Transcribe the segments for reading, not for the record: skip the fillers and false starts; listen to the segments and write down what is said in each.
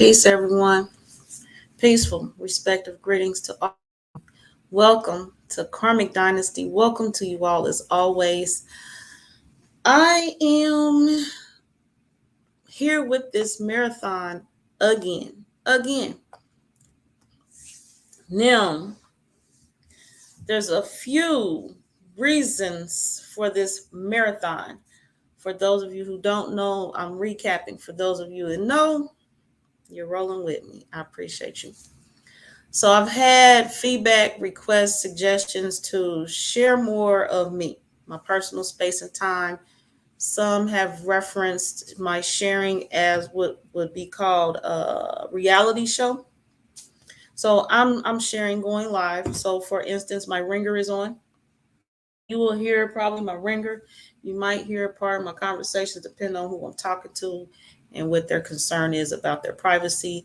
Peace, everyone. Peaceful, respectful greetings to all. Welcome to Karmic Dynasty. Welcome to you all as always. I am here with this marathon again. Now, there's a few reasons for this marathon. For those of you who don't know, I'm recapping. For those of you that know, you're rolling with me. I appreciate you. So I've had feedback, requests, suggestions to share more of me, my personal space and time. Some have referenced my sharing as what would be called a reality show. So I'm sharing going live. So for instance, my ringer is on. You will hear probably my ringer. You might hear part of my conversations depending on who I'm talking to and what their concern is about their privacy.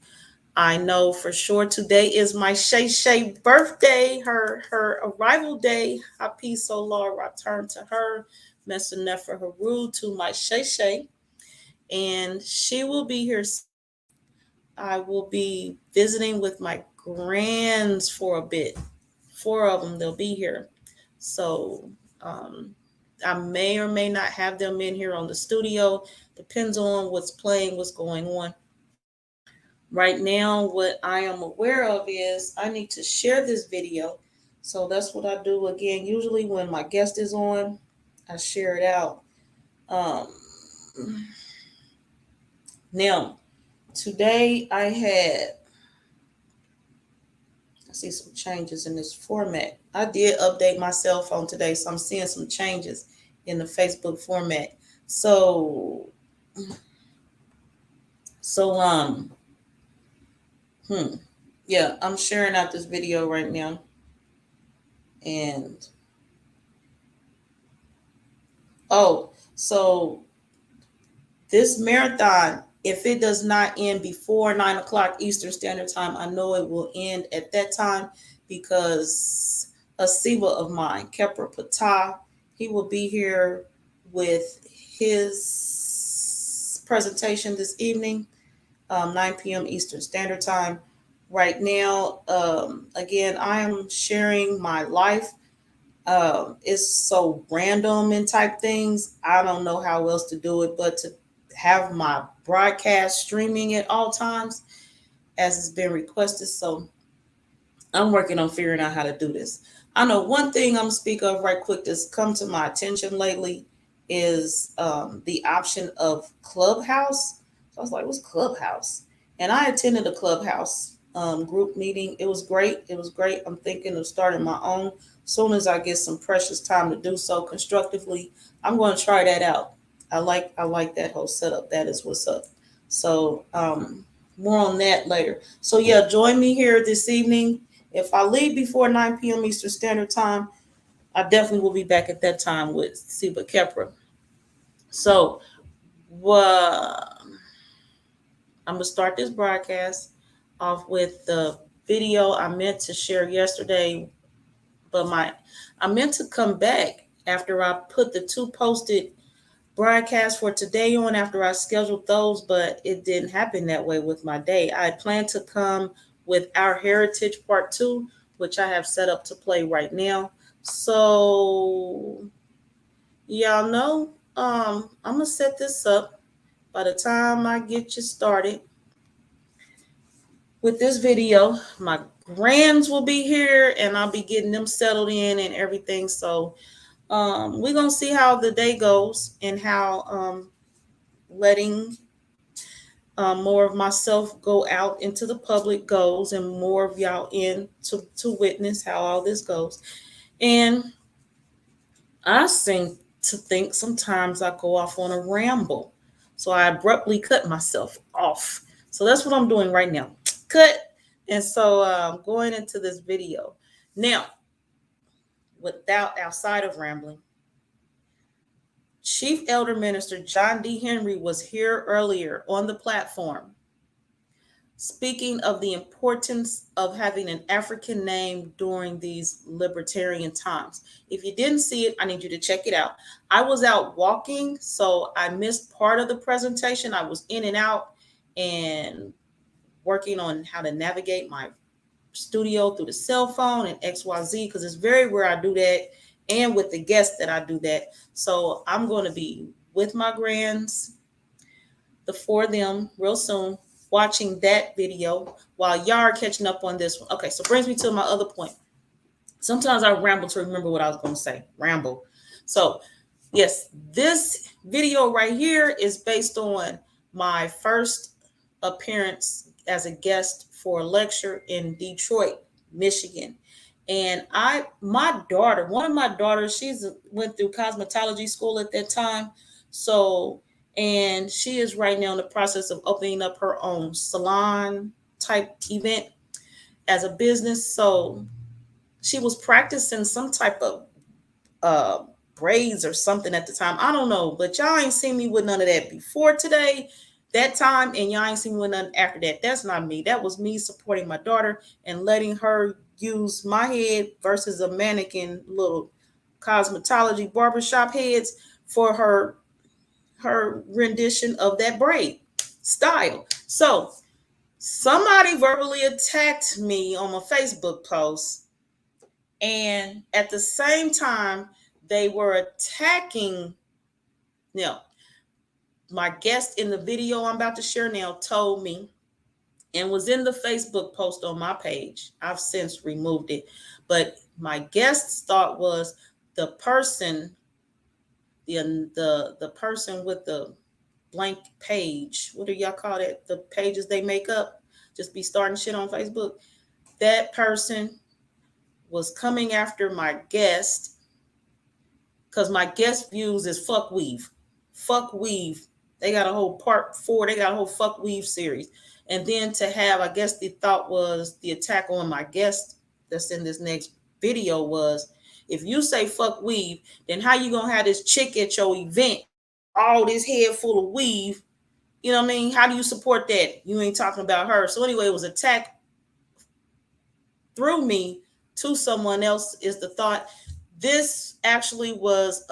I know for sure today is my Shay Shay birthday, her arrival day. Happy Solar return to her. Mr. Nefer Haru to my Shay Shay. And she will be here. I will be visiting with my grands for a bit. 4 of them, they'll be here. So I may or may not have them in here on the studio. Depends on what's playing, what's going on. Right now, what I am aware of is I need to share this video. So that's what I do again. Usually when my guest is on, I share it out. Now, today I see some changes in this format. I did update my cell phone today, so I'm seeing some changes in the Facebook format. So yeah, I'm sharing out this video right now. And so this marathon, if it does not end before 9 o'clock Eastern Standard Time, I know it will end at that time because a Siva of mine, Kepra Patah, he will be here with his presentation this evening, 9 p.m. Eastern Standard Time. Right now, again, I am sharing my life. It's so random and type things. I don't know how else to do it, but to have my broadcast streaming at all times as it's been requested. So I'm working on figuring out how to do this. I know one thing I'm gonna speak of right quick that's come to my attention lately is the option of Clubhouse. So I was like, what's Clubhouse? And I attended a Clubhouse group meeting. It was great. I'm thinking of starting my own. Soon as I get some precious time to do so constructively, I'm going to try that out. I like that whole setup. That is what's up. So more on that later. So yeah, join me here this evening. If I leave before 9 p.m. Eastern Standard Time, I definitely will be back at that time with Siba Kepra. So I'm going to start this broadcast off with the video I meant to share yesterday, but I meant to come back after I put the 2 posted broadcasts for today on after I scheduled those, but it didn't happen that way with my day. I planned to come with Our Heritage Part 2, which I have set up to play right now. So y'all know, I'm going to set this up. By the time I get you started with this video, my grands will be here and I'll be getting them settled in and everything. So we're going to see how the day goes and how letting more of myself go out into the public goes and more of y'all in to witness how all this goes. And I seem to think sometimes I go off on a ramble. So I abruptly cut myself off. So that's what I'm doing right now. Cut. And so I'm going into this video. Now, outside of rambling, Chief Elder Minister John D. Henry was here earlier on the platform speaking of the importance of having an African name during these libertarian times. If you didn't see it, I need you to check it out. I was out walking, so I missed part of the presentation. I was in and out, and working on how to navigate my studio through the cell phone and XYZ, because it's very rare I do that, and with the guests that I do that. So I'm going to be with my grands, the four of them, real soon, watching that video while y'all are catching up on this one. Okay, so brings me to my other point. Sometimes I ramble to remember what I was going to say. Ramble. So yes, this video right here is based on my first appearance as a guest for a lecture in Detroit, Michigan. And my daughter, one of my daughters, she's went through cosmetology school at that time. So, and she is right now in the process of opening up her own salon type event as a business. So she was practicing some type of uh braids or something at the time. I don't know, but y'all ain't seen me with none of that before today, that time, and y'all ain't seen me with none after that. That's not me. That was me supporting my daughter and letting her use my head versus a mannequin little cosmetology barbershop heads for her rendition of that braid style. So somebody verbally attacked me on my Facebook post, and at the same time, they were attacking. Now, my guest in the video I'm about to share now told me, and was in the Facebook post on my page. I've since removed it. But my guest's thought was the person, the person with the blank page. What do y'all call that? The pages they make up. Just be starting shit on Facebook. That person was coming after my guest, because my guest views is fuck weave. Fuck weave. They got a whole part 4. They got a whole fuck weave series. And then to have, I guess the thought was the attack on my guest that's in this next video was, if you say fuck weave, then how you gonna have this chick at your event, all this head full of weave? You know what I mean? How do you support that? You ain't talking about her. So anyway, it was attack through me to someone else is the thought. This actually was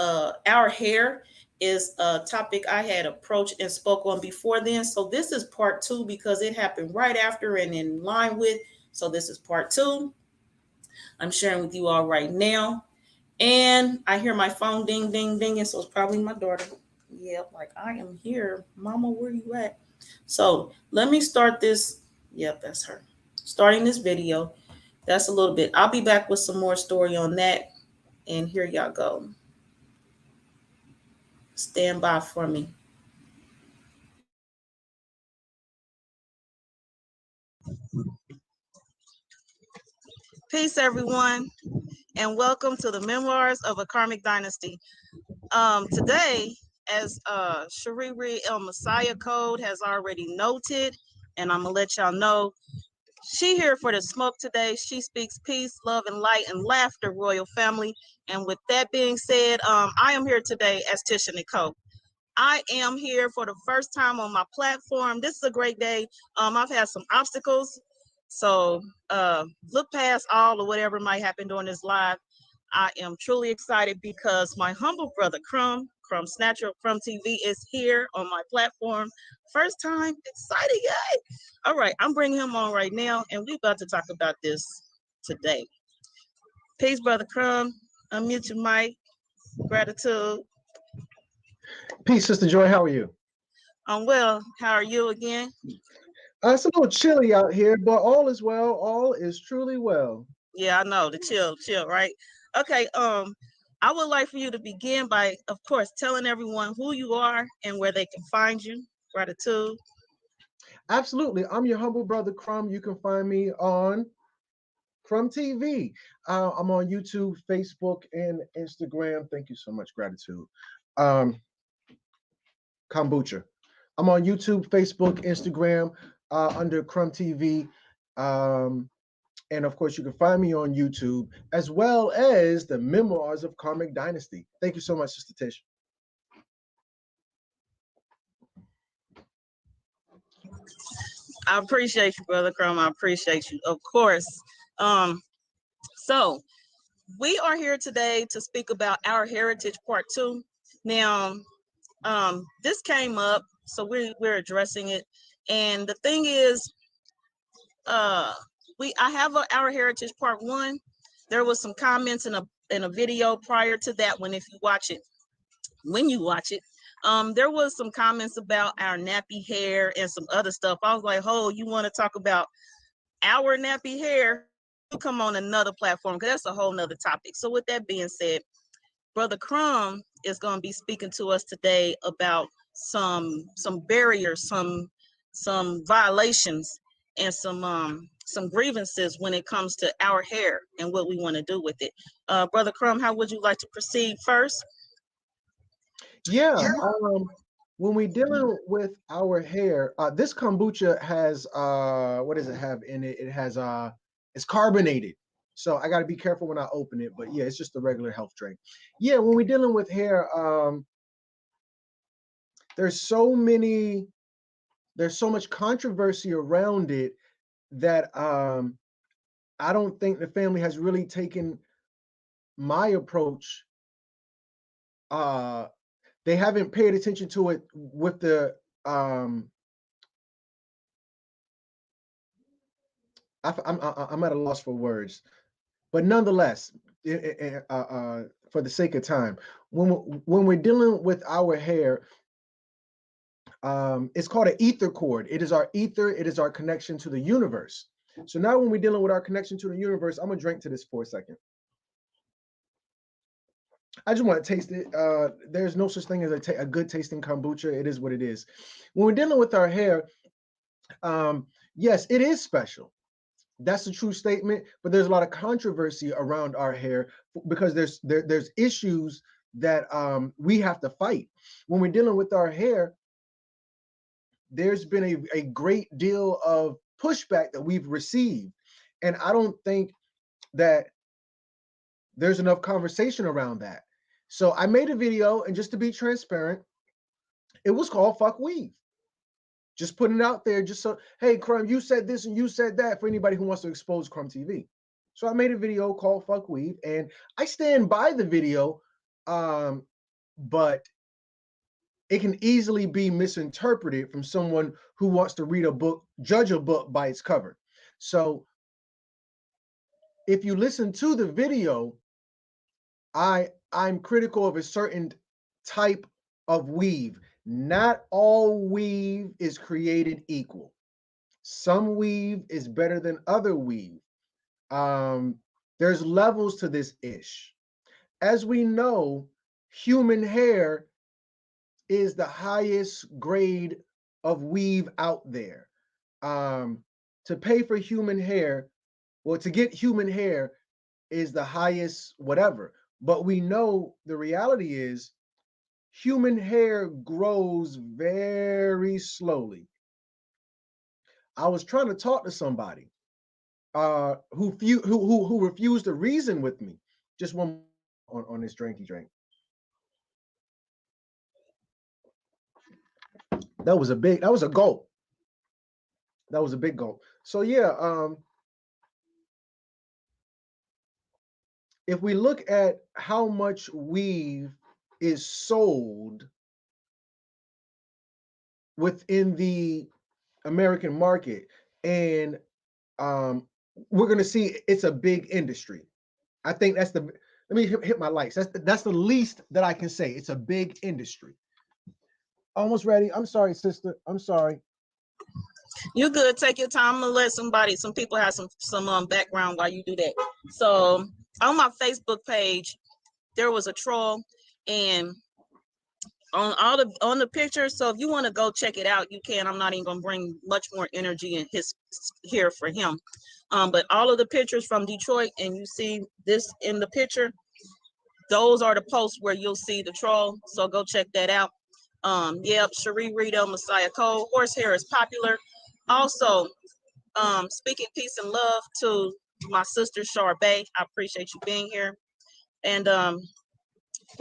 our hair is a topic I had approached and spoke on before then. So this is part 2 because it happened right after and in line with. So this is part 2. I'm sharing with you all right now. And I hear my phone ding, ding, ding. And so it's probably my daughter. Yep, like I am here. Mama, where you at? So let me start this. Yep, that's her. Starting this video. That's a little bit. I'll be back with some more story on that. And here y'all go. Stand by for me. Peace, everyone, and welcome to the Memoirs of a Karmic Dynasty. Today, as Shariri El Messiah Code has already noted, and I'm gonna let y'all know, she here for the smoke today. She speaks peace, love, and light and laughter, royal family. And with that being said, I am here today as Tisha Nicole. I am here for the first time on my platform. This is a great day. I've had some obstacles, so look past all or whatever might happen during this live. I am truly excited because my humble brother Crumb Snatcher of Crumb TV is here on my platform. First time, excited, yay! All right, I'm bringing him on right now, and we're about to talk about this today. Peace, brother Crumb. Unmute your mic. Gratitude. Peace, Sister Joy. How are you? I'm well. How are you again? It's a little chilly out here, but all is well. All is truly well. Yeah, I know. The chill, right? Okay. I would like for you to begin by, of course, telling everyone who you are and where they can find you. Gratitude. Absolutely. I'm your humble brother Crumb. You can find me on Crumb TV. I'm on YouTube, Facebook, and Instagram. Thank you so much. Gratitude. Kombucha. I'm on YouTube, Facebook, Instagram under Crumb TV. And of course, you can find me on YouTube as well as the Memoirs of Karmic Dynasty. Thank you so much, Sister Tish. I appreciate you, brother Crumb. I appreciate you, of course. So we are here today to speak about our heritage part 2. Now, this came up, so we're addressing it. And the thing is, I have Our Heritage Part 1. There was some comments in a video prior to that one. If you watch it, there was some comments about our nappy hair and some other stuff. I was like, oh, you want to talk about our nappy hair? Come on another platform, because that's a whole nother topic. So with that being said, Brother Crumb is going to be speaking to us today about some barriers, some violations, and some grievances when it comes to our hair and what we want to do with it. Brother Crumb, how would you like to proceed first? Yeah. When we're dealing with our hair, this kombucha has what does it have in it? It has it's carbonated. So I got to be careful when I open it, but yeah, it's just a regular health drink. Yeah, when we're dealing with hair, there's so much controversy around it that I don't think the family has really taken my approach. They haven't paid attention to it with the I'm at a loss for words, but nonetheless, for the sake of time, when we're dealing with our hair, it's called an ether cord. It is our ether. It is our connection to the universe. So now when we're dealing with our connection to the universe, I'm gonna drink to this for a second. I just want to taste it. There's no such thing as a good tasting kombucha. It is what it is. When we're dealing with our hair, yes, it is special. That's a true statement, but there's a lot of controversy around our hair because there's issues that we have to fight. When we're dealing with our hair, there's been a great deal of pushback that we've received. And I don't think that there's enough conversation around that. So I made a video, and just to be transparent, it was called Fuck Weave. Just putting it out there, just so, hey, Crumb, you said this and you said that, for anybody who wants to expose Crumb TV. So I made a video called Fuck Weave, and I stand by the video, but it can easily be misinterpreted from someone who wants to read a book, judge a book by its cover. So if you listen to the video, I'm critical of a certain type of weave. Not all weave is created equal. Some weave is better than other weave. There's levels to this ish. As we know, human hair is the highest grade of weave out there. To pay for human hair, well, to get human hair is the highest whatever. But we know the reality is human hair grows very slowly. I was trying to talk to somebody who refused to reason with me. Just one on this drinky drink. That was a gulp. That was a big gulp. So yeah, if we look at how much weave is sold within the American market, and we're going to see it's a big industry. I think that's let me hit my lights. That's the least that I can say. It's a big industry. Almost ready. I'm sorry, sister. I'm sorry. You good. Take your time. I'm gonna let some people have some background while you do that. So on my Facebook page, there was a troll, and on the pictures. So if you want to go check it out, you can. I'm not even gonna bring much more energy in here for him. But all of the pictures from Detroit, and you see this in the picture, those are the posts where you'll see the troll. So go check that out. Yep, Cherie Rito, Messiah Cole, horsehair is popular. Also, speaking peace and love to my sister Charbay. I appreciate you being here. And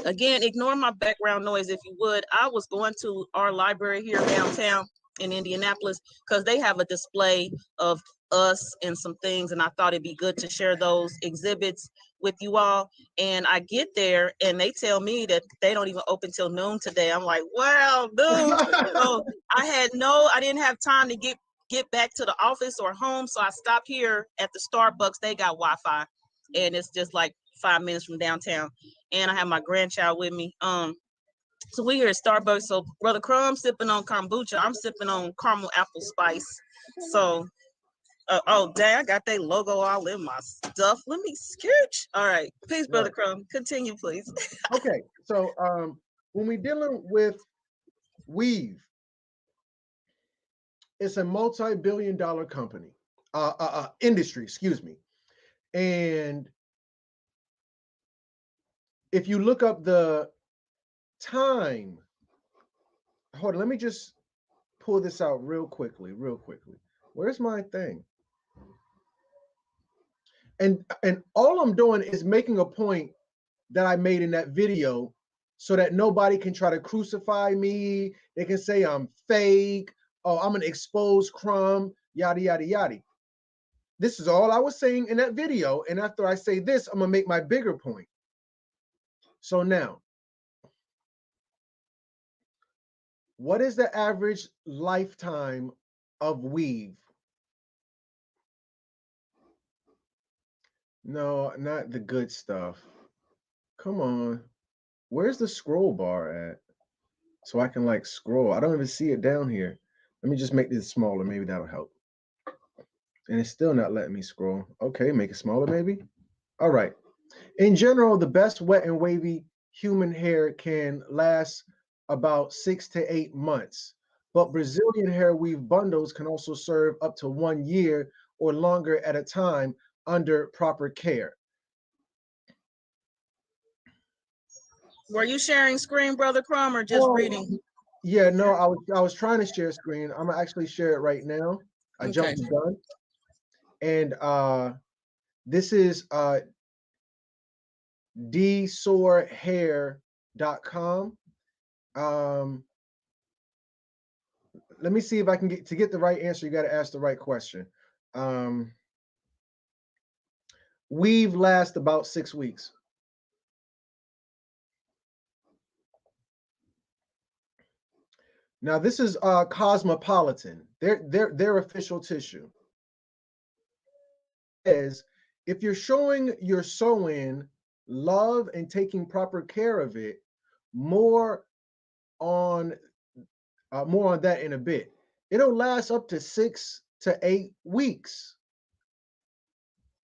again, ignore my background noise if you would. I was going to our library here downtown in Indianapolis because they have a display of us and some things, and I thought it'd be good to share those exhibits with you all. And I get there and they tell me that they don't even open till noon today. I'm like, wow, dude. So I didn't have time to get get back to the office or home. So I stopped here at the Starbucks. They got Wi-Fi, and it's just like 5 minutes from downtown. And I have my grandchild with me. So we here at Starbucks. So Brother Crumb sipping on kombucha. I'm sipping on caramel apple spice. So, oh dang, I got that logo all in my stuff. Let me scooch. All right, peace, Brother Crumb. Continue, please. Okay, so when we're dealing with weave, it's a multi-billion-dollar company, industry, excuse me. And if you look up the time, hold on, let me just pull this out real quickly. Where's my thing? And all I'm doing is making a point that I made in that video so that nobody can try to crucify me. They can say I'm fake. Oh, I'm an exposed crumb, yada, yada, yada. This is all I was saying in that video. And after I say this, I'm going to make my bigger point. So now, what is the average lifetime of weave? No, not the good stuff. Come on. Where's the scroll bar at? So I can like scroll. I don't even see it down here. Let me just make this smaller. Maybe that'll help. And it's still not letting me scroll. Okay, make it smaller maybe. All right. In general, the best wet and wavy human hair can last about 6 to 8 months. But Brazilian hair weave bundles can also serve up to 1 year or longer at a time under proper care. Were you sharing screen, Brother Crumb, or just reading? Yeah, no, I was trying to share screen. I'm gonna actually share it right now. I jumped the gun. And this is dsourhair.com. Let me see if I can get the right answer. You got to ask the right question. Weave lasts about 6 weeks. Now this is Cosmopolitan. Their official tissue. Is if you're showing your sew-in love and taking proper care of it, more on that in a bit. It'll last up to 6 to 8 weeks.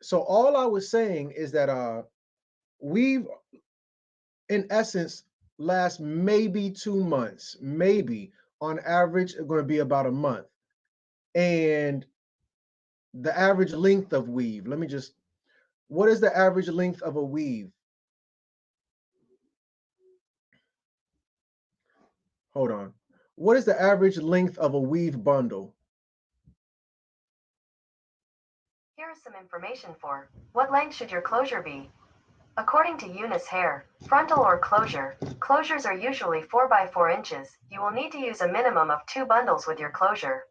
So all I was saying is that we've, in essence, last maybe 2 months, maybe on average, it's going to be about a month. And the average length of weave, what is the average length of a weave? Hold on. What is the average length of a weave bundle? Here is some information for what length should your closure be? According to Eunice Hair, frontal or closure, closures are usually 4 by 4 inches. You will need to use a minimum of 2 bundles with your closure.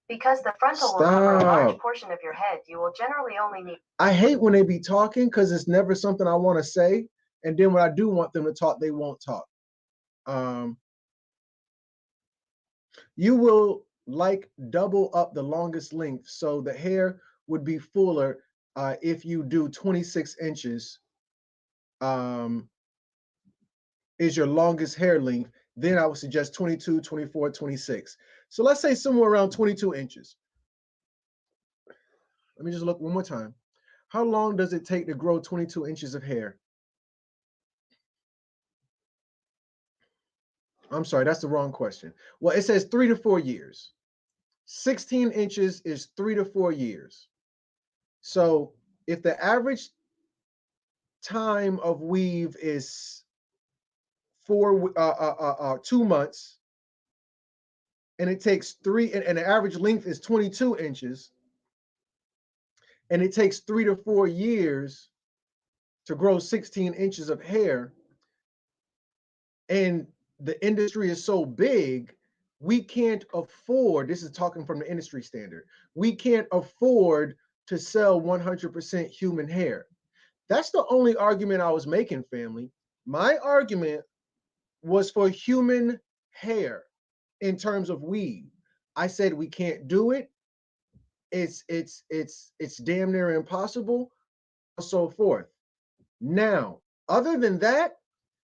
Because the frontal will cover a large portion of your head, you will generally only need... I hate when they be talking because it's never something I want to say. And then when I do want them to talk, they won't talk. You will like double up the longest length. So the hair would be fuller if you do 26 inches is your longest hair length. Then I would suggest 22, 24, 26. So let's say somewhere around 22 inches. Let me just look one more time. How long does it take to grow 22 inches of hair? I'm sorry, that's the wrong question. Well, it says 3 to 4 years. 16 inches is 3 to 4 years. So if the average time of weave is 2 months, and it takes 3, and the average length is 22 inches, and it takes 3 to 4 years to grow 16 inches of hair, and the industry is so big, we can't afford, this is talking from the industry standard, we can't afford to sell 100% human hair. That's the only argument I was making, family. My argument was for human hair in terms of weave. I said we can't do it. it's damn near impossible, so forth. Now, other than that,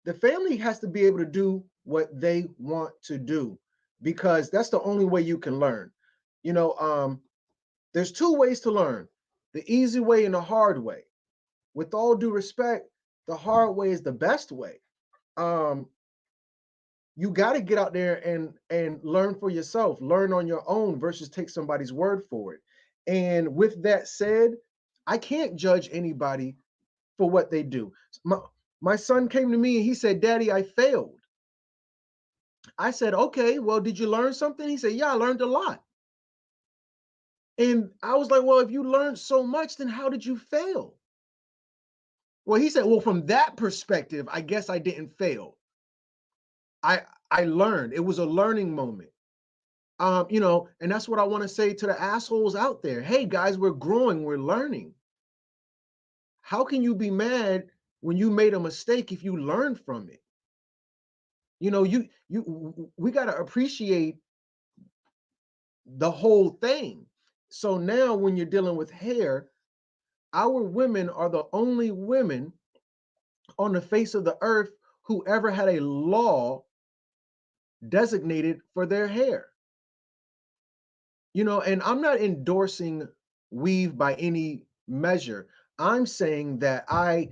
the family has to be able to do what they want to do, because that's the only way you can learn. You know, there's two ways to learn: the easy way and the hard way. With all due respect, the hard way is the best way. Um, you got to get out there and learn for yourself, learn on your own versus take somebody's word for it. And with that said, I can't judge anybody for what they do. My son came to me and he said, "Daddy, I failed." I said, "Okay, well, did you learn something?" He said, "Yeah, I learned a lot." And I was like, "Well, if you learned so much, then how did you fail?" Well, he said, "Well, from that perspective, I guess I didn't fail. I learned. It was a learning moment." You know, and that's what I want to say to the assholes out there. Hey guys, we're growing, we're learning. How can you be mad when you made a mistake if you learned from it? You know, we got to appreciate the whole thing. So now when you're dealing with hair, our women are the only women on the face of the earth who ever had a law designated for their hair. You know, and I'm not endorsing weave by any measure. I'm saying that I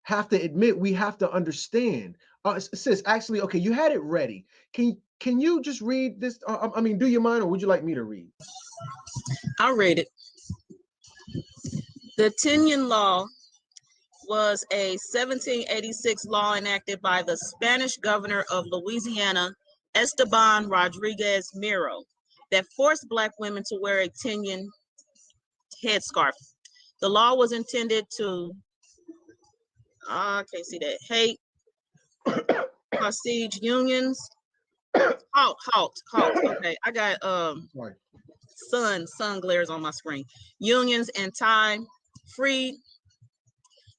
have to admit we have to understand. Sis, actually, okay, you had it ready. Can you just read this? I mean, do you mind, or would you like me to read? I'll read it. The Tinyon Law was a 1786 law enacted by the Spanish governor of Louisiana, Esteban Rodriguez Miro, that forced Black women to wear a Tinyon headscarf. The law was intended to, I can't see that, hate, besiege unions. Halt. Okay, I got Sorry. sun glares on my screen. Unions and tie freed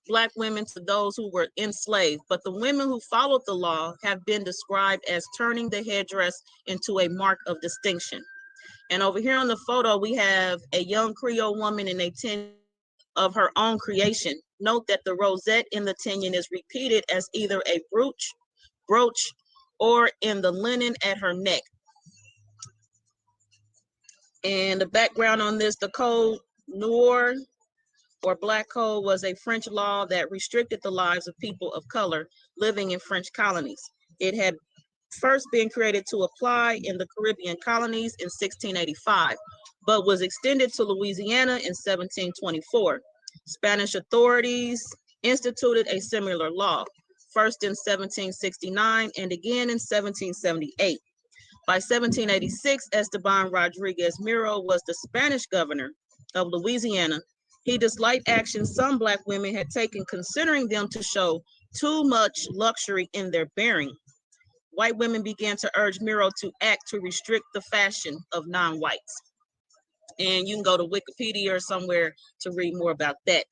Black women to those who were enslaved, but the women who followed the law have been described as turning the headdress into a mark of distinction. And over here on the photo, we have a young Creole woman in a tin of her own creation. Note that the rosette in the tinyon is repeated as either a brooch, or in the linen at her neck. And the background on this, the Code Noir or Black Code was a French law that restricted the lives of people of color living in French colonies. It had first been created to apply in the Caribbean colonies in 1685, but was extended to Louisiana in 1724. Spanish authorities instituted a similar law, first in 1769 and again in 1778. By 1786, Esteban Rodriguez Miro was the Spanish governor of Louisiana. He disliked actions some Black women had taken, considering them to show too much luxury in their bearing. White women began to urge Miro to act to restrict the fashion of non-whites. And you can go to Wikipedia or somewhere to read more about that.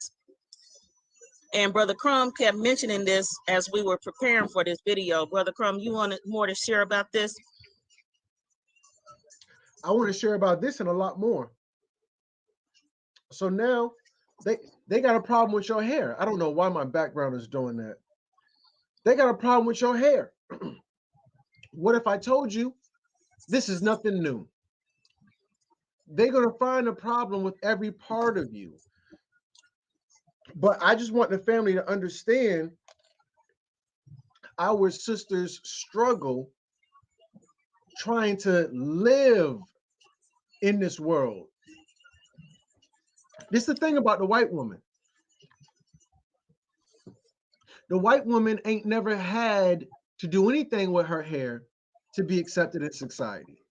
And Brother Crumb kept mentioning this as we were preparing for this video. Brother Crumb, you wanted more to share about this? I want to share about this and a lot more. So now they got a problem with your hair. I don't know why my background is doing that. They got a problem with your hair. What if I told you this is nothing new? They're going to find a problem with every part of you. But I just want the family to understand our sisters struggle trying to live in this world. This is the thing about the white woman. The white woman ain't never had to do anything with her hair to be accepted in society.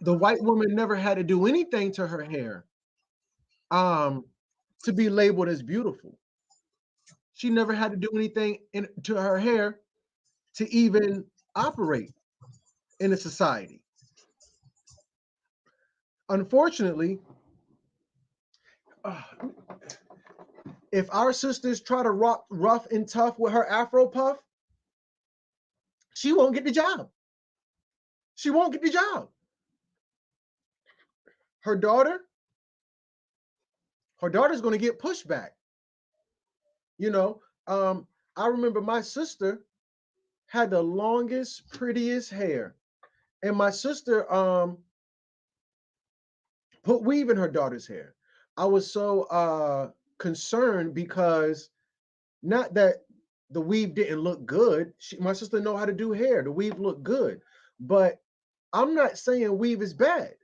The white woman never had to do anything to her hair to be labeled as beautiful. She never had to do anything to her hair to even operate in a society. Unfortunately, if our sisters try to rock rough and tough with her Afro puff, she won't get the job. She won't get the job. her daughter's going to get pushback. You know, I remember my sister had the longest, prettiest hair, and my sister put weave in her daughter's hair. I was so concerned because not that the weave didn't look good. My sister know how to do hair. The weave looked good, but I'm not saying weave is bad.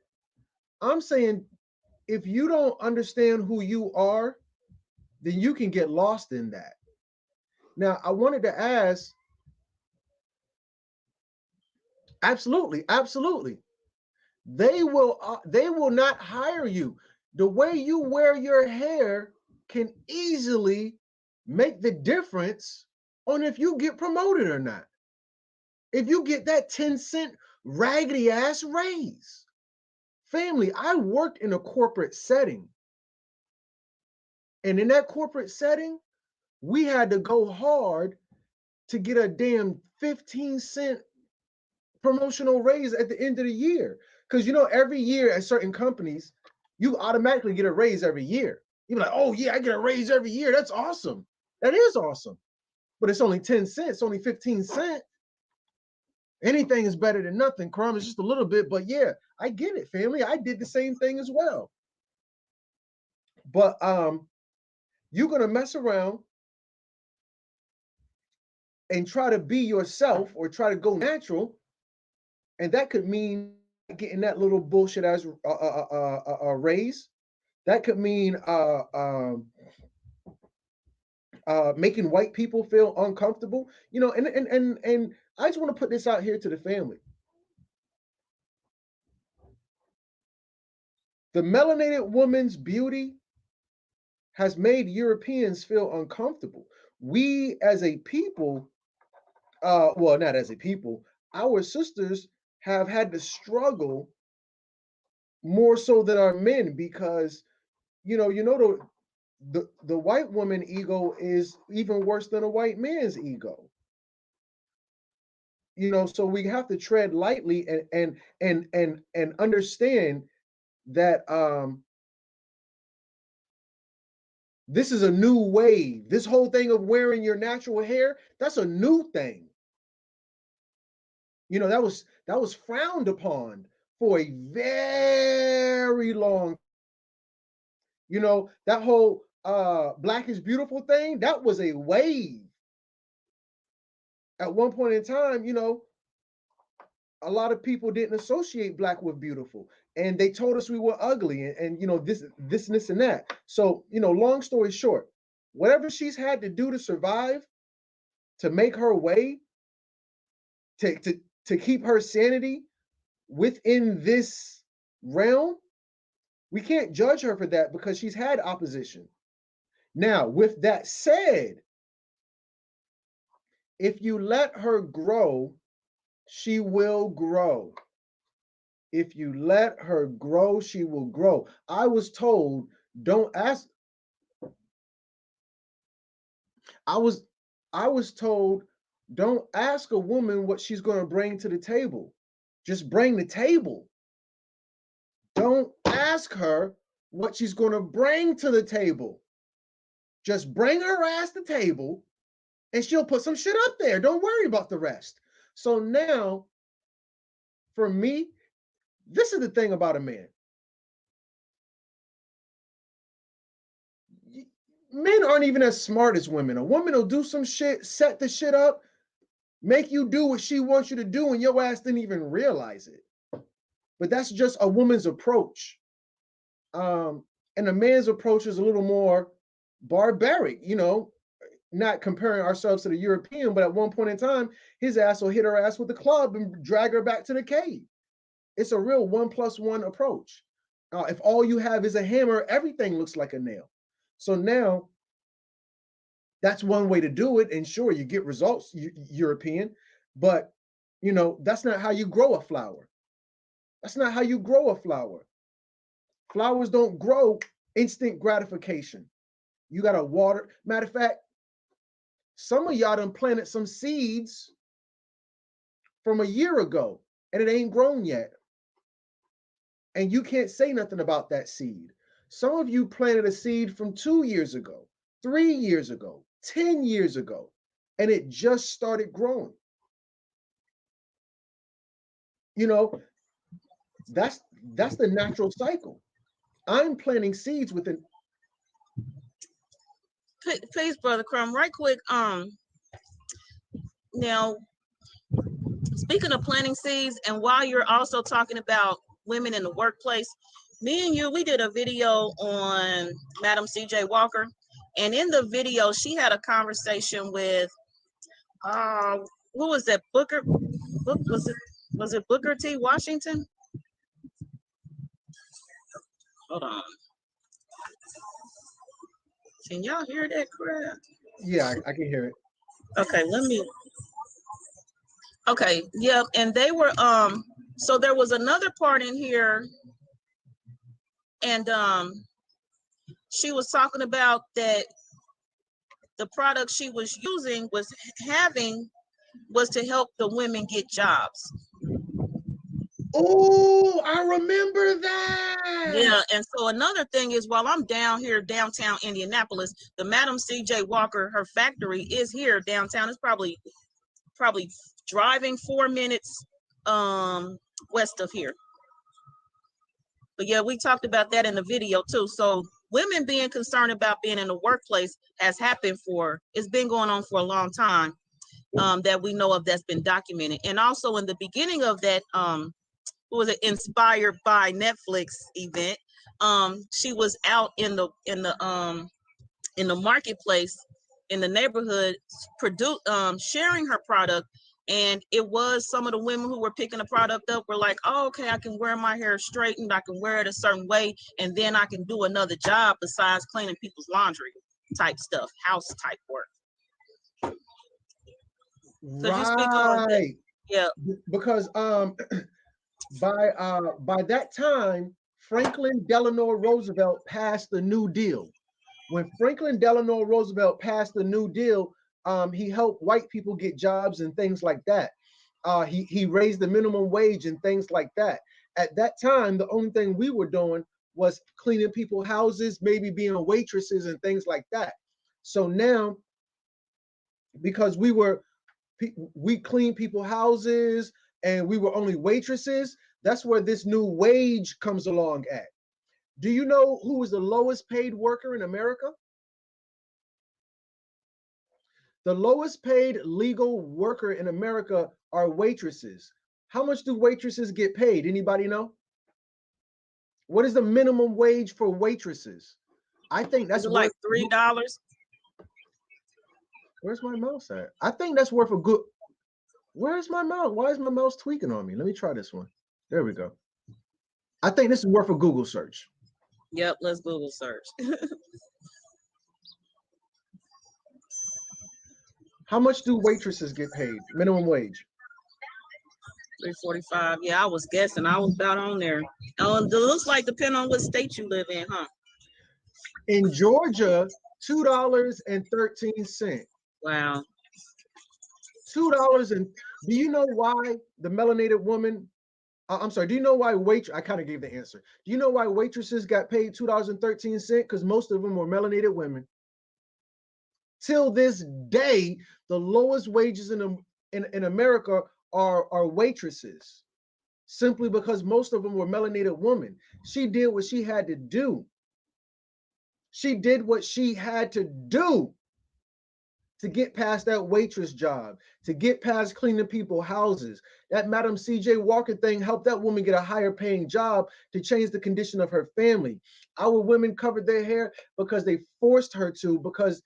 I'm saying if you don't understand who you are, then you can get lost in that. Now, I wanted to ask, absolutely, absolutely. They will not hire you. The way you wear your hair can easily make the difference on if you get promoted or not. If you get that 10-cent raggedy ass raise. Family, I worked in a corporate setting. And in that corporate setting, we had to go hard to get a damn 15-cent promotional raise at the end of the year. Because you know, every year at certain companies, you automatically get a raise every year. You're like, oh yeah, I get a raise every year. That's awesome. That is awesome. But it's only 10 cents, only 15 cents. Anything is better than nothing. Crumb is just a little bit, but yeah, I get it, family. I did the same thing as well. But you're gonna mess around and try to be yourself or try to go natural, and that could mean getting that little bullshit as a raise. That could mean making white people feel uncomfortable. You know, and I just want to put this out here to the family. The melanated woman's beauty has made Europeans feel uncomfortable. We as a people, well, not as a people, our sisters have had to struggle more so than our men because the white woman ego is even worse than a white man's ego. You know, so we have to tread lightly and understand that this is a new wave. This whole thing of wearing your natural hair, that's a new thing. You know, that was frowned upon for a very long. You know, that whole black is beautiful thing, that was a wave. At one point in time, you know, a lot of people didn't associate black with beautiful, and they told us we were ugly, and you know, this and that. So, you know, long story short, whatever she's had to do to survive, to make her way, to keep her sanity within this realm, we can't judge her for that because she's had opposition. Now, with that said, if you let her grow, she will grow. If you let her grow, she will grow. I was told, don't ask. I was told, don't ask a woman what she's going to bring to the table. Just bring the table. Don't ask her what she's going to bring to the table. Just bring her ass to the table and she'll put some shit up there. Don't worry about the rest. So now, for me, this is the thing about a man. Men aren't even as smart as women. A woman will do some shit, set the shit up, make you do what she wants you to do, and your ass didn't even realize it. But that's just a woman's approach. And a man's approach is a little more barbaric, you know, not comparing ourselves to the European, but at one point in time, his ass will hit her ass with a club and drag her back to the cave. It's a real 1+1 approach. If all you have is a hammer, everything looks like a nail. So now, that's one way to do it, and sure, you get results, European, but you know, that's not how you grow a flower. That's not how you grow a flower. Flowers don't grow instant gratification. You gotta water. Matter of fact, some of y'all done planted some seeds from a year ago, and it ain't grown yet. and you can't say nothing about that seed. Some of you planted a seed from 2 years ago, 3 years ago, 10 years ago, and it just started growing. You know, that's the natural cycle. I'm planting seeds within. Please, Brother Crumb, right quick. Now, speaking of planting seeds, and while you're also talking about women in the workplace, me and you, we did a video on Madam CJ Walker, and in the video, she had a conversation with, who was that? Was it Booker T. Washington? Hold on. Can y'all hear that crap? Yeah, I can hear it. Okay, okay, yeah, and they were, so there was another part in here, and she was talking about that the product she was using was to help the women get jobs. Oh, I remember that. Yeah, and so another thing is, while I'm down here downtown Indianapolis, the Madam CJ Walker, her factory is here downtown. It's probably driving 4 minutes west of here. But yeah, we talked about that in the video too. So women being concerned about being in the workplace has happened it's been going on for a long time, that we know of, that's been documented. And also in the beginning of that, what was it, Inspired by Netflix event, she was out in the marketplace in the neighborhood, sharing her product. And it was some of the women who were picking the product up were like, oh, okay, I can wear my hair straightened, I can wear it a certain way, and then I can do another job besides cleaning people's laundry type stuff, house type work. So right. you speak on that. Yeah. Because by that time, Franklin Delano Roosevelt passed the New Deal. When Franklin Delano Roosevelt passed the New Deal, he helped white people get jobs and things like that. He raised the minimum wage and things like that. At that time, the only thing we were doing was cleaning people's houses, maybe being waitresses and things like that. So now, because we clean people's houses and we were only waitresses, that's where this new wage comes along at. Do you know who is the lowest paid worker in America? The lowest paid legal worker in America are waitresses. How much do waitresses get paid? Anybody know? What is the minimum wage for waitresses? I think that's like $3. Where's my mouse at? I think that's worth a good. Where's my mouse? Why is my mouse tweaking on me? Let me try this one. There we go. I think this is worth a Google search. Yep, let's Google search. How much do waitresses get paid? Minimum wage? $3.45. Yeah, I was guessing. I was about on there. Oh, it looks like depending on what state you live in, huh? In Georgia, $2.13. Wow. $2. And do you know why the melanated woman? I'm sorry. Do you know why I kind of gave the answer. Do you know why waitresses got paid $2.13? Because most of them were melanated women. Till this day, the lowest wages in America are waitresses, simply because most of them were melanated women. She did what she had to do. She did what she had to do to get past that waitress job, to get past cleaning people's houses. That Madam CJ Walker thing helped that woman get a higher paying job to change the condition of her family. Our women covered their hair because they forced her to, because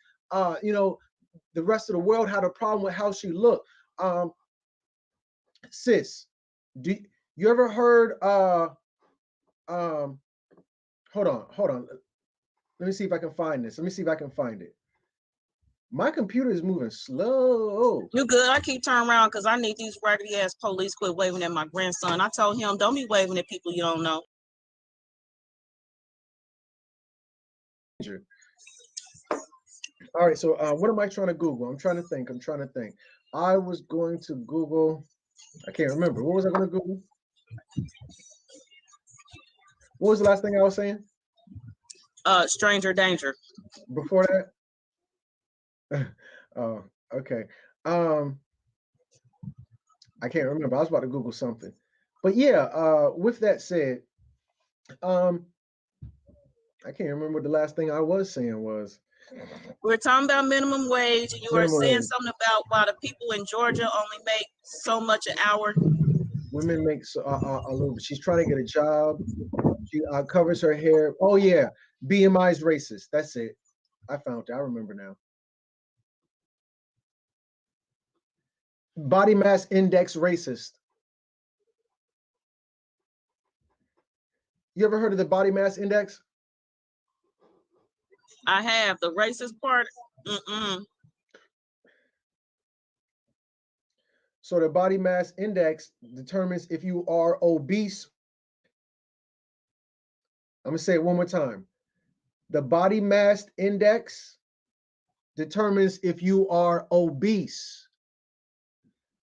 the rest of the world had a problem with how she looked. Sis, do you ever heard hold on. Let me see if I can find this. Let me see if I can find it. My computer is moving slow. You good? I keep turning around because I need these raggedy ass police quit waving at my grandson. I told him, don't be waving at people you don't know. All right, so what am I trying to Google? I'm trying to think. I was going to Google. I can't remember. What was I going to Google? What was the last thing I was saying? Stranger danger. Before that? Oh, okay. I can't remember. I was about to Google something. But yeah, with that said, I can't remember what the last thing I was saying was. We're talking about minimum wage, and you were Minimum saying wage. something about why the people in Georgia only make so much an hour. Women make a little bit. She's trying to get a job. She covers her hair. Oh yeah, BMI is racist. That's it. I found it. I remember now. Body mass index racist. You ever heard of the body mass index? I have the racist part. So the body mass index determines if you are obese. I'm gonna say it one more time. The body mass index determines if you are obese.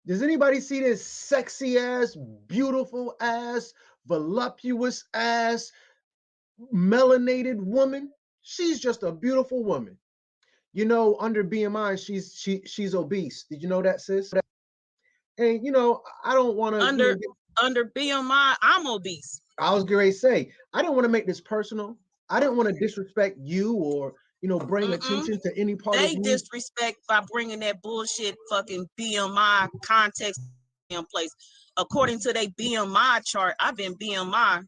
Does anybody see this sexy ass, beautiful ass, voluptuous ass, melanated woman? She's just a beautiful woman. You know, under BMI, she's obese. Did you know that, sis? And you know, I don't want to. Under BMI, I'm obese. I was going to say, I didn't want to make this personal. I didn't want to disrespect you or bring attention to any part of They you. disrespect by bringing that bullshit fucking BMI context in place. According to their BMI chart, I've been BMI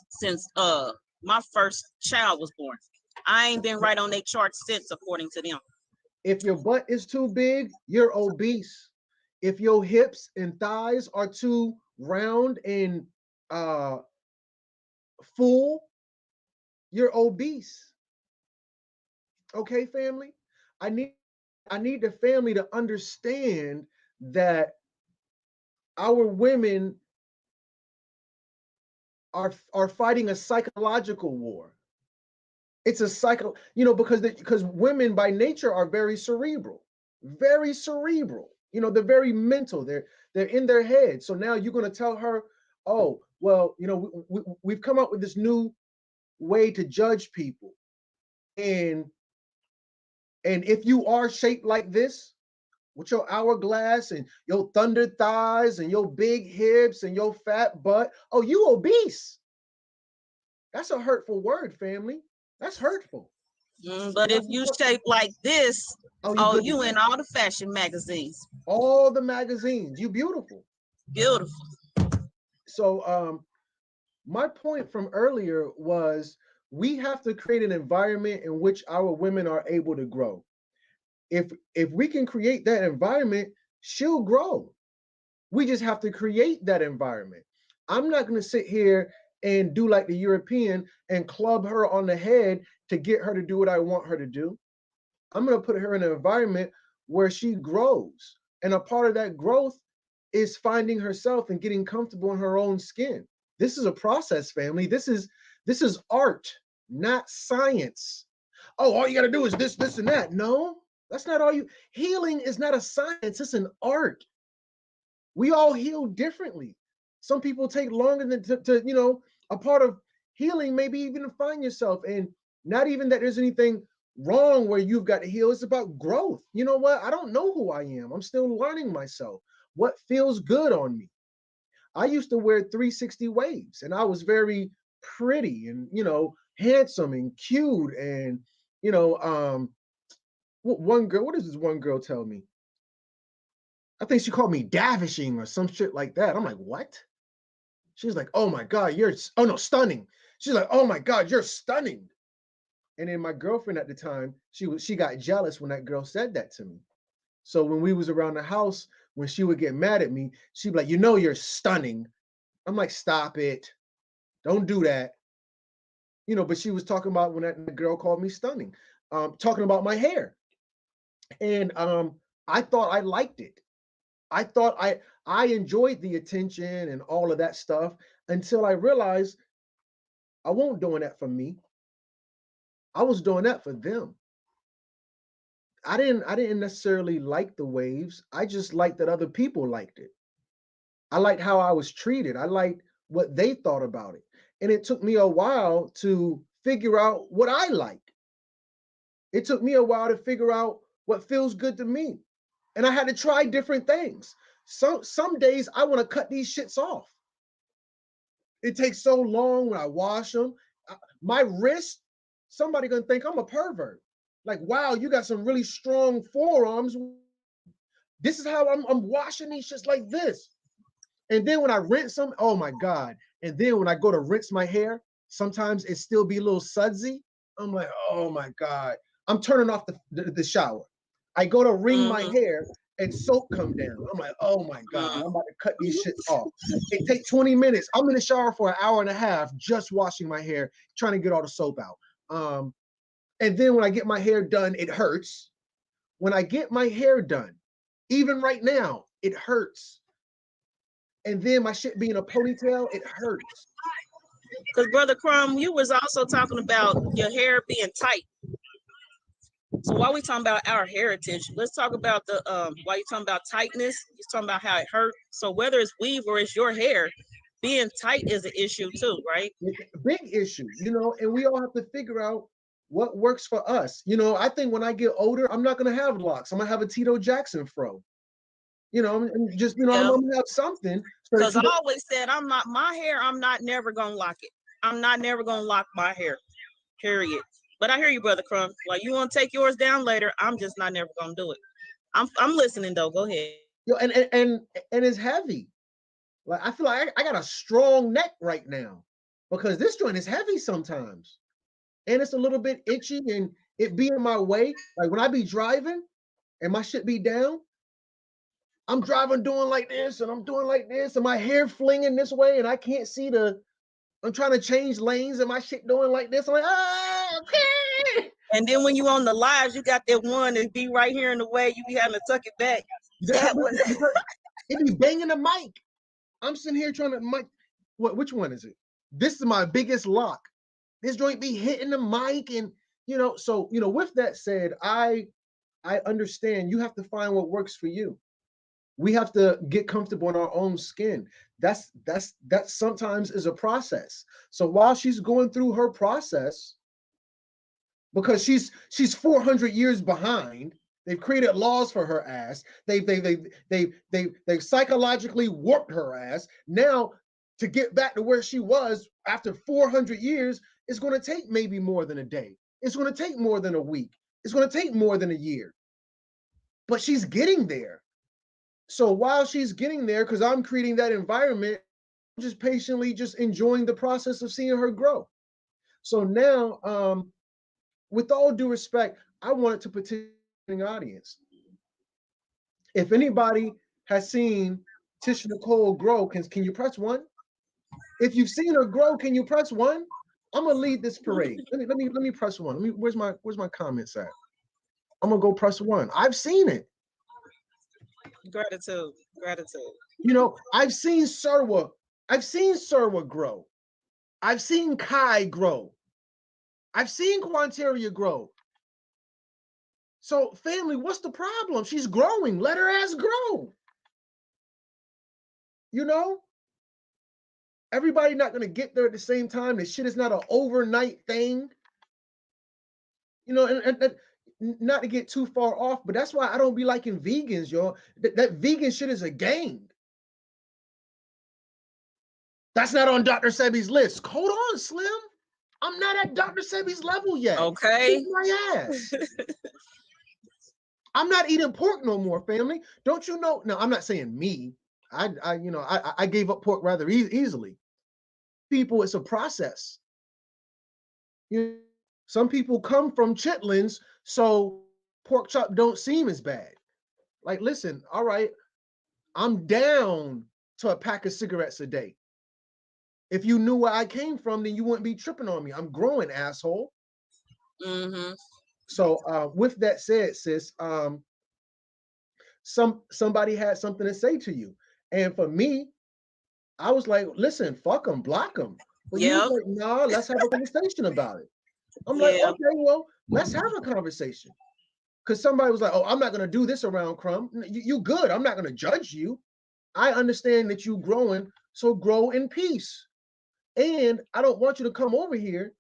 since my first child was born. I ain't been right on their chart since, according to them. If your butt is too big, you're obese. If your hips and thighs are too round and full, you're obese. Okay, family? I need the family to understand that our women are fighting a psychological war. It's a cycle, because women by nature are very cerebral, very cerebral. They're very mental. They're in their head. So now you're going to tell her, oh, well, we've come up with this new way to judge people, and if you are shaped like this, with your hourglass and your thunder thighs and your big hips and your fat butt, oh, you obese. That's a hurtful word, family. That's hurtful. But if you shape like this, you in all the fashion magazines. All the magazines. You beautiful. Beautiful. So my point from earlier was we have to create an environment in which our women are able to grow. If we can create that environment, she'll grow. We just have to create that environment. I'm not going to sit here and do like the European and club her on the head to get her to do what I want her to do. I'm going to put her in an environment where she grows. And a part of that growth is finding herself and getting comfortable in her own skin. This is a process, family. This is art, not science. Oh, all you got to do is this, and that. No, that's not all you. Healing is not a science, it's an art. We all heal differently. Some people take longer than to a part of healing, maybe even to find yourself. And not even that there's anything wrong where you've got to heal. It's about growth. You know what? I don't know who I am. I'm still learning myself. What feels good on me? I used to wear 360 waves and I was very pretty and, handsome and cute. And, what does this one girl tell me? I think she called me davishing or some shit like that. I'm like, what? She's like, oh my God, stunning. She's like, oh my God, you're stunning. And then my girlfriend at the time, she got jealous when that girl said that to me. So when we was around the house, when she would get mad at me, she'd be like, you're stunning. I'm like, stop it. Don't do that. But she was talking about when that girl called me stunning, talking about my hair. And I thought I liked it. I thought I enjoyed the attention and all of that stuff until I realized I wasn't doing that for me. I was doing that for them. I didn't necessarily like the waves. I just liked that other people liked it. I liked how I was treated. I liked what they thought about it. And it took me a while to figure out what I like. It took me a while to figure out what feels good to me. And I had to try different things. Some days I want to cut these shits off. It takes so long when I wash them. My wrist, somebody gonna think I'm a pervert. Like, wow, you got some really strong forearms. This is how I'm washing these shits like this. And then when I rinse them, oh my God. And then when I go to rinse my hair, sometimes it still be a little sudsy. I'm like, oh my God. I'm turning off the shower. I go to wring my hair and soap come down. I'm like, oh my God, I'm about to cut these shits off. It takes 20 minutes. I'm in the shower for an hour and a half, just washing my hair, trying to get all the soap out. And then when I get my hair done, it hurts. When I get my hair done, even right now, it hurts. And then my shit being a ponytail, it hurts. Because Brother Crumb, you was also talking about your hair being tight. So while we talking about our heritage, let's talk about the while you talking about tightness, you're talking about how it hurt. So whether it's weave or it's your hair, being tight is an issue too, right? Big issue, you know, and we all have to figure out what works for us. You know, I think when I get older, I'm not gonna have locks. I'm gonna have a Tito Jackson fro. You know, and just, you know, I'm gonna have something. Because I always said I'm not never gonna lock it. I'm not never gonna lock my hair. Period. But I hear you, Brother Crumb. Like, you want to take yours down later, I'm just not never gonna do it. I'm listening though. Go ahead. Yo, and it's heavy. Like, I feel like I got a strong neck right now because this joint is heavy sometimes, and it's a little bit itchy, and it be in my way. Like when I be driving and my shit be down, I'm driving doing like this, and I'm doing like this, and my hair flinging this way, and I can't see I'm trying to change lanes, and my shit doing like this. I'm like, okay. And then when you on the lives, you got that one that be right here in the way. You be having to tuck it back. That one. It be banging the mic. I'm sitting here trying to mic. Which one is it? This is my biggest lock. This joint be hitting the mic, and you know. So you know. With that said, I understand. You have to find what works for you. We have to get comfortable in our own skin. That sometimes is a process. So while she's going through her process, because she's 400 years behind, they've created laws for her ass. They've psychologically warped her ass. Now to get back to where she was after 400 years, it's going to take maybe more than a day. It's going to take more than a week. It's going to take more than a year. But she's getting there. So while she's getting there, because I'm creating that environment, I'm just patiently just enjoying the process of seeing her grow. So now, with all due respect, I wanted to petition the audience. If anybody has seen Tisha Nicole grow, can you press one? If you've seen her grow, can you press one? I'm gonna lead this parade. Let me press one. Where's my comments at? I'm gonna go press one. I've seen it. Gratitude. You know, I've seen Serwa grow. I've seen Kai grow. I've seen Quanteria grow. So, family, what's the problem? She's growing. Let her ass grow. You know? Everybody not going to get there at the same time. This shit is not an overnight thing. You know, and not to get too far off, but that's why I don't be liking vegans, y'all. That vegan shit is a game. That's not on Dr. Sebi's list. Hold on, Slim. I'm not at Dr. Sebi's level yet. Okay. Kick my ass. I'm not eating pork no more, family. Don't you know? No, I'm not saying me. I gave up pork rather easily. People, it's a process. Some people come from chitlins, so pork chop don't seem as bad. Like, listen, all right, I'm down to a pack of cigarettes a day. If you knew where I came from, then you wouldn't be tripping on me. I'm growing, asshole. Mm-hmm. So with that said, sis, somebody had something to say to you. And for me, I was like, listen, fuck them, block them. But you was like, nah, let's have a conversation about it. I'm like, okay, well, let's have a conversation. Because somebody was like, oh, I'm not going to do this around Crumb. You good. I'm not going to judge you. I understand that you growing, so grow in peace. And I don't want you to come over here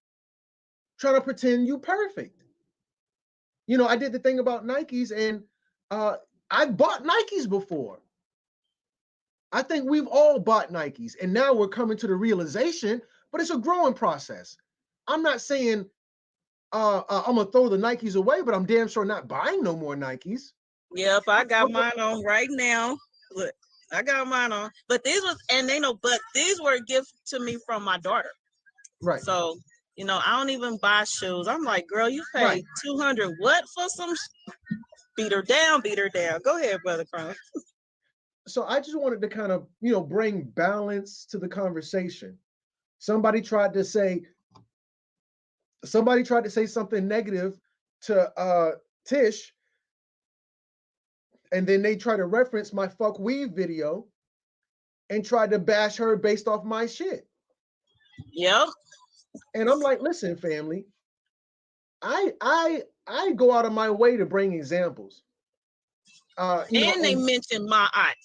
trying to pretend you perfect. You know, I did the thing about Nikes, and I bought Nikes before. I think we've all bought Nikes, and now we're coming to the realization, but it's a growing process. I'm not saying I'm gonna throw the Nikes away, but I'm damn sure not buying no more Nikes. Yep, I got mine on right now. Look, I got mine on. But these was, and they know, but these were a gift to me from my daughter. Right. So, you know, I don't even buy shoes. I'm like, girl, you paid Right. 200 what for some? Beat her down, beat her down. Go ahead, Brother Crumb. So I just wanted to kind of, you know, bring balance to the conversation. Somebody tried to say something negative to Tish, and then they try to reference my fuck weave video and tried to bash her based off my shit. Yep. And I'm like, listen, family, I go out of my way to bring examples. And they mentioned my aunt.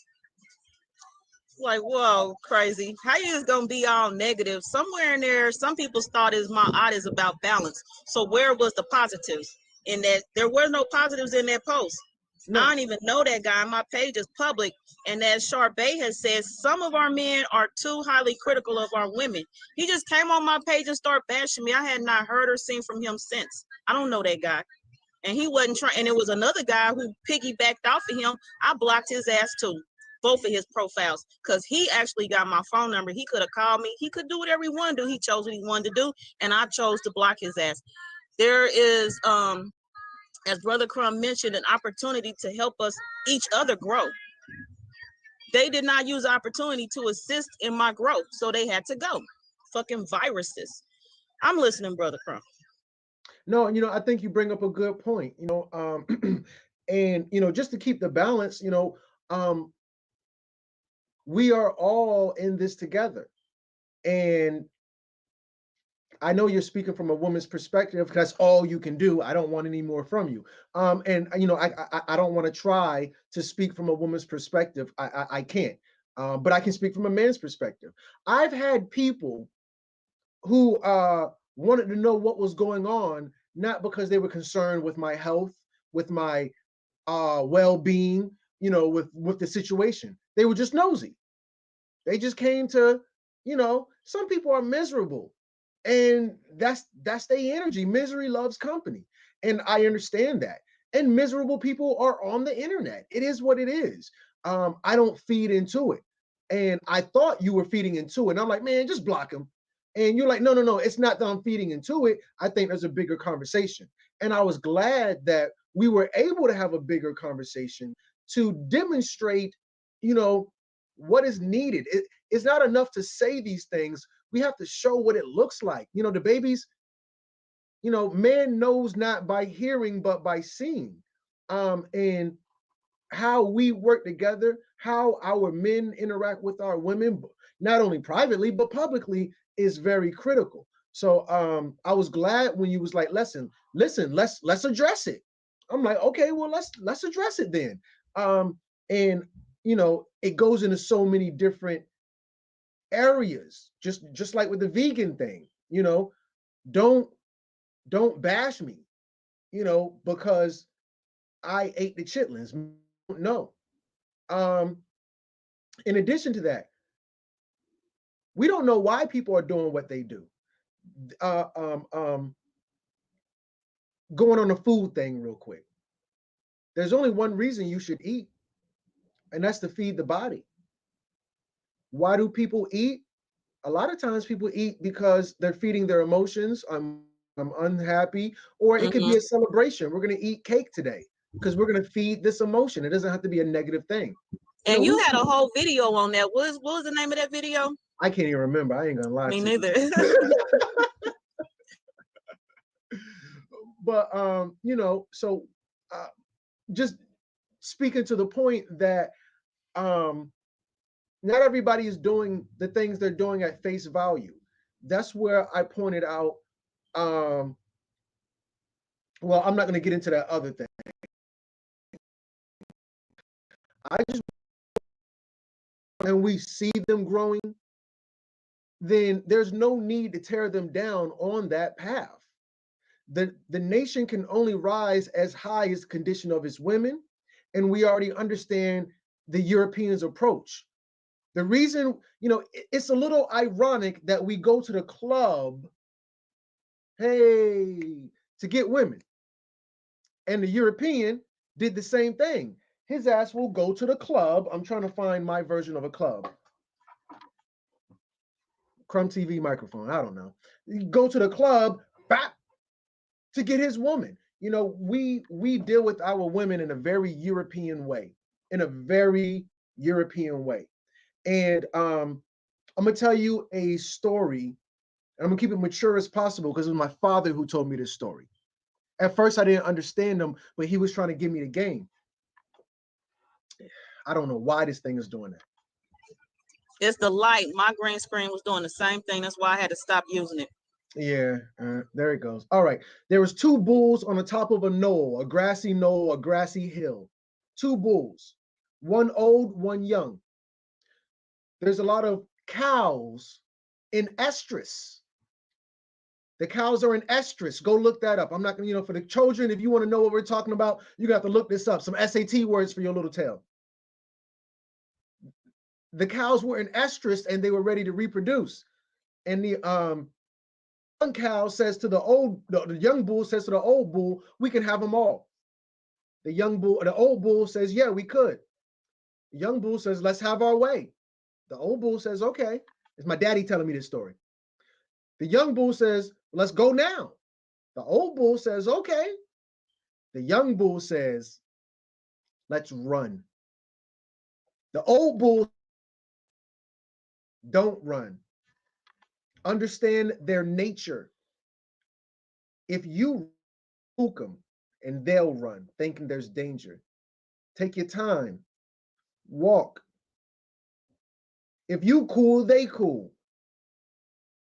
Like, whoa, crazy. How you just gonna be all negative? Somewhere in there, some people's thought is my aunt is about balance. So where was the positives in that? There were no positives in that post. No. I don't even know that guy. My page is public. And as Charbay has said, some of our men are too highly critical of our women. He just came on my page and started bashing me. I had not heard or seen from him since. I don't know that guy. And he wasn't trying. And it was another guy who piggybacked off of him. I blocked his ass too. Both of his profiles, because he actually got my phone number. He could have called me. He could do whatever he wanted to do. He chose what he wanted to do, and I chose to block his ass. There is, as Brother Crumb mentioned, an opportunity to help us each other grow. They did not use the opportunity to assist in my growth, so they had to go. Fucking viruses. I'm listening, Brother Crumb. No, you know, I think you bring up a good point, you know, and, you know, just to keep the balance, you know, we are all in this together. And I know you're speaking from a woman's perspective. That's all you can do. I don't want any more from you. And you know, I don't want to try to speak from a woman's perspective. I can't. But I can speak from a man's perspective. I've had people who wanted to know what was going on, not because they were concerned with my health, with my well-being, you know, with the situation. They were just nosy. They just came to, you know, some people are miserable, and that's their energy. Misery loves company, and I understand that. And miserable people are on the internet. It is what it is. I don't feed into it, and I thought you were feeding into it. And I'm like, man, just block them. And you're like, no, no, no. It's not that I'm feeding into it. I think there's a bigger conversation, and I was glad that we were able to have a bigger conversation to demonstrate, you know, what is needed. It's not enough to say these things. We have to show what it looks like. You know, the babies, you know, man knows not by hearing, but by seeing. And how we work together, how our men interact with our women, not only privately, but publicly, is very critical. So I was glad when you was like, listen, let's address it. I'm like, okay, well, let's address it then. And you know, it goes into so many different areas, just like with the vegan thing. You know, don't bash me, you know, because I ate the chitlins. No. In addition to that, we don't know why people are doing what they do. Going on the food thing real quick. There's only one reason you should eat, and that's to feed the body. Why do people eat? A lot of times people eat because they're feeding their emotions. I'm unhappy, or it could be a celebration. We're going to eat cake today because we're going to feed this emotion. It doesn't have to be a negative thing. And you had a whole video on that. What was the name of that video? I can't even remember. I ain't gonna lie. Me neither. But you know, so just speaking to the point that not everybody is doing the things they're doing at face value. That's where I pointed out. Well, I'm not going to get into that other thing. I just, and we see them growing, then there's no need to tear them down on that path. The nation can only rise as high as the condition of its women, and we already understand the Europeans' approach. The reason, it's a little ironic that we go to the club, hey, to get women. And the European did the same thing. His ass will go to the club. I'm trying to find my version of a club. Crumb TV microphone, I don't know. You go to the club, bap, to get his woman. We deal with our women in a very European way, And I'm gonna tell you a story. I'm gonna keep it mature as possible because it was my father who told me this story. At first, I didn't understand him, but he was trying to give me the game. I don't know why this thing is doing that. It's the light. My green screen was doing the same thing. That's why I had to stop using it. Yeah, there it goes. All right. There was 2 bulls on the top of a knoll, a grassy knoll, a grassy hill. 2 bulls, one old, one young. There's a lot of cows in estrus. The cows are in estrus. Go look that up. I'm not going to, for the children, if you want to know what we're talking about, you got to look this up. Some SAT words for your little tail. The cows were in estrus and they were ready to reproduce. And the young cow says to the young bull says to the old bull, we can have them all. The old bull says, yeah, we could. The young bull says, let's have our way. The old bull says, okay. It's my daddy telling me this story. The young bull says, let's go now. The old bull says, okay. The young bull says, let's run. The old bull, don't run. Understand their nature. If you spook them and they'll run, thinking there's danger. Take your time. Walk. If you cool, they cool.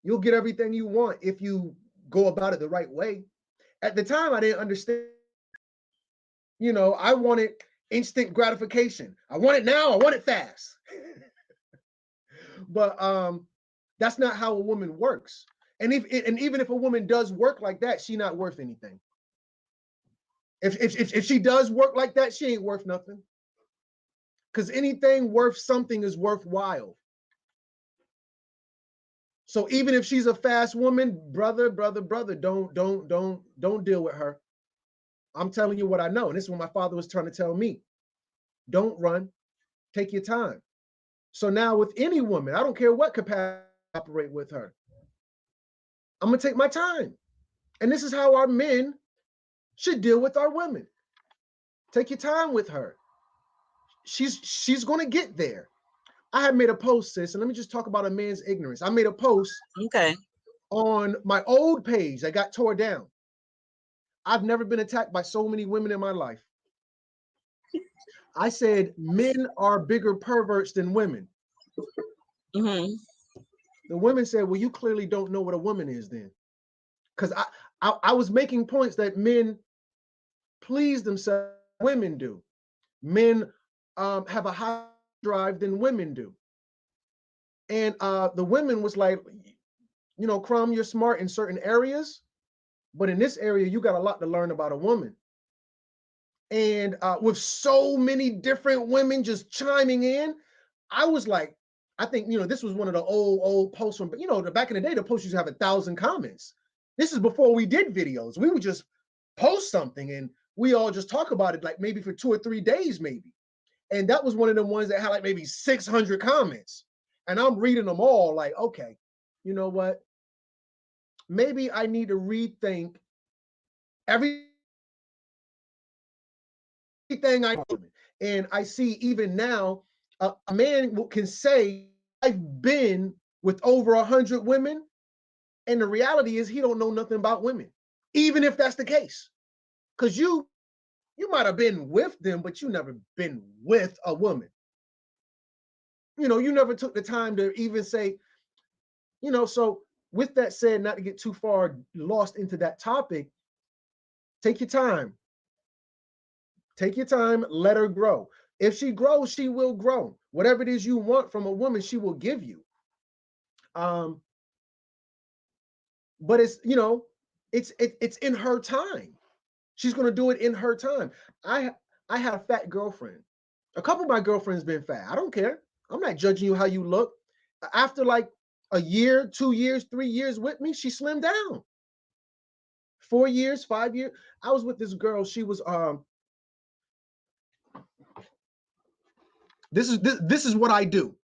You'll get everything you want if you go about it the right way. At the time, I didn't understand. I wanted instant gratification. I want it now. I want it fast. But that's not how a woman works. And even if a woman does work like that, she's not worth anything. If she does work like that, she ain't worth nothing. Because anything worth something is worthwhile. So even if she's a fast woman, brother, don't deal with her. I'm telling you what I know. And this is what my father was trying to tell me. Don't run. Take your time. So now with any woman, I don't care what capacity I operate with her, I'm going to take my time. And this is how our men should deal with our women. Take your time with her. She's going to get there. I had made a post, sis, and let me just talk about a man's ignorance. I made a post on my old page that got tore down. I've never been attacked by so many women in my life. I said men are bigger perverts than women. Mm-hmm. The women said, well, you clearly don't know what a woman is then. Because I was making points that men please themselves, women do. Men have a higher drive than women do. And the women was like, Crumb, you're smart in certain areas, but in this area, you got a lot to learn about a woman. And with so many different women just chiming in, I was like, I think, this was one of the old posts from, back in the day, the posts used to have 1,000 comments. This is before we did videos. We would just post something and we all just talk about it like maybe for 2 or 3 days, maybe. And that was one of the ones that had like maybe 600 comments. And I'm reading them all like, okay, you know what? Maybe I need to rethink everything I do. And I see even now, a man can say, I've been with over 100 women. And the reality is he don't know nothing about women, even if that's the case. Because you might have been with them, but you never been with a woman. You never took the time to even say, so with that said, not to get too far lost into that topic, take your time. Take your time, let her grow. If she grows, she will grow. Whatever it is you want from a woman, she will give you. but it's, you know, it's in her time. She's going to do it in her time. I had a fat girlfriend. A couple of my girlfriends been fat. I don't care. I'm not judging you how you look. After like a year, 2 years, 3 years with me, she slimmed down. 4 years, 5 years. I was with this girl. She was this is what I do.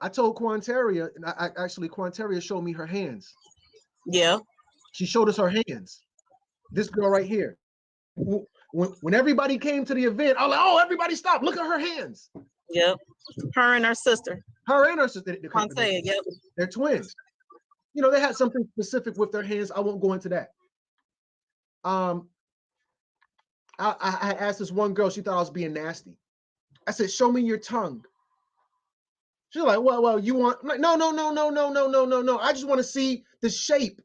I told Quantaria, and Quantaria showed me her hands. Yeah. She showed us her hands. This girl right here. When everybody came to the event, I was like, oh, everybody stop. Look at her hands. Yep. Her and her sister. Her and her sister. Yep. They're twins. You know, they had something specific with their hands. I won't go into that. I asked this one girl, she thought I was being nasty. I said, show me your tongue. She's like, well, you want, I'm like, no. I just want to see the shape.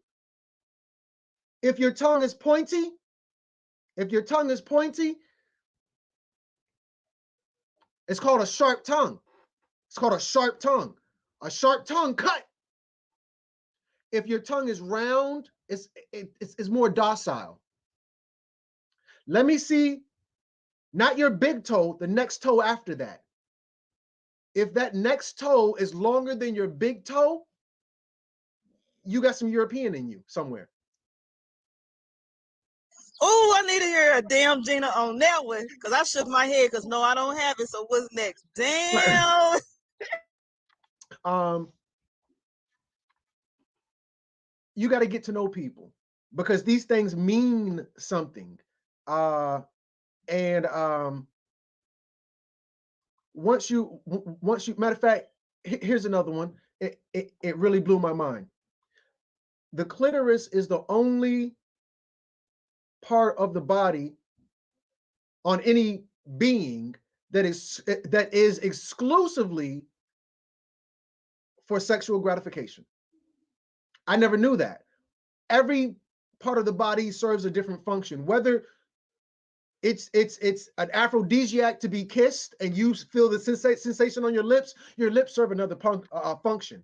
If your tongue is pointy, it's called a sharp tongue. It's called a sharp tongue. A sharp tongue cut. If your tongue is round, it's more docile. Let me see, not your big toe, the next toe after that. If that next toe is longer than your big toe, you got some European in you somewhere. Oh, I need to hear a damn Gina on that one, because I shook my head because no, I don't have it. So what's next? Damn. You got to get to know people because these things mean something. Once you, matter of fact, here's another one. It really blew my mind. The clitoris is the only part of the body on any being that is exclusively for sexual gratification. I never knew that. Every part of the body serves a different function, whether it's an aphrodisiac to be kissed and you feel the sensation on your lips serve another function.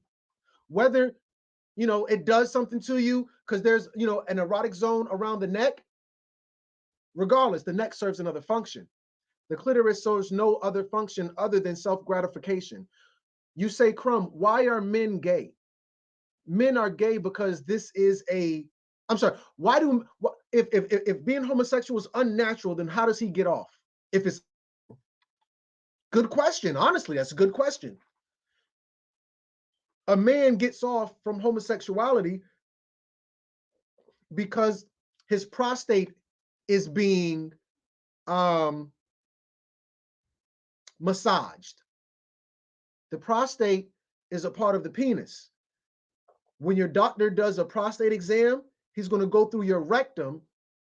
Whether, you know, it does something to you because there's, you know, an erotic zone around the neck, regardless, the neck serves another function. The clitoris serves no other function other than self-gratification. You say, Crumb, why are men gay? Men are gay because this is if being homosexual is unnatural, then how does he get off? If it's good question, honestly, that's a good question. A man gets off from homosexuality because his prostate is being massaged. The prostate is a part of the penis. When your doctor does a prostate exam, he's going to go through your rectum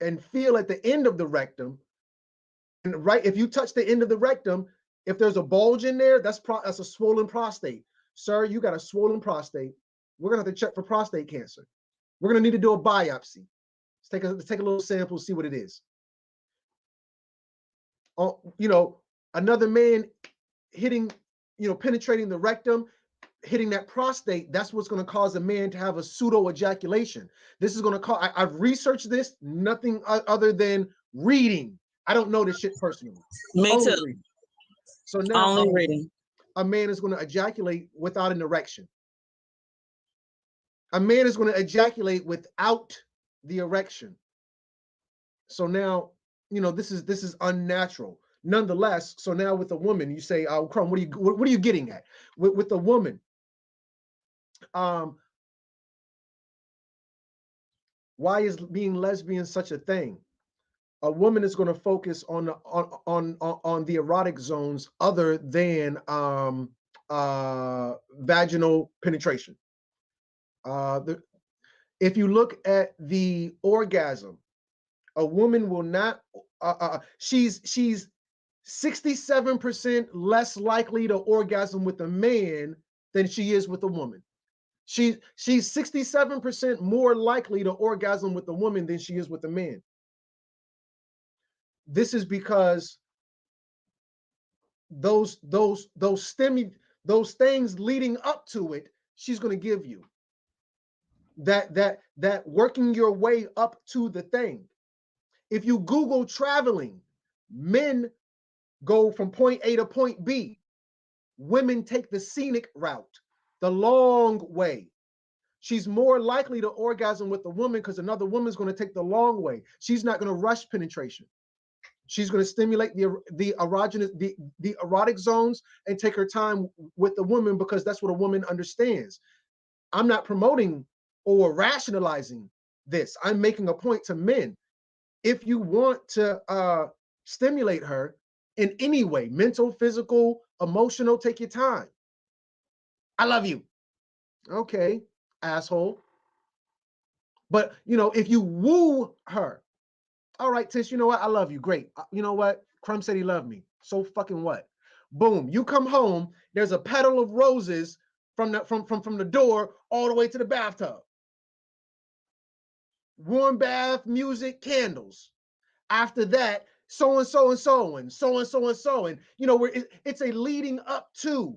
and feel at the end of the rectum. And right, if you touch the end of the rectum, if there's a bulge in there, that's a swollen prostate. Sir, you got a swollen prostate. We're going to have to check for prostate cancer. We're going to need to do a biopsy. Let's take a little sample, see what it is. You know, another man hitting, you know, penetrating the rectum, hitting that prostate, that's what's going to cause a man to have a pseudo ejaculation. This is going to cause, I've researched this, nothing other than reading. I don't know this shit personally. Me Only too. reading. So now only reading. A man is going to ejaculate without an erection. A man is going to ejaculate without the erection. So now, you know, this is unnatural. Nonetheless, so now with a woman, you say, "Oh, Crumb, what are you getting at?" With a woman, why is being lesbian such a thing? A woman is going to focus on the erotic zones other than vaginal penetration. If you look at the orgasm, a woman will not. She's 67% less likely to orgasm with a man than she is with a woman. She's 67% more likely to orgasm with a woman than she is with a man. This is because those things leading up to it, she's going to give you. that working your way up to the thing. If you Google traveling, men go from point A to point B. Women take the scenic route, the long way. She's more likely to orgasm with a woman because another woman's going to take the long way. She's not going to rush penetration. She's going to stimulate the erogenous, the erotic zones and take her time with the woman because that's what a woman understands. I'm not promoting or rationalizing this. I'm making a point to men. If you want to stimulate her in any way, mental, physical, emotional, take your time. I love you. Okay, asshole. But, you know, if you woo her, all right, Tish, you know what? I love you. Great. You know what? Crumb said he loved me. So fucking what? Boom. You come home, there's a petal of roses from the door all the way to the bathtub. Warm bath, music, candles. After that, so and so and so and so and so and so. And, you know, where it's a leading up to,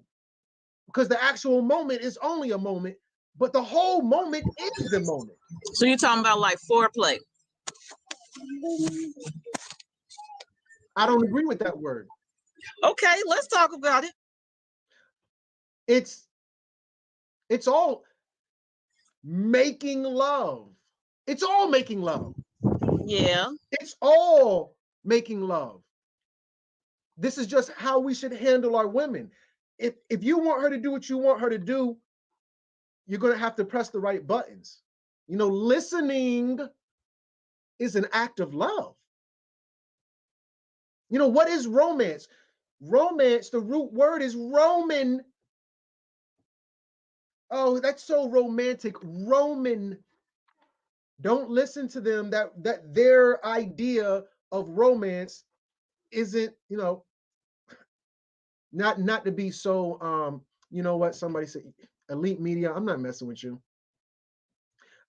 because the actual moment is only a moment, but the whole moment is the moment. So you're talking about like foreplay? I don't agree with that word. Okay, let's talk about it. It's all making love. It's all making love. Yeah. It's all making love. This is just how we should handle our women. If you want her to do what you want her to do, you're going to have to press the right buttons. You know, listening is an act of love. You know, what is romance? Romance, the root word is Roman. Oh, that's so romantic. Roman. Don't listen to them. That their idea of romance isn't, you know, not to be so you know what somebody said, elite media. I'm not messing with you.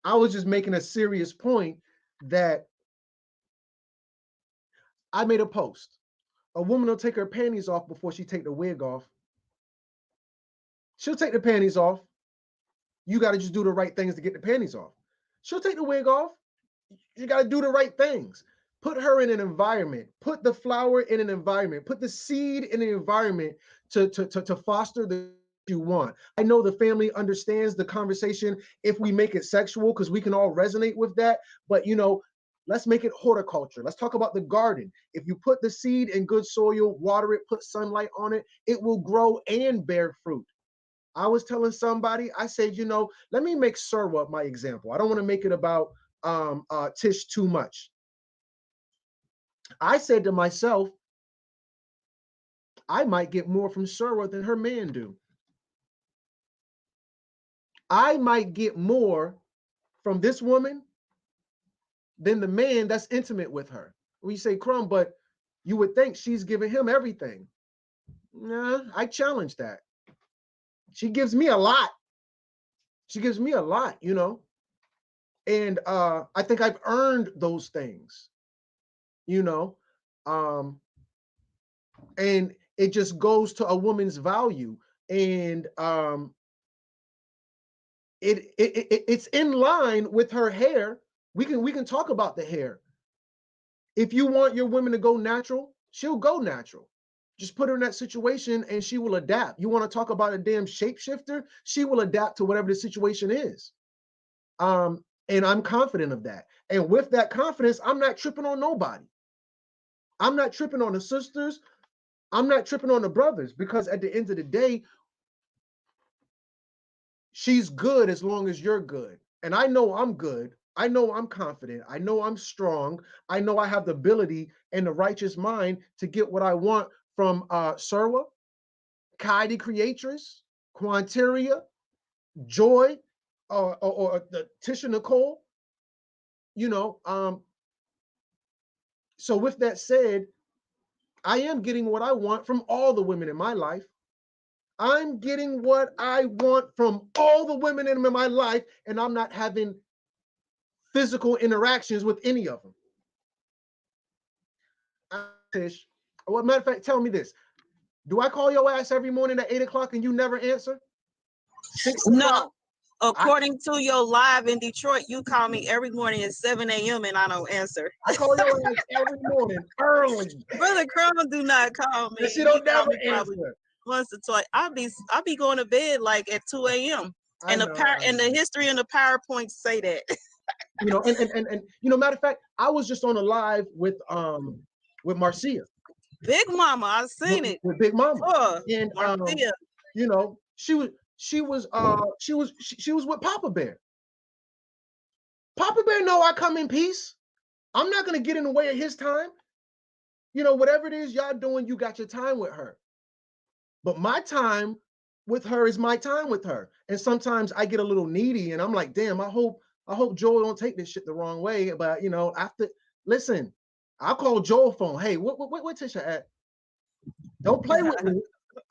I was just making a serious point that I made a post. A woman will take her panties off before she take the wig off. She'll take the panties off. You got to just do the right things to get the panties off. She'll take the wig off. You got to do the right things. Put her in an environment. Put the flower in an environment. Put the seed in an environment to foster the you want. I know the family understands the conversation if we make it sexual because we can all resonate with that. But, you know, let's make it horticulture. Let's talk about the garden. If you put the seed in good soil, water it, put sunlight on it, it will grow and bear fruit. I was telling somebody, I said, you know, let me make Surwa my example. I don't want to make it about Tish too much. I said to myself, I might get more from Surwa than her man do. I might get more from this woman than the man that's intimate with her. We say, Crumb, but you would think she's giving him everything. Nah, I challenge that. She gives me a lot. She gives me a lot, you know. And I think I've earned those things, you know. And it just goes to a woman's value. And it's in line with her hair. We can talk about the hair. If you want your women to go natural, she'll go natural. Just put her in that situation and she will adapt. You want to talk about a damn shapeshifter? She will adapt to whatever the situation is. And I'm confident of that. And with that confidence, I'm not tripping on nobody. I'm not tripping on the sisters. I'm not tripping on the brothers, because at the end of the day, she's good as long as you're good. And I know I'm good. I know I'm confident. I know I'm strong. I know I have the ability and the righteous mind to get what I want from Surwa, Kai the Creatress, Quanteria, Joy, or the Tisha Nicole. You know, so with that said, I am getting what I want from all the women in my life. I'm getting what I want from all the women in my life, and I'm not having physical interactions with any of them. Tish, well, matter of fact, tell me this. Do I call your ass every morning at 8 o'clock and you never answer? 6 o'clock? No. According to your live in Detroit, you call me every morning at 7 a.m. and I don't answer. I call your ass every morning early. Brother Crumb do not call me. And she don't He call never me probably answer. once or twice. I'll be going to bed like at 2 a.m. And I know. the history and the PowerPoint say that. You know, and you know, matter of fact, I was just on a live with Marcia. Big Mama, I've seen it. With Big Mama. Oh, And Marcia. you know, she was with Papa Bear. Papa Bear know I come in peace. I'm not gonna get in the way of his time. You know, whatever it is y'all doing, you got your time with her. But my time with her is my time with her. And sometimes I get a little needy and I'm like, damn, I hope Joel don't take this shit the wrong way. But you know, listen, I'll call Joel phone. Hey, what Tisha at? Don't play with me.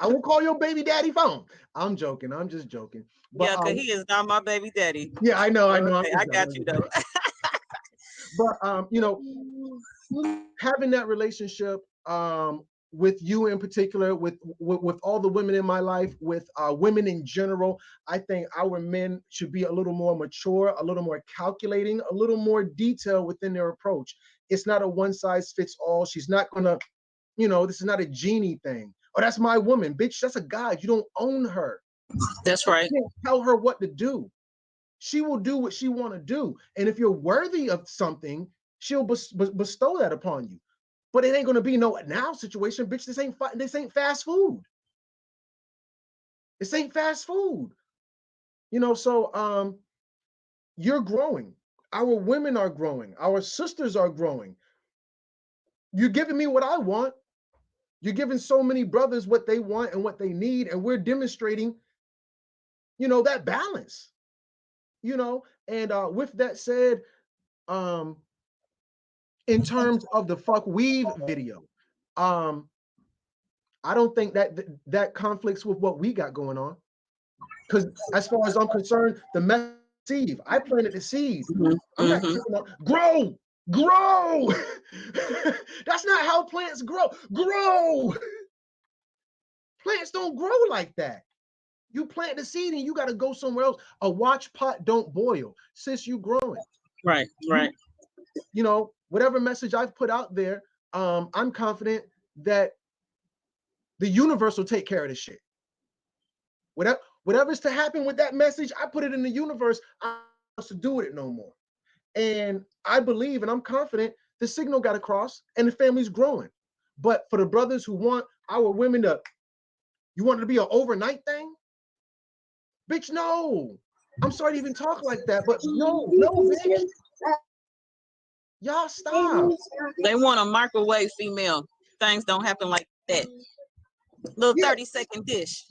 I won't call your baby daddy phone. I'm joking. I'm just joking. But, yeah, because he is not my baby daddy. Yeah, I know. Okay, I got you though. But you know, having that relationship with you in particular, with all the women in my life, with women in general, I think our men should be a little more mature, a little more calculating, a little more detailed within their approach. It's not a one size fits all. She's not gonna, you know, this is not a genie thing. Oh, that's my woman, bitch. That's a guy. You don't own her. That's right. You can't tell her what to do. She will do what she want to do. And if you're worthy of something, she'll bestow that upon you. But it ain't going to be no now situation, bitch. This ain't fast food. This ain't fast food. You know, so you're growing. Our women are growing. Our sisters are growing. You're giving me what I want. You're giving so many brothers what they want and what they need, and we're demonstrating, you know, that balance. You know, and with that said, in terms of the fuck weave video, I don't think that conflicts with what we got going on. Because as far as I'm concerned, the seed, I planted the seed. I'm not giving up. Grow. That's not how plants grow. Plants don't grow like that. You plant the seed and you got to go somewhere else. A watch pot don't boil. Sis, you growing. Right. You know, whatever message I've put out there, I'm confident that the universe will take care of this shit. Whatever's to happen with that message, I put it in the universe. I don't know to do with it no more. And I believe and I'm confident the signal got across and the family's growing. But for the brothers who want our women to, you want it to be an overnight thing? Bitch, no. I'm sorry to even talk like that, but no, bitch. Y'all stop. They want a microwave female. Things don't happen like that. Little 30-second dish.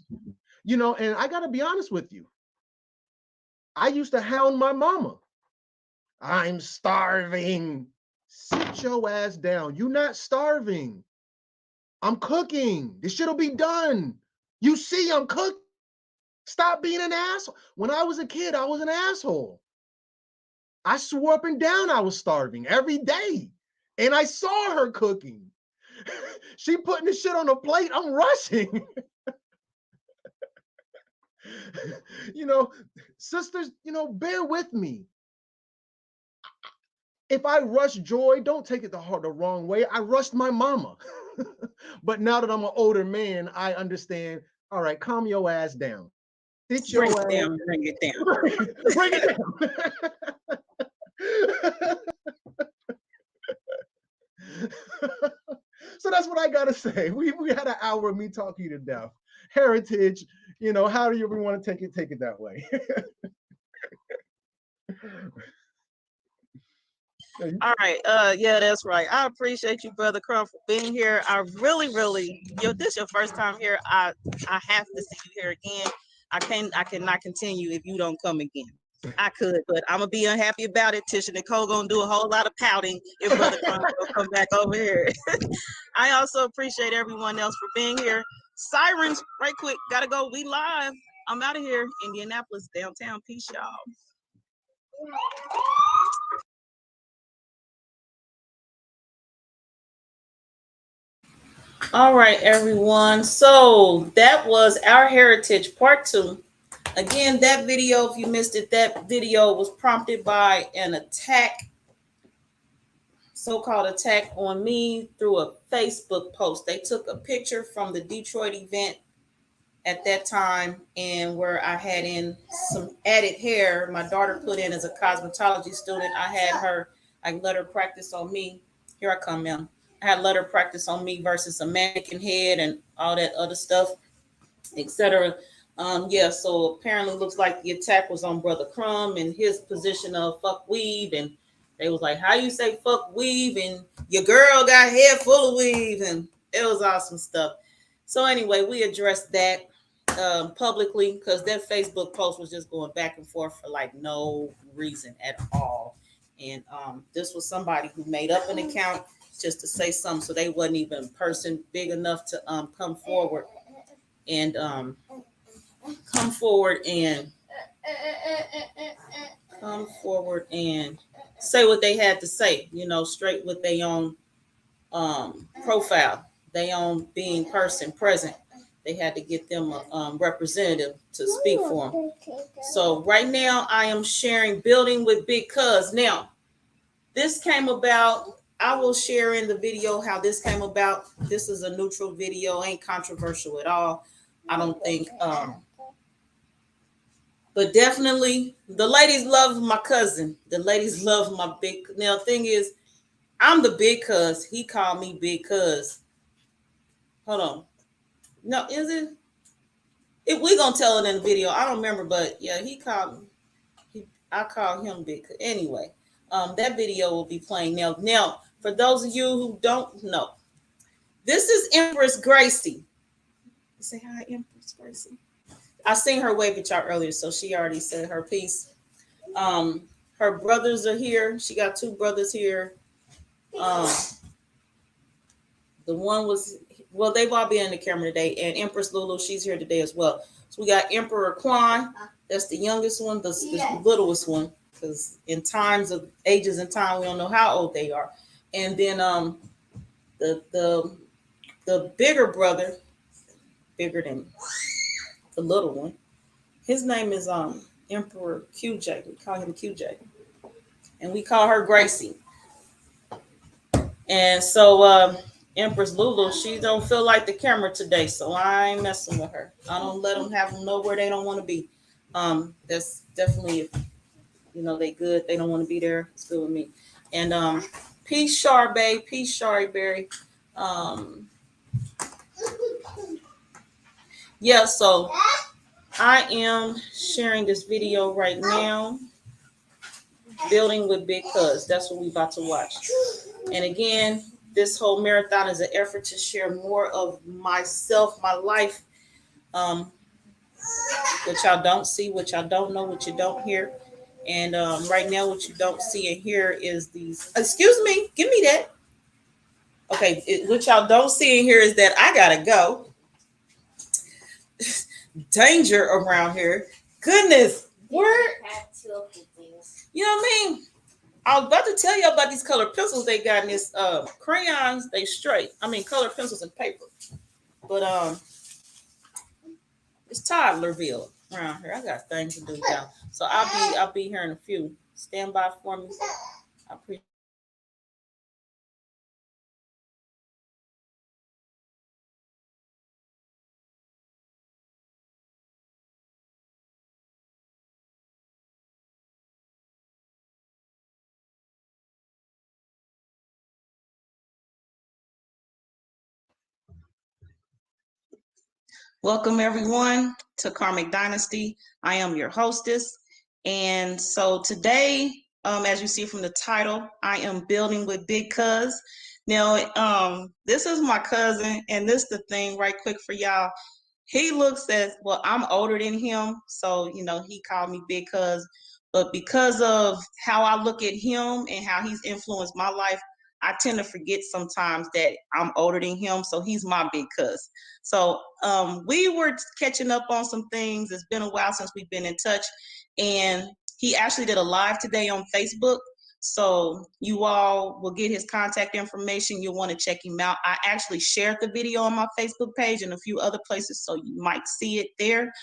You know, and I gotta be honest with you. I used to hound my mama. I'm starving. Sit your ass down. You not starving. I'm cooking. This shit'll be done. You see, I'm cooking. Stop being an asshole. When I was a kid, I was an asshole. I swore up and down I was starving every day. And I saw her cooking. She putting the shit on the plate. I'm rushing. You know, sisters, you know, bear with me. If I rush joy, don't take it the wrong way. I rushed my mama. But now that I'm an older man, I understand. All right, calm your ass down. Sit your ass down. Bring it down. Bring it down. So that's what I gotta say. We had an hour of me talking to death. Heritage, you know, how do you want to take it that way? All right. Yeah, that's right. I appreciate you, Brother Crumb, for being here. I really, this your first time here. I have to see you here again. I cannot continue if you don't come again. I could, but I'm gonna be unhappy about it. Tisha Nicole gonna do a whole lot of pouting if Brother Crumb will come back over here. I also appreciate everyone else for being here. Sirens, right quick, gotta go. We live. I'm out of here. Indianapolis, downtown. Peace, y'all. All right, everyone. So that was our heritage part 2. Again, that video, if you missed it, that video was prompted by an attack, so-called attack on me through a Facebook post. They took a picture from the Detroit event at that time, and where I had in some added hair. My daughter put in as a cosmetology student. I let her practice on me. Here I come, ma'am. I had let her practice on me versus a mannequin head and all that other stuff, etc. Yeah, so apparently looks like the attack was on Brother Crumb and his position of fuck weave, and they was like, how you say fuck weave and your girl got hair full of weave, and it was awesome stuff. So anyway, we addressed that publicly because that Facebook post was just going back and forth for like no reason at all. And this was somebody who made up an account just to say something, so they wasn't even a person big enough to come forward and come forward and say what they had to say, you know, straight with their own profile, their own being person present. They had to get them a representative to speak for them. So right now I am sharing Building with Big Cuz. Now, this came about, I will share in the video how this came about. This is a neutral video, ain't controversial at all, I don't think. But definitely, the ladies love my cousin. The ladies love my big. Now, thing is, I'm the big cuz. He called me big cuz. Hold on. No, is it? If we gonna tell it in the video, I don't remember, but yeah, he called me. I called him big. Anyway, that video will be playing now. Now, for those of you who don't know, this is Empress Gracie. Say hi, Empress Gracie. I seen her wave at y'all earlier, so she already said her piece. Her brothers are here. She got two brothers here. The one was, well, they've all been in the camera today, and Empress Lulu, she's here today as well. So we got Emperor Quan, that's the youngest one, the littlest one, because in times of ages and time, we don't know how old they are. And then the bigger brother, bigger than the little one, his name is Emperor QJ. We call him QJ, and we call her Gracie. And so Empress Lulu, she don't feel like the camera today, so I ain't messing with her. I don't let them have them know where they don't want to be. That's definitely, if you know they good, they don't want to be there, it's good with me. And peace, Charbe, peace, Shariberry. Yeah, so I am sharing this video right now. Building with Big Cuz. That's what we about to watch. And again, this whole marathon is an effort to share more of myself, my life, what y'all don't see, what y'all don't know, what you don't hear. And right now, what you don't see and hear is these. Excuse me, give me that. Okay, what y'all don't see and hear is that I gotta go. Danger around here. Goodness, word. You know what I mean? I was about to tell you about these colored pencils they got in this crayons. They straight. I mean, colored pencils and paper. But it's toddlerville around here. I got things to do now, so I'll be here in a few. Stand by for me. I appreciate. Welcome everyone to Karmic Dynasty. I am your hostess. And so today, as you see from the title, I am building with Big Cuz. Now, this is my cousin, and this is the thing right quick for y'all. He looks as, well, I'm older than him, so, you know, he called me Big Cuz. But because of how I look at him and how he's influenced my life, I tend to forget sometimes that I'm older than him, so he's my big cuz. So we were catching up on some things. It's been a while since we've been in touch, and he actually did a live today on Facebook. So you all will get his contact information. You'll want to check him out. I actually shared the video on my Facebook page and a few other places, so you might see it there.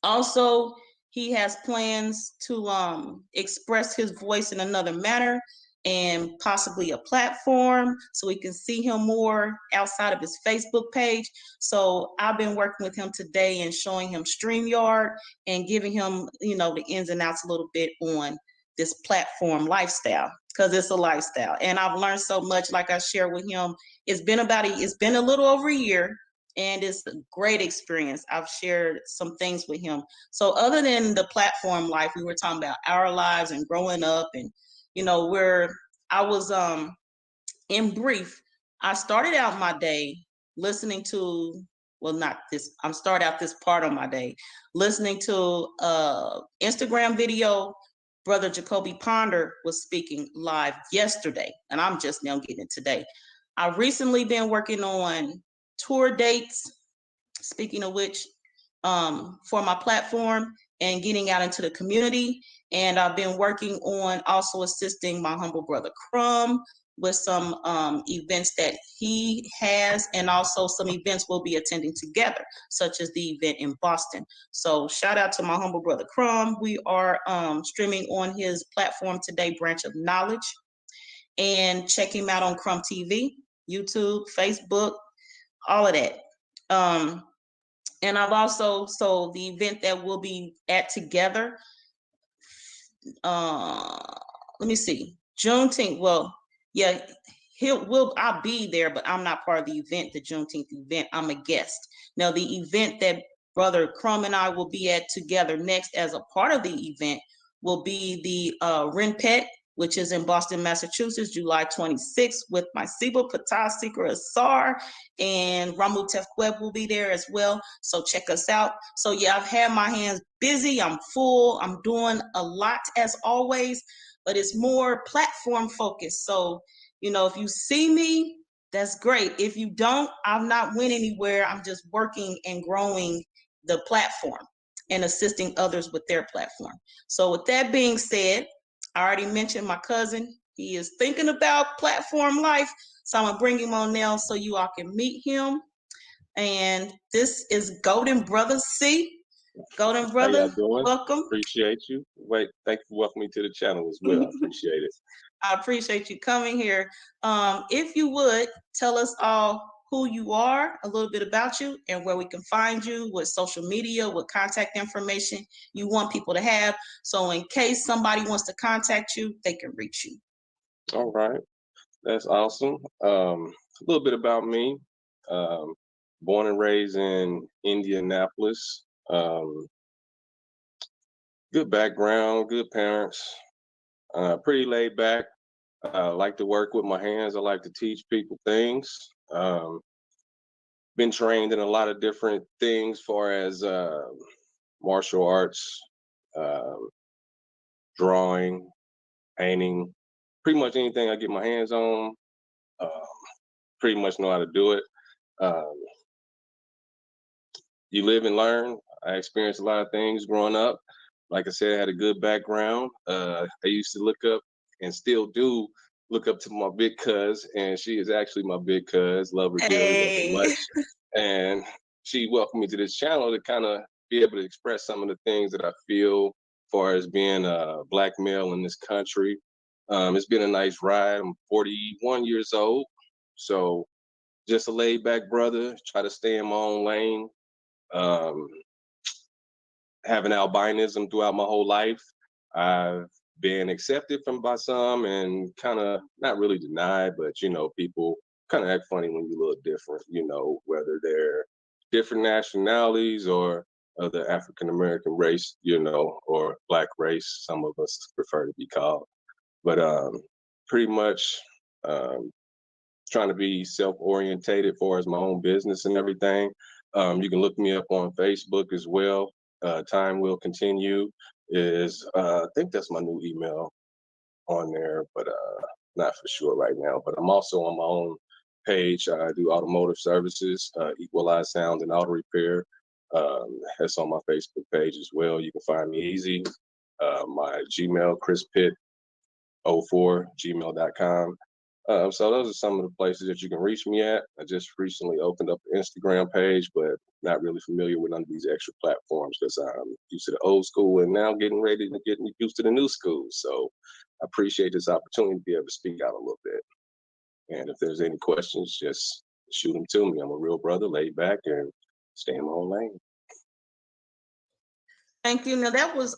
Also, he has plans to express his voice in another manner and possibly a platform so we can see him more outside of his Facebook page. So I've been working with him today and showing him StreamYard and giving him, you know, the ins and outs a little bit on this platform lifestyle, because it's a lifestyle. And I've learned so much, like I shared with him. It's been a little over a year, and it's a great experience. I've shared some things with him. So other than the platform life, we were talking about our lives and growing up, and you know, where I was in brief, I started out my day listening to, well, not this, I'm start out this part of my day listening to Instagram video. Brother Jacoby Ponder was speaking live yesterday, and I'm just now getting it today. I've recently been working on tour dates, speaking of which, for my platform and getting out into the community. And I've been working on also assisting my humble brother Crumb with some events that he has, and also some events we'll be attending together, such as the event in Boston. So shout out to my humble brother Crumb. We are streaming on his platform today, Branch of Knowledge, and check him out on Crumb TV, YouTube, Facebook, all of that. And I've also, so the event that we'll be at together, let me see, Juneteenth. Well, yeah, I'll be there, but I'm not part of the event, the Juneteenth event. I'm a guest. Now, the event that Brother Crumb and I will be at together next as a part of the event will be the RenPet, which is in Boston, Massachusetts, July 26th, with my Siba Patah Seeker Asar, and Ramu Tefweb will be there as well. So check us out. So yeah, I've had my hands busy. I'm full. I'm doing a lot as always, but it's more platform focused. So, you know, if you see me, that's great. If you don't, I'm not went anywhere. I'm just working and growing the platform and assisting others with their platform. So with that being said, I already mentioned my cousin. He is thinking about platform life. So I'm gonna bring him on now so you all can meet him. And this is Golden Brother C. Golden Brother, how y'all doing? welcome. Appreciate you. Wait, thank you for welcoming me to the channel as well. I appreciate it. I appreciate you coming here. If you would, tell us all who you are, a little bit about you, and where we can find you, what social media, what contact information you want people to have. So in case somebody wants to contact you, they can reach you. All right. That's awesome. A little bit about me. Born and raised in Indianapolis. Good background, good parents. Pretty laid back. Like to work with my hands. I like to teach people things. Been trained in a lot of different things, far as martial arts, drawing, painting, pretty much anything I get my hands on. Pretty much know how to do it. You live and learn. I experienced a lot of things growing up. Like I said, I had a good background. I used to look up, and still do look up to my big cuz, and she is actually my big cuz. Love her dearly, love her much. And she welcomed me to this channel to kind of be able to express some of the things that I feel as far as being a Black male in this country. It's been a nice ride. I'm 41 years old, so just a laid back brother, try to stay in my own lane. Having albinism throughout my whole life, I've been accepted by some and kind of not really denied, but you know, people kind of act funny when you look different, you know, whether they're different nationalities or of the African American race, you know, or Black race, some of us prefer to be called. But pretty much trying to be self-orientated for as my own business and everything. You can look me up on Facebook as well. Time Will Continue is, I think that's my new email on there, but not for sure right now. But I'm also on my own page. I do automotive services, Equalize Sound and Auto Repair. That's on my Facebook page as well. You can find me easy. My Gmail, chrispitt04gmail.com. So those are some of the places that you can reach me at. I just recently opened up an Instagram page, but not really familiar with none of these extra platforms because I'm used to the old school and now getting ready to get used to the new school. So I appreciate this opportunity to be able to speak out a little bit. And if there's any questions, just shoot them to me. I'm a real brother, laid back, and stay in my own lane. Thank you. Now that was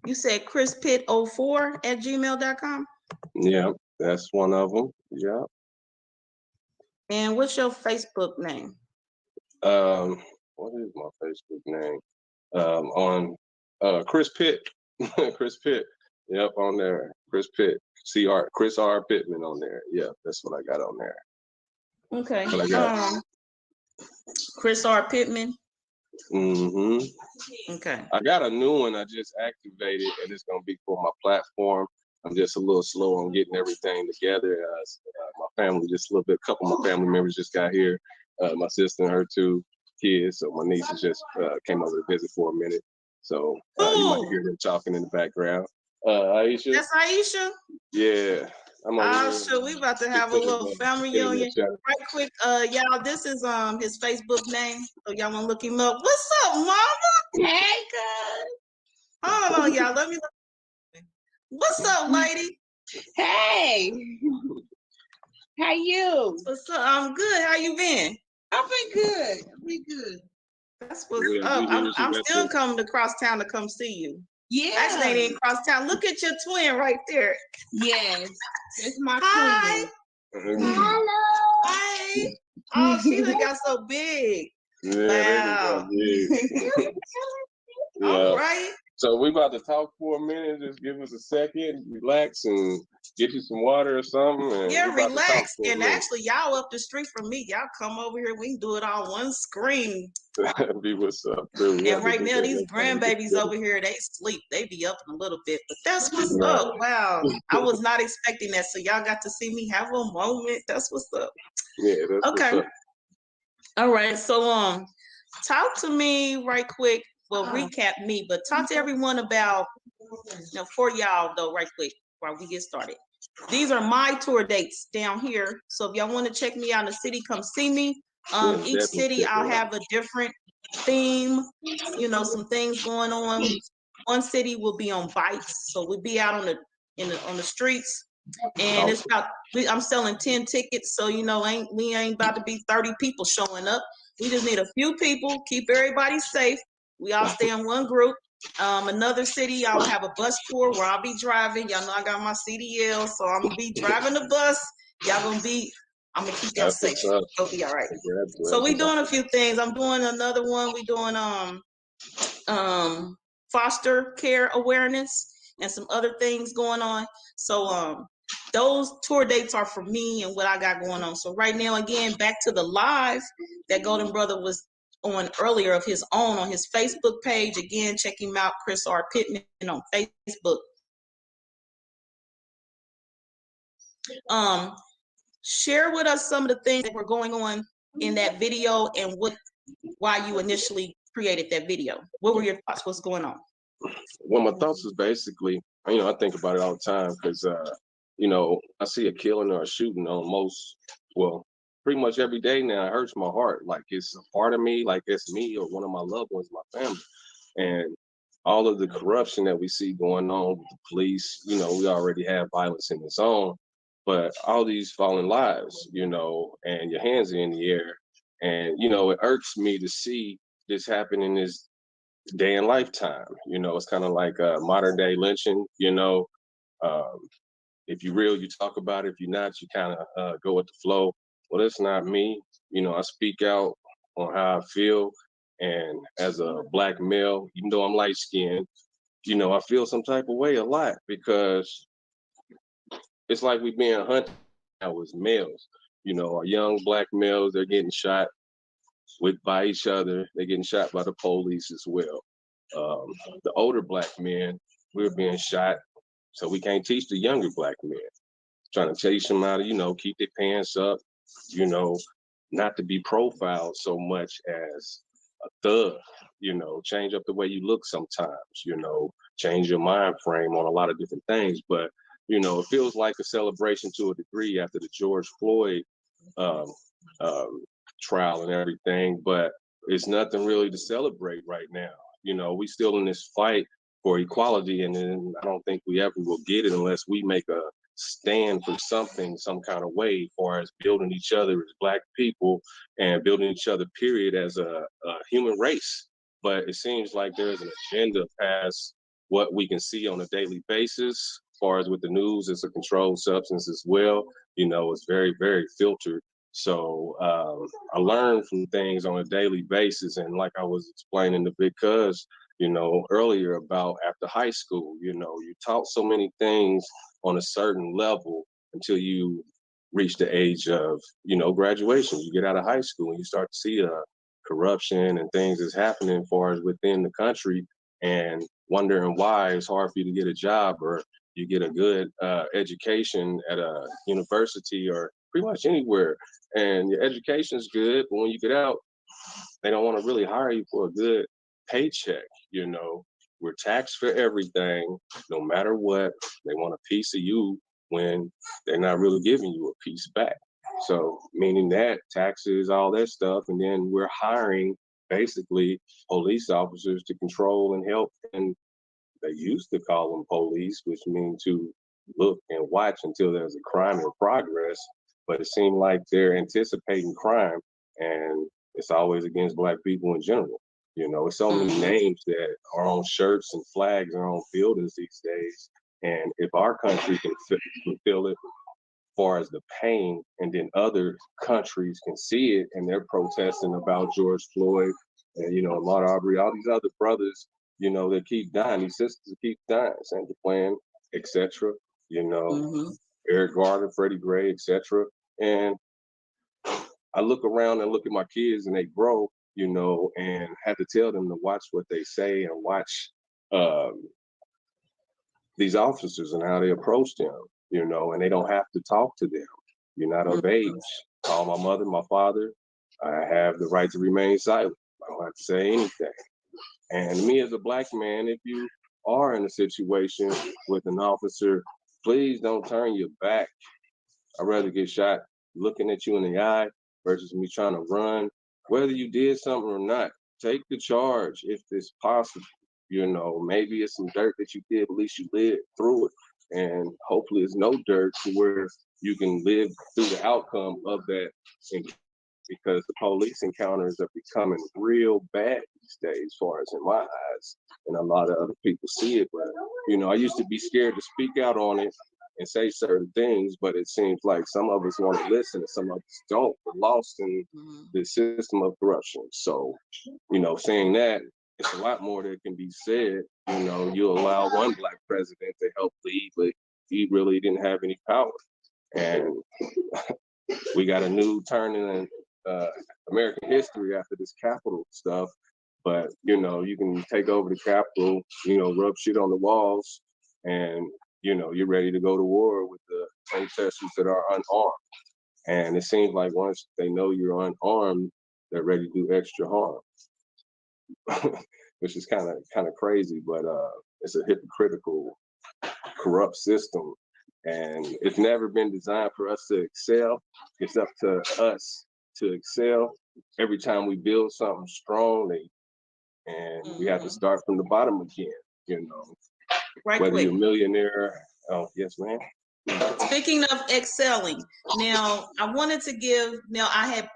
you said chrispitt04@gmail.com. Yeah, that's one of them. Yeah. And what's your Facebook name? What is my Facebook name? On Chris Pitt. Chris Pitt. Yep, on there. Chris Pitt. Chris R. Pittman on there. Yeah, that's what I got on there. Okay. What I got. Chris R. Pittman. Mm-hmm. Okay. I got a new one I just activated, and it's gonna be for my platform. I'm just a little slow on getting everything together. My family, just a little bit. A couple of my family members just got here. My sister and her 2 kids. So my nieces just came over to visit for a minute. So you might hear them talking in the background. Aisha. That's Aisha. Yeah. Oh, sure. We about to have a little family reunion. Right quick, y'all, this is his Facebook name. So y'all want to look him up. What's up, mama? Hey, good. Hold on, y'all. Let me look. What's up, lady? Hey. How you? What's up? I'm good. How you been? I've been good. I've been good. That's what's up. I'm still coming to Crosstown to come see you. Yeah. Actually, they ain't Crosstown. Look at your twin right there. Yes. It's my Hi. twin. Hello. Hi. Oh, she done got so big. Yeah, wow. Yeah. All right. So we about to talk for a minute. Just give us a second, relax, and get you some water or something. And yeah, relax. And actually, y'all up the street from me. Y'all come over here. We can do it on one screen. Be what's up, too. And right now, these grandbabies over here, they sleep. They be up in a little bit. But that's what's up. Wow. I was not expecting that. So y'all got to see me have a moment. That's what's up. Yeah, that's okay. What's up. All right. So talk to me right quick. Well, recap me, but talk to everyone about, for y'all though, right quick, while we get started. These are my tour dates down here. So if y'all want to check me out in the city, come see me. Each city, I'll have a different theme, some things going on. One city will be on bikes. So we'll be out on the streets. And it's about, I'm selling 10 tickets. So, we ain't about to be 30 people showing up. We just need a few people, keep everybody safe. We all stay in one group. Another city, I'll have a bus tour where I'll be driving. Y'all know I got my CDL, so I'm gonna be driving the bus. I'm gonna keep y'all safe. It'll be all right. So we doing a few things. I'm doing another one. We doing foster care awareness and some other things going on. So those tour dates are for me and what I got going on. So right now, again, back to the live that Golden Brother was on earlier of his own on his Facebook page. Again, check him out, Chris R. Pittman on Facebook. Share with us some of the things that were going on in that video and why you initially created that video. What were your thoughts? What's going on? Well, my thoughts is basically, I think about it all the time because, I see a killing or a shooting on pretty much every day now. It hurts my heart. Like it's a part of me, like it's me or one of my loved ones, my family. And all of the corruption that we see going on with the police, we already have violence in its own, but all these fallen lives, and your hands are in the air. And, it irks me to see this happen in this day and lifetime. It's kind of like modern day lynching, if you're real, you talk about it. If you're not, you kind of go with the flow. Well, that's not me. I speak out on how I feel. And as a Black male, even though I'm light skinned, I feel some type of way a lot because it's like we being hunted now as males. Our young Black males, they're getting shot by each other. They're getting shot by the police as well. The older Black men, we're being shot. So we can't teach the younger Black men. Trying to teach them how to, keep their pants up, not to be profiled so much as a thug, change up the way you look sometimes, change your mind frame on a lot of different things. But you know, it feels like a celebration to a degree after the George Floyd um, trial and everything, but it's nothing really to celebrate right now. You know, we still in this fight for equality, and then I don't think we ever will get it unless we make a stand for something, some kind of way, as far as building each other as Black people and building each other, period, as a human race. But it seems like there's an agenda past what we can see on a daily basis. As far as with the news, it's a controlled substance as well. You know, it's very, very filtered. So I learn from things on a daily basis. And like I was explaining to Big Cuz, you know, earlier about after high school, you know, you taught so many things on a certain level until you reach the age of, you know, graduation. You get out of high school and you start to see corruption and things that's happening as far as within the country, and wondering why it's hard for you to get a job, or you get a good education at a university or pretty much anywhere, and your education's good, but when you get out, they don't want to really hire you for a good paycheck. You know, we're taxed for everything, no matter what. They want a piece of you when they're not really giving you a piece back. So meaning that taxes, all that stuff, and then we're hiring basically police officers to control and help. And they used to call them police, which means to look and watch until there's a crime in progress. But it seemed like they're anticipating crime, and it's always against Black people in general. You know, it's so many names that are on shirts and flags and on buildings these days. And if our country can fulfill it, as far as the pain, and then other countries can see it and they're protesting about George Floyd and, you know, Ahmaud Arbery, all these other brothers, you know, that keep dying, these sisters keep dying, Sandra Bland, etc. You know, Eric Garner, Freddie Gray, etc. And I look around and look at my kids and they grow, you know, and have to tell them to watch what they say and watch these officers and how they approach them, you know, and they don't have to talk to them. You're not of age. Call my mother, my father. I have the right to remain silent. I don't have to say anything. And me as a Black man, if you are in a situation with an officer, please don't turn your back. I'd rather get shot looking at you in the eye versus me trying to run. Whether you did something or not, take the charge if it's possible. You know, maybe it's some dirt that you did, but at least you lived through it. And hopefully it's no dirt to where you can live through the outcome of that, because the police encounters are becoming real bad these days, as far as in my eyes. And a lot of other people see it, but, you know, I used to be scared to speak out on it and say certain things, but it seems like some of us want to listen and some of us don't. We're lost in the system of corruption. So, you know, saying that, it's a lot more that can be said. You know, you allow one Black president to help lead, but he really didn't have any power. And we got a new turn in American history after this Capitol stuff. But, you know, you can take over the Capitol, you know, rub shit on the walls, and, you know, you're ready to go to war with the protesters that are unarmed. And it seems like once they know you're unarmed, they're ready to do extra harm. Which is kind of crazy, but it's a hypocritical, corrupt system, and it's never been designed for us to excel. It's up to us to excel. Every time we build something strong, and we have to start from the bottom again. You know, Right whether quick. you're a millionaire. Oh, yes, ma'am. Speaking of excelling, now I wanted to give. Now I had,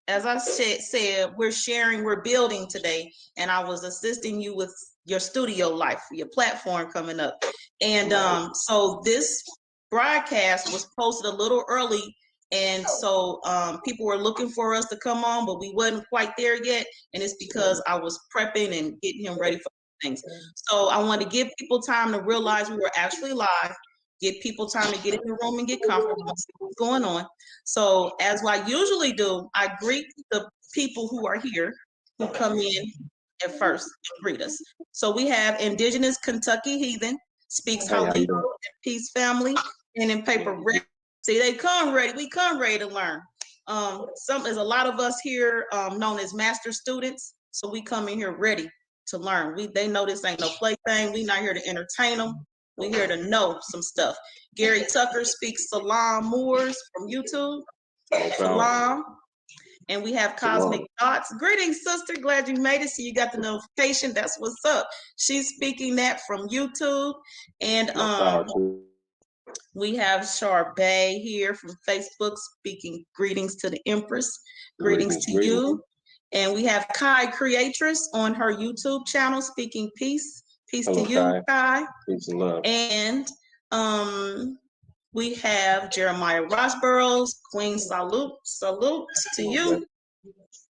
as I said, we're building today, and I was assisting you with your studio life, your platform coming up. And so this broadcast was posted a little early, and so people were looking for us to come on, but we wasn't quite there yet, and it's because I was prepping and getting him ready for things. So I wanted to give people time to realize we were actually live, give people time to get in the room and get comfortable and see what's going on. So as I usually do, I greet the people who are here, who come in at first and greet us. So we have Indigenous Kentucky Heathen, speaks Hey, how you Halito doing? and Peace Family, and in paper ready. See, they come ready. We come ready to learn. There's a lot of us here known as master students, so we come in here ready to learn. They know this ain't no play thing. We not here to entertain them. We're here to know some stuff. Gary Tucker speaks Salam Moores from YouTube. Salam. And we have Cosmic Thoughts. Greetings, sister. Glad you made it. So you got the notification. That's what's up. She's speaking that from YouTube. And we have Charbay here from Facebook speaking greetings to the Empress. Greetings to you. And we have Kai Creatress on her YouTube channel speaking peace. Peace to you, Kai. Peace and love. And we have Jeremiah Rossboroughs, Queen Salute to you.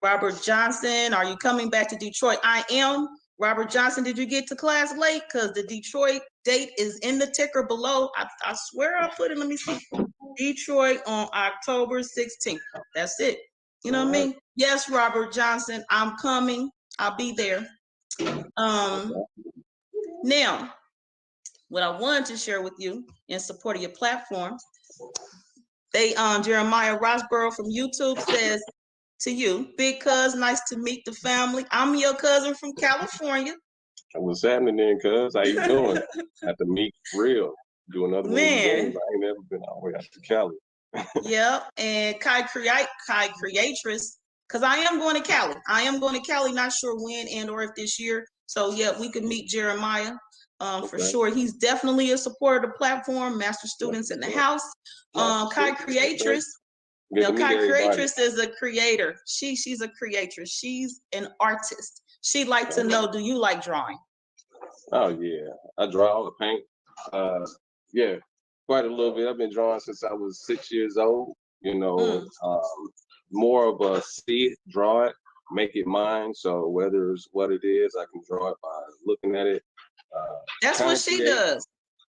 Robert Johnson, are you coming back to Detroit? I am. Robert Johnson, did you get to class late? Because the Detroit date is in the ticker below. I swear I put it, let me see. Detroit on October 16th. That's it. You know what I mean? Yes, Robert Johnson, I'm coming. I'll be there. Now, what I wanted to share with you in support of your platform, Jeremiah Rossborough from YouTube says to you, big cuz, nice to meet the family. I'm your cousin from California. What's happening then, cuz? How you doing? Have to meet for real. Do another one. I ain't never been all the way out to Cali. Yep, and Kai Creatress, because I am going to Cali. Not sure when and or if this year. So yeah, we could meet Jeremiah for sure. He's definitely a supporter of the platform. Master students in the house. Kai Creatress. Kai Creatress is a creator. She's a creatress. She's an artist. She'd like to know, do you like drawing? Oh yeah, I draw, I paint. Yeah, quite a little bit. I've been drawing since I was 6 years old. You know, more of a see it, draw it, make it mine. So whether it's what it is, I can draw it by looking at it. That's what she does.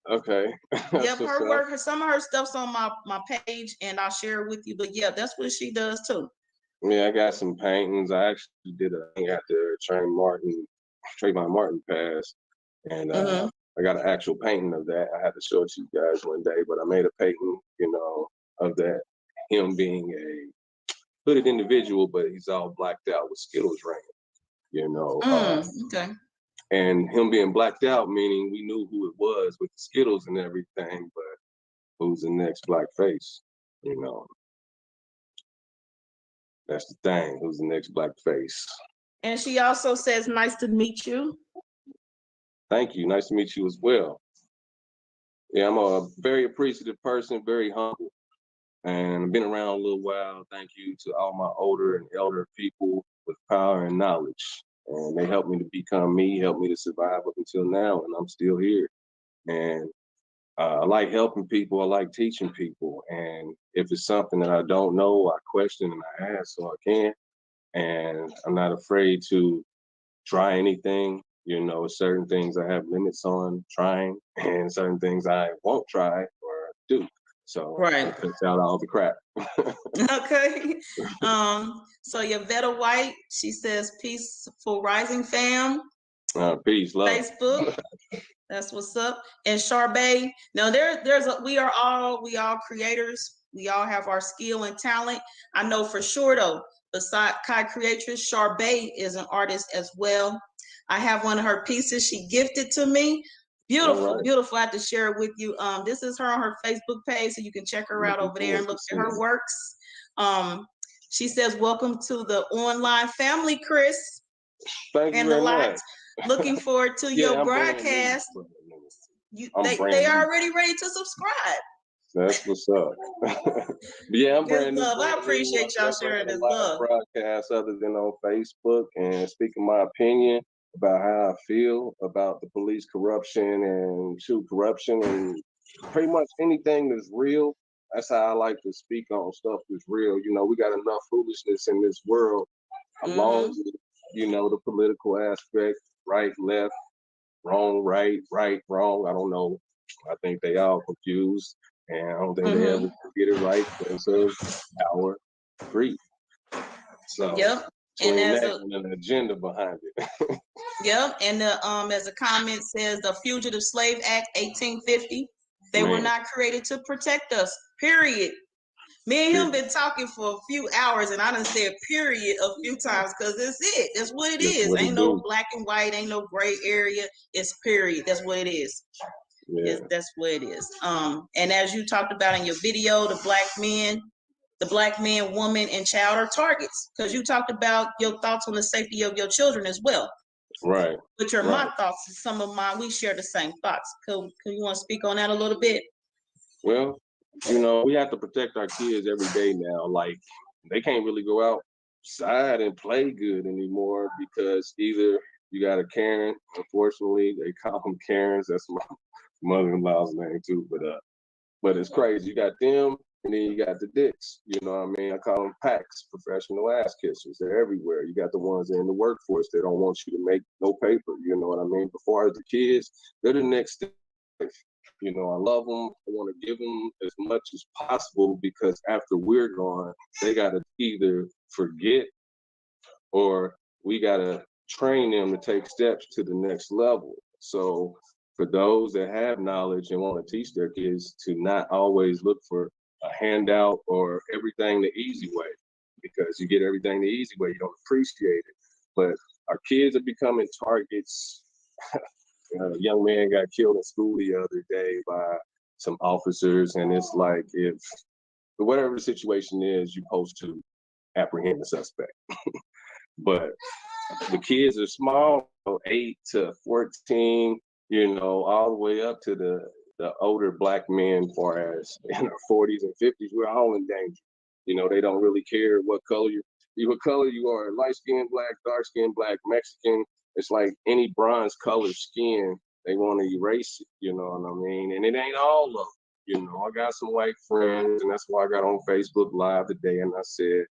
Okay. Yep, her work, some of her stuff's on my page, and I'll share it with you. But yeah, that's what she does too. Yeah, I got some paintings. I actually did a thing after Trayvon Martin passed, and I got an actual painting of that. I had to show it to you guys one day, but I made a painting, you know, of that, him being a hooded individual, but he's all blacked out with Skittles ring, you know. Okay. And him being blacked out, meaning we knew who it was with the Skittles and everything, but who's the next black face, you know? That's the thing, who's the next black face. And she also says, nice to meet you. Thank you, nice to meet you as well. Yeah, I'm a very appreciative person, very humble, and I've been around a little while. Thank you to all my older and elder people with power and knowledge. And they helped me to become me, helped me to survive up until now, and I'm still here. And I like helping people, I like teaching people. And if it's something that I don't know, I question and I ask so I can. And I'm not afraid to try anything. You know, certain things I have limits on trying, and certain things I won't try or do. So it cuts out all the crap. Okay. So Yvetta White, she says, peaceful rising fam. Peace, love. Facebook. That's what's up. And Charbay. Now we all creators. We all have our skill and talent. I know for sure though, besides Kai Creatress, Charbay is an artist as well. I have one of her pieces she gifted to me. Beautiful, beautiful. I have to share it with you. This is her on her Facebook page, so you can check her out over there and look at her works. She says, welcome to the online family, Chris. Thank you very much. Looking forward to your broadcast. They are already ready to subscribe. That's what's up. Yeah, I'm brand new. I appreciate y'all sharing this love. Broadcast other than on Facebook and speaking my opinion about how I feel about the police corruption and corruption and pretty much anything that's real. That's how I like to speak on stuff that's real. You know, we got enough foolishness in this world, along with, you know, the political aspect, right, left, wrong, right, wrong. I don't know. I think they all confused, and I don't think they ever get it right because of our greed. So and there's an agenda behind it. Yep, and as a comment says, the Fugitive Slave Act 1850, they were not created to protect us, period. Me and him been talking for a few hours, and I done said period a few times because that's it. That's what it is. Ain't no black and white, ain't no gray area. It's period. That's what it is. Yeah. That's what it is. And as you talked about in your video, the black man, woman, and child are targets, because you talked about your thoughts on the safety of your children as well. Right. Which are Right. my thoughts and some of mine. We share the same thoughts. Can you want to speak on that a little bit? Well, you know, we have to protect our kids every day now. Like, they can't really go outside and play good anymore because either you got a Karen, unfortunately, they call them Karens. That's my mother-in-law's name too. But it's crazy. You got them, and then you got the dicks. You know what I mean? I call them packs, professional ass kissers. They're everywhere. You got the ones that are in the workforce. They don't want you to make no paper. You know what I mean? Before the kids, they're the next step. You know, I love them. I want to give them as much as possible because after we're gone, they got to either forget or we got to train them to take steps to the next level. So for those that have knowledge and want to teach their kids to not always look for a handout or everything the easy way, because you get everything the easy way, you don't appreciate it. But our kids are becoming targets. A young man got killed in school the other day by some officers, and it's like, if whatever the situation is, you're supposed to apprehend the suspect. But the kids are small, 8 to 14, you know, all the way up to the older black men, far as in our 40s and 50s, we're all in danger. You know, they don't really care what color you are, light skinned black, dark skinned black, Mexican. It's like any bronze color skin, they want to erase it, you know what I mean? And it ain't all of them. You know, I got some white friends, and that's why I got on Facebook Live today, and I said,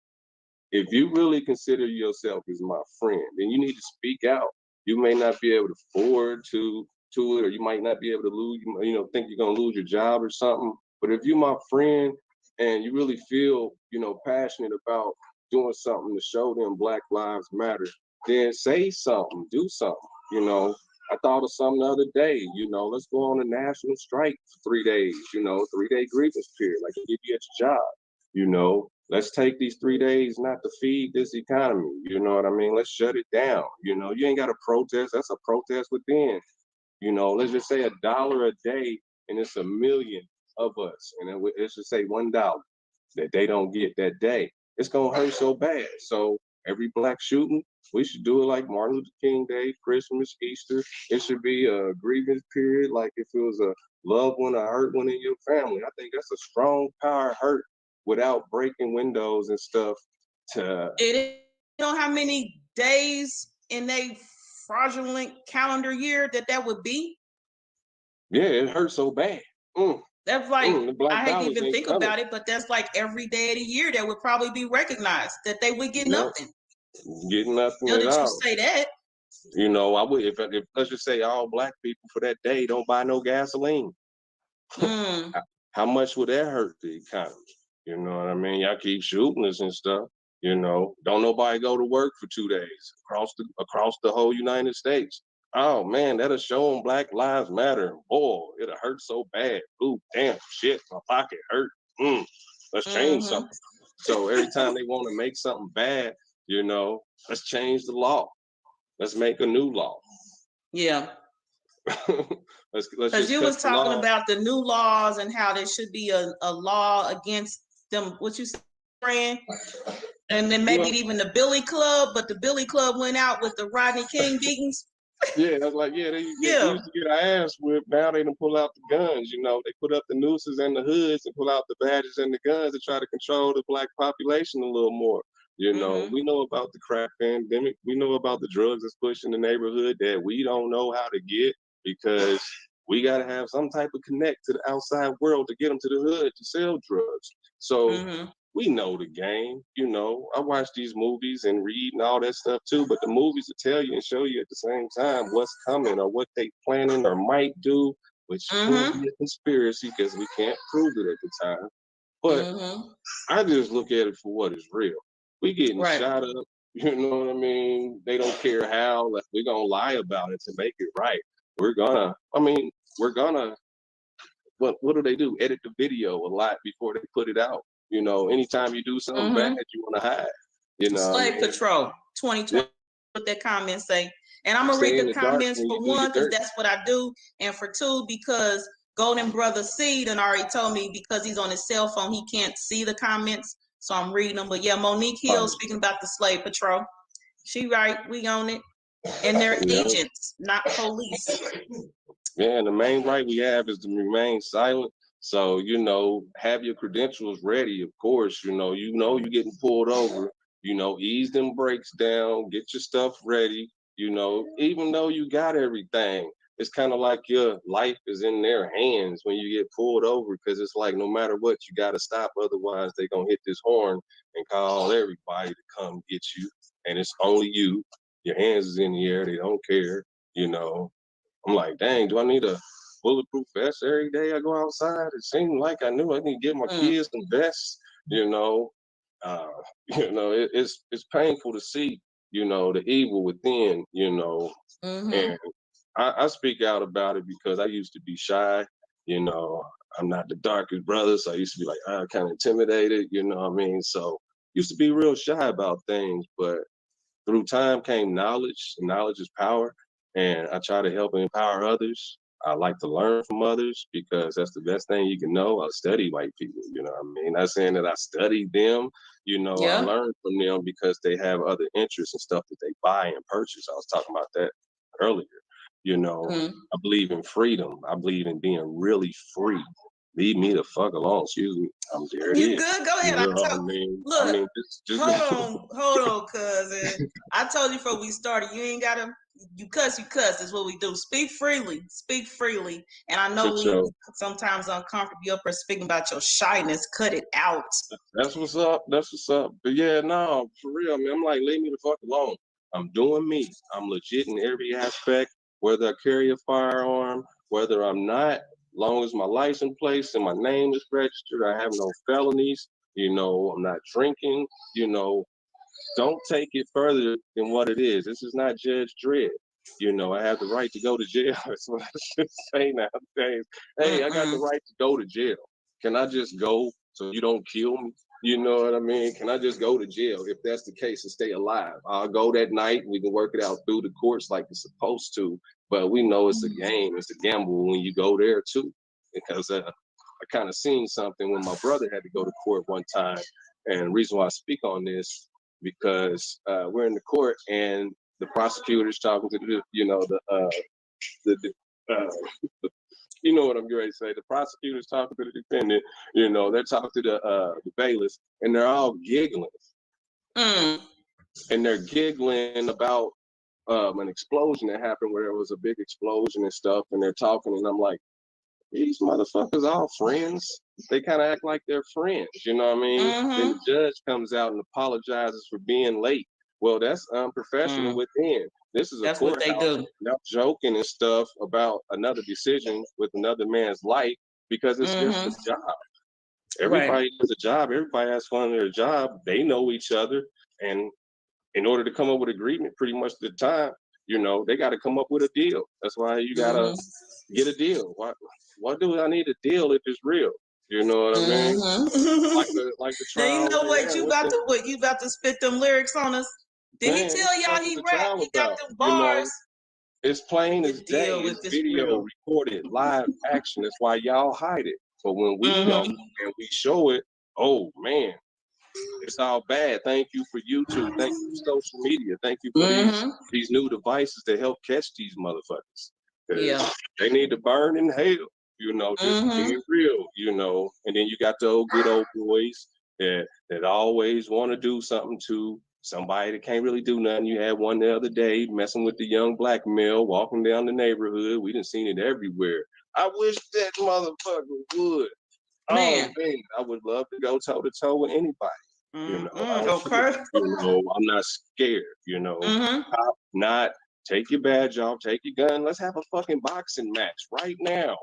if you really consider yourself as my friend, then you need to speak out. You may not be able to afford to it, or you might not be able to lose, you know, think you're gonna lose your job or something. But if you're my friend and you really feel, you know, passionate about doing something to show them Black Lives Matter, then say something, do something. You know, I thought of something the other day, you know, let's go on a national strike for 3 days, you know, 3-day grievance period, like you did at your job. You know, let's take these 3 days not to feed this economy. You know what I mean? Let's shut it down. You know, you ain't got to protest. That's a protest within. You know, let's just say $1 a day, and it's 1 million of us, and let's just say $1 that they don't get that day. It's gonna hurt so bad. So every black shooting, we should do it like Martin Luther King Day, Christmas, Easter. It should be a grievance period, like if it was a loved one, a hurt one in your family. I think that's a strong power hurt without breaking windows and stuff. You know how many days in a fraudulent calendar year that would be? Yeah, it hurts so bad. That's like, I hate to even think coming. about it, but that's like every day of the year that would probably be recognized, that they would get nothing. Getting nothing Now at that all. you say that. You know, I would, if let's just say all black people for that day don't buy no gasoline. How much would that hurt the economy? You know what I mean? Y'all keep shooting us and stuff. You know, don't nobody go to work for 2 days across the whole United States. Oh man, that'll show them Black Lives Matter. Boy, it'll hurt so bad. Ooh, damn, shit, my pocket hurt. Let's change something. So every time they want to make something bad, you know, let's change the law. Let's make a new law. Yeah. let's because you was talking about the new laws and how there should be a law against them, what you said, friend, and then maybe even the Billy Club, but the Billy Club went out with the Rodney King beatings. Yeah, that's like, they used to get our ass whipped. Now they done pull out the guns, you know. They put up the nooses and the hoods and pull out the badges and the guns to try to control the black population a little more. You know, we know about the crack pandemic. We know about the drugs that's pushed in the neighborhood that we don't know how to get, because we got to have some type of connect to the outside world to get them to the hood to sell drugs. So we know the game. You know, I watch these movies and read and all that stuff too, but the movies will tell you and show you at the same time what's coming or what they planning or might do, which could be a conspiracy because we can't prove it at the time. But I just look at it for what is real. We getting shot up, you know what I mean? They don't care how, like, we're gonna lie about it to make it right. What do they do? Edit the video a lot before they put it out. You know, anytime you do something bad, you want to hide. You know, Slave Patrol 2020, what that comment say? And I'm gonna read Stay in the the dark comments when for you do your one, because dirt. that's what I do, and for two, because Golden Brother Seed and already told me because he's on his cell phone, he can't see the comments. So I'm reading them. But yeah, Monique Hill speaking about the slave patrol. She right, we own it. And they're Yeah. agents, not police. Yeah, and the main right we have is to remain silent. So, you know, have your credentials ready, of course. You know, you're getting pulled over, you know, ease them brakes down, get your stuff ready, you know, even though you got everything. It's kind of like your life is in their hands when you get pulled over, because it's like no matter what, you got to stop. Otherwise, they're going to hit this horn and call everybody to come get you. And it's only you. Your hands is in the air. They don't care, you know. I'm like, dang, do I need a bulletproof vest every day I go outside? It seemed like I knew I need to get my kids some vests, you know. Uh, it's painful to see, you know, the evil within, you know. And I speak out about it because I used to be shy, you know. I'm not the darkest brother, so I used to be like kind of intimidated, you know what I mean? So used to be real shy about things, but through time came knowledge. Knowledge is power. And I try to help and empower others. I like to learn from others because that's the best thing you can know. I study white people, you know what I mean? Not saying that I study them, you know, I learn from them because they have other interests and stuff that they buy and purchase. I was talking about that earlier. You know, I believe in freedom. I believe in being really free. Leave me the fuck alone. Excuse me. I'm there. It You is. good? Go ahead. You know I what I told. mean? Look, I mean, just hold on, cousin. I told you before we started. You ain't gotta. You cuss. That's what we do. Speak freely. Speak freely. And I know we sometimes uncomfortable. You're up here speaking about your shyness. Cut it out. That's what's up. That's what's up. But yeah, no, for real, man. I'm like, leave me the fuck alone. I'm doing me. I'm legit in every aspect, whether I carry a firearm, whether I'm not, long as my license plate and my name is registered, I have no felonies, you know, I'm not drinking, you know, don't take it further than what it is. This is not Judge Dredd. You know, I have the right to go to jail. That's what I should say nowadays. Hey, I got the right to go to jail. Can I just go so you don't kill me? You know what I mean? Can I just go to jail if that's the case and stay alive? I'll go that night. We can work it out through the courts like it's supposed to. But we know it's a game. It's a gamble when you go there too. Because I kind of seen something when my brother had to go to court one time. And the reason why I speak on this, because we're in the court and the prosecutor's talking to the, you know, you know what I'm going to say. The prosecutor's talking to the defendant. You know, they're talking to the bailiff, and they're all giggling, and they're giggling about an explosion that happened where there was a big explosion and stuff, and they're talking, and I'm like, these motherfuckers all friends. They kind of act like they're friends, you know what I mean? Then the judge comes out and apologizes for being late. Well, that's unprofessional within. This is a That's what courthouse. they do. Not joking and stuff about another decision with another man's life because it's just a job. Everybody does a job. Everybody has fun in their job. They know each other. And in order to come up with agreement pretty much the time, you know, they got to come up with a deal. That's why you got to get a deal. Why do I need a deal if it's real? You know what I mean? Like the Now trial. you know what you about to spit them lyrics on us. Did he tell y'all he rap? He got them bars. You know, it's plain as day. Deal with It's this video real. recorded, live action. That's why y'all hide it. But when we know and we show it, oh man, it's all bad. Thank you for YouTube. Thank you for social media. Thank you for these new devices to help catch these motherfuckers. Yeah. They need to burn in hell, you know, just being real, you know. And then you got the good old boys that always want to do something to somebody that can't really do nothing. You had one the other day messing with the young black male walking down the neighborhood. We done seen it everywhere. I wish that motherfucker would. Man. Oh man, I would love to go toe to toe with anybody. You know, Okay. you know, I'm not scared, you know. Cop, not take your badge off, take your gun. Let's have a fucking boxing match right now.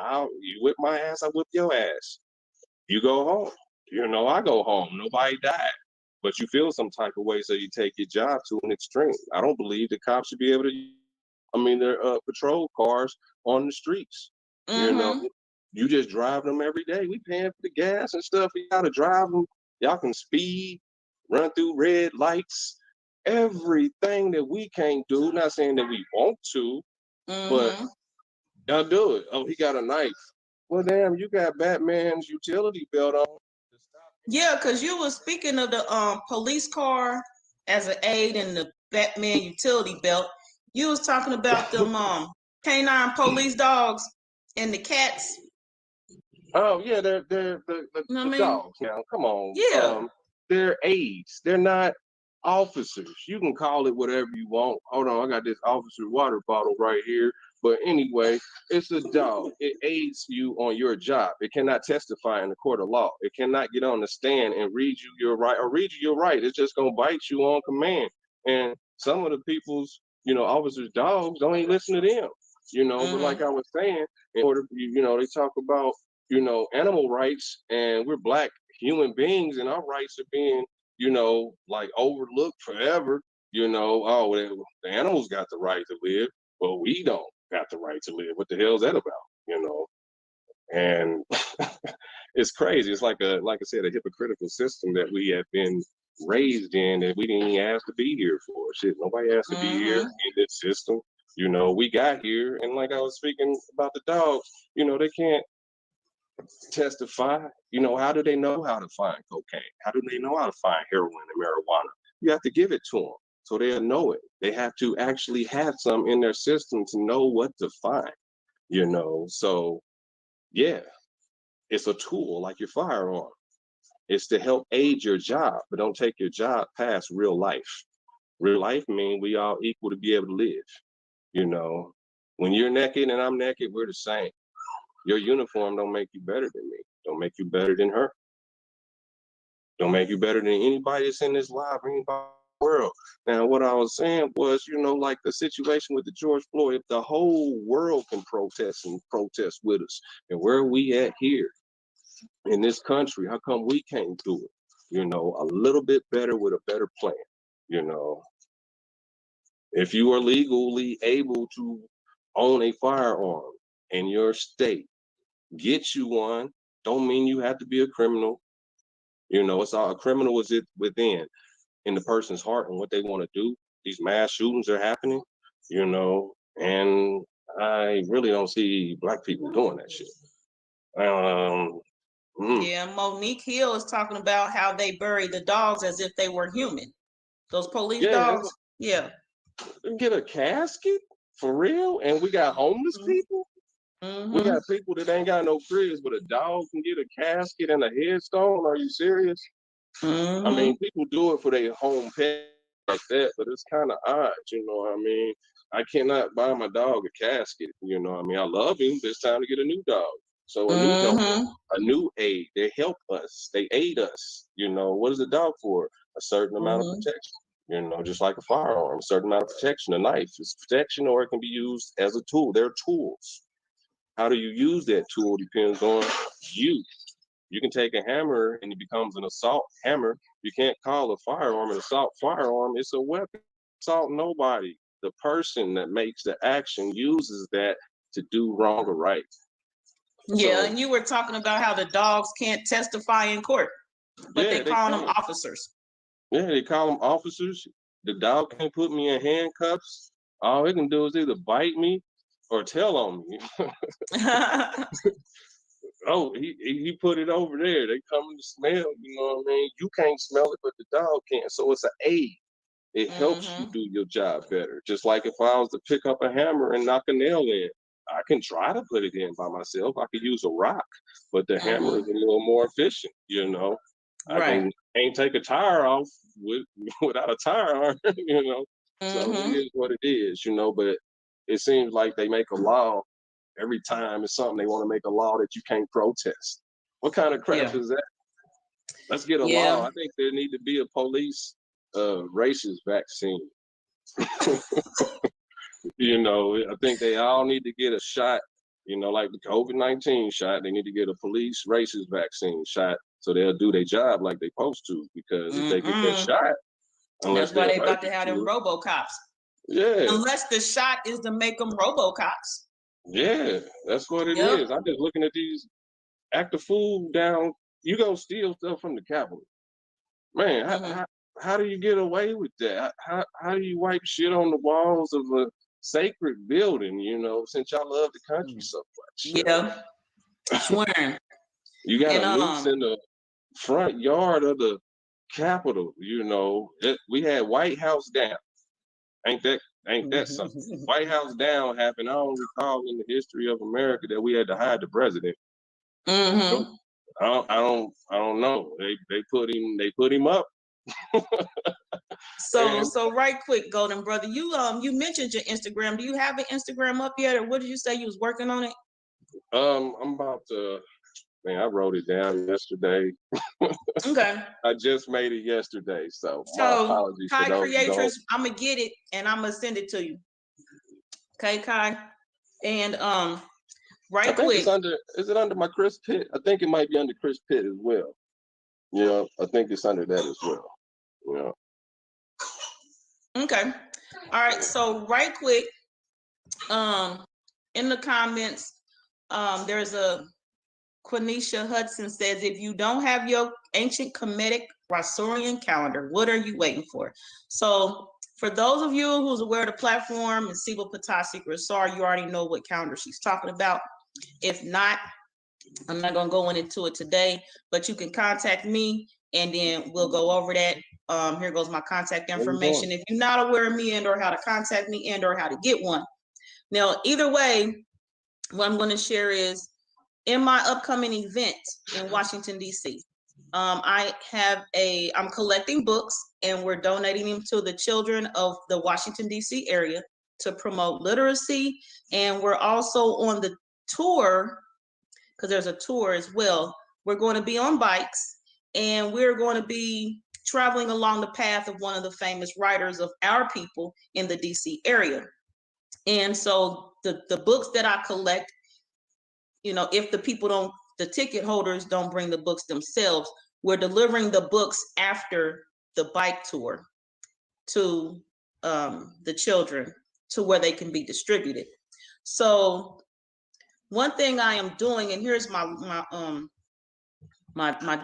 You whip my ass, I whip your ass. You go home. You know, I go home. Nobody died. But you feel some type of way, so you take your job to an extreme. I don't believe the cops should be able to, they're patrol cars on the streets. You know, you just drive them every day. We paying for the gas and stuff. You gotta drive them. Y'all can speed, run through red lights, everything that we can't do. Not saying that we want to, but y'all do it. Oh, he got a knife. Well, damn, you got Batman's utility belt on. Yeah, because you were speaking of the police car as an aid and the Batman utility belt. You was talking about them canine police dogs and the cats. Oh yeah, they're You know what I the mean? dogs now. Come on. Yeah. They're aides. They're not officers. You can call it whatever you want. Hold on, I got this officer water bottle right here. But anyway, it's a dog. It aids you on your job. It cannot testify in the court of law. It cannot get on the stand and read you your right or read you your right. It's just gonna bite you on command. And some of the people's, officers' dogs don't even listen to them. But like I was saying, in order, they talk about, animal rights, and we're black human beings, and our rights are being, like overlooked forever. Oh, the animals got the right to live, but we don't got the right to live. What the hell is that about? And it's crazy. It's like I said, a hypocritical system that we have been raised in that we didn't even ask to be here for. Shit, nobody asked to be here in this system. We got here, and like I was speaking about the dogs, they can't testify. How do they know how to find cocaine? How do they know how to find heroin and marijuana? You have to give it to them so they'll know it. They have to actually have some in their system to know what to find. So yeah, it's a tool like your firearm. It's to help aid your job, but don't take your job past real life. Real life means we all equal to be able to live. When you're naked and I'm naked, we're the same. Your uniform don't make you better than me. Don't make you better than her. Don't make you better than anybody that's in this live or anybody in the world. Now, what I was saying was, like the situation with the George Floyd, if the whole world can protest with us, and where are we at here in this country, how come we can't do it? A little bit better with a better plan. If you are legally able to own a firearm in your state, get you one. Don't mean you have to be a criminal. It's all a criminal is it within in the person's heart and what they want to do. These mass shootings are happening, and I really don't see black people doing that shit. Yeah, Monique Hill is talking about how they bury the dogs as if they were human. Those police dogs. Yeah. Get a casket for real, and we got homeless people. We got people that ain't got no cribs, but a dog can get a casket and a headstone. Are you serious? I mean, people do it for their home pet like that, but it's kind of odd, I cannot buy my dog a casket, I love him, but it's time to get a new dog. So a new helper, a new aid, they help us, they aid us. What is a dog for? A certain amount of protection, just like a firearm, a certain amount of protection. A knife is protection, or it can be used as a tool. They're tools. How do you use that tool depends on you. You can take a hammer and it becomes an assault hammer. You can't call a firearm an assault firearm. It's a weapon. Assault nobody. The person that makes the action uses that to do wrong or right. Yeah, and you were talking about how the dogs can't testify in court, but they call them officers. Yeah, they call them officers. The dog can't put me in handcuffs. All it can do is either bite me or tell on me. Oh, he put it over there. They come to smell, You can't smell it, but the dog can. So it's an aid. It helps you do your job better. Just like if I was to pick up a hammer and knock a nail in, I can try to put it in by myself. I could use a rock, but the hammer is a little more efficient, I can't take a tire off without a tire iron, So it is what it is, but it seems like they make a law every time it's something they want to make a law that you can't protest. What kind of crap is that? Let's get a law. I think there need to be a police racist vaccine. I think they all need to get a shot, like the COVID-19 shot. They need to get a police racist vaccine shot so they'll do their job like they're supposed to. Because if they get that shot, that's why they're about to have them RoboCops. Yeah. Unless the shot is to make them RoboCops. Yeah, that's what it is. I'm just looking at these active food down. You go steal stuff from the Capitol. Man, how do you get away with that? How do you wipe shit on the walls of a sacred building? You know, since y'all love the country so much. Yeah, swearing. You got And a noose in the front yard of the Capitol. You know, we had White House down. Ain't that something? White House down happened. I don't recall in the history of America that we had to hide the president. Mm-hmm. I don't know. They put him up. So right quick, Golden Brother, you mentioned your Instagram. Do you have an Instagram up yet, or what did you say you was working on it? I'm about to. Man, I wrote it down yesterday. Okay. I just made it yesterday, so my So apologies for Kai those who don't. Creatress, I'm gonna get it and I'm gonna send it to you. Okay, Kai. And I right think quick. it's under. Is it under my Chris Pitt? I think it might be under Chris Pitt as well. Yeah, I think it's under that as well. Yeah. Okay. All right. So right quick, in the comments, there's a Quenisha Hudson says, if you don't have your ancient Kemetic Rossorian calendar, what are you waiting for? So for those of you who's aware of the platform and Siva Patasi Rasar, you already know what calendar she's talking about. If not, I'm not gonna go into it today, but you can contact me and then we'll go over that. Here goes my contact information. If you're not aware of me and or how to contact me and or how to get one. Now, either way, what I'm going to share is in my upcoming event in Washington, D.C., I'm collecting books and we're donating them to the children of the Washington, D.C. area to promote literacy. And we're also on the tour, because there's a tour as well. We're going to be on bikes and we're going to be traveling along the path of one of the famous writers of our people in the DC area. And so the books that I collect, you know, if the ticket holders don't bring the books themselves, we're delivering the books after the bike tour to the children to where they can be distributed. So one thing I am doing, and here's my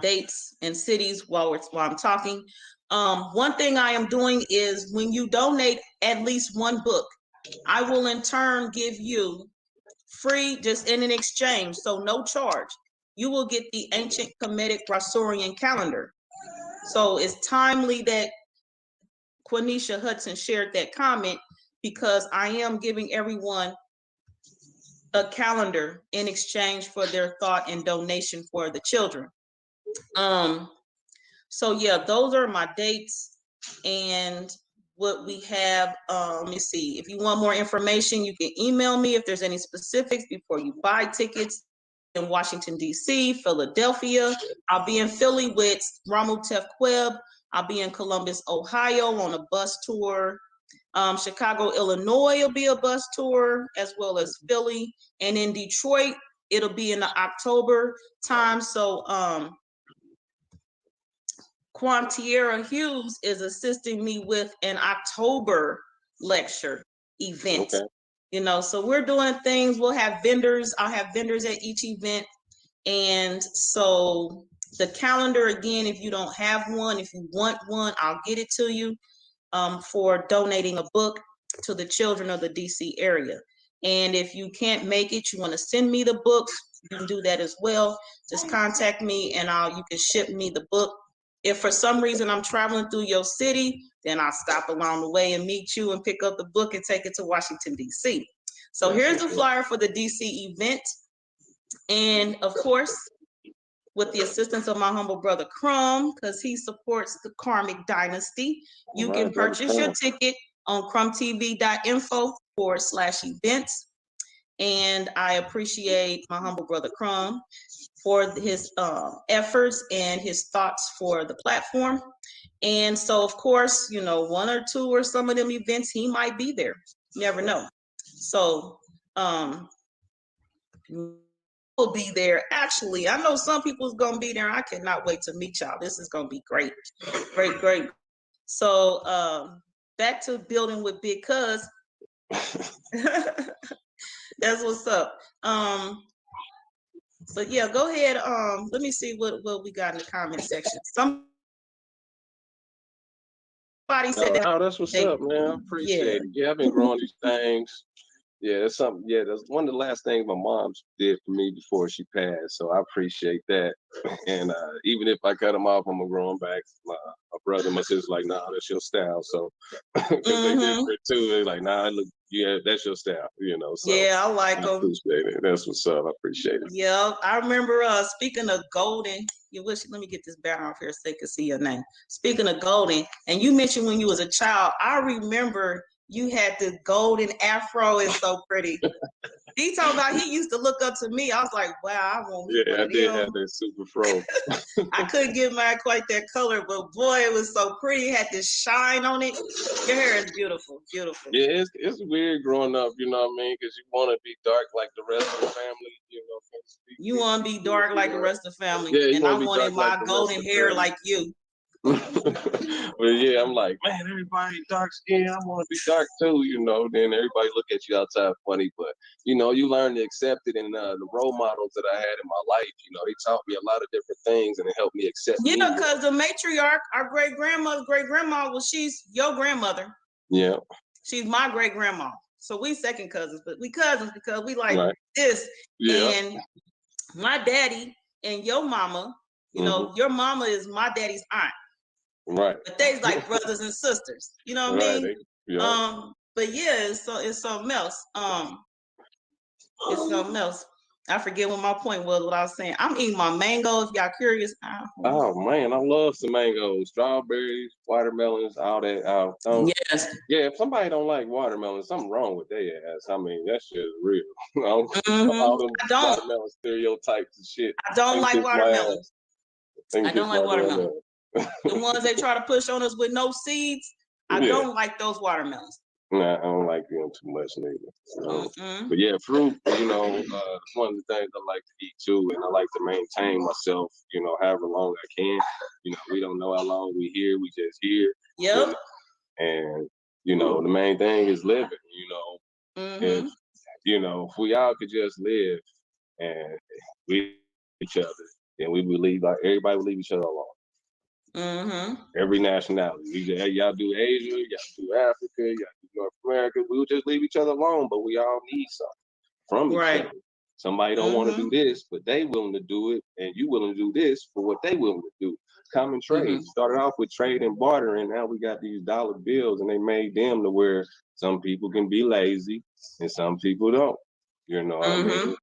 dates and cities while I'm talking. One thing I am doing is when you donate at least one book, I will in turn give you free, just in an exchange, so no charge. You will get the ancient Kemetic Rossorian calendar. So it's timely that Quenisha Hudson shared that comment because I am giving everyone a calendar in exchange for their thought and donation for the children. So yeah, those are my dates and what we have. Let me see. If you want more information, you can email me if there's any specifics before you buy tickets. In Washington, D.C., Philadelphia. I'll be in Philly with Ramutef Queb. I'll be in Columbus, Ohio on a bus tour. Chicago, Illinois will be a bus tour, as well as Philly. And in Detroit, it'll be in the October time. So Quantiera Hughes is assisting me with an October lecture event. Okay. You know, so we're doing things. We'll have vendors. I'll have vendors at each event. And so the calendar, again, if you don't have one, if you want one, I'll get it to you for donating a book to the children of the DC area. And if you can't make it, you want to send me the books, you can do that as well. Just contact me and you can ship me the book. If for some reason I'm traveling through your city, then I'll stop along the way and meet you and pick up the book and take it to Washington, D.C. So here's the flyer for the D.C. event. And of course, with the assistance of my humble brother Crumb, because he supports the Karmic Dynasty, you can purchase your ticket on crumbtv.info/events. And I appreciate my humble brother Crumb for his efforts and his thoughts for the platform. And so, of course, you know, one or two or some of them events, he might be there. You never know. So, will be there. Actually, I know some people's gonna be there. I cannot wait to meet y'all. This is gonna be great. Great. So, back to building with Big Cuz. That's what's up. But yeah, go ahead. Let me see what we got in the comment section. Somebody said that. Oh, that's what's They- up, man. I appreciate it. Yeah, I've been growing these things. Yeah, that's something. Yeah, that's one of the last things my mom did for me before she passed. So I appreciate that. And even if I cut them off, I'm gonna grow them back. My brother, my sister's like, nah, that's your style. So because they different too, they're like, nah, look, yeah, that's your style. You know. So Yeah, I like I them. appreciate it. That's what's up. I appreciate it. Yeah, I remember speaking of golden. Let me get this banner off here so they can see your name. Speaking of golden, and you mentioned when you was a child, I remember you had the golden afro. It's so pretty. He talking about he used to look up to me. I was like, wow, I want Yeah, I did them. have that super fro. I couldn't get mine quite that color, but boy, it was so pretty. It had this shine on it. Your hair is beautiful, beautiful. Yeah, it's weird growing up, you know what I mean? Because you want to be dark like the rest of the family, you know. You want to be dark like the rest of the family, Yeah, and I wanted my golden hair like you. But yeah, I'm like, man, everybody dark skin. I want to be dark too, you know. Then everybody look at you outside funny, but you know, you learn to accept it. And the role models that I had in my life, you know, they taught me a lot of different things, and it helped me accept. Yeah, because the matriarch, our great grandma, well, she's your grandmother. Yeah, she's my great grandma. So we second cousins, but we cousins because we like this. Yeah. And my daddy and your mama, you know, your mama is my daddy's aunt. Right. But they's like brothers and sisters. You know what I mean? Yeah. But yeah, it's something else. It's something else. I forget what my point was, what I was saying. I'm eating my mango, if y'all curious. Oh man, I love some mangoes, strawberries, watermelons, all that. Yes. Yeah, if somebody don't like watermelons, something wrong with their ass. I mean, that shit is real. All them watermelon stereotypes and shit. I don't like watermelons. I don't like watermelons. The ones they try to push on us with no seeds, I don't like those watermelons. Nah, I don't like them too much neither. But yeah, fruit, you know, one of the things I like to eat too, and I like to maintain myself, you know, however long I can. You know, we don't know how long we here, we just here. Yep. You know? And, you know, the main thing is living, you know. If, you know, if we all could just live and we each other, then we would leave, like everybody would leave each other alone. Every nationality. Y'all do Asia, y'all do Africa, y'all do North America. We would just leave each other alone, but we all need something from each other. Somebody don't want to do this, but they willing to do it, and you willing to do this for what they willing to do. Common trade. Started off with trade and barter, and now we got these dollar bills, and they made them to where some people can be lazy and some people don't. You know what I mean?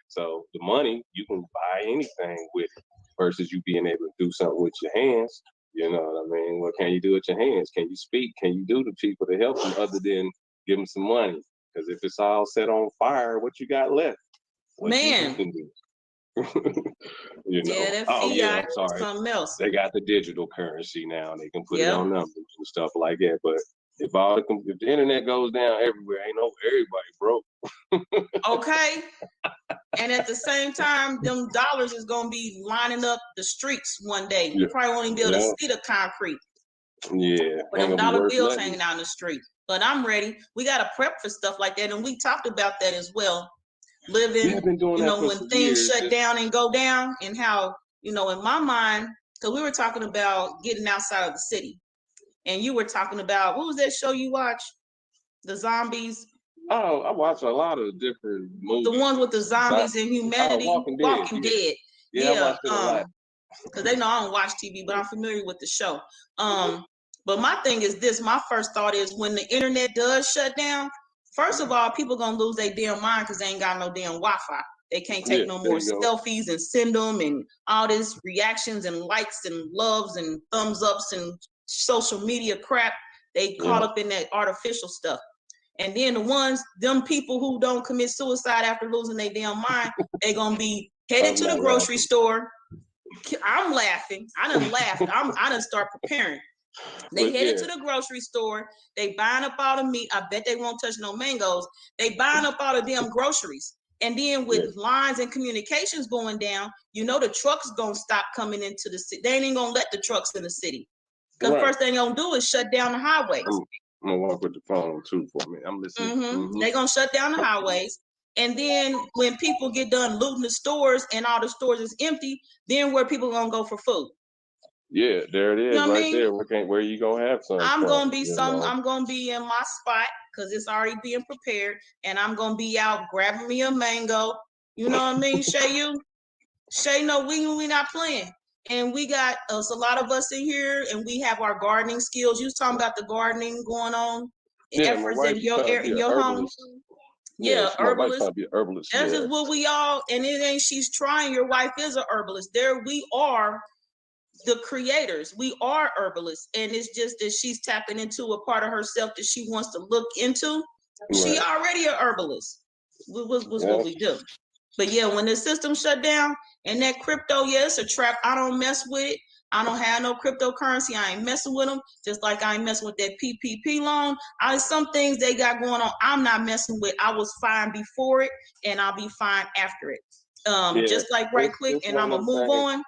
So the money, you can buy anything with it versus you being able to do something with your hands. You know what I mean? What can you do with your hands? Can you speak? Can you do to people to help them other than give them some money? Because if it's all set on fire, what you got left? What you can do? You know? Yeah, that fiat, I'm sorry. Something else. They got the digital currency now. They can put it on numbers and stuff like that. But if the internet goes down everywhere, ain't no everybody broke. Okay. And at the same time, them dollars is gonna be lining up the streets one day. You probably won't even be able to see the concrete. Yeah. But them dollar bills hanging out in the street. But I'm ready. We gotta prep for stuff like that. And we talked about that as well. Living, you know, when things shut down and go down, and how, you know, in my mind, because we were talking about getting outside of the city. And you were talking about, what was that show you watched? The zombies. Oh, I watch a lot of different movies. The ones with the zombies and humanity. Walking Dead. Yeah, I watched it a lot. Because they know I don't watch TV, but I'm familiar with the show. But my thing is this, my first thought is when the internet does shut down, first of all, people gonna lose their damn mind because they ain't got no damn Wi-Fi. They can't take no more selfies and send them and all this reactions and likes and loves and thumbs ups and social media crap. They caught up in that artificial stuff. And then them people who don't commit suicide after losing their damn mind, they gonna be headed to the grocery store. I'm laughing. I done laughed. I done start preparing. They headed to the grocery store. They buying up all the meat. I bet they won't touch no mangoes. They buying up all the damn groceries. And then with lines and communications going down, you know the trucks gonna stop coming into the city. They ain't gonna let the trucks in the city. Because first thing they're gonna do is shut down the highways. I'm gonna walk with the phone too for a minute. I'm listening. They're gonna shut down the highways. And then when people get done looting the stores and all the stores is empty, then where people gonna go for food? Yeah, there it You is, know what I right mean? there. Where you gonna have some I'm from? gonna be You know? I'm gonna be in my spot because it's already being prepared, and I'm gonna be out grabbing me a mango. You know what I mean, Shay, no, we not playing. And we got us a lot of us in here, and we have our gardening skills. You was talking about the gardening going on, Yeah, my efforts wife in is trying to be an your home. herbalist. Yeah, My wife's herbalist. trying to be an herbalist. That's Yeah. just what we all, and it ain't she's trying. Your wife is a herbalist. There we are, the creators. We are herbalists, and it's just that she's tapping into a part of herself that she wants to look into. She Right. already a herbalist. Was Yeah. what we do. But yeah, when the system shut down and that crypto, yeah, it's a trap. I don't mess with it. I don't have no cryptocurrency. I ain't messing with them. Just like I ain't messing with that PPP loan. Some things they got going on, I'm not messing with. I was fine before it, and I'll be fine after it. Yeah. Just like right quick, It's and one I'm of gonna them move things.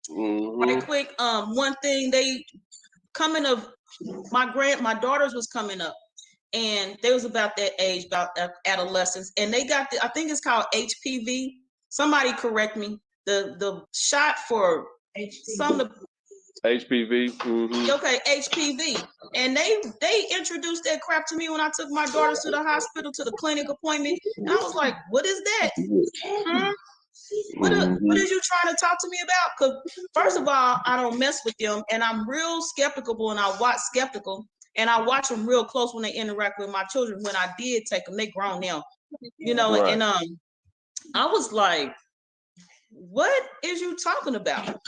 on. Mm-hmm. Right quick, one thing they coming of my daughters was coming up, and they was about that age, about adolescence, and they got I think it's called HPV. Somebody correct me. The shot for some of the HPV. Mm-hmm. okay, HPV. And they introduced that crap to me when I took my daughters to the hospital to the clinic appointment. And I was like, what is that? Huh? What is you trying to talk to me about? Because first of all, I don't mess with them, and I'm real skeptical, and I watch them real close when they interact with my children. When I did take them, they grown now, you know. Right. And I was like, what is you talking about?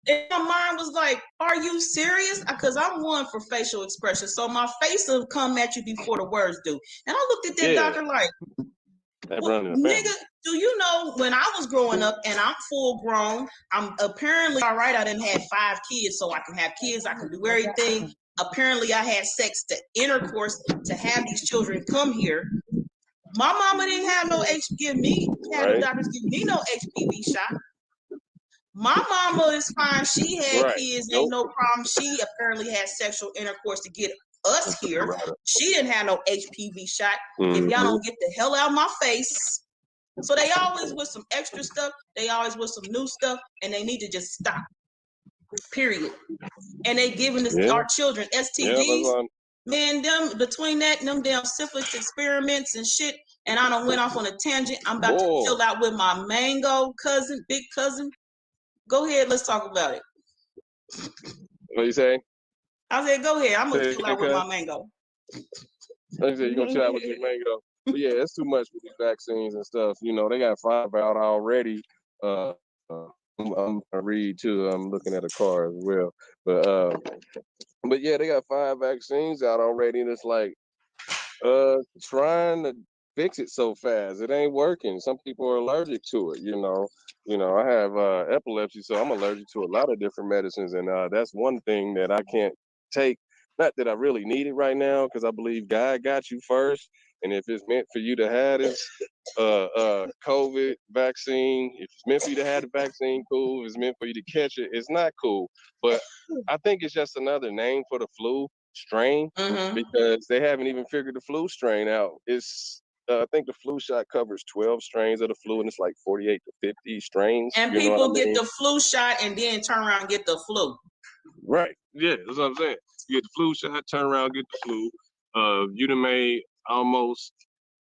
And my mind was like, are you serious? Because I'm one for facial expression, so my face will come at you before the words do. And I looked at that doctor like, nigga, do you know when I was growing up and I'm full grown, I'm apparently all right. I didn't have 5 kids, so I can have kids, I can do everything. Apparently, I had sex to intercourse to have these children come here. My mama didn't have no have the doctors give me no HPV shot. My mama is fine. She had kids, ain't no problem. She apparently had sexual intercourse to get us here. She didn't have no HPV shot. If y'all don't get the hell out of my face. So they always with some extra stuff. They always with some new stuff, and they need to just stop. Period. And they giving our children STDs. Man, them between that and them damn syphilis experiments and shit. And I done went off on a tangent. I'm about to chill out with my mango cousin, big cousin. Go ahead, let's talk about it. What you say? I said, go ahead. I'm gonna chill out with my mango. Like I said, you're gonna chill out with your mango. But yeah, it's too much with these vaccines and stuff. You know, they got 5 out already. I'm gonna read too. I'm looking at a car as well. But yeah, they got 5 vaccines out already, and it's like trying to fix it so fast. It ain't working. Some people are allergic to it, you know. I have epilepsy, so I'm allergic to a lot of different medicines, and that's one thing that I can't take. Not that I really need it right now, because I believe God got you first. And if it's meant for you to have this COVID vaccine, if it's meant for you to have the vaccine, cool. If it's meant for you to catch it, it's not cool. But I think it's just another name for the flu strain, because they haven't even figured the flu strain out. I think the flu shot covers 12 strains of the flu, and it's like 48 to 50 strains. And people get the flu shot and then turn around and get the flu. Right. Yeah, that's what I'm saying. You get the flu shot, turn around, get the flu. You done made almost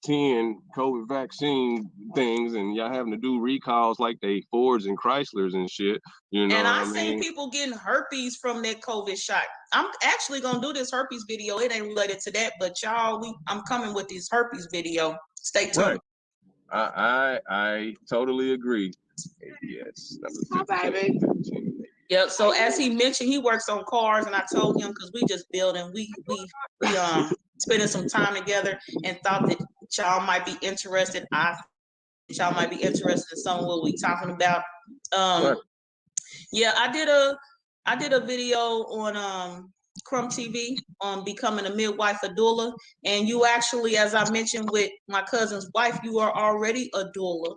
10 COVID vaccine things, and y'all having to do recalls like they Fords and Chryslers and shit. You know, and I seen people getting herpes from that COVID shot. I'm actually gonna do this herpes video. It ain't related to that, but y'all, I'm coming with this herpes video. Stay tuned. Right. I totally agree. Yes. Hi, baby. Yep. So as he mentioned, he works on cars, and I told him because we just building, we spending some time together, and thought that y'all might be interested. Y'all might be interested in some of what we talking about. Yeah, I did a video on Crumb TV on becoming a midwife, a doula, and you actually, as I mentioned with my cousin's wife, you are already a doula.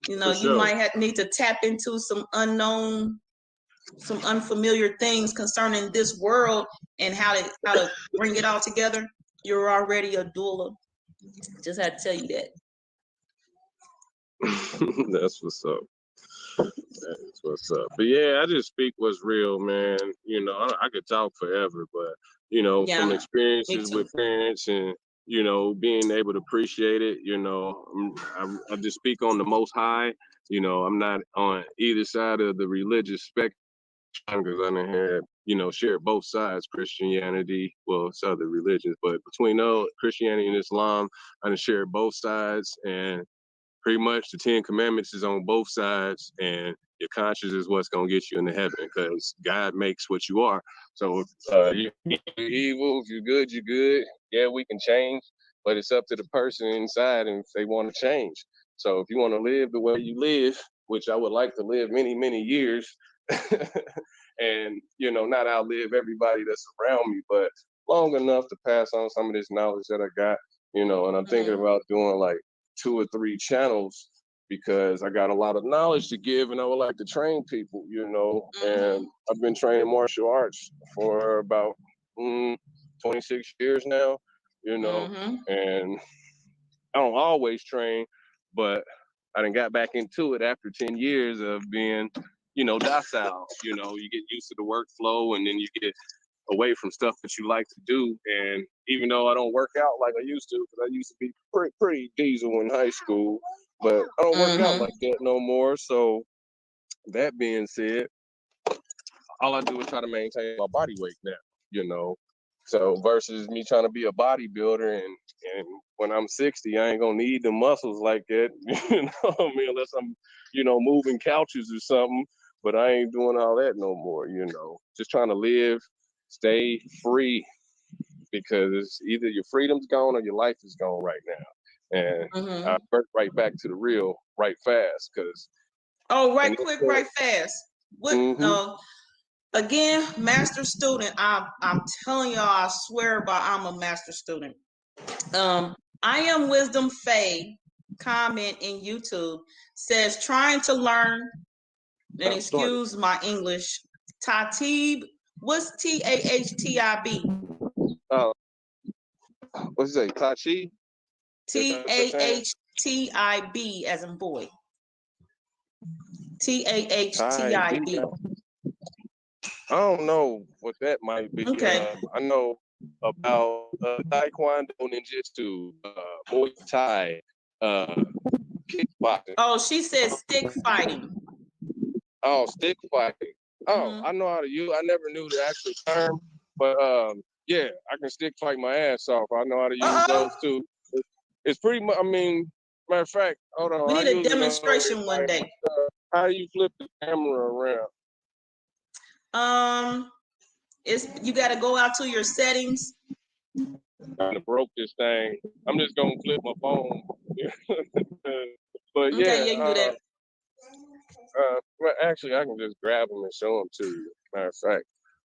You know, you might need to tap into some unfamiliar things concerning this world and how to bring it all together. You're already a doula. Just had to tell you that. That's what's up. That's what's up. But yeah, I just speak what's real, man. You know, I could talk forever, but you know, Yeah, from me experiences too. with parents and you know, being able to appreciate it, you know, I just speak on the Most High. You know, I'm not on either side of the religious spectrum because I done had, you know, shared both sides, Christianity, well, it's other religions, but between those, Christianity and Islam, I done shared both sides, and pretty much the 10 Commandments is on both sides, and your conscience is what's going to get you into heaven because God makes what you are. So you're evil, if you're good, you're good. Yeah, we can change, but it's up to the person inside and if they want to change. So if you want to live the way you live, which I would like to live many, many years, and, you know, not outlive everybody that's around me, but long enough to pass on some of this knowledge that I got, you know, and I'm thinking about doing like 2 or 3 channels because I got a lot of knowledge to give and I would like to train people, you know, and I've been training martial arts for about 26 years now, you know, and I don't always train, but I done got back into it after 10 years of being, you know, docile. You know, you get used to the workflow and then you get away from stuff that you like to do. And even though I don't work out like I used to, because I used to be pretty diesel in high school, but I don't work out like that no more. So that being said, all I do is try to maintain my body weight now, you know. So versus me trying to be a bodybuilder and when I'm 60, I ain't gonna need the muscles like that, you know what I mean, unless I'm, you know, moving couches or something. But I ain't doing all that no more, you know. Just trying to live, stay free, because it's either your freedom's gone or your life is gone right now. And I work right back to the real right fast, because right quick, right fast. What again, master student. I'm telling y'all, I swear by I'm a master student. I am Wisdom Faye. Comment in YouTube says trying to learn, and excuse my English. Tatib, what's TAHTIB? What's it say? Tachi? TAHTIB as in boy. TAHTIB. I don't know what that might be. Okay. I know about Taekwondo, Ninjutsu, Muay Thai, kickboxing. Oh, she says stick fighting. Oh, stick fighting. Oh, I know how to use. I never knew the actual term, but yeah, I can stick fight my ass off. I know how to use those too. It's pretty much. I mean, matter of fact, hold on. We need a demonstration one day. How do you flip the camera around? It's you got to go out to your settings. Kind of broke this thing. I'm just gonna flip my phone. But Okay, yeah, you can do that. Well, actually, I can just grab them and show them to you. Matter of fact,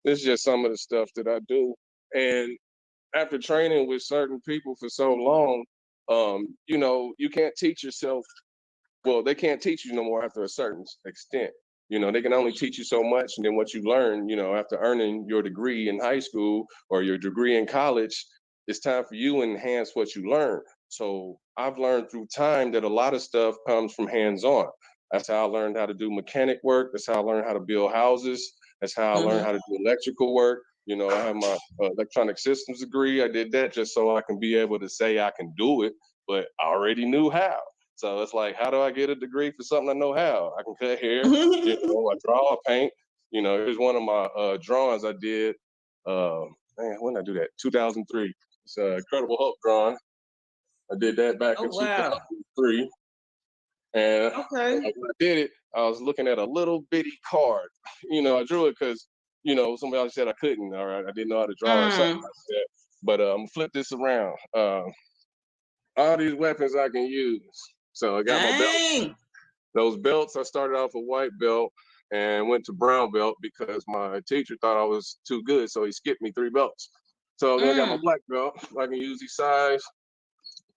this is just some of the stuff that I do. And after training with certain people for so long, you know, you can't teach yourself. Well, they can't teach you no more after a certain extent. You know, they can only teach you so much, and then what you learn, you know, after earning your degree in high school or your degree in college, it's time for you to enhance what you learn. So I've learned through time that a lot of stuff comes from hands-on. That's how I learned how to do mechanic work. That's how I learned how to build houses. That's how I learned how to do electrical work. You know, I have my electronic systems degree. I did that just so I can be able to say I can do it, but I already knew how. So it's like, how do I get a degree for something I know how? I can cut hair, you know, I draw, paint. You know, here's one of my drawings I did. Man, when did I do that? 2003. It's an Incredible Hulk drawing. I did that back in 2003. And when I did it, I was looking at a little bitty card. You know, I drew it because, you know, somebody else said I couldn't, all right? I didn't know how to draw or something like that. But I'm flip this around. All these weapons I can use. So I got my belt. Those belts, I started off a white belt and went to brown belt because my teacher thought I was too good, so he skipped me 3 belts. So then I got my black belt. I can use these size,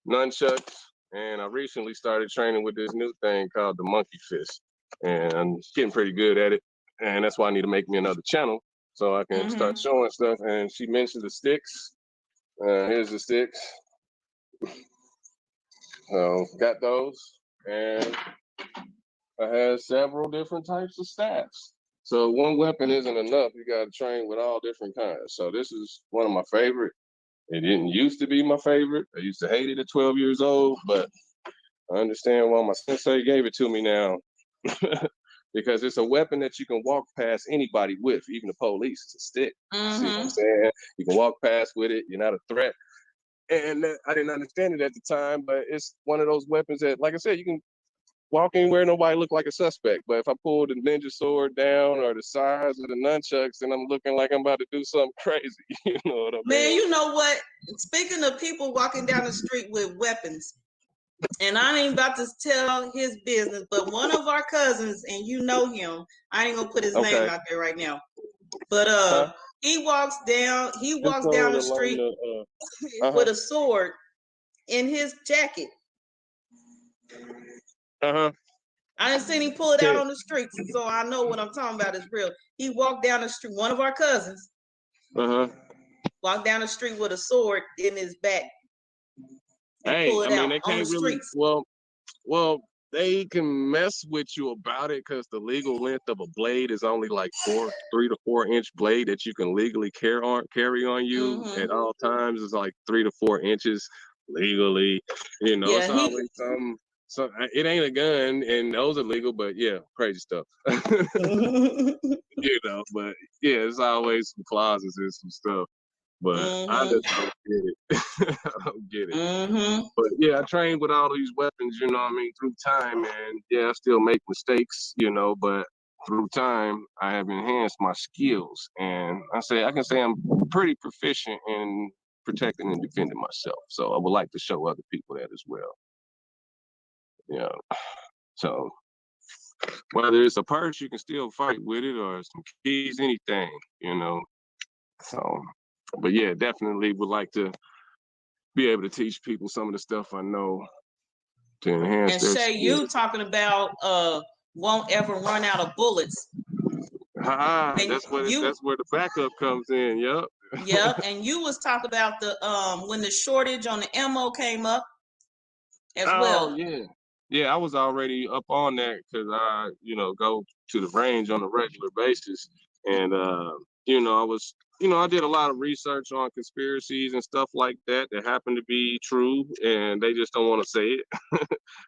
nunchucks, and I recently started training with this new thing called the monkey fist. And I'm getting pretty good at it. And that's why I need to make me another channel so I can start showing stuff. And she mentioned the sticks. Here's the sticks. So got those, and I had several different types of staffs. So one weapon isn't enough. You got to train with all different kinds. So this is one of my favorite. It didn't used to be my favorite. I used to hate it at 12 years old, but I understand why my sensei gave it to me now. Because it's a weapon that you can walk past anybody with, even the police. It's a stick. See what I'm saying? You can walk past with it. You're not a threat. And I didn't understand it at the time, but it's one of those weapons that, like I said, you can walk anywhere, nobody look like a suspect. But if I pull the ninja sword down or the size of the nunchucks, then I'm looking like I'm about to do something crazy. You know what I mean? Man, you know what? Speaking of people walking down the street with weapons, and I ain't about to tell his business, but one of our cousins, and you know him, I ain't gonna put his name out there right now, but he walks down the street with a sword in his jacket. I didn't see him pull it out on the streets, so I know what I'm talking about is real. He walked down the street, one of our cousins, walked down the street with a sword in his back. Hey, I mean, they can't really, well, they can mess with you about it because the legal length of a blade is only like 3 to 4 inch blade that you can legally carry on you at all times. Is like 3 to 4 inches legally. You know, it's always some. So it ain't a gun, and those are legal, but yeah, crazy stuff. You know, but yeah, it's always some clauses and some stuff. But I just don't get it. I don't get it. But yeah, I trained with all these weapons, you know what I mean, through time. And yeah, I still make mistakes, you know, but through time, I have enhanced my skills. And I can say I'm pretty proficient in protecting and defending myself. So I would like to show other people that as well. Yeah. So whether it's a purse, you can still fight with it, or some keys, anything, you know. So, but yeah, definitely would like to be able to teach people some of the stuff I know to enhance their Shay, you talking about won't ever run out of bullets. That's where the backup comes in. Yep. Yep. And you was talking about the when the shortage on the ammo came up as well. Yeah, I was already up on that because I, you know, go to the range on a regular basis. And you know, I did a lot of research on conspiracies and stuff like that happen to be true, and they just don't want to say it.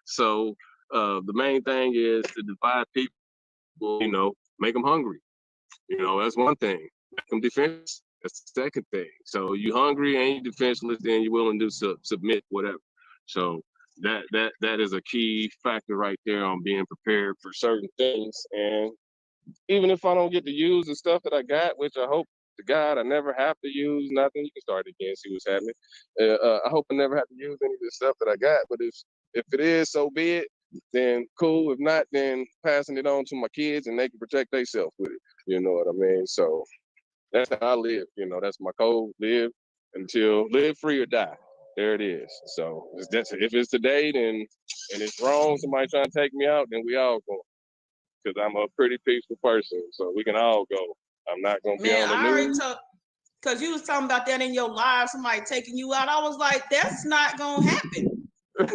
So the main thing is to divide people, you know, make them hungry. You know, that's one thing. Make them defenseless. That's the second thing. So you hungry and you defenseless, then you're willing to submit whatever. So that is a key factor right there on being prepared for certain things. And even if I don't get to use the stuff that I got, which I hope to God I never have to use nothing. You can start again, see what's happening. I hope I never have to use any of the stuff that I got. But if it is, so be it. Then cool. If not, then passing it on to my kids and they can protect themselves with it. You know what I mean? So that's how I live. You know, that's my code. Live free or die. There it is. So if it's today, then and it's wrong, somebody trying to take me out, then we all go. Because I'm a pretty peaceful person, so we can all go. I'm not gonna be on the news. Because you was talking about that in your live, somebody taking you out. I was like, that's not gonna happen.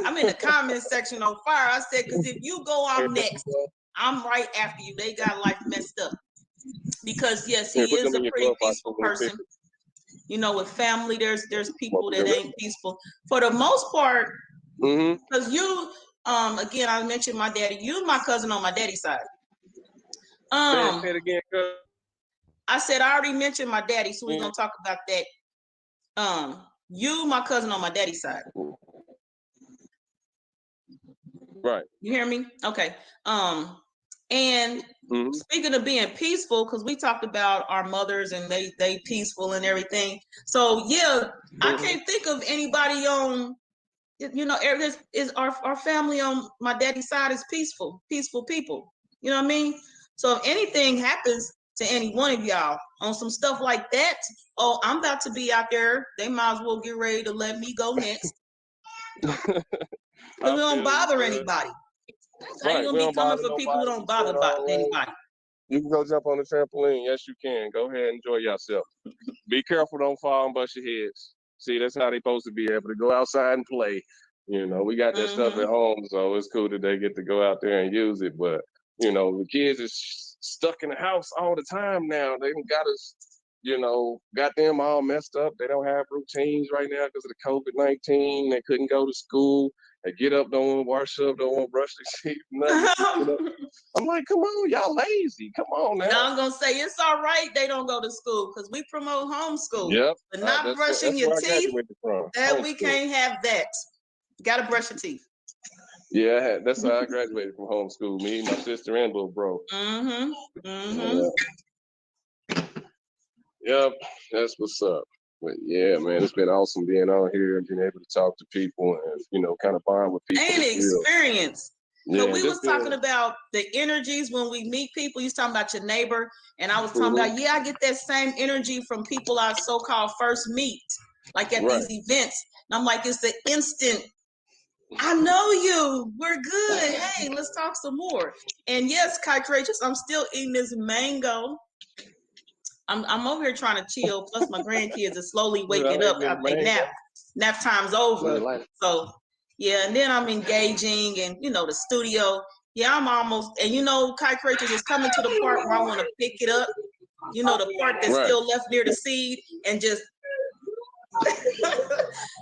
I'm in the comment section on fire. I said, because if you go, I'm next. I'm right after you. They got life messed up. Because yes, he is a pretty peaceful person. You know, with family, there's people that ain't peaceful. For the most part, because you, again, I mentioned my daddy. You my cousin on my daddy's side. Say it again, I said I already mentioned my daddy, so we're gonna talk about that. You my cousin on my daddy's side. Right. You hear me? Okay. And speaking of being peaceful, because we talked about our mothers and they peaceful and everything. So yeah, I can't think of anybody on, you know, is our family on my daddy's side is peaceful people. You know what I mean? So if anything happens to any one of y'all on some stuff like that, oh, I'm about to be out there. They might as well get ready to let me go next. Because we don't bother anybody. I ain't gonna be coming for people who don't bother anybody. You can go jump on the trampoline. Yes, you can. Go ahead and enjoy yourself. Be careful, don't fall and bust your heads. See, that's how they supposed to be able to go outside and play. You know, we got that stuff at home, so it's cool that they get to go out there and use it. But you know, the kids is stuck in the house all the time now. They done got us, you know, got them all messed up. They don't have routines right now because of the COVID-19. They couldn't go to school. They get up, don't want to wash up, don't want to brush their teeth, nothing. You know? I'm like, come on, y'all lazy. Come on now. Now I'm gonna say it's all right they don't go to school because we promote homeschool. Yep. But not That's brushing your where I teeth, graduated from. that we Homeschool. can't have that. Gotta brush your teeth. Yeah, that's how I graduated from homeschool. Me, my sister, and little bro. Yep, that's what's up. But yeah, man, it's been awesome being on here and being able to talk to people and, you know, kind of bond with people. And experience. Yeah, So we was talking about the energies when we meet people. You was talking about your neighbor, and I was talking about, yeah, I get that same energy from people I so-called first meet, like at these events. And I'm like, it's the instant, I know you, we're good. Hey, let's talk some more. And yes, Kai Courageous, I'm still eating this mango. I'm over here trying to chill. Plus my grandkids are slowly waking up. They nap time's over. So yeah, and then I'm engaging and you know the studio. Yeah, I'm almost, and you know, Kai Courageous is coming to the part where I want to pick it up. You know, the part that's still left near the seed and just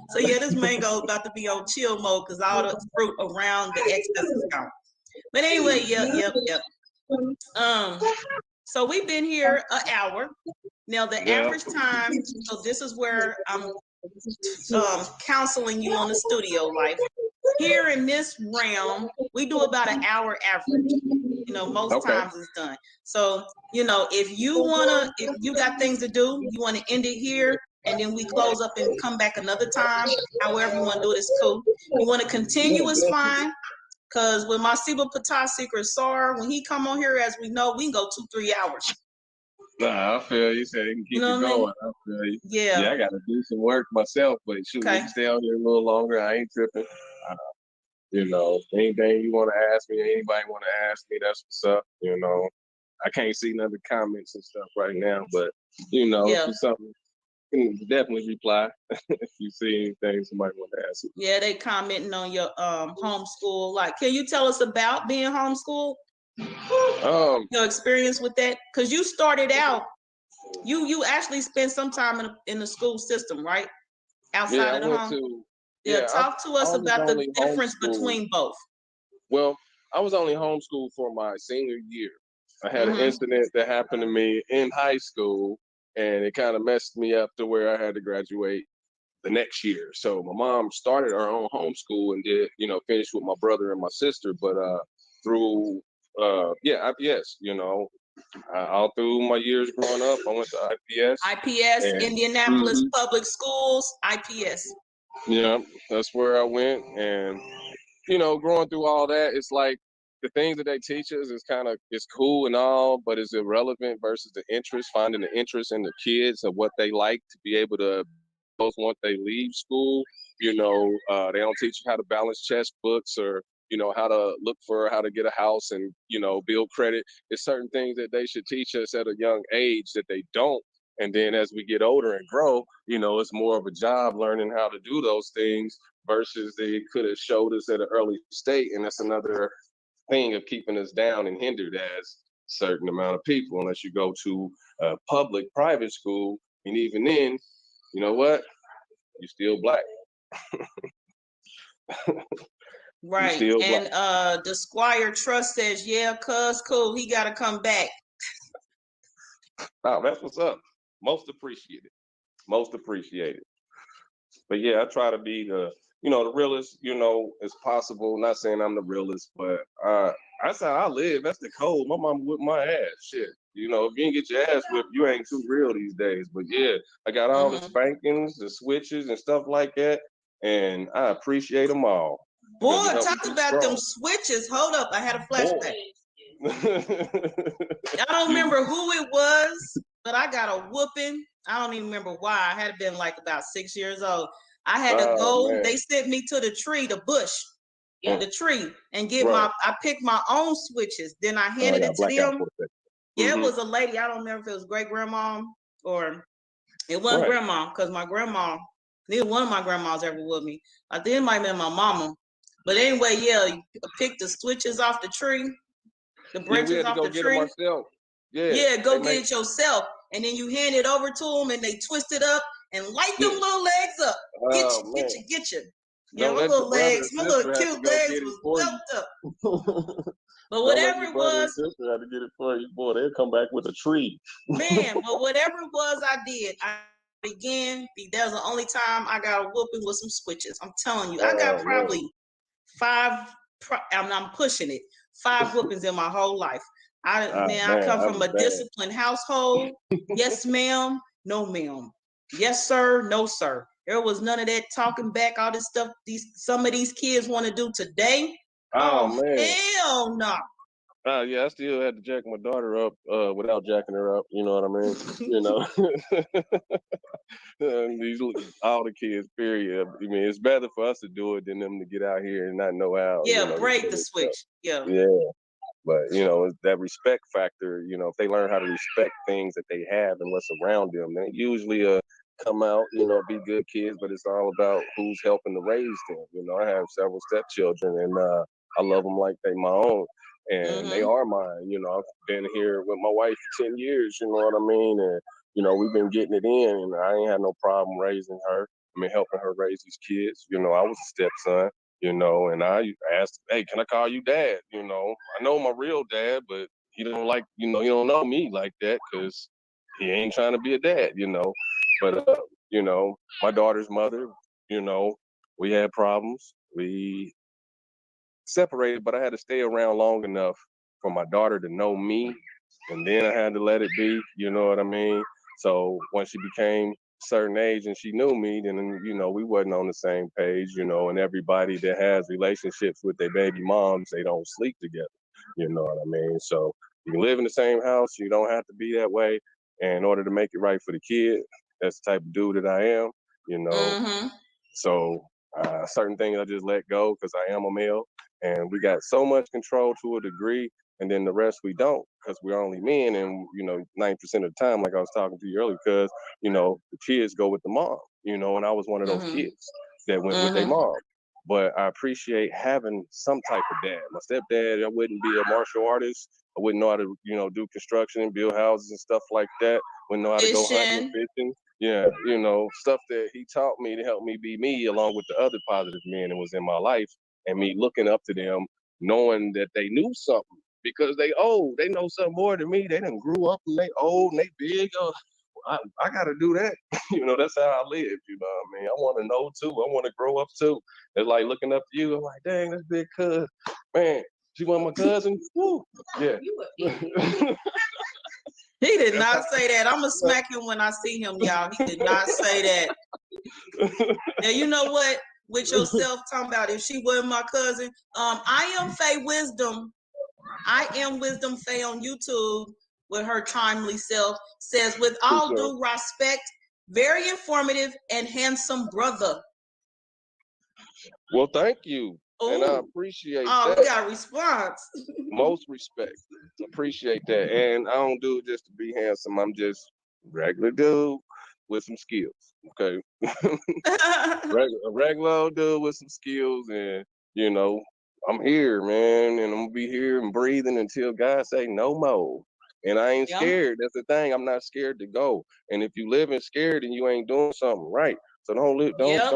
so yeah, this mango is about to be on chill mode because all the fruit around the excess is gone. But anyway, yep. So we've been here an hour. Now the average time, so this is where I'm counseling you on the studio life. Here in this realm, we do about an hour average. You know, most times it's done. So, you know, if you got things to do, you want to end it here, and then we close up and come back another time. However you want to do it is cool. You want to continue is fine. Because with my Siba Patah Secret Sar, when he come on here, as we know, we can go 2-3 hours. Nah, I feel you said you can keep it going. I feel you. Yeah, I got to do some work myself, but shoot, we can stay out here a little longer. I ain't tripping. You know, anything you want to ask me, anybody want to ask me, that's what's up. You know, I can't see none of the comments and stuff right now, but you know, if it's something, you can definitely reply if you see anything somebody want to ask you. Yeah, they commenting on your homeschool. Like, can you tell us about being homeschooled? Your experience with that, because you started out, you actually spent some time in the school system, right? Outside of the home. Talk to us about the difference between both. Well, I was only homeschooled for my senior year. I had an incident that happened to me in high school, and it kind of messed me up to where I had to graduate the next year. So my mom started her own homeschool and did, you know, finished with my brother and my sister, but through IPS, you know, all through my years growing up, I went to IPS. And, Indianapolis Public Schools, IPS. Yeah, that's where I went. And, you know, growing through all that, it's like the things that they teach us is kind of, it's cool and all, but it's irrelevant versus the interest, finding the interest in the kids of what they like to be able to both once they leave school. You know, they don't teach you how to balance checkbooks or, you know, how to look for how to get a house and, you know, build credit. It's certain things that they should teach us at a young age that they don't. And then as we get older and grow, you know, it's more of a job learning how to do those things versus they could have showed us at an early state. And that's another thing of keeping us down and hindered as a certain amount of people, unless you go to a public private school. And even then, you know what? You're still black. Right. And the Squire Trust says, yeah, cuz cool, he gotta come back. Oh, that's what's up. Most appreciated. Most appreciated. But yeah, I try to be the, you know, the realest, you know, as possible. Not saying I'm the realest, but that's how I live. That's the code. My mama whipped my ass. Shit. You know, if you ain't get your ass whipped, you ain't too real these days. But yeah, I got all the spankings, the switches and stuff like that. And I appreciate them all. Boy, talk about them switches. Hold up. I had a flashback. I don't remember who it was, but I got a whooping. I don't even remember why. I had been like about 6 years old. I had to go. Man. They sent me to the tree, the bush, the tree, and get I picked my own switches. Then I handed it to them. Yeah, it was a lady. I don't remember if it was great grandma or it wasn't grandma, because my grandma, Neither one of my grandmas ever with me. I think it might have been my mama. But anyway, yeah, you pick the switches off the tree, the Yeah, we branches had to off go the get them tree. ourselves. Yeah, Yeah, they go make get it yourself. And then you hand it over to them and they twist it up and light them yeah. little legs up. Get Oh you, man, get you, get you. Yeah, don't my let your little brother legs, or my little sister have to cute go legs get it was for welt you. up. But Don't let whatever your it brother or was, sister have to get it for you. Boy, they'll come back with a tree. man, but whatever it was I did, again, that was the only time I got a whooping with some switches. I'm telling you, I got Oh man. probably I'm pushing it, 5 whoopings in my whole life. I Man, come I from was a bad. disciplined household. Yes, ma'am. No, ma'am. Yes, sir. No, sir. There was none of that talking back, all this stuff some of these kids want to do today. Oh Oh, man. hell no. Yeah, I still had to jack my daughter up without jacking her up. You know what I mean? You know, all the kids. Period. I mean, it's better for us to do it than them to get out here and not know how. You Yeah, know, to break do the this stuff. switch. Yeah. Yeah, but you know, it's that respect factor. You know, if they learn how to respect things that they have and what's around them, they usually come out. You know, be good kids. But it's all about who's helping to raise them. You know, I have several stepchildren, and I love them like they my own. And they Mm-hmm. are mine. You know, I've been here with my wife for 10 years, you know what I mean? And, you know, we've been getting it in, and I ain't had no problem raising her. I mean, helping her raise these kids. You know, I was a stepson, you know, and I asked, hey, can I call you dad? You know, I know my real dad, but he don't like, you know, he don't know me like that because he ain't trying to be a dad, you know. But, you know, my daughter's mother, you know, we had problems. We separated, but I had to stay around long enough for my daughter to know me, and then I had to let it be. You know what I mean? So once she became a certain age and she knew me, then you know we wasn't on the same page. You know, and everybody that has relationships with their baby moms, they don't sleep together. You know what I mean? So you can live in the same house. You don't have to be that way. And in order to make it right for the kid, that's the type of dude that I am. You know, Mm-hmm. so certain things I just let go because I am a male, and we got so much control to a degree, and then the rest we don't because we're only men, and you know, 90% of the time, like I was talking to you earlier, because you know the kids go with the mom, you know, and I was one of those Mm-hmm. kids that went with their Mm-hmm. mom. But I appreciate having some type of dad. My stepdad, I wouldn't be a martial artist. I wouldn't know how to, you know, do construction and build houses and stuff like that. Wouldn't know how to go hunting and Fishing. fishing. Yeah, you know, stuff that he taught me to help me be me, along with the other positive men that was in my life, and me looking up to them, knowing that they knew something because they old, they know something more than me. They done grew up and they old and they big. I got to do that. You know, that's how I live. You know what I mean? I want to know too. I want to grow up too. It's like looking up to you. I'm like, dang, that's big cuz. Man, she want my cousin. Woo. Yeah. He did That's not say that. I'm gonna smack him when I see him, y'all. He did not say that. Now you know what? With yourself talking about if she wasn't my cousin. I am Faye Wisdom. I am Wisdom Faye on YouTube with her timely self. Says with all due respect, very informative and handsome brother. Well, thank you. And I Oh, appreciate we that. got a response. Most respect. Appreciate that. And I don't do it just to be handsome. I'm just regular dude with some skills. Okay. A regular old dude with some skills, and you know, I'm here, man, and I'm gonna be here and breathing until God say no more. And I ain't Yeah. scared. That's the thing. I'm not scared to go. And if you living scared, then you ain't doing something right. So don't live, Yep.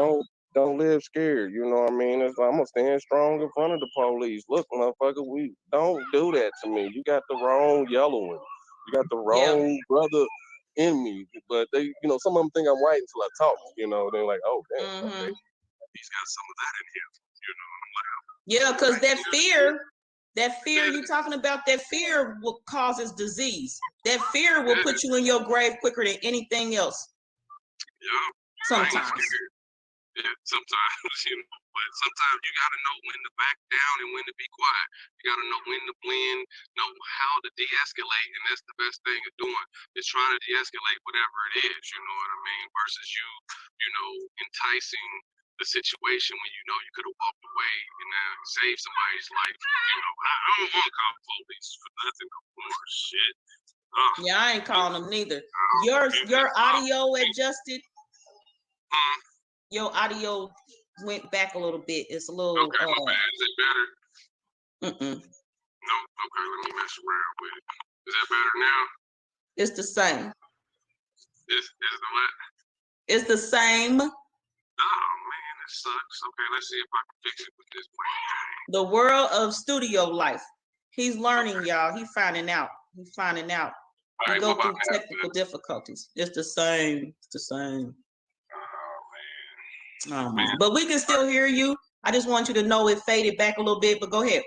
don't live scared. You know what I mean? It's like, I'm gonna stand strong in front of the police. Look, motherfucker, we don't do that to me. You got the wrong yellow one. You got the wrong brother in me. But they, you know, some of them think I'm white until I talk. You know, they're like, oh damn, okay, Mm-hmm. he's got some of that in him. You know, Yeah, because that fear you talking about, that fear will causes disease. That fear will put you in your grave quicker than anything else. Yeah, Sometimes. Yeah, sometimes, you know, but sometimes you gotta know when to back down and when to be quiet. You gotta know when to blend, know how to de-escalate, and that's the best thing of doing is trying to de-escalate whatever it is. You know what I mean? Versus you know, enticing the situation when you know you could have walked away and saved somebody's life. You know, I don't want to call the police for nothing no more. Shit. Yeah, I ain't calling them neither. Your audio adjusted. Your audio went back a little bit. It's a little. Okay, my bad. Is it better? Mm-mm. No. Okay, let me mess around with it. Is that better now? It's the same. Is the what? It's the same. Oh man, it sucks. Okay, let's see if I can fix it with this one. The world of studio life. He's learning, y'all. He's finding out. He's finding out. All We right, go what through about now? technical difficulties. It's the same. It's the same. Oh man. But we can still hear you. I just want you to know it faded back a little bit, but go ahead.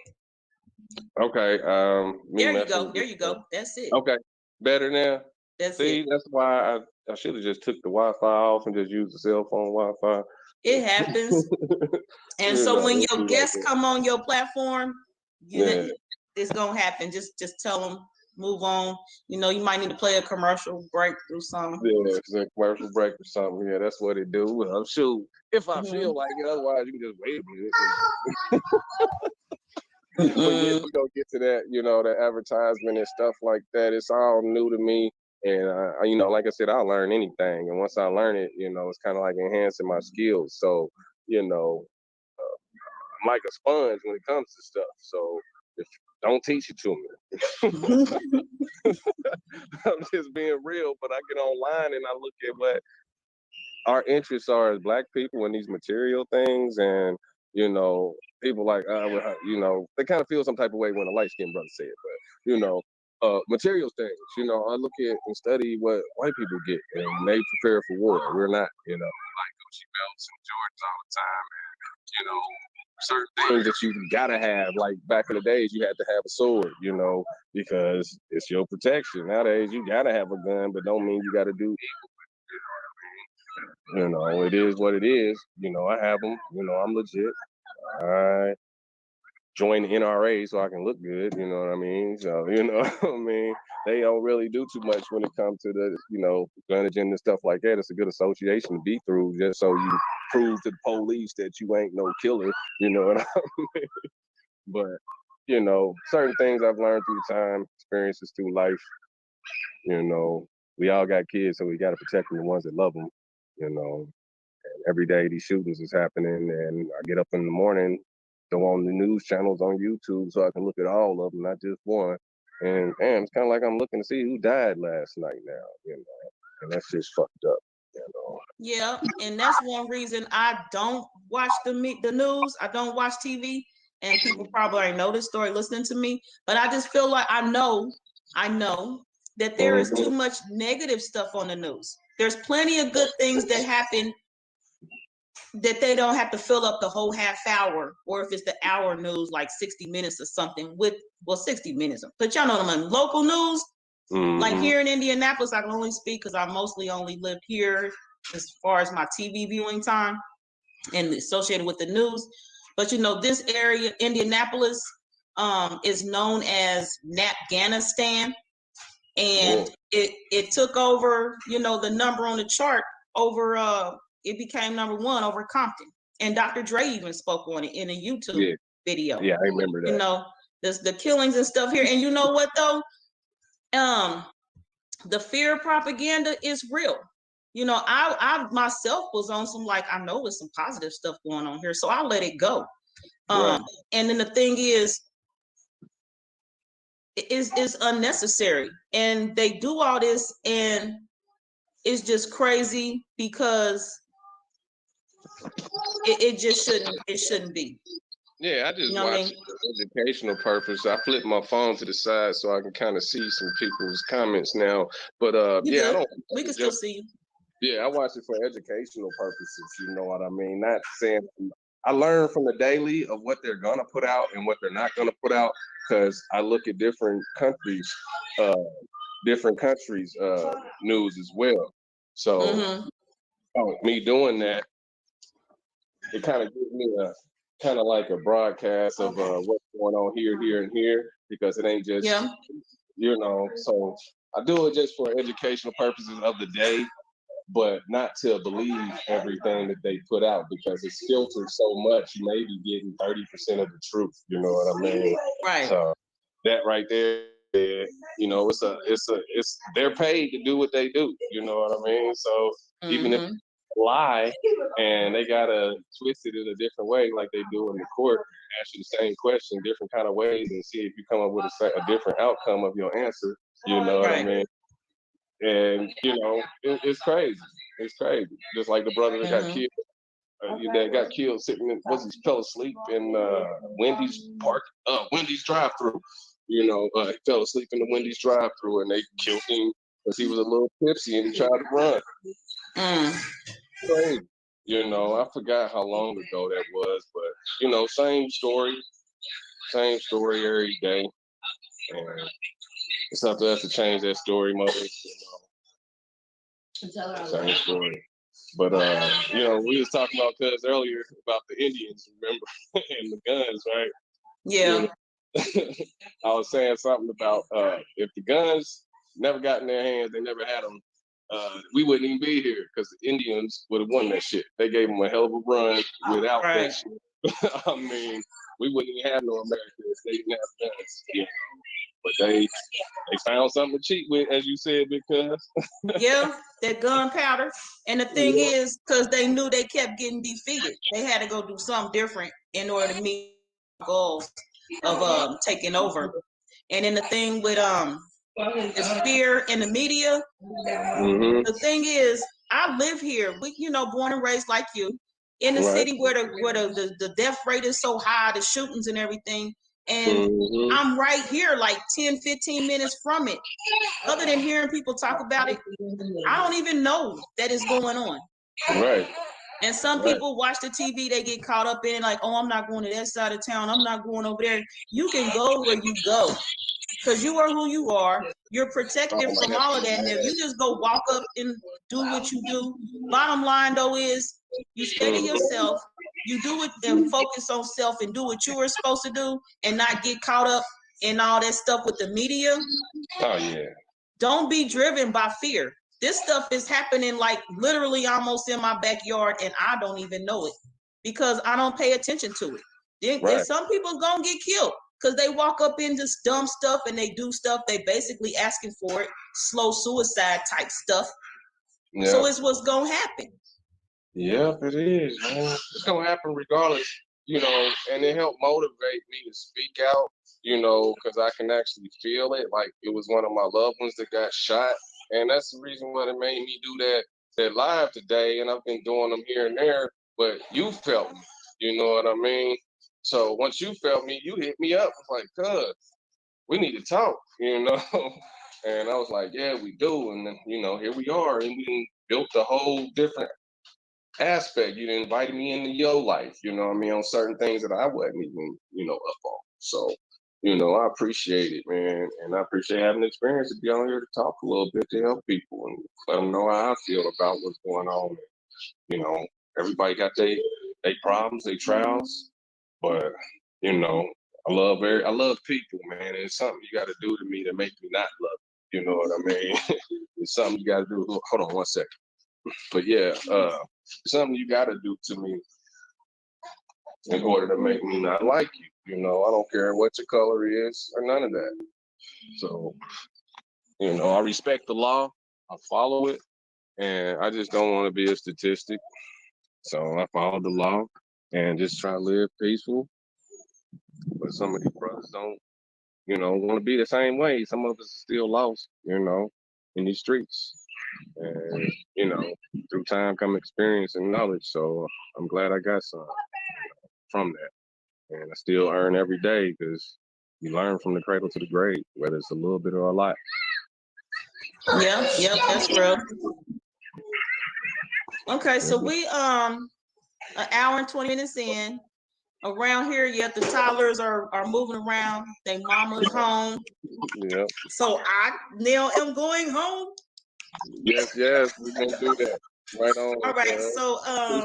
Okay. There you go. There you go. That's it. Okay. Better now. That's See, it. that's why I should have just took the Wi-Fi off and just used the cell phone Wi-Fi. It happens. And You so know, when it'd be your like guests that. come on your platform, Yeah. it's gonna happen. Just tell them, move on. You know, you might need to play a commercial break through something. Yeah, it's a commercial break or something. Yeah, that's what it do. Well, shoot, if I Mhm. feel like it, otherwise you can just wait a minute. But yeah, Mm-mm. we gonna get to that. You know, the advertisement and stuff like that. It's all new to me, and you know, like I said, I'll learn anything. And once I learn it, you know, it's kind of like enhancing my skills. So, you know, I'm like a sponge when it comes to stuff. So, if don't teach it to me. I'm just being real, but I get online and I look at what our interests are as Black people in these material things, and you know, people like, well, you know, they kind of feel some type of way when a light skinned brother say it, but you know, material things. You know, I look at and study what white people get, and they prepare for war. We're not, you know, like Gucci belts and Jordans all the time, and you know, certain things that you gotta have. Like back in the days, you had to have a sword, you know, because it's your protection. Nowadays, you gotta have a gun, but don't mean you gotta do evil. You know, it is what it is. You know, I have them. You know, I'm legit. I joined the NRA so I can look good. You know what I mean? So, you know, I mean, they don't really do too much when it comes to the, you know, gun agenda and stuff like that. It's a good association to be through, just so you prove to the police that you ain't no killer. You know what I mean? But, you know, certain things I've learned through time, experiences through life. You know, we all got kids, so we got to protect them, the ones that love them. You know, every day these shootings is happening, and I get up in the morning, go on the news channels on YouTube so I can look at all of them, not just one. And damn, it's kind of like I'm looking to see who died last night now, you know, and that's just fucked up, you know. Yeah, and that's one reason I don't watch the news. I don't watch TV, and people probably already know this story listening to me. But I just feel like I know that there is too much negative stuff on the news. There's plenty of good things that happen that they don't have to fill up the whole half hour, or if it's the hour news, like 60 minutes or something with, well, 60 minutes. But y'all know what I mean, local news, like here in Indianapolis, I can only speak because I mostly only live here as far as my TV viewing time and associated with the news. But you know, this area, Indianapolis, is known as Afghanistan, and it took over, you know, the number on the chart over it became number one over Compton. And Dr. Dre even spoke on it in a YouTube video. Yeah, I remember that. You know, the killings and stuff here. And you know what though? The fear propaganda is real. You know, I myself was on some, like, I know there's some positive stuff going on here, so I'll let it go. And then the thing is unnecessary, and they do all this, and it's just crazy because it just shouldn't be. Yeah, I just watch it for educational purpose. I flip my phone to the side so I can kind of see some people's comments now. But yeah, I don't. We can still see you. Yeah, I watch it for educational purposes. You know what I mean? Not saying I learn from the daily of what they're gonna put out and what they're not gonna put out, because I look at different countries' news as well. So me doing that, it kind of gives me a kind of like a broadcast of what's going on here, here, and here, because it ain't just you know. So I do it just for educational purposes of the day, but not to believe everything that they put out, because it's filtered so much. You may be getting 30% of the truth. You know what I mean? Right. So that right there, you know, it's they're paid to do what they do. You know what I mean? So even if lie, and they gotta twist it in a different way, like they do in the court. Ask you the same question different kind of ways, and see if you come up with a different outcome of your answer. You know what I mean? And it's crazy. It's crazy. Just like the brother that got killed. That got killed sitting in, fell asleep in Wendy's drive-through. He fell asleep in the Wendy's drive-through, and they killed him because he was a little tipsy and he tried to run. Crazy. I forgot how long ago that was, but same story every day, and it's up to us to change that story, mother. Same story. But we was talking about cuz earlier about the Indians, remember, and the guns, right? Yeah. I was saying something about if the guns never got in their hands, they never had them, we wouldn't even be here because the Indians would have won that shit. They gave them a hell of a run without that shit. I mean, we wouldn't even have no America if they didn't have guns. But they found something to cheat with, as you said, because yeah, that gunpowder. And the thing is, because they knew they kept getting defeated, they had to go do something different in order to meet goals of taking over. And then the thing with this fear in the media, the thing is, I live here, born and raised like you, in the city where the death rate is so high, the shootings and everything. And I'm right here, like 10, 15 minutes from it. Other than hearing people talk about it, I don't even know that it's going on. Right. And some people watch the TV, they get caught up in like, oh, I'm not going to that side of town. I'm not going over there. You can go where you go because you are who you are. You're protected from all of that. And if you just go walk up and do what you do, bottom line, though, is you stay to yourself. You do it and focus on self and do what you were supposed to do and not get caught up in all that stuff with the media. Oh, yeah. Don't be driven by fear. This stuff is happening like literally almost in my backyard and I don't even know it because I don't pay attention to it. Then some people gonna get killed because they walk up into dumb stuff and they do stuff they basically asking for it, slow suicide type stuff. Yeah. So it's what's gonna happen. Yep, it is, man. It's gonna happen regardless, and it helped motivate me to speak out, because I can actually feel it. Like it was one of my loved ones that got shot, and that's the reason why it made me do that live today. And I've been doing them here and there, but you felt me, you know what I mean? So once you felt me, you hit me up. I was like, cuz, we need to talk, And I was like, yeah, we do. And then, here we are, and we built a whole different aspect. You invited me into your life, on certain things that I wasn't even, up on. So, I appreciate it, man. And I appreciate having the experience to be on here to talk a little bit to help people and let them know how I feel about what's going on. And, everybody got their problems, their trials, but, I love people, man. And it's something you got to do to me to make me not love you. You know what I mean? It's something you got to do. Hold on one second. But yeah, something you got to do to me in order to make me not like you. I don't care what your color is or none of that. So, I respect the law. I follow it. And I just don't want to be a statistic. So I follow the law and just try to live peaceful. But some of these brothers don't, want to be the same way. Some of us are still lost, in these streets. And, through time come experience and knowledge. So I'm glad I got some from that. And I still earn every day because you learn from the cradle to the grave, whether it's a little bit or a lot. Yep, that's real. Okay, so we an hour and 20 minutes in. Around here, the toddlers are moving around. Their mama's home. Yeah. So I now am going home. Yes, we're gonna do that. Right on. All right, so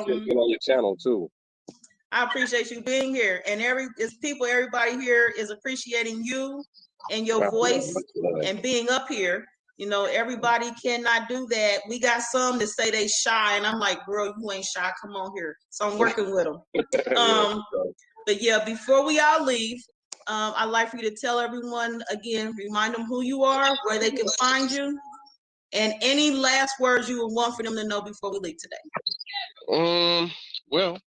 get on your channel too. I appreciate you being here, and everybody here is appreciating you and your voice and being up here. Everybody cannot do that. We got some that say they shy, and I'm like, girl, you ain't shy. Come on here. So I'm working with them. But yeah, before we all leave, I'd like for you to tell everyone again, remind them who you are, where they can find you, and any last words you would want for them to know before we leave today. Well,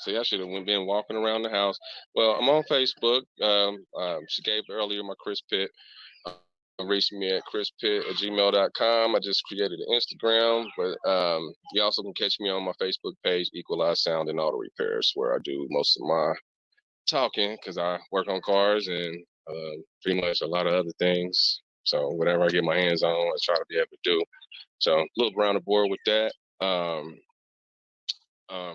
see, I should have been walking around the house. Well, I'm on Facebook. She gave earlier my Chris Pitt. Reach me at chrispitt@gmail.com. I just created an Instagram, but you also can catch me on my Facebook page, Equalize Sound and Auto Repairs, where I do most of my talking because I work on cars and pretty much a lot of other things. So whatever I get my hands on, I try to be able to do. So a little around the board with that.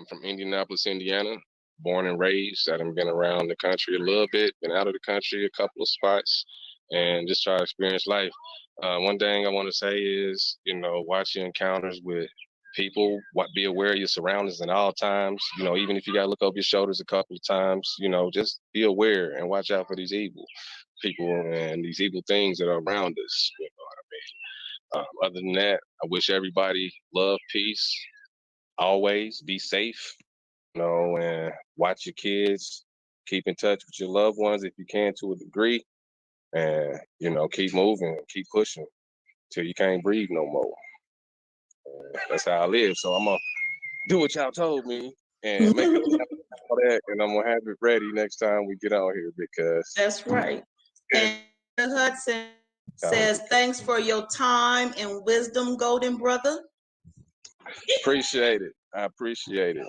From Indianapolis, Indiana, born and raised. I've been around the country a little bit, been out of the country a couple of spots, and just try to experience life. One thing I want to say is, watch your encounters with people. Be aware of your surroundings at all times. Even if you got to look over your shoulders a couple of times, just be aware and watch out for these evil people and these evil things that are around us. You know what I mean? Other than that, I wish everybody love, peace. Always be safe, and watch your kids. Keep in touch with your loved ones if you can to a degree, and keep moving, keep pushing till you can't breathe no more. And that's how I live. So I'm gonna do what y'all told me and make all that, and I'm gonna have it ready next time we get out here because That's right. And Hudson says, "Thanks for your time and wisdom, golden brother." Appreciate it. I appreciate it.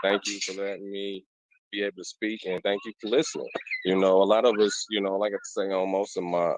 Thank you for letting me be able to speak, and thank you for listening. A lot of us, like I say on most of my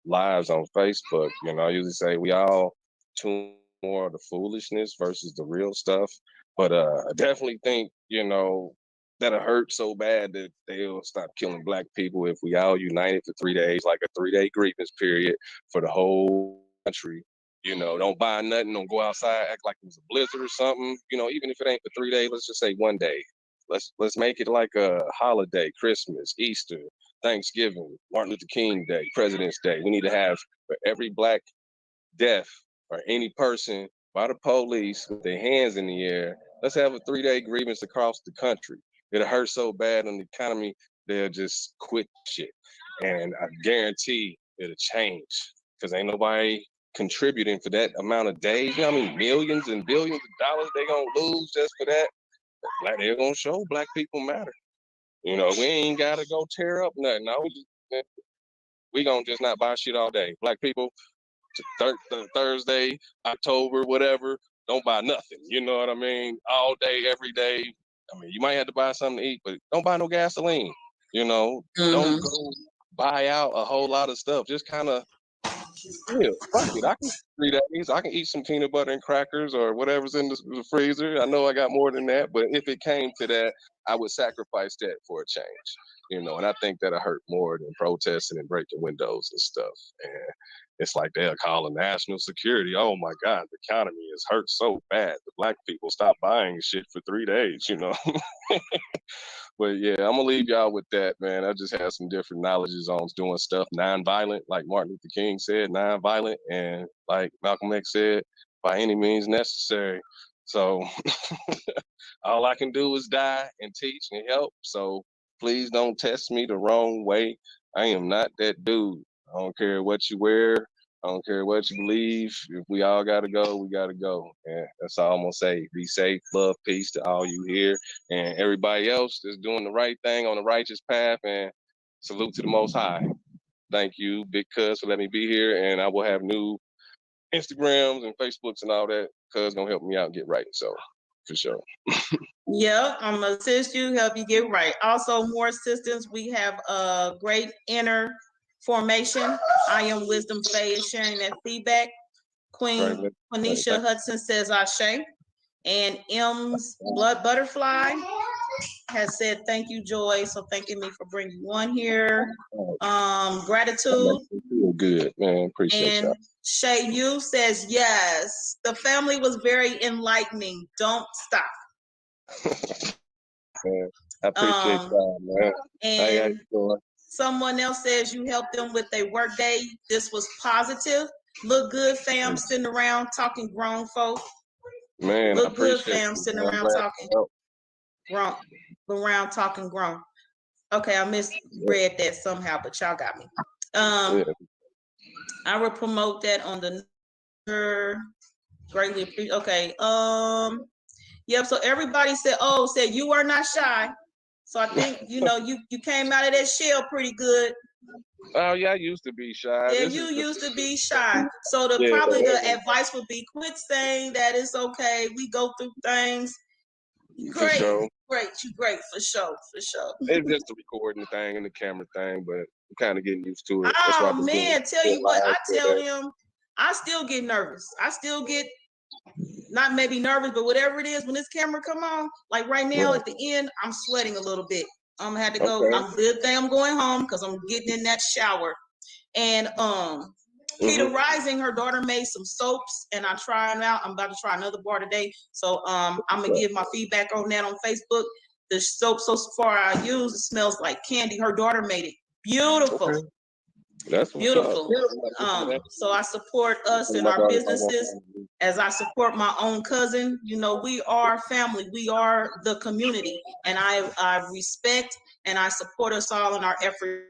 lives on Facebook, I usually say we all tune more of the foolishness versus the real stuff. But I definitely think, that'll hurt so bad that they'll stop killing Black people if we all united for 3 days, like a 3-day grievance period for the whole country. Don't buy nothing, don't go outside, act like it was a blizzard or something. Even if it ain't for 3 days, let's just say 1 day. Let's make it like a holiday, Christmas, Easter, Thanksgiving, Martin Luther King Day, President's Day. We need to have for every Black death or any person by the police with their hands in the air, let's have a 3-day grievance across the country. It'll hurt so bad on the economy, they'll just quit shit. And I guarantee it'll change because ain't nobody contributing for that amount of days. You know what I mean? Millions and billions of dollars they gonna lose just for that. They're gonna show Black people matter. We ain't gotta go tear up nothing. No, we gonna just not buy shit all day. Black people, Thursday, October, whatever, don't buy nothing. You know what I mean? All day, every day. I mean, you might have to buy something to eat, but don't buy no gasoline. Don't go buy out a whole lot of stuff. Just kind of, fuck it. I can 3 days. I can eat some peanut butter and crackers or whatever's in the freezer. I know I got more than that, but if it came to that, I would sacrifice that for a change. And I think that'll hurt more than protesting and breaking windows and stuff. And it's like they'll call it national security. Oh my God, the economy is hurt so bad. The Black people stop buying shit for 3 days, But yeah, I'm gonna leave y'all with that, man. I just had some different knowledges on doing stuff non-violent, like Martin Luther King said, non-violent, and like Malcolm X said, by any means necessary. So all I can do is die and teach and help. So please don't test me the wrong way. I am not that dude. I don't care what you wear. I don't care what you believe. If we all gotta go, we gotta go. And that's all I'm gonna say. Be safe, love, peace to all you here and everybody else that's doing the right thing on the righteous path. And salute to the Most High. Thank you, Big Cuz, for letting me be here. And I will have new Instagrams and Facebooks and all that. Cuz gonna help me out and get right. So for sure. Yeah, I'm gonna assist you, help you get right. Also, more assistance. We have a great inner formation. I am Wisdom Faye is sharing that feedback. Queen Quenisha Hudson says Ashe. And M's Blood Butterfly has said thank you, Joy. So thanking me for bringing one here. Gratitude. Good, man. Appreciate and Shay Yu says yes. The family was very enlightening. Don't stop. Man, I appreciate that, man. And someone else says you helped them with their work day. This was positive. Look good, fam, sitting around talking grown folk. Man, look good, fam, sitting around talking grown. Okay, I misread that somehow, but y'all got me. I will promote that on the Greatly appreciate. Okay. Yep. So everybody said you are not shy. So I think you came out of that shell pretty good. Oh yeah, I used to be shy. Yeah, This you is used to be shy. So yeah. probably the advice would be quit saying that it's okay. We go through things. For Great, sure. you great for sure. It's just the recording thing and the camera thing, but I'm kind of getting used to it. That's why Oh I've been doing man, tell you what, live I tell today. them, I still get nervous. I still get not maybe nervous, but whatever it is, when this camera come on, like right now at the end, I'm sweating a little bit. I'm gonna have to go. Okay. I'm good thing I'm going home because I'm getting in that shower. And Keita Rising, her daughter made some soaps, and I tried them out. I'm about to try another bar today, so I'm gonna give my feedback on that on Facebook. The soap so far I use, it smells like candy. Her daughter made it. Beautiful. Okay. That's what's Beautiful. up. So I support us and our businesses as I support my own cousin. We are family. We are the community, and I respect and I support us all in our efforts.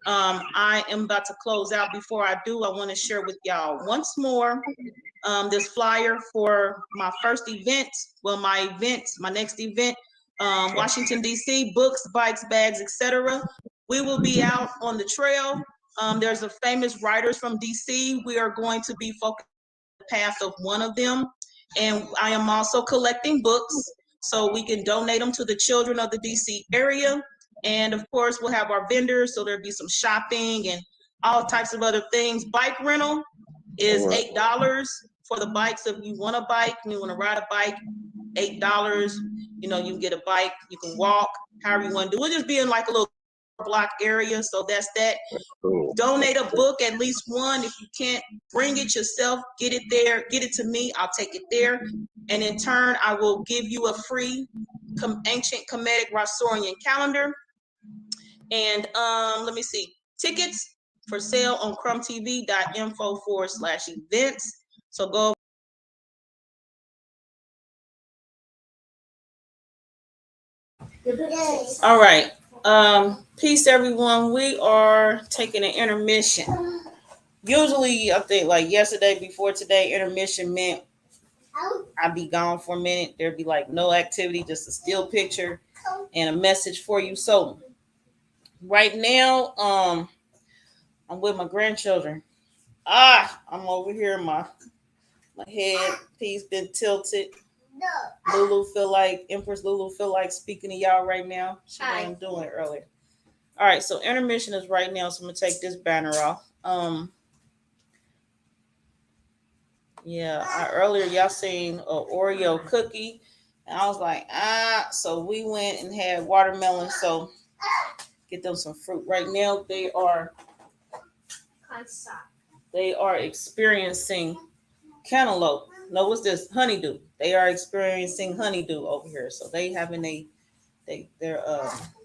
I am about to close out. Before I do, I want to share with y'all once more this flyer for my first event. Well, my next event, Washington, D.C., books, bikes, bags, etc. We will be out on the trail. There's a famous writers from D.C. We are going to be focused on the path of one of them. And I am also collecting books so we can donate them to the children of the D.C. area. And of course, we'll have our vendors, so there'll be some shopping and all types of other things. Bike rental is $8 for the bikes. If you want a bike and you want to ride a bike, $8. You can get a bike, you can walk, however you want to do it. We'll just be in like a little block area, so that's that. Cool. Donate a book, at least one. If you can't bring it yourself, get it there, get it to me, I'll take it there, and in turn I will give you a free ancient Kemetic Rossorian calendar. And let me see, tickets for sale on crumtv.info/events. So go. All right. Peace, everyone. We are taking an intermission. Usually, I think like yesterday before today, intermission meant I'd be gone for a minute. There'd be like no activity, just a still picture and a message for you. So right now, I'm with my grandchildren. I'm over here. My head piece been tilted. Empress Lulu feel like speaking to y'all right now. She wasn't doing it earlier. All right, so intermission is right now, so I'm gonna take this banner off. Earlier y'all seen an Oreo cookie, and I was like, so we went and had watermelon. So get them some fruit. Right now they are experiencing cantaloupe. No, what's this? Honeydew. They are experiencing honeydew over here. So they having their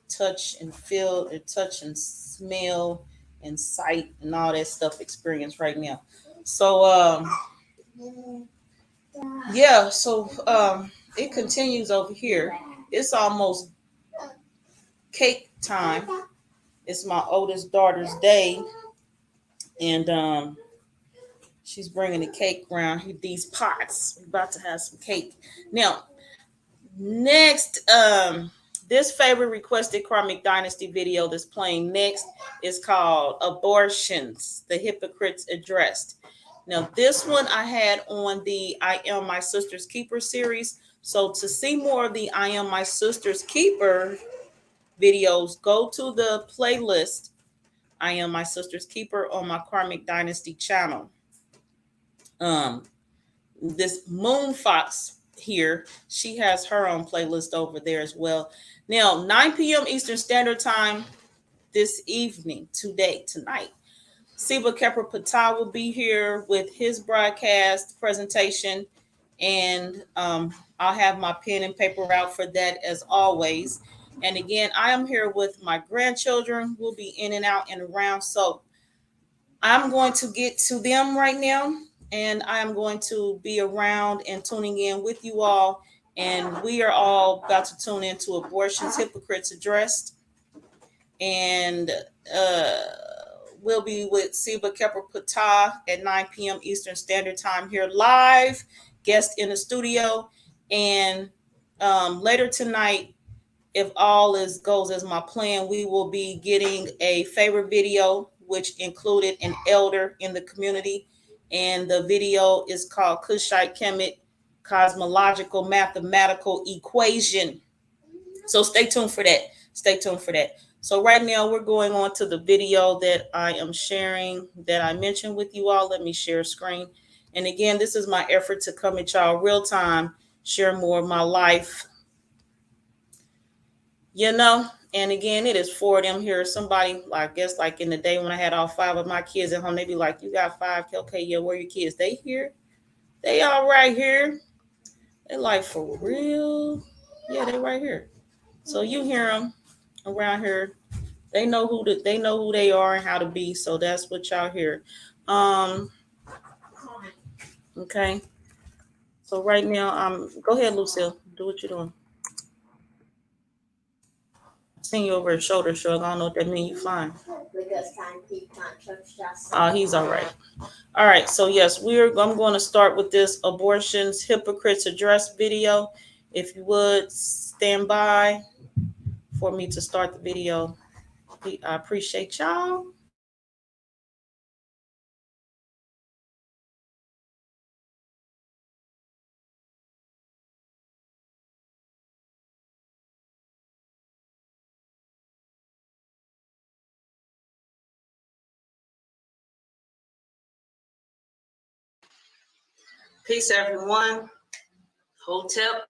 touch and feel, their touch and smell and sight and all that stuff experience right now. So it continues over here. It's almost cake time. It's my oldest daughter's day, and she's bringing the cake around these pots. We're about to have some cake now. Next, this favorite requested Karmic Dynasty video that's playing next is called Abortions, the Hypocrites Addressed. Now, this one I had on the I Am My Sister's Keeper series. So to see more of the I Am My Sister's Keeper videos, go to the playlist I Am My Sister's Keeper on my Karmic Dynasty channel. This Moon Fox here, she has her own playlist over there as well. Now, 9 p.m. Eastern Standard Time this evening, tonight, Siva Kepra Patel will be here with his broadcast presentation, and I'll have my pen and paper out for that as always. And again, I am here with my grandchildren. We'll be in and out and around. So I'm going to get to them right now, and I'm going to be around and tuning in with you all. And we are all about to tune into Abortions, Hypocrites Addressed. And will be with Siba Kepper Patah at 9 p.m. Eastern Standard Time here live, guest in the studio. And later tonight, if all goes as my plan, we will be getting a favorite video, which included an elder in the community. And the video is called Kushite Kemet Cosmological Mathematical Equation. So stay tuned for that. Stay tuned for that. So right now we're going on to the video that I am sharing that I mentioned with you all. Let me share screen. And again, this is my effort to come at y'all real time, share more of my life. You know, and again, it is 4 of them here. Somebody, I guess, like in the day when I had all 5 of my kids at home, they'd be like, "You got 5? Okay, yeah, where are your kids? They here? They all right here." They like, "For real?" Yeah, they right here. So you hear them around here. They know who they are and how to be. So that's what y'all hear. Okay. So right now, go ahead, Lucille. Do what you're doing. Seeing you over his shoulder shrug. I don't know what that means. You fine. He's all right. All right. So yes, I'm going to start with this abortions hypocrites address video. If you would stand by for me to start the video, I appreciate y'all. Peace, everyone. Hotep,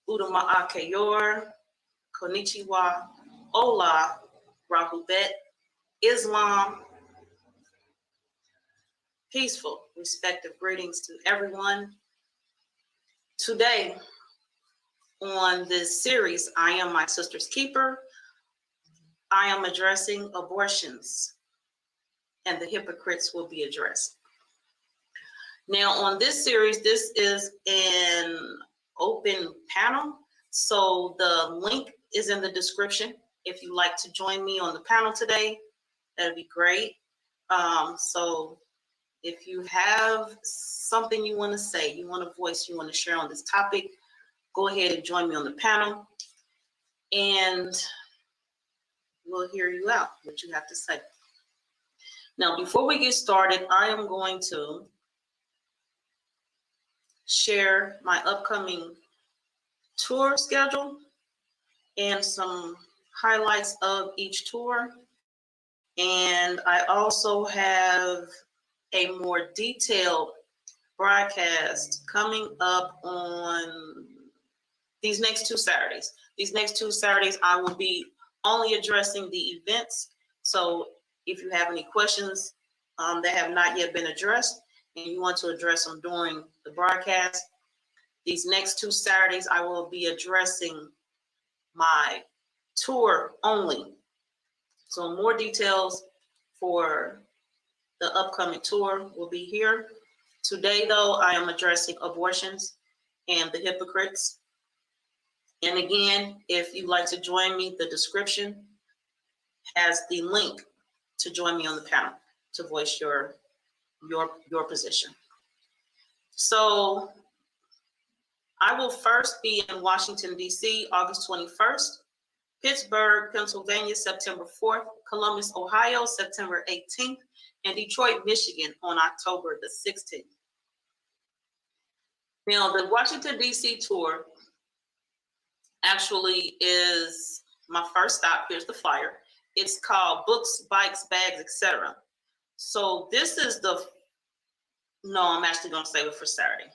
Udama Akayor, Konnichiwa, Ola, Rahubet, Islam, peaceful, respective greetings to everyone. Today, on this series, I Am My Sister's Keeper, I am addressing abortions, and the hypocrites will be addressed. Now, on this series, this is an open panel, so the link is in the description. If you'd like to join me on the panel today, that'd be great. So if you have something you want to say, you want to voice, you want to share on this topic, go ahead and join me on the panel, and we'll hear you out, what you have to say. Now, before we get started, I am going to share my upcoming tour schedule and some highlights of each tour. And I also have a more detailed broadcast coming up on these next 2 Saturdays. These next 2 Saturdays, I will be only addressing the events. So if you have any questions that have not yet been addressed and you want to address them during the broadcast, these next 2 Saturdays, I will be addressing my tour only. So more details for the upcoming tour will be here. Today, though, I am addressing abortions and the hypocrites. And again, if you'd like to join me, the description has the link to join me on the panel to voice your position. So I will first be in Washington, D.C., August 21st, Pittsburgh, Pennsylvania, September 4th, Columbus, Ohio, September 18th, and Detroit, Michigan on October the 16th. Now, the Washington, D.C. tour actually is my first stop. Here's the flyer. It's called Books, Bikes, Bags, etc. So this is I'm actually going to save it for Saturday.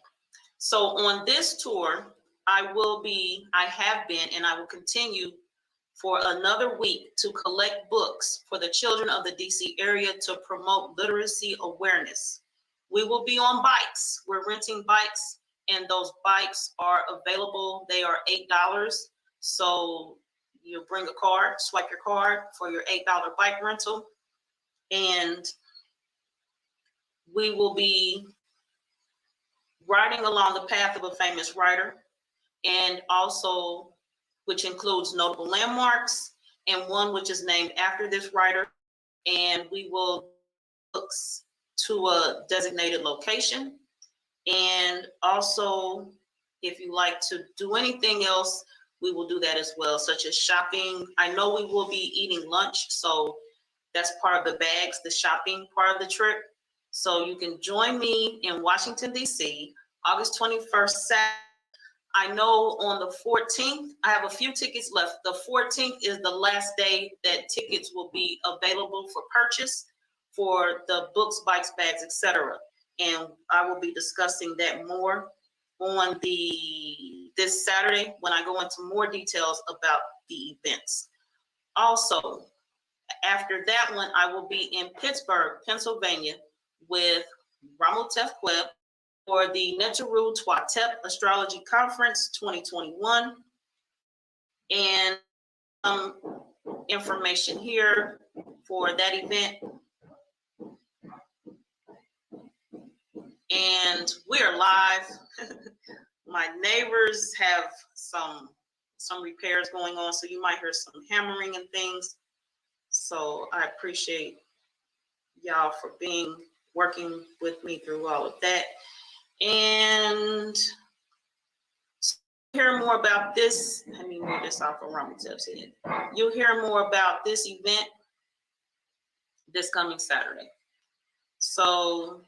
So on this tour, I have been, and I will continue for another week to collect books for the children of the DC area to promote literacy awareness. We will be on bikes. We're renting bikes, and those bikes are available. They are $8. So you bring a card, swipe your card for your $8 bike rental, and we will be riding along the path of a famous writer, and also which includes notable landmarks, and one which is named after this writer. and we will books to a designated location. And also, if you like to do anything else, we will do that as well, such as shopping. I know we will be eating lunch, so that's part of the bags, the shopping part of the trip. So you can join me in Washington, D.C., August 21st, Saturday. I know on the 14th, I have a few tickets left. The 14th is the last day that tickets will be available for purchase for the books, bikes, bags, etc. And I will be discussing that more on this Saturday when I go into more details about the events. Also, after that one, I will be in Pittsburgh, Pennsylvania with Ramotef Webb for the Neteru Tuatep Astrology Conference 2021. And information here for that event. And we're live. My neighbors have some repairs going on, so you might hear some hammering and things. So I appreciate y'all for working with me through all of that. And hear more about this. Let me move this off of Ramatev's head. You'll hear more about this event this coming Saturday. So,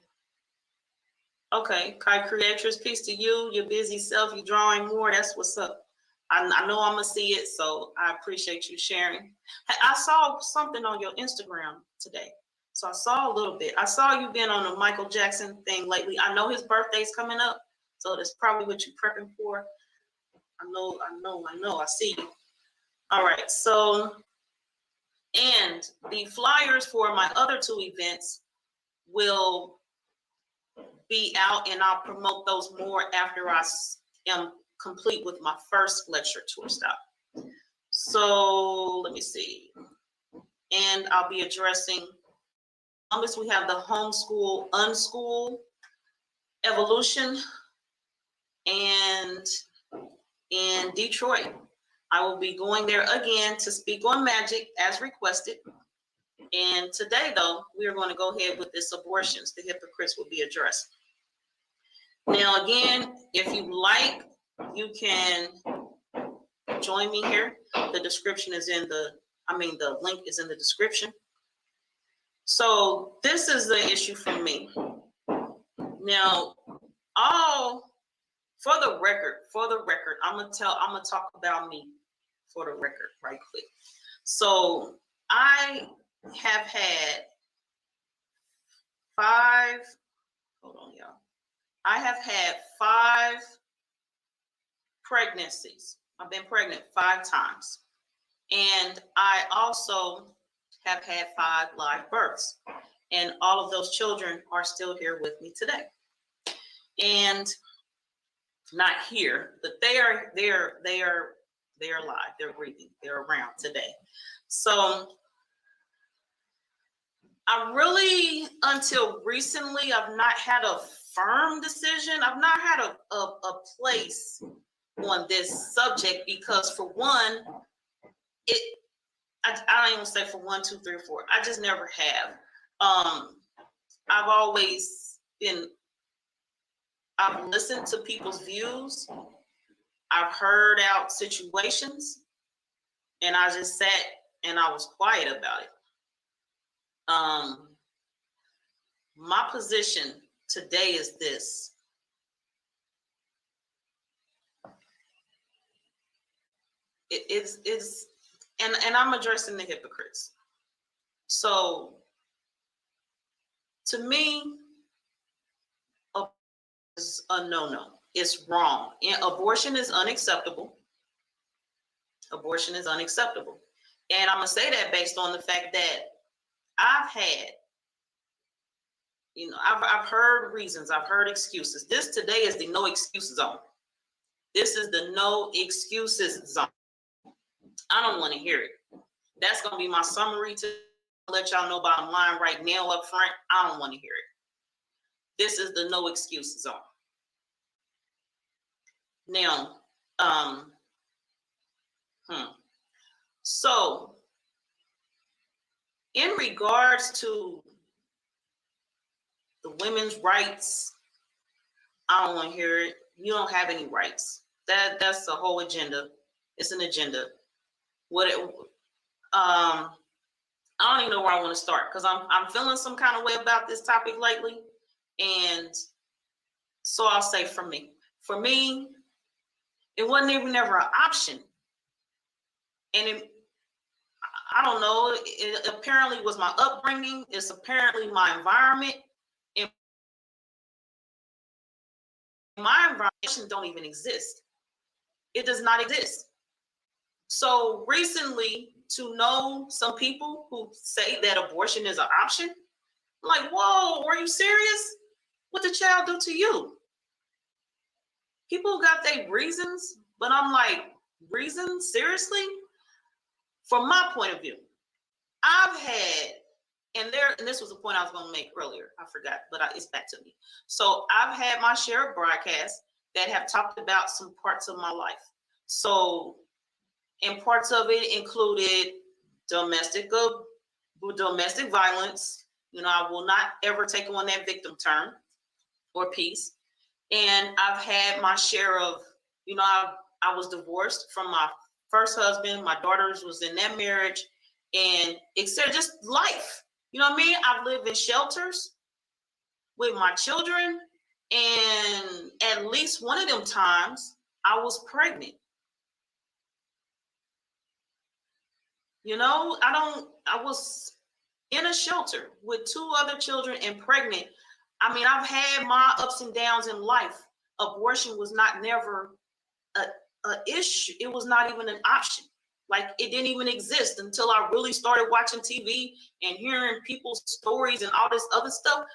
okay, Kai Creatress, peace to you, your busy self, you drawing more, that's what's up. I know I'm gonna see it, so I appreciate you sharing. I saw something on your Instagram today. So I saw a little bit. I saw you been on a Michael Jackson thing lately. I know his birthday's coming up, so that's probably what you're prepping for. I know, I see you. All right, so, and the flyers for my other two events will be out, and I'll promote those more after I am complete with my first lecture tour stop. So let me see. And I'll be addressing, Columbus, we have the homeschool, unschool evolution, and in Detroit, I will be going there again to speak on magic as requested. And today, though, we are going to go ahead with this abortions. The hypocrites will be addressed. Now, again, if you like, you can join me here. The description is in the link is in the description. So this is the issue for me. Now, for the record, I'm gonna talk about me for the record right quick. So I have had 5, hold on, y'all. I have had 5 pregnancies. I've been pregnant 5 times. And I also have had 5 live births. And all of those children are still here with me today. And not here, but they are alive, they're breathing, they're around today. So I really, until recently, I've not had a firm decision. I've not had a place on this subject because, for one, I don't even say for 1, 2, 3, or 4. I just never have. I've always been, I've listened to people's views. I've heard out situations, and I just sat and I was quiet about it. My position today is this. And I'm addressing the hypocrites. So, to me, is a no-no. It's wrong. And abortion is unacceptable. Abortion is unacceptable. And I'm gonna say that based on the fact that I've had, I've heard reasons, I've heard excuses. This today is the no excuses zone. This is the no excuses zone. I don't want to hear it. That's gonna be my summary to let y'all know bottom line right now up front. I don't want to hear it. This is the no excuses zone. Now, so In regards to the women's rights, I don't want to hear it. You don't have any rights. That's the whole agenda. It's an agenda. I don't even know where I want to start because I'm feeling some kind of way about this topic lately, and so I'll say for me, it wasn't even ever an option, and I don't know. It apparently was my upbringing. It's apparently my environment. And my environment don't even exist. It does not exist. So recently, to know some people who say that abortion is an option, I'm like, whoa, are you serious? What did child do to you? People got their reasons, but I'm like, reasons? Seriously? From my point of view, I've had, and this was a point I was going to make earlier. I forgot, but it's back to me. So I've had my share of broadcasts that have talked about some parts of my life. So, and parts of it included domestic violence. You know, I will not ever take on that victim term or piece. And I've had my share of, you know, I was divorced from my first husband. My daughters was in that marriage, and except just life. You know what I mean? I've lived in shelters with my children, and at least one of them times I was pregnant. You know, I was in a shelter with 2 other children and pregnant. I mean, I've had my ups and downs in life. Abortion was never a issue. It was not even an option. Like, it didn't even exist until I really started watching TV and hearing people's stories and all this other stuff.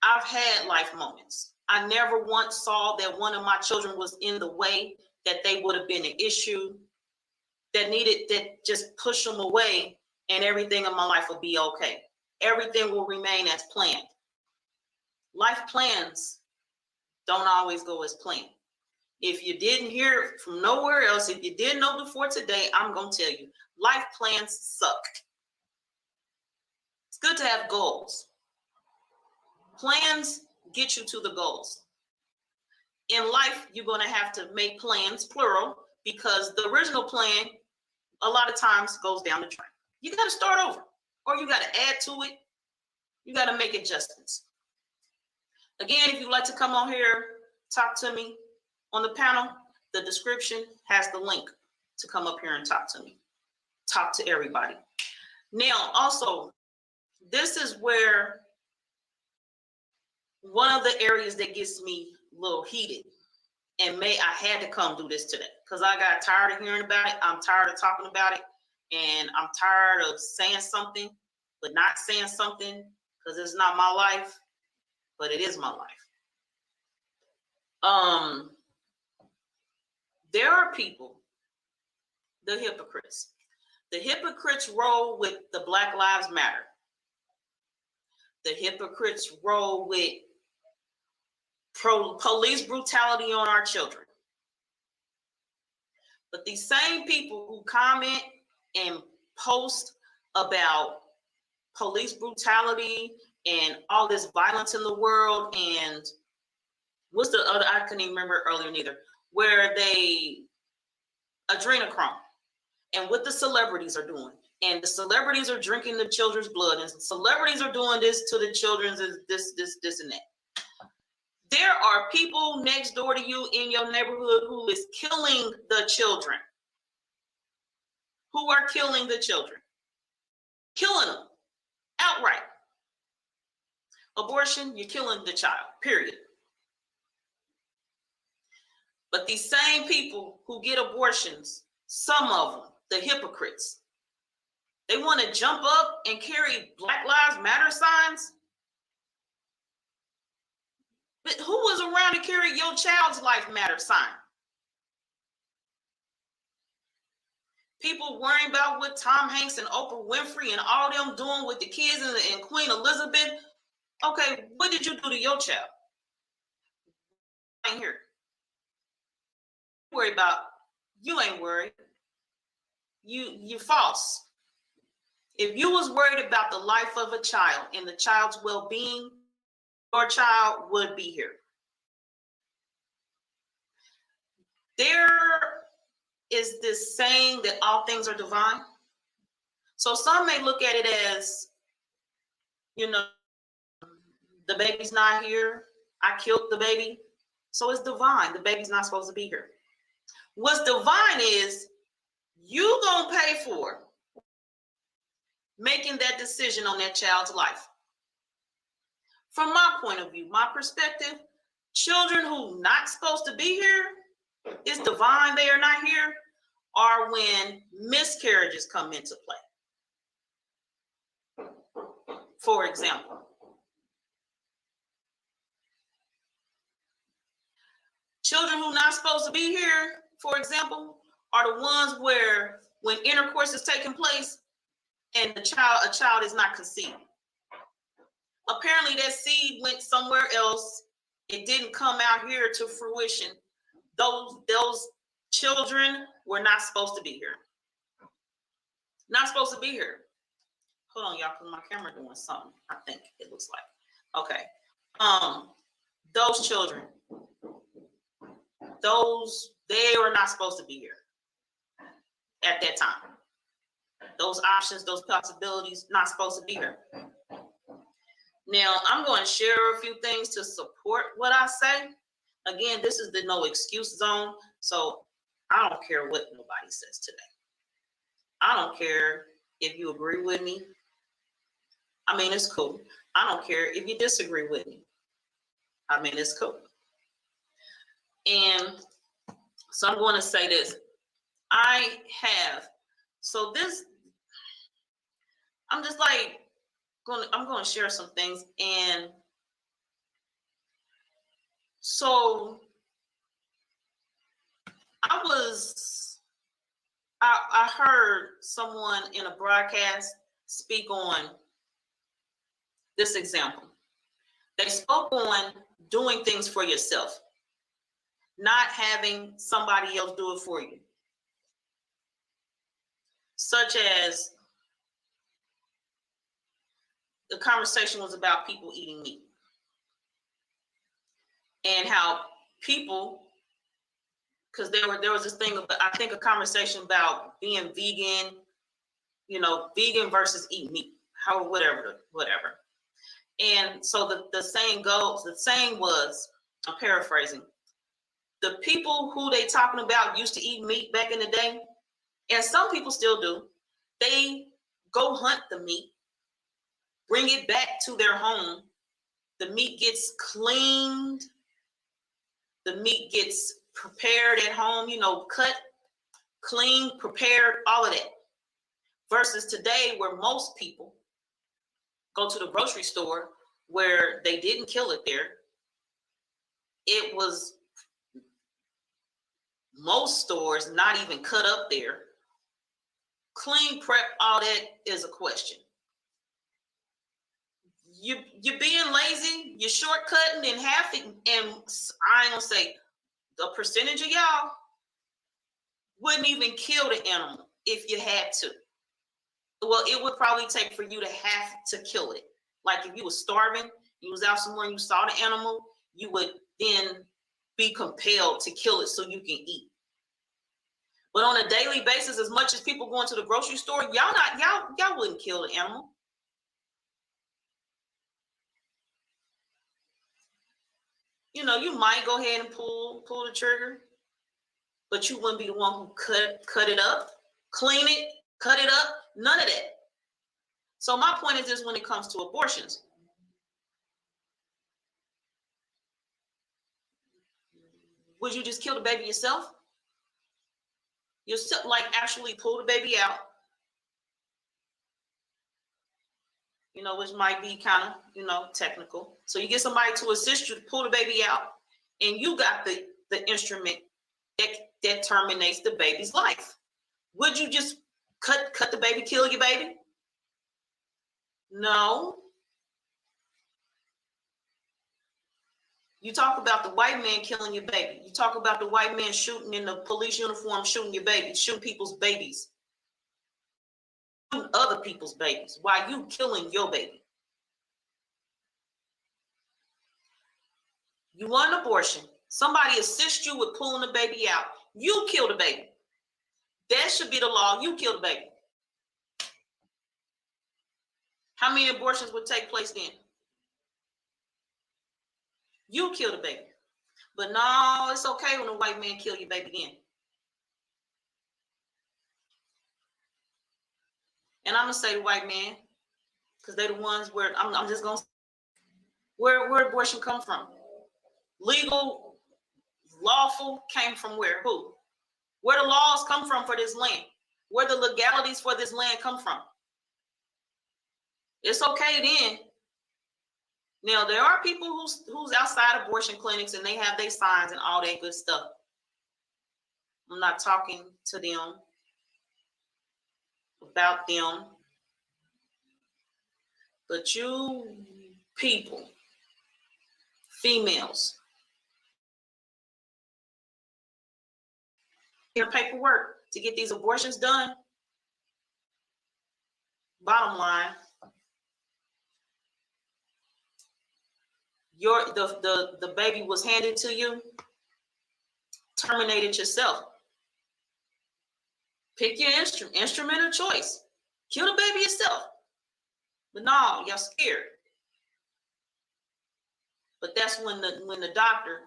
I've had life moments. I never once saw that one of my children was in the way, that they would have been an issue, that just push them away and everything in my life will be okay. Everything will remain as planned. Life plans don't always go as planned. If you didn't hear it from nowhere else, if you didn't know before today, I'm going to tell you, life plans suck. It's good to have goals. Plans get you to the goals. In life, you're going to have to make plans, plural, because the original plan a lot of times goes down the drain. You got to start over, or you got to add to it. You got to make adjustments. Again, if you'd like to come on here, talk to me on the panel, the description has the link to come up here and talk to me. Talk to everybody. Now, also, this is where one of the areas that gets me a little heated, and I had to come do this today because I got tired of hearing about it. I'm tired of talking about it, and I'm tired of saying something but not saying something because it's not my life, but it is my life. There are people, the hypocrites. The hypocrites roll with the Black Lives Matter. The hypocrites roll with police brutality on our children. But these same people who comment and post about police brutality and all this violence in the world, and what's the other, I couldn't even remember earlier neither, where they adrenochrome and what the celebrities are doing. And the celebrities are drinking the children's blood, and celebrities are doing this to the children's, this, and that. There are people next door to you in your neighborhood who is killing the children. Who are killing the children. Killing them outright. Abortion, you're killing the child, period. But these same people who get abortions, some of them, the hypocrites, they want to jump up and carry Black Lives Matter signs. But who was around to carry your child's life matter sign? People worrying about what Tom Hanks and Oprah Winfrey and all them doing with the kids and Queen Elizabeth. Okay, what did you do to your child? I ain't here. Worry about, you ain't worried. you're false. If you was worried about the life of a child and the child's well-being, your child would be here. There is this saying that all things are divine. So some may look at it as, you know, the baby's not here. I killed the baby. So it's divine. The baby's not supposed to be here. What's divine is you gonna pay for making that decision on that child's life. From my point of view, my perspective, children who not supposed to be here, it's divine they are not here, are when miscarriages come into play. For example, children who not supposed to be here, for example, are the ones where when intercourse is taking place and a child is not conceived. Apparently that seed went somewhere else. It didn't come out here to fruition. Those children were not supposed to be here. Not supposed to be here. Hold on, y'all, because my camera doing something. I think it looks like. Okay. Those children, they were not supposed to be here at that time. Those options, those possibilities, not supposed to be here. Now, I'm going to share a few things to support what I say. Again, this is the no excuse zone, so I don't care what nobody says today. I don't care if you agree with me. I mean, it's cool. I don't care if you disagree with me. I mean, it's cool. And so I'm going to say this. I'm just like, I'm going to share some things. And so I heard someone in a broadcast speak on this example. They spoke on doing things for yourself, not having somebody else do it for you. Such as the conversation was about people eating meat and how people, because there was this thing about, I think, a conversation about being vegan, you know, vegan versus eat meat, whatever. And so the saying was, I'm paraphrasing, the people who they talking about used to eat meat back in the day, and some people still do, they go hunt the meat, bring it back to their home. The meat gets cleaned. The meat gets prepared at home, you know, cut, cleaned, prepared, all of that. Versus today, where most people go to the grocery store where they didn't kill it there. It was most stores not even cut up there. Clean, prep, all that is a question. You're being lazy, you're shortcutting and half it, and I ain't gonna say the percentage of y'all wouldn't even kill the animal if you had to. Well, it would probably take for you to have to kill it. Like if you were starving, you was out somewhere and you saw the animal, you would then be compelled to kill it so you can eat. But on a daily basis, as much as people going to the grocery store, y'all wouldn't kill the animal. You know, you might go ahead and pull the trigger, but you wouldn't be the one who cut it up, clean it, cut it up, none of that. So my point is this: when it comes to abortions, would you just kill the baby yourself? You like actually pull the baby out, you know, which might be kind of, you know, technical. So you get somebody to assist you to pull the baby out, and you got the instrument that terminates the baby's life. Would you just cut the baby, kill your baby? No. You talk about the white man killing your baby. You talk about the white man shooting in the police uniform, shooting your baby, shooting people's babies. other people's babies while you killing your baby. You want an abortion. Somebody assist you with pulling the baby out. You kill the baby. That should be the law. You kill the baby. How many abortions would take place then? You kill the baby. But no, it's okay when a white man kill your baby then. And I'm gonna say the white man, because they're the ones where I'm just gonna where abortion come from. Legal, lawful came from where? Who? Where the laws come from for this land? Where the legalities for this land come from? It's okay then. Now there are people who's outside abortion clinics and they have their signs and all that good stuff. I'm not talking to them about them, but you people, females, your paperwork to get these abortions done. Bottom line, the baby was handed to you. Terminate it yourself. Pick your instrument of choice. Kill the baby yourself. But no, y'all scared. But that's when the doctor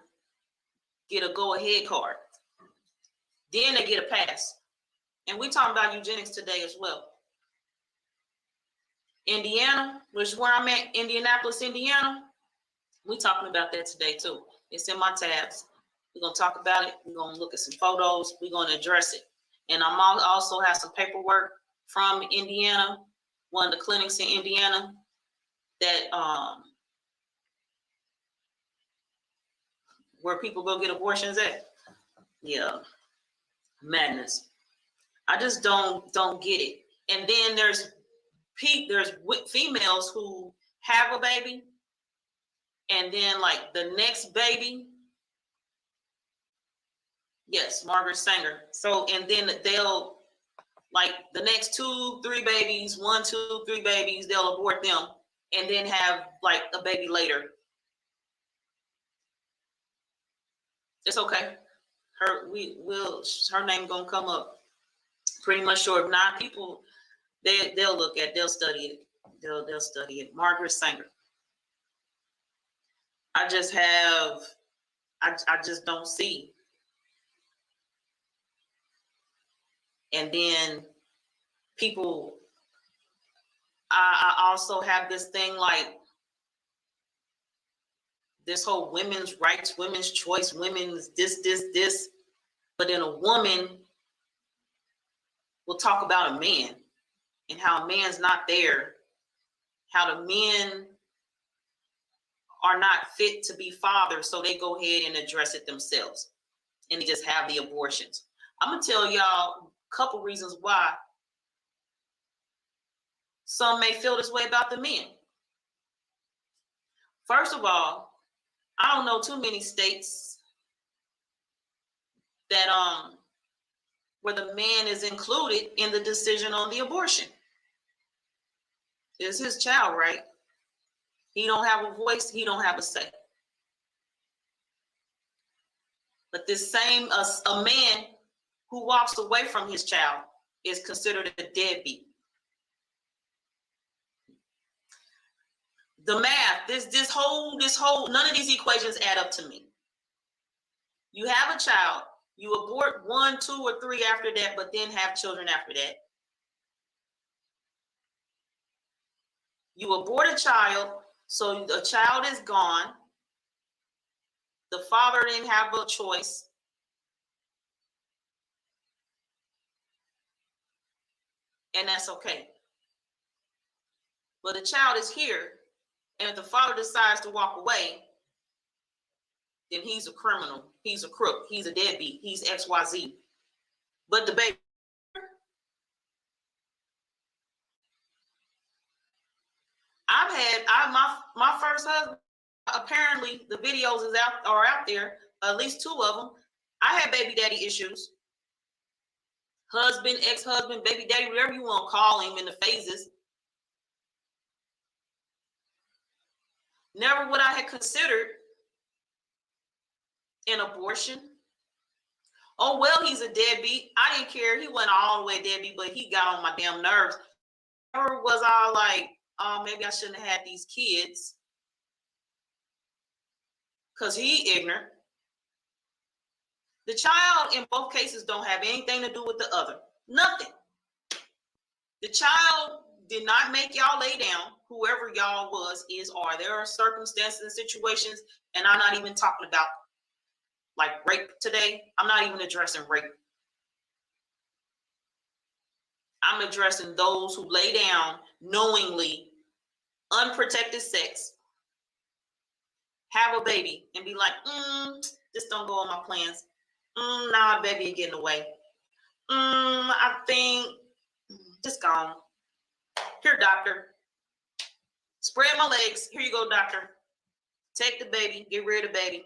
get a go-ahead card. Then they get a pass. And we talking about eugenics today as well. Indiana, which is where I'm at, Indianapolis, Indiana. We talking about that today too. It's in my tabs. We're gonna talk about it. We're gonna look at some photos. We're gonna address it. And I'm also have some paperwork from Indiana, one of the clinics in Indiana that where people go get abortions at. Yeah, madness. I just don't get it. And then there's females who have a baby, and then like the next baby. Yes, Margaret Sanger. So, and then they'll, like the next 2, 3 babies, 1, 2, 3 babies, they'll abort them and then have like a baby later. It's okay. Her name gonna come up. Pretty much sure. If not, people, they'll look at, they'll study it. They'll study it. Margaret Sanger. I just don't see. And then people, I also have this thing like this whole women's rights, women's choice, women's this. But then a woman will talk about a man and how a man's not there, how the men are not fit to be fathers, so they go ahead and address it themselves. And they just have the abortions. I'm gonna tell y'all a couple reasons why some may feel this way about the men. First of all, I don't know too many states that where the man is included in the decision on the abortion. It's his child, right? He don't have a voice, he don't have a say. But this same a man who walks away from his child is considered a deadbeat. The math, this whole, none of these equations add up to me. You have a child, you abort 1, 2, or 3 after that, but then have children after that. You abort a child, so the child is gone. The father didn't have a choice. And that's okay. But the child is here, and if the father decides to walk away, then he's a criminal, he's a crook, he's a deadbeat, he's XYZ. But the baby, my first husband, apparently the videos are out there, at least 2 of them. I had baby daddy issues. husband, ex-husband, baby daddy, whatever you want to call him in the phases. Never would I have considered an abortion. Oh, well, he's a deadbeat. I didn't care. He wasn't all the way deadbeat, but he got on my damn nerves. Never was I like, oh, maybe I shouldn't have had these kids because he ignorant. The child in both cases don't have anything to do with the other. Nothing. The child did not make y'all lay down, whoever y'all was, is, or there are circumstances and situations, and I'm not even talking about like rape today. I'm not even addressing rape. I'm addressing those who lay down knowingly, unprotected sex, have a baby, and be like, this don't go on my plans. Nah, baby, you're getting away. I think just gone. Here, doctor. Spread my legs. Here you go, doctor. Take the baby. Get rid of the baby.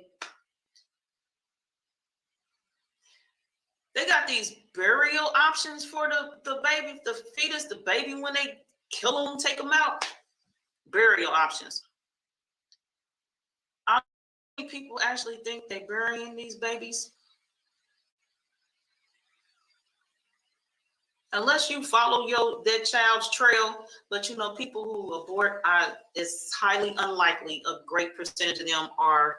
They got these burial options for the baby, the fetus, the baby when they kill them, take them out. Burial options. I think people actually think they're burying these babies. Unless you follow that child's trail, but you know, people who abort, it's highly unlikely a great percentage of them are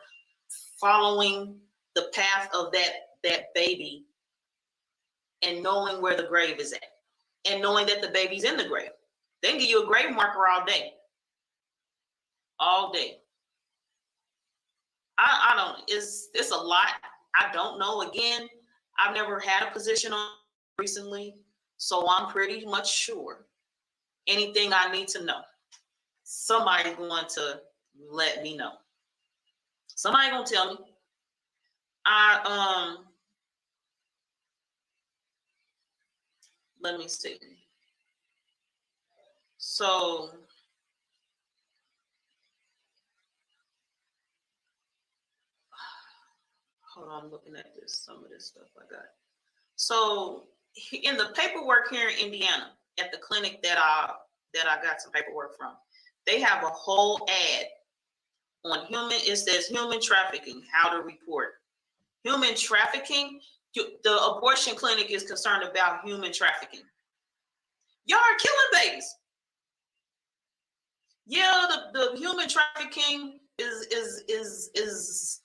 following the path of that baby and knowing where the grave is at and knowing that the baby's in the grave. They can give you a grave marker all day. All day. I don't, it's a lot. I don't know. Again, I've never had a position on recently. So I'm pretty much sure anything I need to know, somebody's going to let me know. Somebody's going to tell me. Let me see. So hold on, I'm looking at some of this stuff I got. So in the paperwork here in Indiana, at the clinic that I got some paperwork from, they have a whole ad on it says human trafficking, how to report. Human trafficking, the abortion clinic is concerned about human trafficking. Y'all are killing babies. Yeah, the human trafficking is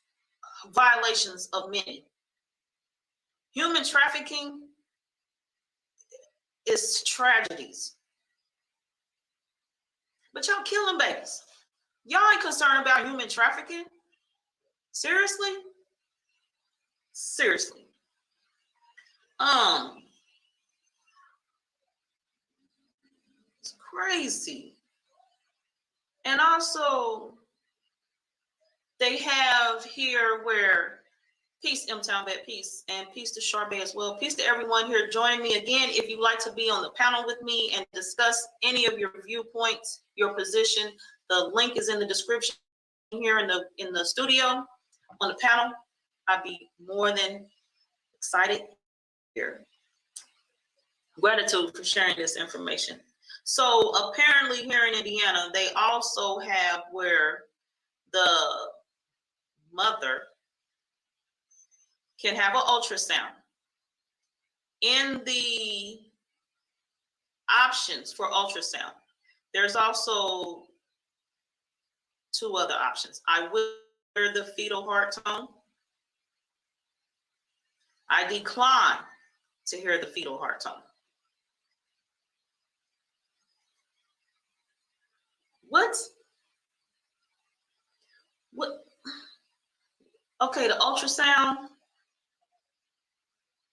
violations of many. Human trafficking is tragedies. But y'all killing babies. Y'all ain't concerned about human trafficking? Seriously? Seriously. It's crazy. And also, they have here where peace, M-Town Vet, peace, and peace to Charbet as well. Peace to everyone here joining me again. If you'd like to be on the panel with me and discuss any of your viewpoints, your position, the link is in the description here in the studio on the panel. I'd be more than excited here. Gratitude for sharing this information. So apparently here in Indiana, they also have where the mother can have an ultrasound. In the options for ultrasound, there's also two other options. I will hear the fetal heart tone. I decline to hear the fetal heart tone. What? Okay, the ultrasound,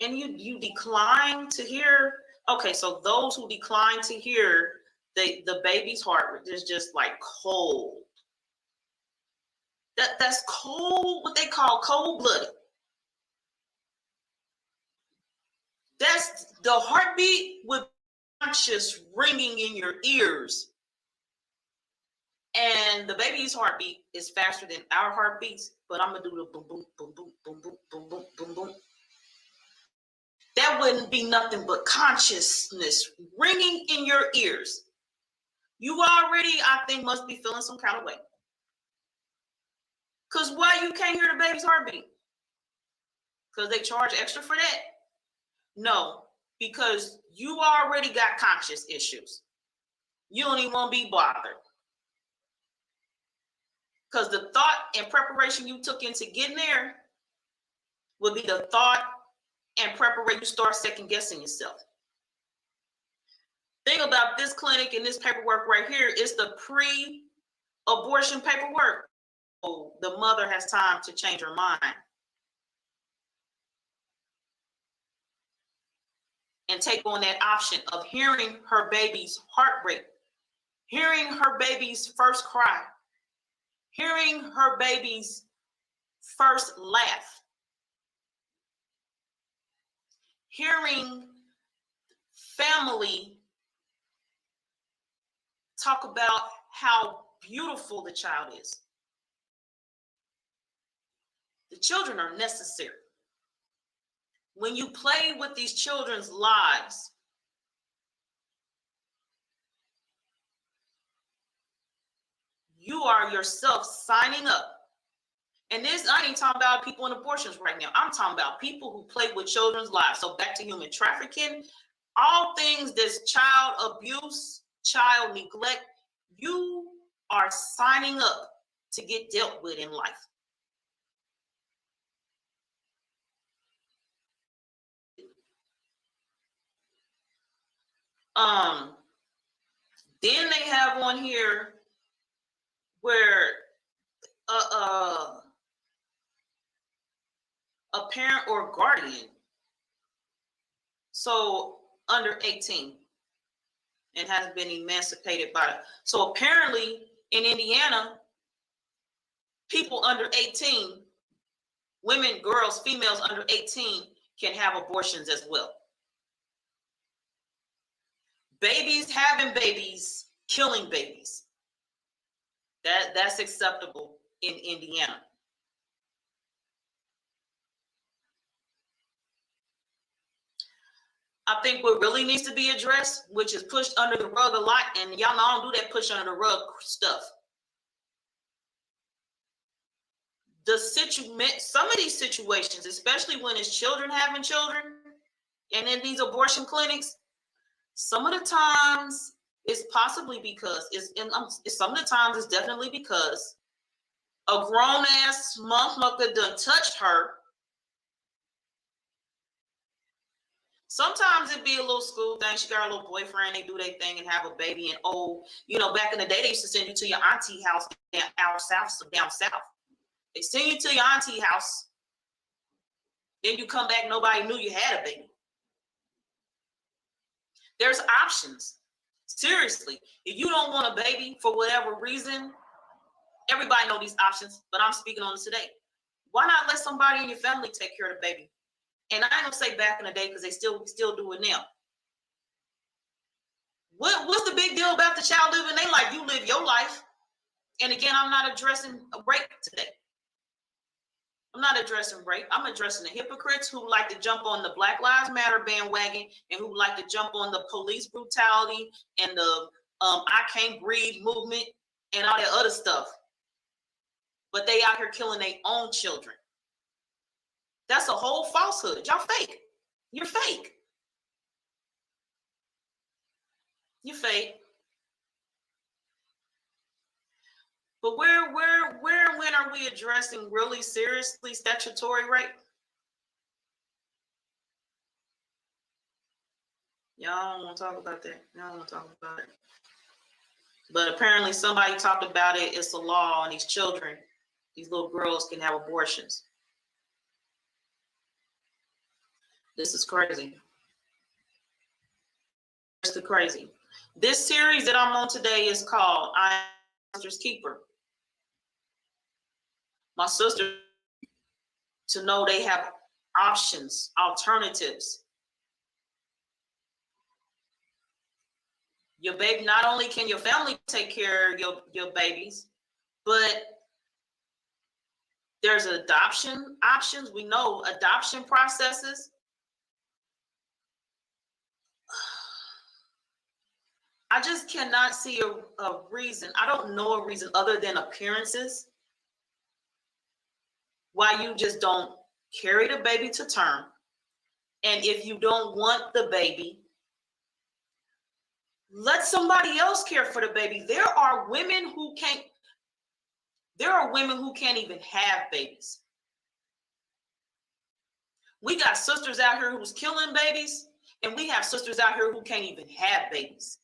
and you decline to hear. Okay, so those who decline to hear the baby's heart is just like cold. That's cold, what they call cold-blooded. That's the heartbeat with conscious ringing in your ears. And the baby's heartbeat is faster than our heartbeats, but I'm gonna do the boom, boom, boom, boom, boom, boom, boom, boom, boom, boom. That that wouldn't be nothing but consciousness ringing in your ears. You already, I think, must be feeling some kind of way. Because why you can't hear the baby's heartbeat? Because they charge extra for that? No, because you already got conscious issues. You don't even want to be bothered. Because the thought and preparation you took into getting there would be the thought and preparation you start second guessing yourself. Thing about this clinic and this paperwork right here is the pre-abortion paperwork. Oh, the mother has time to change her mind and take on that option of hearing her baby's heartbreak, hearing her baby's first cry, hearing her baby's first laugh, hearing family talk about how beautiful the child is. The children are necessary. When you play with these children's lives, you are yourself signing up. And this, I ain't talking about people in abortions right now. I'm talking about people who play with children's lives. So back to human trafficking, all things that's child abuse, child neglect, you are signing up to get dealt with in life. Then they have on here where a parent or guardian, so under 18 and has been emancipated by it. So apparently in Indiana, people under 18, women, girls, females under 18 can have abortions as well. Babies having babies, killing babies. That's acceptable in Indiana. I think what really needs to be addressed, which is pushed under the rug a lot, and y'all know I don't do that push under the rug stuff. Some of these situations, especially when it's children having children, and in these abortion clinics, some of the times it's possibly because some of the times it's definitely because a grown ass motherfucker done touched her. Sometimes it be a little school thing. She got a little boyfriend, they do their thing and have a baby. And back in the day, they used to send you to your auntie house down south. They send you to your auntie house. Then you come back, nobody knew you had a baby. There's options. Seriously, if you don't want a baby for whatever reason, everybody know these options, but I'm speaking on it today. Why not let somebody in your family take care of the baby? And I ain't gonna say back in the day because they still do it now. What's the big deal about the child living their life? You live your life. And again, I'm not addressing rape today. I'm not addressing rape. I'm addressing the hypocrites who like to jump on the Black Lives Matter bandwagon and who like to jump on the police brutality and the I can't breathe movement and all that other stuff. But they out here killing their own children. That's a whole falsehood. Y'all fake. You're fake. You're fake. But where and when are we addressing really seriously statutory rape? Y'all don't want to talk about that. Y'all don't want to talk about it. But apparently somebody talked about it. It's a law, and these children, these little girls can have abortions. This is crazy. It's the crazy. This series that I'm on today is called I Am My Sister's Keeper. My sister, to know they have options, alternatives. Your baby, not only can your family take care of your babies, but there's adoption options. We know adoption processes. I just cannot see a reason. I don't know a reason other than appearances why you just don't carry the baby to term. And if you don't want the baby, let somebody else care for the baby. There are women who can't even have babies. We got sisters out here who's killing babies, and we have sisters out here who can't even have babies.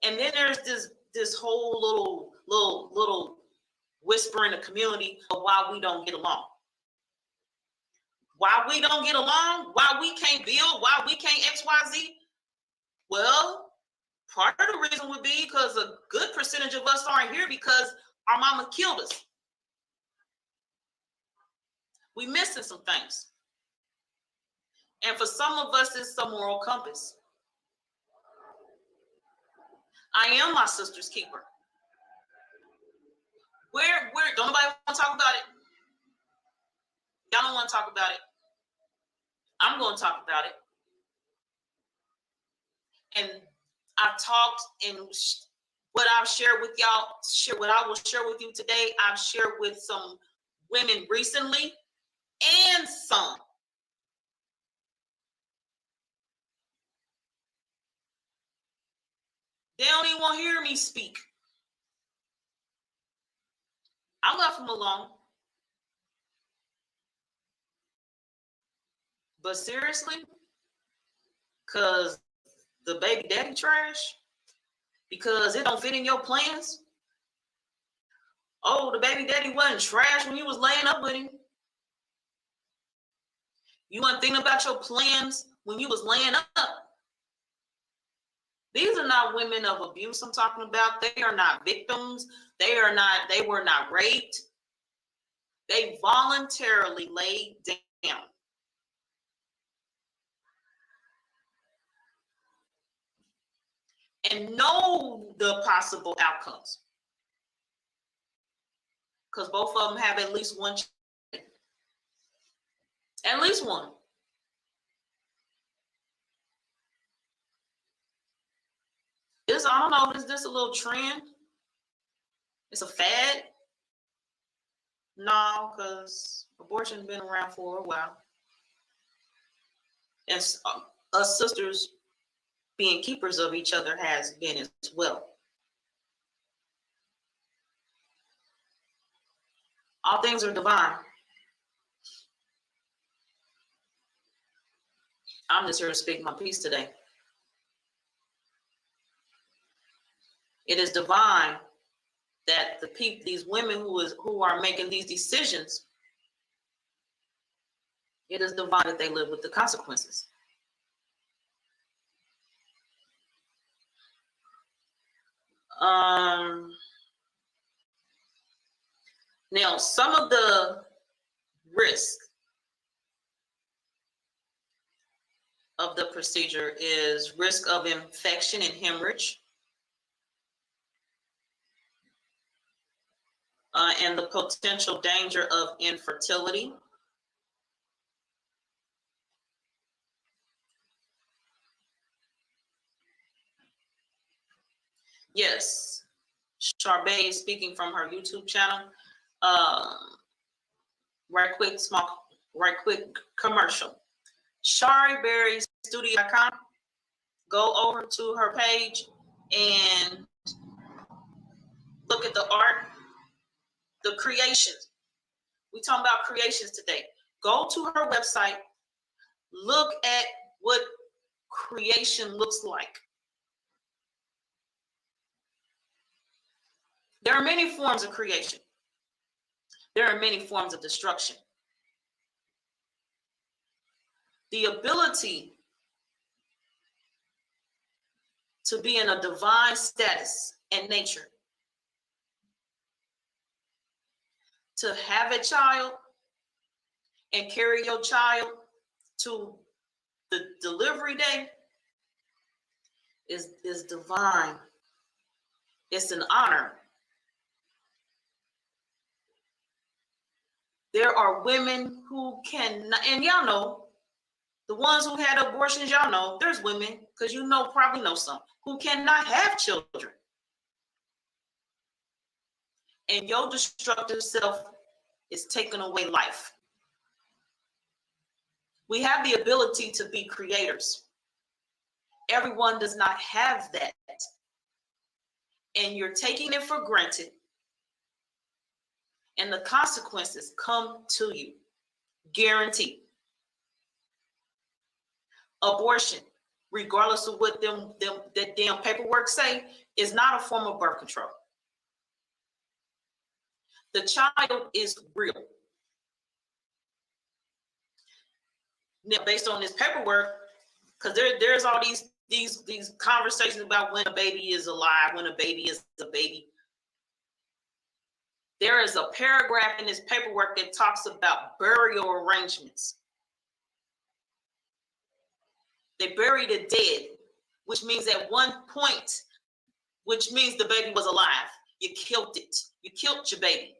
And then there's this whole little whisper in the community of why we don't get along. Why we don't get along? Why we can't build? Why we can't XYZ? Well, part of the reason would be because a good percentage of us aren't here because our mama killed us. We missing some things. And for some of us, it's a moral compass. I am my sister's keeper. Where don't nobody want to talk about it? Y'all don't want to talk about it. I'm going to talk about it. And I've talked, and what I've shared with y'all, what I will share with you today, I've shared with some women recently and some. They don't even want to hear me speak. I left them alone. But seriously, because the baby daddy trash, because it don't fit in your plans. Oh, the baby daddy wasn't trash when you was laying up with him. You weren't thinking about your plans when you was laying up. These are not women of abuse I'm talking about. They are not victims. They were not raped. They voluntarily laid down. And know the possible outcomes. Because both of them have at least one child. At least one. I don't know, is this a little trend? It's a fad? No, because abortion's been around for a while. And us sisters being keepers of each other has been as well. All things are divine. I'm just here to speak my piece today. It is divine that these women who are making these decisions, it is divine that they live with the consequences. Now, some of the risks of the procedure is risk of infection and hemorrhage, and the potential danger of infertility. Yes, Charbet is speaking from her YouTube channel. Right quick commercial. ShariBerryStudio.com. Go over to her page and look at the art, the creations. We talking about creations today. Go to her website, look at what creation looks like. There are many forms of creation. There are many forms of destruction. The ability to be in a divine status and nature, to have a child and carry your child to the delivery day is divine. It's an honor. There are women who cannot, and y'all know, The ones who had abortions, y'all know, there's women, because you know, probably know some, who cannot have children. And your destructive self is taking away life. We have the ability to be creators. Everyone does not have that. And you're taking it for granted. And the consequences come to you. Guaranteed. Abortion, regardless of what that damn paperwork say, is not a form of birth control. The child is real. Now, based on this paperwork, because there's all these conversations about when a baby is alive, when a baby is a baby. There is a paragraph in this paperwork that talks about burial arrangements. They bury the dead, which means at one point, which means the baby was alive. You killed it. You killed your baby.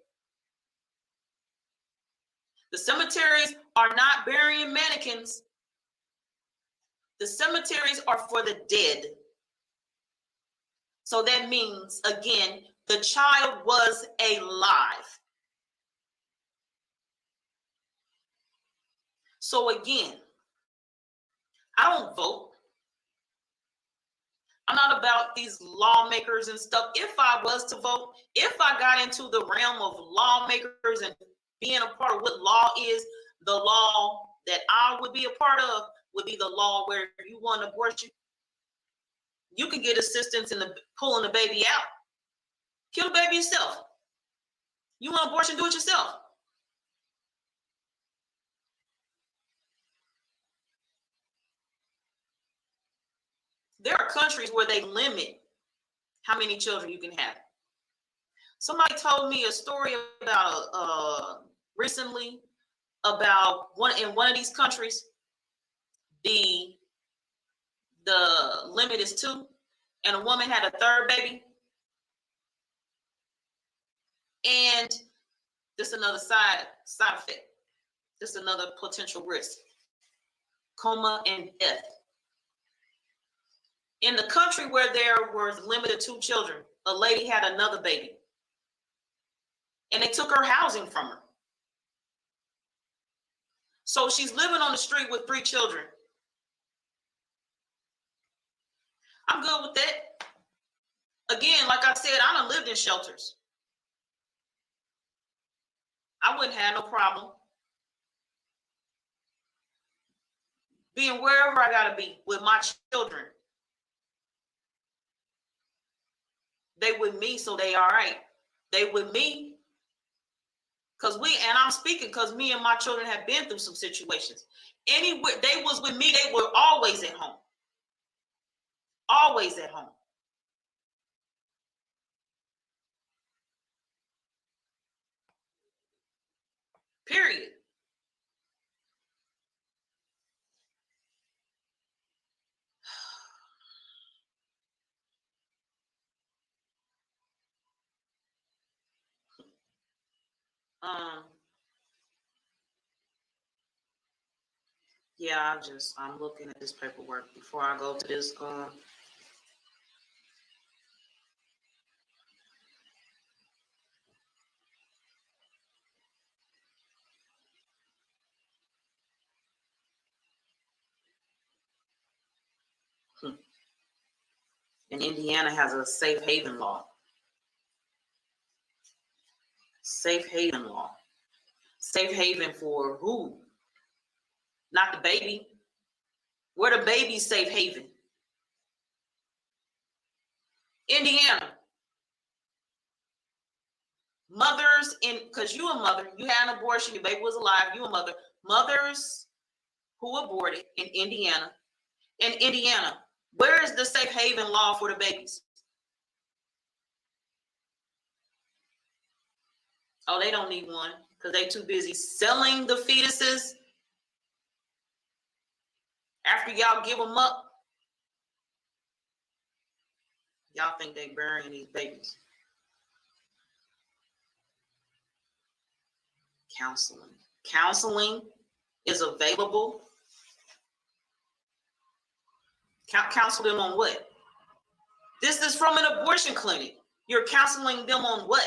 The cemeteries are not burying mannequins. The cemeteries are for the dead. So that means, again, the child was alive. So again, I don't vote. I'm not about these lawmakers and stuff. If I was to vote, if I got into the realm of lawmakers and being a part of what law is, the law that I would be a part of would be the law where if you want abortion, you can get assistance in the pulling the baby out. Kill the baby yourself. You want abortion, do it yourself. There are countries where they limit how many children you can have. Somebody told me a story about recently about in one of these countries, the limit is 2, and a woman had a 3rd baby. And this another side effect. This another potential risk. Coma and death. In the country where there were limited 2 children, a lady had another baby. And they took her housing from her. So she's living on the street with 3 children. I'm good with that. Again, like I said, I done lived in shelters. I wouldn't have no problem being wherever I gotta be with my children. They with me, so they all right. They with me. And I'm speaking because me and my children have been through some situations. Anywhere they was with me, they were always at home. Always at home. Period. Yeah, I'm looking at this paperwork before I go to this. And Indiana has a safe haven law. Safe haven law. Safe haven for who? Not the baby. Where the baby's safe haven? Indiana. Mothers because you a mother, you had an abortion, your baby was alive, you a mother. Mothers who aborted in Indiana. In Indiana, where is the safe haven law for the babies? Oh, they don't need one because they're too busy selling the fetuses after y'all give them up. Y'all think they burying these babies. Counseling is available Counsel them on what? This is from an abortion clinic. You're counseling them on what?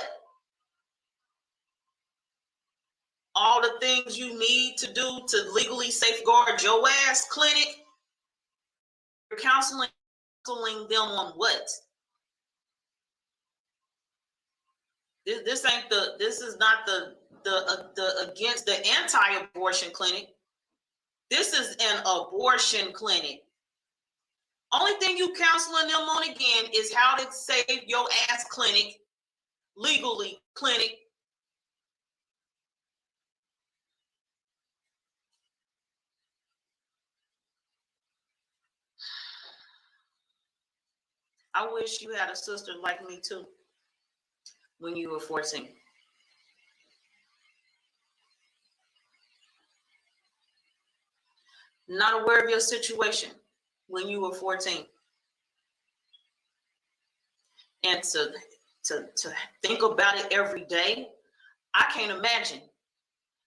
All the things you need to do to legally safeguard your ass clinic. You're counseling them on what? This ain't the. This is not the against the anti-abortion clinic. This is an abortion clinic. Only thing you counseling them on again is how to save your ass clinic, legally clinic. I wish you had a sister like me too when you were 14. Not aware of your situation when you were 14. And to think about it every day, I can't imagine.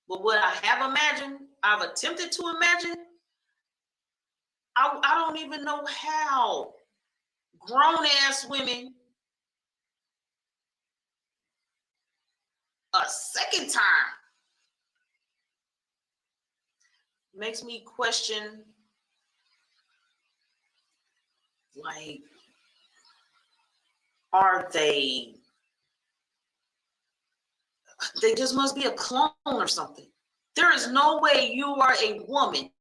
But what I have imagined, I've attempted to imagine, I don't even know how grown-ass women a second time makes me question, like, are they just must be a clone or something. There is no way you are a woman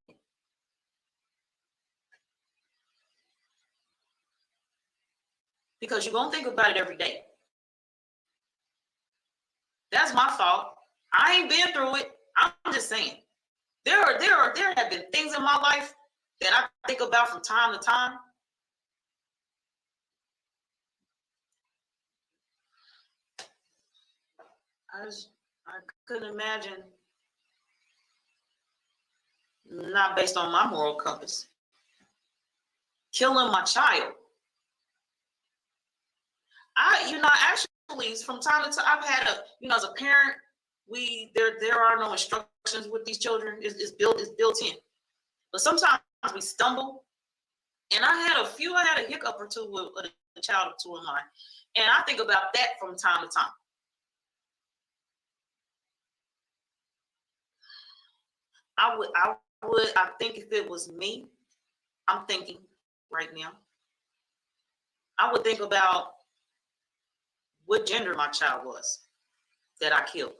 because you're going to think about it every day. That's my fault. I ain't been through it. I'm just saying. There have been things in my life that I think about from time to time. I couldn't imagine, not based on my moral compass, killing my child. Actually, from time to time, I've had as a parent, there are no instructions with these children. It's built in. But sometimes we stumble, and I had a hiccup or two with a child or two of mine, and I think about that from time to time. I think if it was me, I'm thinking right now, I would think about what gender my child was that I killed.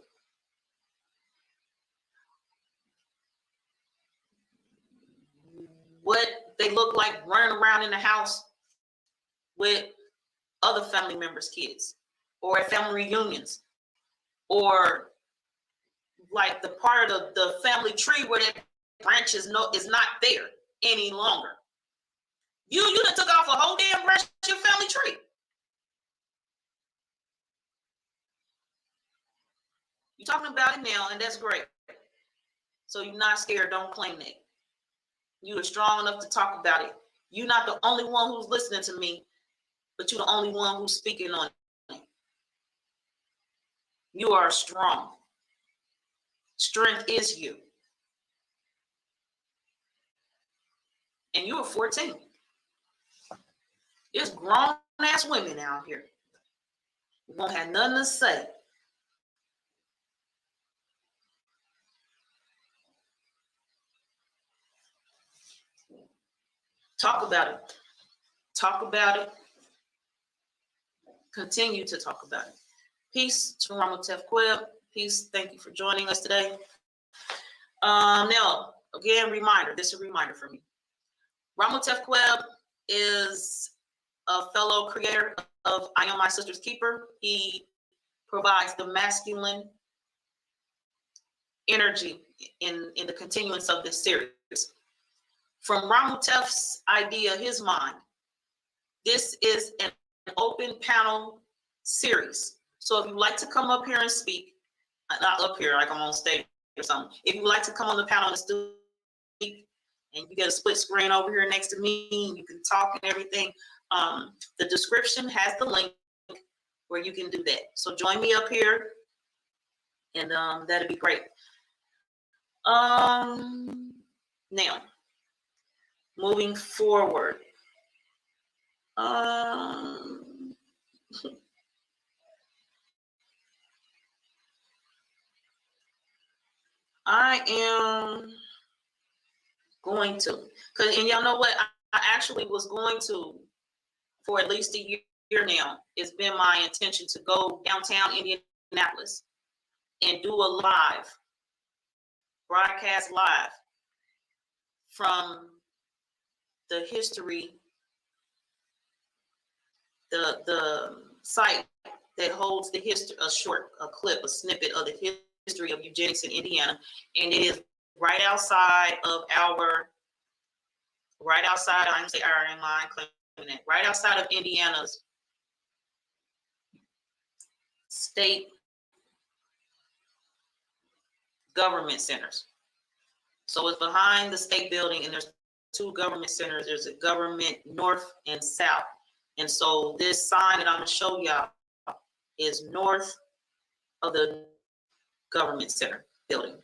What they look like running around in the house with other family members' kids, or at family reunions, or like the part of the family tree where that branch is not there any longer. You done took off a whole damn branch of your family tree. You're talking about it now, and that's great. So you're not scared. Don't claim that. You are strong enough to talk about it. You're not the only one who's listening to me, but you're the only one who's speaking on it. You are strong. Strength is you. And you are 14. There's grown-ass women out here who won't have nothing to say. Talk about it. Talk about it. Continue to talk about it. Peace to Ramotef Queb. Peace. Thank you for joining us today. Now, again, this is a reminder for me. Ramotef Queb is a fellow creator of I Am My Sister's Keeper. He provides the masculine energy in the continuance of this series. From Ramotef's idea, his mind, this is an open panel series. So if you'd like to come up here and speak, not up here like I'm on stage or something, if you'd like to come on the panel and speak, and you get a split screen over here next to me, you can talk and everything, the description has the link where you can do that. So join me up here, and that'd be great. Now, moving forward, Um, I am going to, and y'all know what? I actually was going to for at least a year now. It's been my intention to go downtown Indianapolis and do a broadcast live from the history, the site that holds the history, a clip, a snippet of the history of eugenics in Indiana, and it is right outside of I didn't say our in line, claiming it, right outside of Indiana's state government centers. So it's behind the state building, and there's two government centers. There's a government north and south. And so this sign that I'm gonna show y'all is north of the government center building.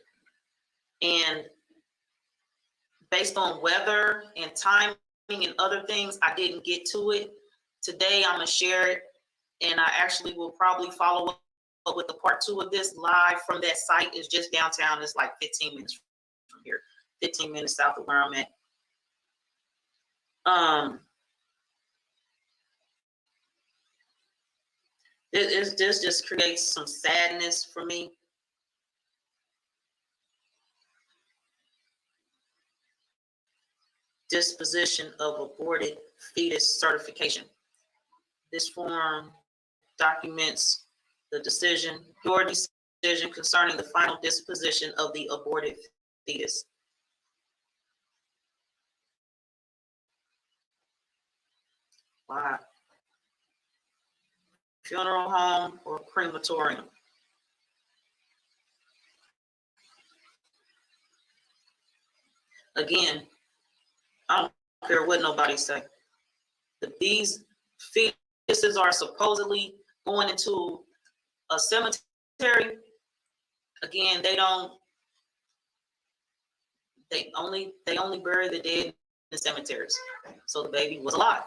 And based on weather and timing and other things, I didn't get to it. Today I'm gonna share it, and I actually will probably follow up with the part 2 of this live from that site. It's just downtown. It's like 15 minutes from here, 15 minutes south of where I'm at. This just creates some sadness for me. Disposition of aborted fetus certification. This form documents the your decision concerning the final disposition of the aborted fetus. Wow. Funeral home or crematorium. Again, I don't care what nobody say. These fetuses are supposedly going into a cemetery. Again, they only bury the dead in the cemeteries. So the baby was alive.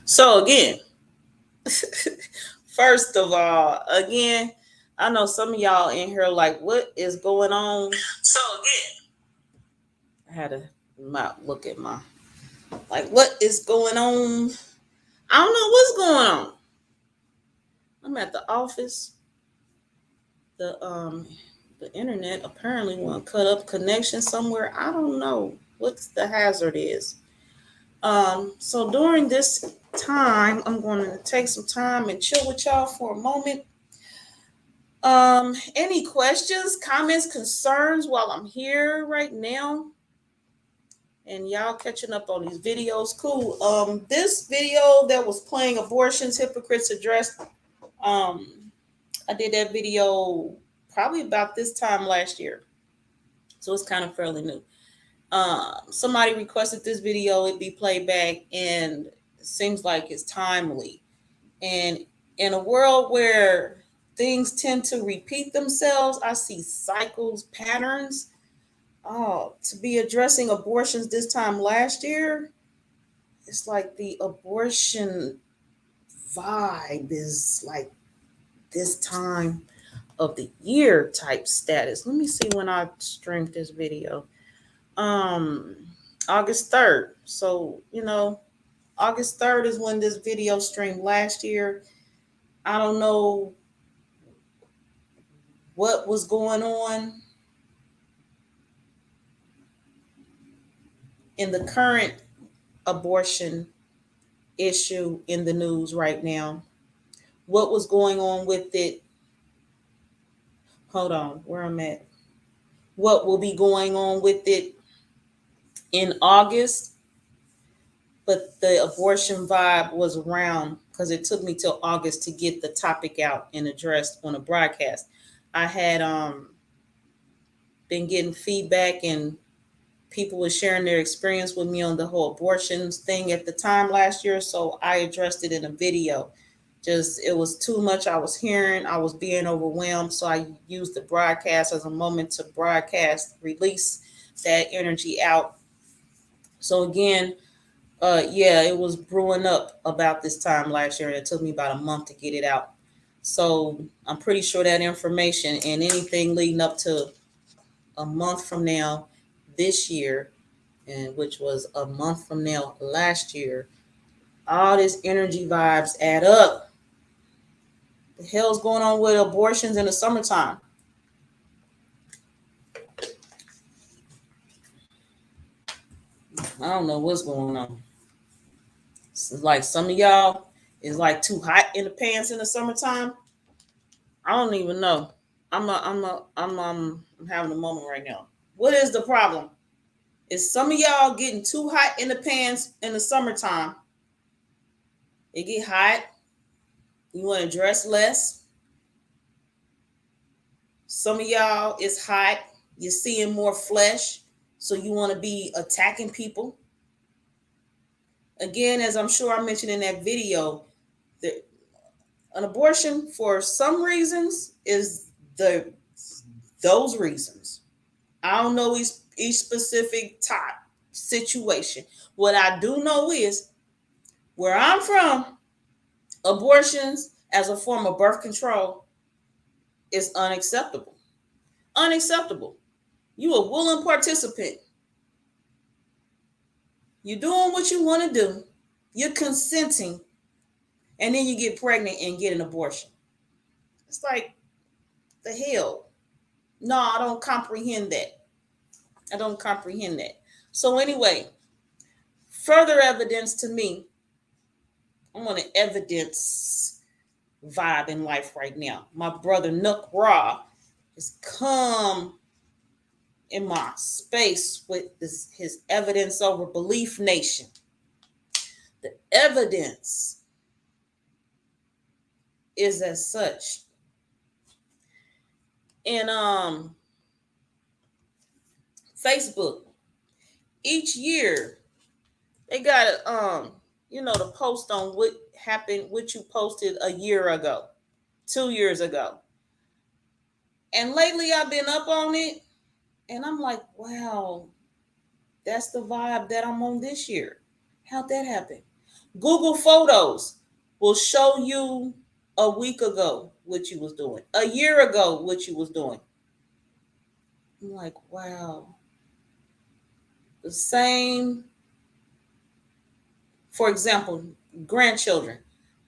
So again, first of all, again, I know some of y'all in here like, what is going on? So again, I had to look at my, like, what is going on? I don't know what's going on. I'm at the office. The internet apparently want to cut up connection somewhere. I don't know what the hazard is. So during this time, I'm going to take some time and chill with y'all for a moment. Any questions, comments, concerns while I'm here right now? And y'all catching up on these videos. Cool. This video that was playing abortions, hypocrites addressed. I did that video probably about this time last year. So it's kind of fairly new. Somebody requested this video, it be played back, and it seems like it's timely. And in a world where things tend to repeat themselves, I see cycles, patterns. To be addressing abortions this time last year, it's like the abortion vibe is like this time of the year type status. Let me see when I streamed this video. August 3rd. So, August 3rd is when this video streamed last year. I don't know what was going on in the current abortion issue in the news right now. What was going on with it? Hold on, where I'm at. What will be going on with it in August? But the abortion vibe was around because it took me till August to get the topic out and addressed on a broadcast. I had been getting feedback and people were sharing their experience with me on the whole abortions thing at the time last year. So I addressed it in a video. It was too much I was hearing. I was being overwhelmed. So I used the broadcast as a moment to broadcast, release that energy out. So again, it was brewing up about this time last year, and it took me about a month to get it out. So I'm pretty sure that information and anything leading up to a month from now this year, and which was a month from now last year, all this energy vibes add up. The hell's going on with abortions in the summertime? I don't know what's going on. It's like some of y'all is like too hot in the pants in the summertime. I don't even know. I'm having a moment right now. What is the problem? Is some of y'all getting too hot in the pants in the summertime? It get hot. You want to dress less. Some of y'all is hot. You're seeing more flesh, so you want to be attacking people. Again, as I'm sure I mentioned in that video, an abortion for some reasons is those reasons. I don't know each specific type situation. What I do know is where I'm from, abortions as a form of birth control is unacceptable. Unacceptable. You a willing participant. You're doing what you want to do. You're consenting. And then you get pregnant and get an abortion. It's like, the hell? No, I don't comprehend that. I don't comprehend that. So anyway, further evidence to me, I'm on an evidence vibe in life right now. My brother Nook Raw has come in my space with his evidence over belief nation. The evidence is as such. And Facebook, each year they got to post on what happened, what you posted a year ago, 2 years ago. And lately I've been up on it and I'm like, wow, that's the vibe that I'm on this year. How'd that happen? Google Photos will show you a week ago what you was doing, a year ago what you was doing. I'm like, wow. The same, for example, grandchildren.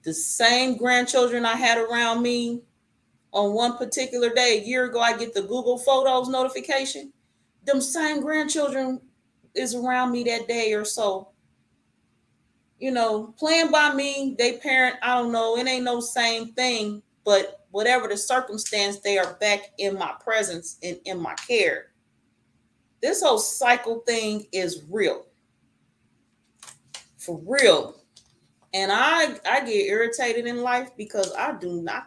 The same grandchildren I had around me on one particular day, a year ago, I get the Google Photos notification. Them same grandchildren is around me that day or so. You know, playing by me, they parent, I don't know, it ain't no same thing, but whatever the circumstance, they are back in my presence and in my care. This whole cycle thing is real. For real. And I get irritated in life because I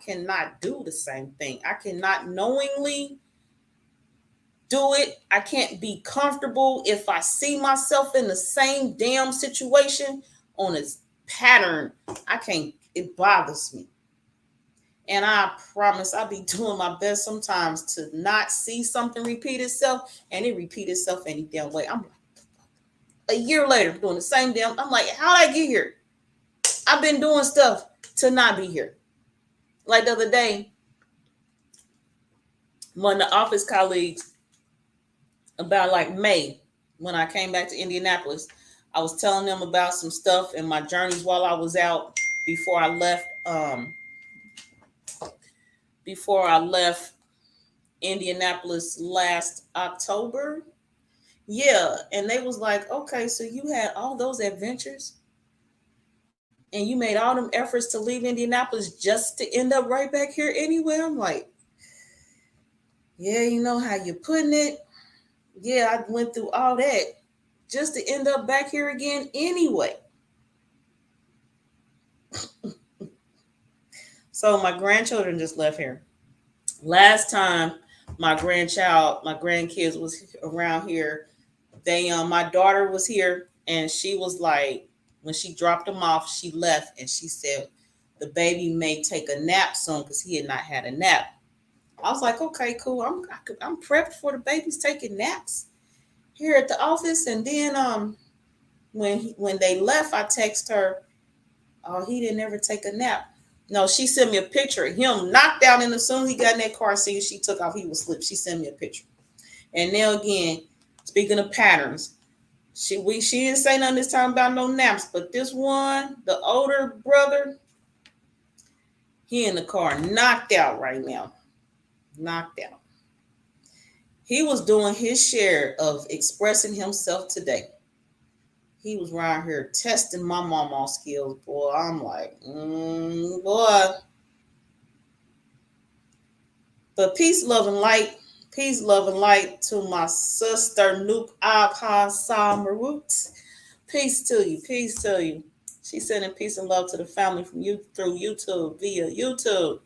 cannot do the same thing. I cannot knowingly do it. I can't be comfortable if I see myself in the same damn situation on a pattern. I can't, it bothers me. And I promise I'll be doing my best sometimes to not see something repeat itself, and it repeat itself any damn way. I'm like, a year later doing the same damn, I'm like, how'd I get here? I've been doing stuff to not be here. Like the other day, one of the office colleagues, about like May, when I came back to Indianapolis, I was telling them about some stuff and my journeys while I was out before I left Indianapolis last October. Yeah, and they was like, okay, so you had all those adventures and you made all them efforts to leave Indianapolis just to end up right back here anyway. I'm like, yeah, you know how you're putting it. Yeah, I went through all that just to end up back here again anyway. So my grandchildren just left here. Last time my grandkids was around here, my daughter was here and she was like, when she dropped them off, she left and she said the baby may take a nap soon because he had not had a nap. I was like, okay, cool. I'm prepped for the babies taking naps here at the office. And then when they left, I text her, oh, he didn't ever take a nap. No, she sent me a picture of him knocked out, and as soon as he got in that car seat, she took off. He was asleep. She sent me a picture. And now again, speaking of patterns, she didn't say nothing this time about no naps, but this one, the older brother, he in the car, knocked out right now. Knocked out. He was doing his share of expressing himself today. He was around here testing my mama skills, boy. I'm like, boy. But peace, love, and light. Peace, love, and light to my sister, Nuke Abha Samarut. Peace to you. Peace to you. She's sending peace and love to the family from you through YouTube, via YouTube.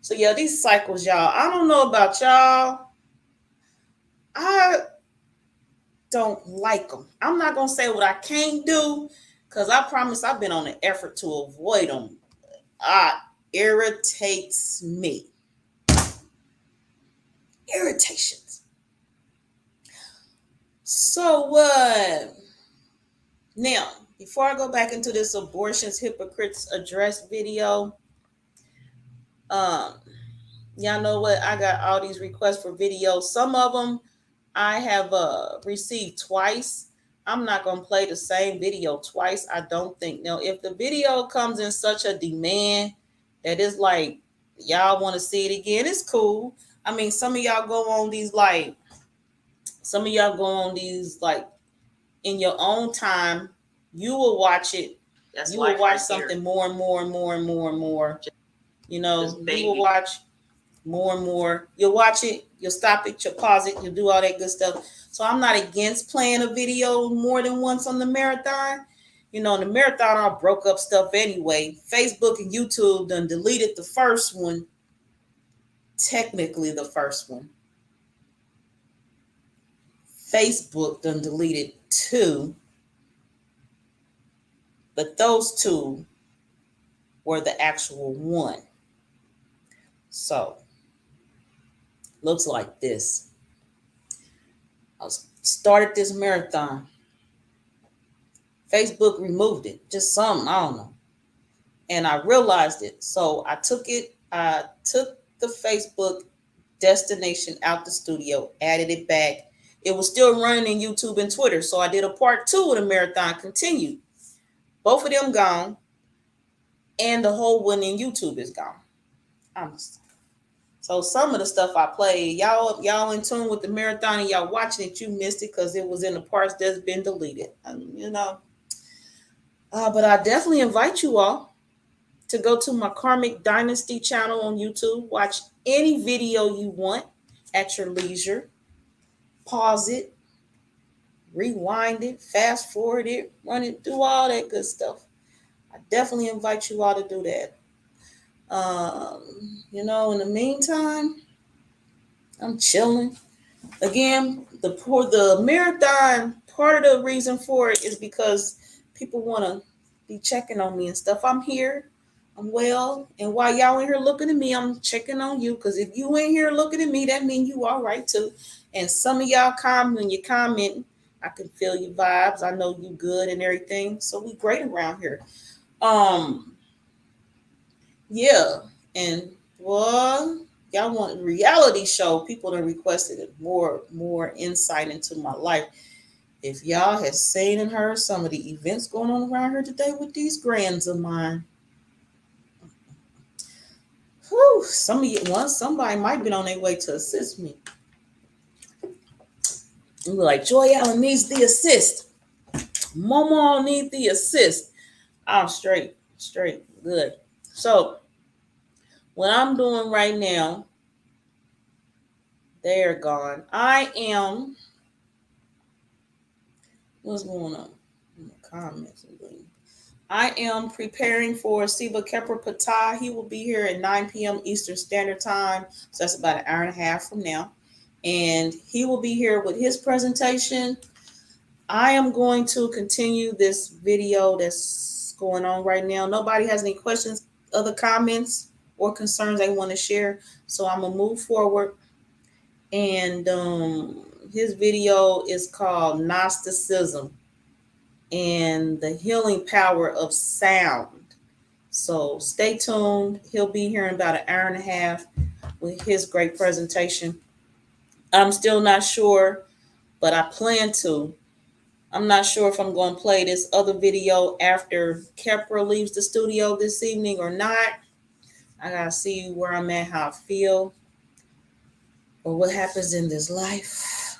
So, yeah, these cycles, y'all. I don't know about y'all. I don't like them. I'm not going to say what I can't do because I promise I've been on an effort to avoid them. Irritates me. Irritations. So what? Now, before I go back into this abortions hypocrites address video, y'all know what? I got all these requests for videos. Some of them I have received twice. I'm not going to play the same video twice, I don't think. Now, if the video comes in such a demand that is like, y'all want to see it again, it's cool. I mean, some of y'all go on these like in your own time, you will watch it. You will watch something more and more and more and more and more. You know, you will watch more and more. You'll watch it, you'll stop it, you'll pause it, you'll do all that good stuff. So I'm not against playing a video more than once on the marathon. You know, in the marathon, I broke up stuff anyway. Facebook and YouTube done deleted the first one. Technically the first one. Facebook done deleted 2. But those 2 were the actual one. So, looks like this. I started this marathon. Facebook removed it. Just something, I don't know. And I realized it. So I took the Facebook destination out the studio, added it back. It was still running in YouTube and Twitter. So I did a part 2 of the marathon continued. Both of them gone. And the whole one in YouTube is gone. Honestly. So some of the stuff I played, y'all in tune with the marathon and y'all watching it, you missed it because it was in the parts that's been deleted. But I definitely invite you all to go to my Karmic Dynasty channel on YouTube. Watch any video you want at your leisure. Pause it, rewind it, fast forward it, run it, do all that good stuff. I definitely invite you all to do that. In the meantime, I'm chilling. Again, the marathon, part of the reason for it is because people want to be checking on me and stuff. I'm here. I'm well. And while y'all in here looking at me, I'm checking on you. Because if you ain't here looking at me, that means you all right too. And some of y'all when you comment, I can feel your vibes. I know you good and everything. So we great around here. Yeah. And well, y'all want a reality show. People have requested more insight into my life. If y'all have seen and heard some of the events going on around here today with these grands of mine. Whew, somebody might be on their way to assist me. And we're like, Joy Allen needs the assist. Momo needs the assist. I'm straight, good. So what I'm doing right now, they're gone. What's going on in the comments? I am preparing for Siva Kepra Patah. He will be here at 9 p.m. Eastern Standard Time. So that's about an hour and a half from now. And he will be here with his presentation. I am going to continue this video that's going on right now. Nobody has any questions, other comments, or concerns they want to share. So I'm going to move forward. And his video is called Gnosticism and the Healing Power of Sound. So stay tuned. He'll be here in about an hour and a half with his great presentation. I'm still not sure, but I plan to. I'm not sure if I'm going to play this other video after Kepra leaves the studio this evening or not. I got to see where I'm at, how I feel, or what happens in this life.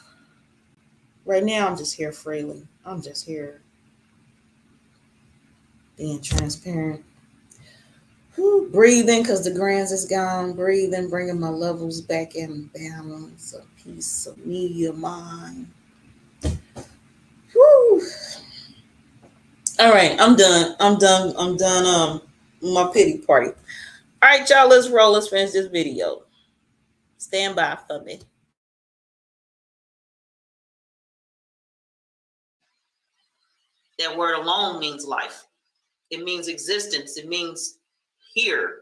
Right now, I'm just here freely. I'm just here being transparent. Whew, breathing because the grands is gone. Breathing, bringing my levels back in balance, a peace of me, of mind. Whew. All right, I'm done. My pity party. All right, y'all, let's roll. Let's finish this video. Stand by for me. That word alone means life. It means existence. It means here.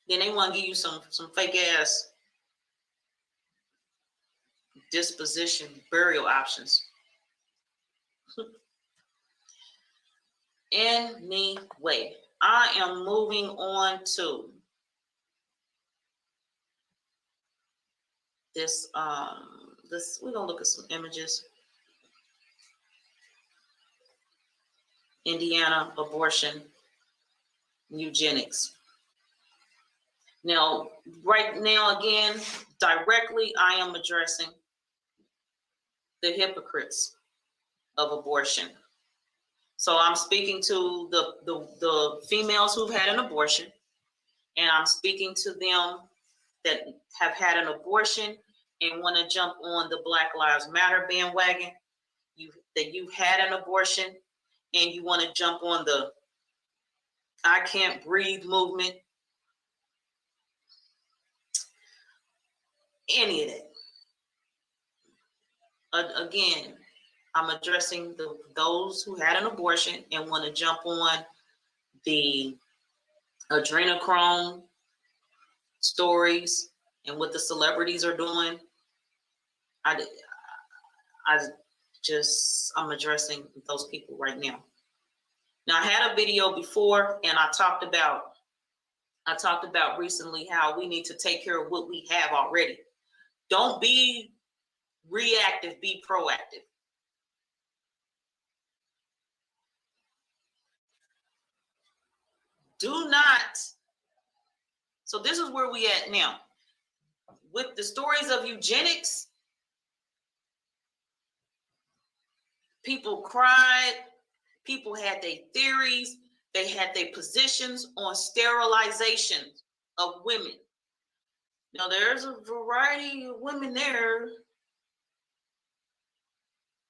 Then they want to give you some fake ass disposition burial options. Anyway, I am moving on to this. We're gonna look at some images. Indiana abortion, eugenics. Now, right now, again, directly, I am addressing the hypocrites of abortion. So I'm speaking to the females who've had an abortion, and I'm speaking to them that have had an abortion and want to jump on the Black Lives Matter bandwagon. You've had an abortion and you want to jump on the I Can't Breathe movement. Any of that. Again, I'm addressing those who had an abortion and want to jump on the adrenochrome stories and what the celebrities are doing. I'm addressing those people right now. Now, I had a video before, and I talked about recently how we need to take care of what we have already. Don't be reactive, be proactive. Do not. So this is where we at now. With the stories of eugenics, people cried, people had their theories, they had their positions on sterilization of women. Now, there's a variety of women there.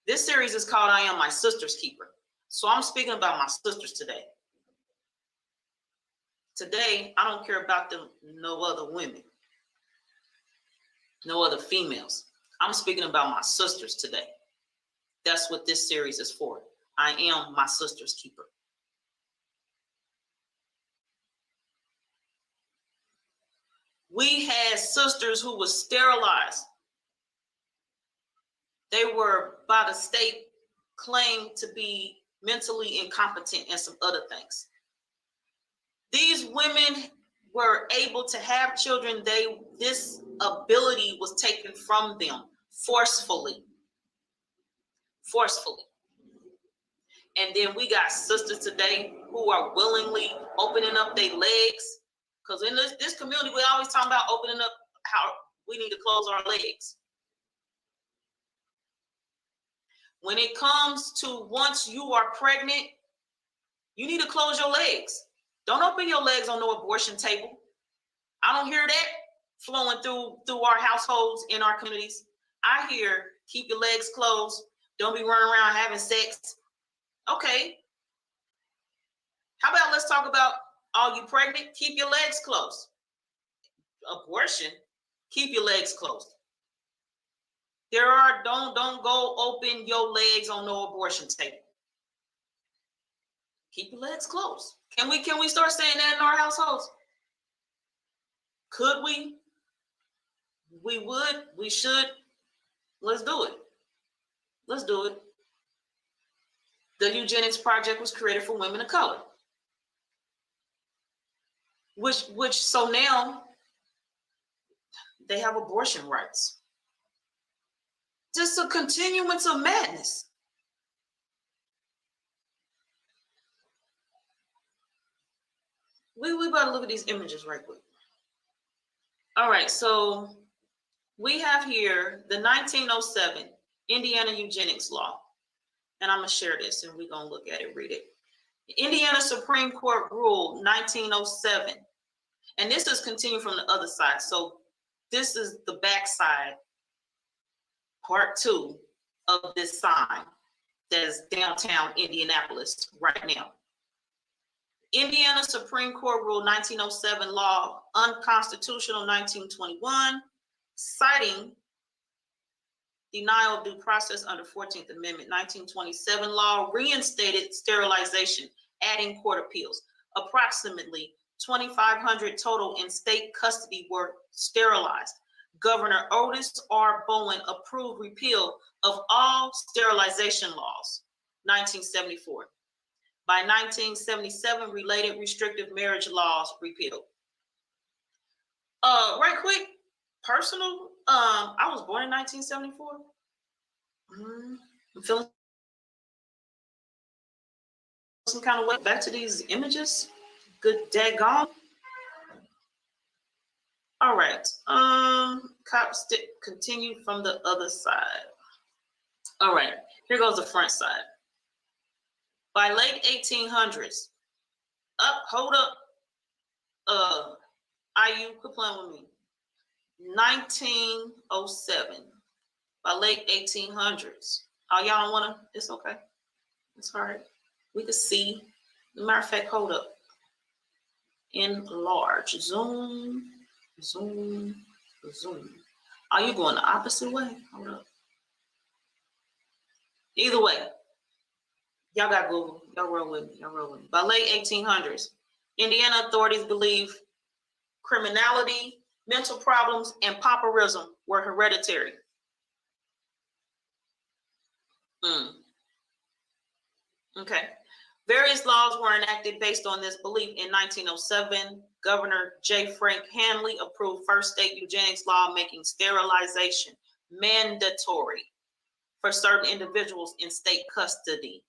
This series is called I Am My Sister's Keeper. So I'm speaking about my sisters today. Today, I don't care about no other women, no other females. I'm speaking about my sisters today. That's what this series is for. I am my sister's keeper. We had sisters who were sterilized. They were, by the state, claimed to be mentally incompetent and some other things. These women were able to have children. This ability was taken from them forcefully. And then we got sisters today who are willingly opening up their legs. Because in this community, we always talk about opening up how we need to close our legs. When it comes to once you are pregnant, you need to close your legs. Don't open your legs on no abortion table. I don't hear that flowing through our households in our communities. I hear keep your legs closed. Don't be running around having sex. Okay. How about let's talk about all you pregnant? Keep your legs closed. Abortion, keep your legs closed. Don't go open your legs on no abortion table. Keep your legs closed. Can we start saying that in our households? Could we? We would, we should. Let's do it. Let's do it. The Eugenics Project was created for women of color. So now they have abortion rights. Just a continuance of madness. We better look at these images right quick. All right, so we have here the 1907 Indiana Eugenics Law. And I'm going to share this and we're going to look at it, read it. The Indiana Supreme Court ruled 1907. And this is continued from the other side. So this is the back side, part 2 of this sign that's downtown Indianapolis right now. Indiana Supreme Court ruled 1907 law unconstitutional 1921, citing denial of due process under 14th Amendment. 1927 law reinstated sterilization, adding court appeals. Approximately 2,500 total in state custody were sterilized. Governor Otis R. Bowen approved repeal of all sterilization laws, 1974. By 1977, related restrictive marriage laws repealed. Right quick, personal, I was born in 1974. I'm feeling some kind of way. Back to these images. Good daggone. All right. Cops continue from the other side. All right. Here goes the front side. By late 1800s, hold up. IU, quit playing with me. 1907. By late 1800s. Oh, y'all don't want to? It's okay. It's all right. We can see. As a matter of fact, hold up. Enlarge. Zoom. Zoom. Zoom. Are you going the opposite way? Hold up. Either way. Y'all got Google. Y'all roll with me. Y'all roll with me. By late 1800s, Indiana authorities believe criminality, mental problems, and pauperism were hereditary. Okay. Various laws were enacted based on this belief. In 1907, Governor J. Frank Hanley approved first state eugenics law, making sterilization mandatory for certain individuals in state custody.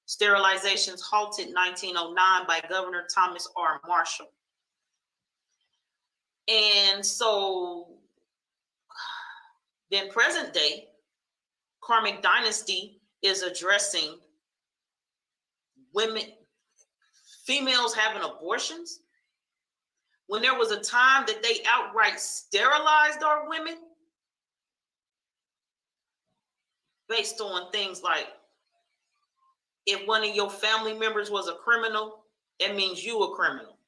Sterilizations halted in 1909 by Governor Thomas R. Marshall. And so then present day, Karmic Dynasty is addressing women, females having abortions, when there was a time that they outright sterilized our women based on things like, if one of your family members was a criminal, that means you a criminal.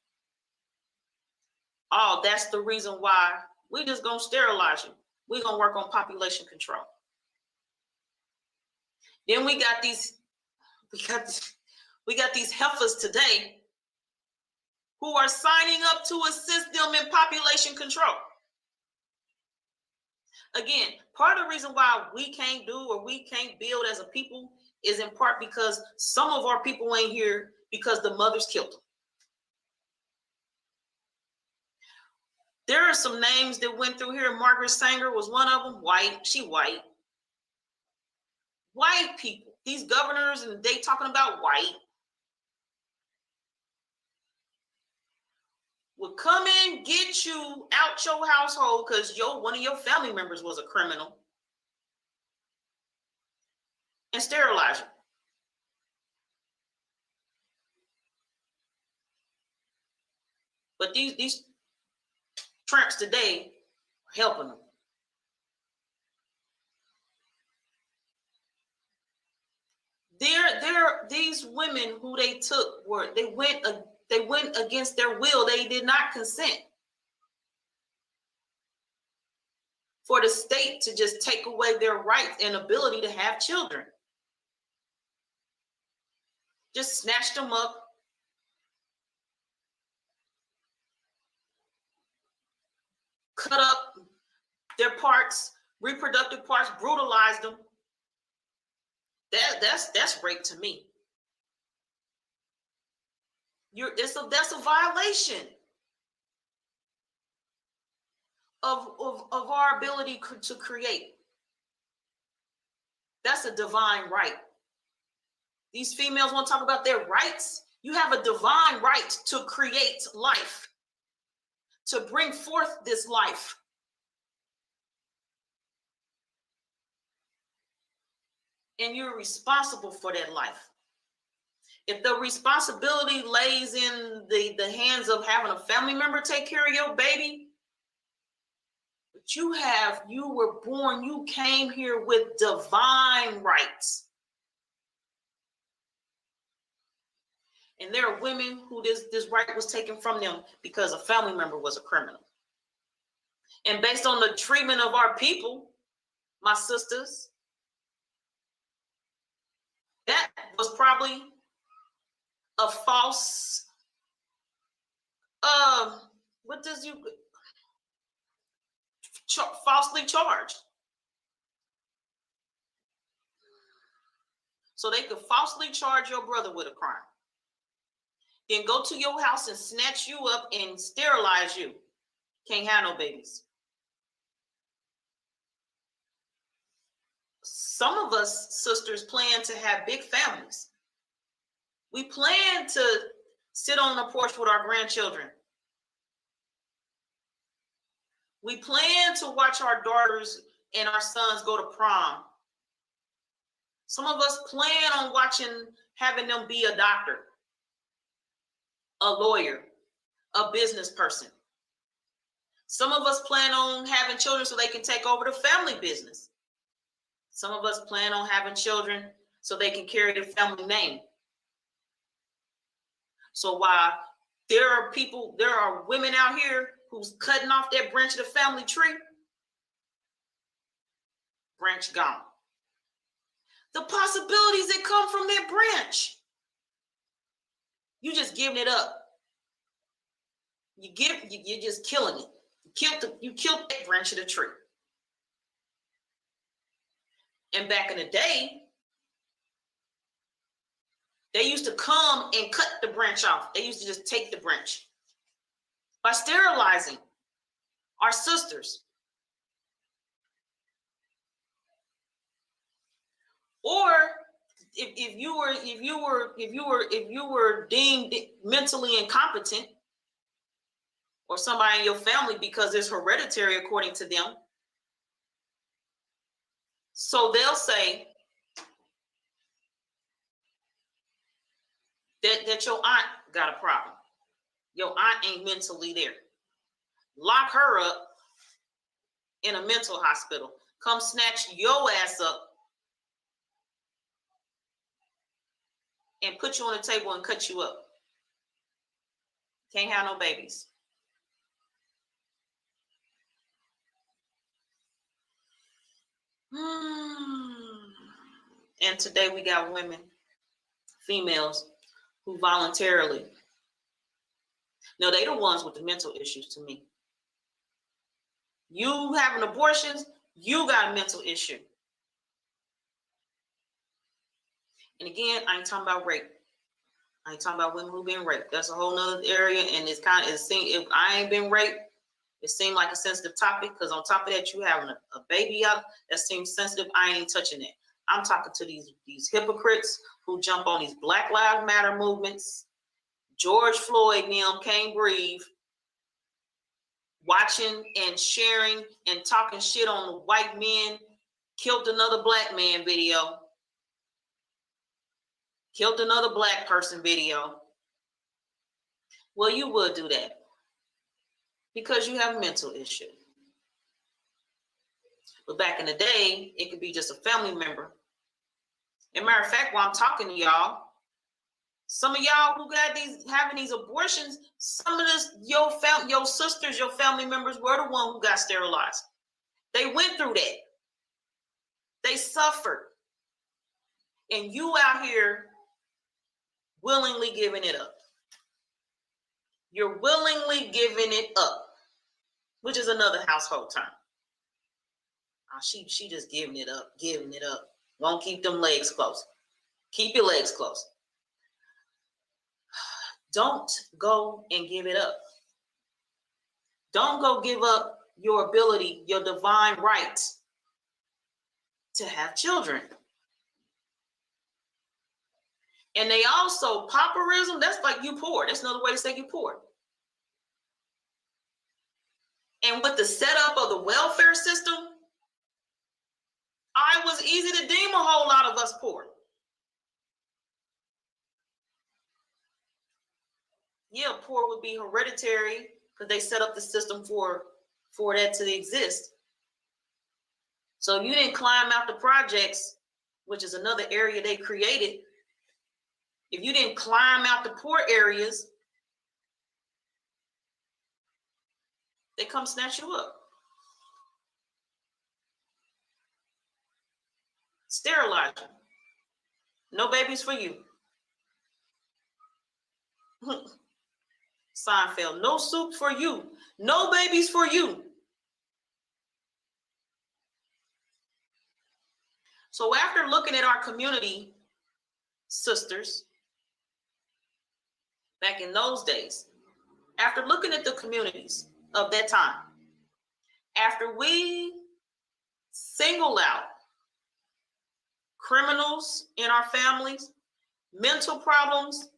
Oh, that's the reason why we just gonna sterilize you. We're gonna work on population control. Then we got these heifers today who are signing up to assist them in population control. Again, part of the reason why we can't do or we can't build as a people is in part because some of our people ain't here because the mothers killed them. There are some names that went through here. Margaret Sanger was one of them. White, she white. White people, these governors, and they talking about white, will come in, get you out your household because one of your family members was a criminal, and sterilize you. But these tramps today are helping them. These women who they took they went against their will. They did not consent for the state to just take away their rights and ability to have children. Just snatched them up, cut up their parts, reproductive parts, brutalized them. That's rape to me. That's a violation of our ability to create. That's a divine right. These females want to talk about their rights. You have a divine right to create life, to bring forth this life. And you're responsible for that life. If the responsibility lays in the hands of having a family member take care of your baby, but you were born, you came here with divine rights. And there are women who this right was taken from them because a family member was a criminal. And based on the treatment of our people, my sisters, that was probably a false, falsely charged. So they could falsely charge your brother with a crime. Then go to your house and snatch you up and sterilize you. Can't have no babies. Some of us sisters plan to have big families. We plan to sit on the porch with our grandchildren. We plan to watch our daughters and our sons go to prom. Some of us plan on having them be a doctor, a lawyer, a business person. Some of us plan on having children so they can take over the family business. Some of us plan on having children so they can carry the family name. So while there are women out here who's cutting off that branch of the family tree, branch gone. The possibilities that come from that branch, you just giving it up. You're just killing it. You killed that branch of the tree. And back in the day, They used to come and cut the branch off. They used to just take the branch. By sterilizing our sisters. Or if you were deemed mentally incompetent, or somebody in your family, because it's hereditary according to them. So they'll say that your aunt got a problem. Your aunt ain't mentally there. Lock her up in a mental hospital. Come snatch your ass up and put you on the table and cut you up. Can't have no babies. And today we got women, females, who voluntarily, no, they the ones with the mental issues to me. You having abortions, you got a mental issue. And again, I ain't talking about rape. I ain't talking about women who been raped. That's a whole nother area, and it's kind of, if I ain't been raped, it seemed like a sensitive topic, because on top of that, you having a baby out, that seems sensitive. I ain't touching it. I'm talking to these hypocrites who jump on these Black Lives Matter movements. George Floyd and them can't breathe, watching and sharing and talking shit on the white men killed another black man video, killed another black person video. Well, you would do that because you have a mental issue. But back in the day, it could be just a family member. As a matter of fact, while I'm talking to y'all, some of y'all who got having these abortions, some of this, your sisters, your family members were the one who got sterilized. They went through that. They suffered. And you out here willingly giving it up. You're willingly giving it up, which is another household term. She just giving it up. Won't keep them legs close. Keep your legs close. Don't go and give it up. Don't go give up your ability, your divine right to have children. And they also, pauperism, that's like you poor. That's another way to say you poor. And with the setup of the welfare system, it was easy to deem a whole lot of us poor. Yeah, poor would be hereditary because they set up the system for that to exist. So if you didn't climb out the projects, which is another area they created, if you didn't climb out the poor areas, they come snatch you up. Sterilize you. No babies for you. Seinfeld, no soup for you. No babies for you. So after looking at our community sisters back in those days, after looking at the communities of that time, after we single out criminals in our families, mental problems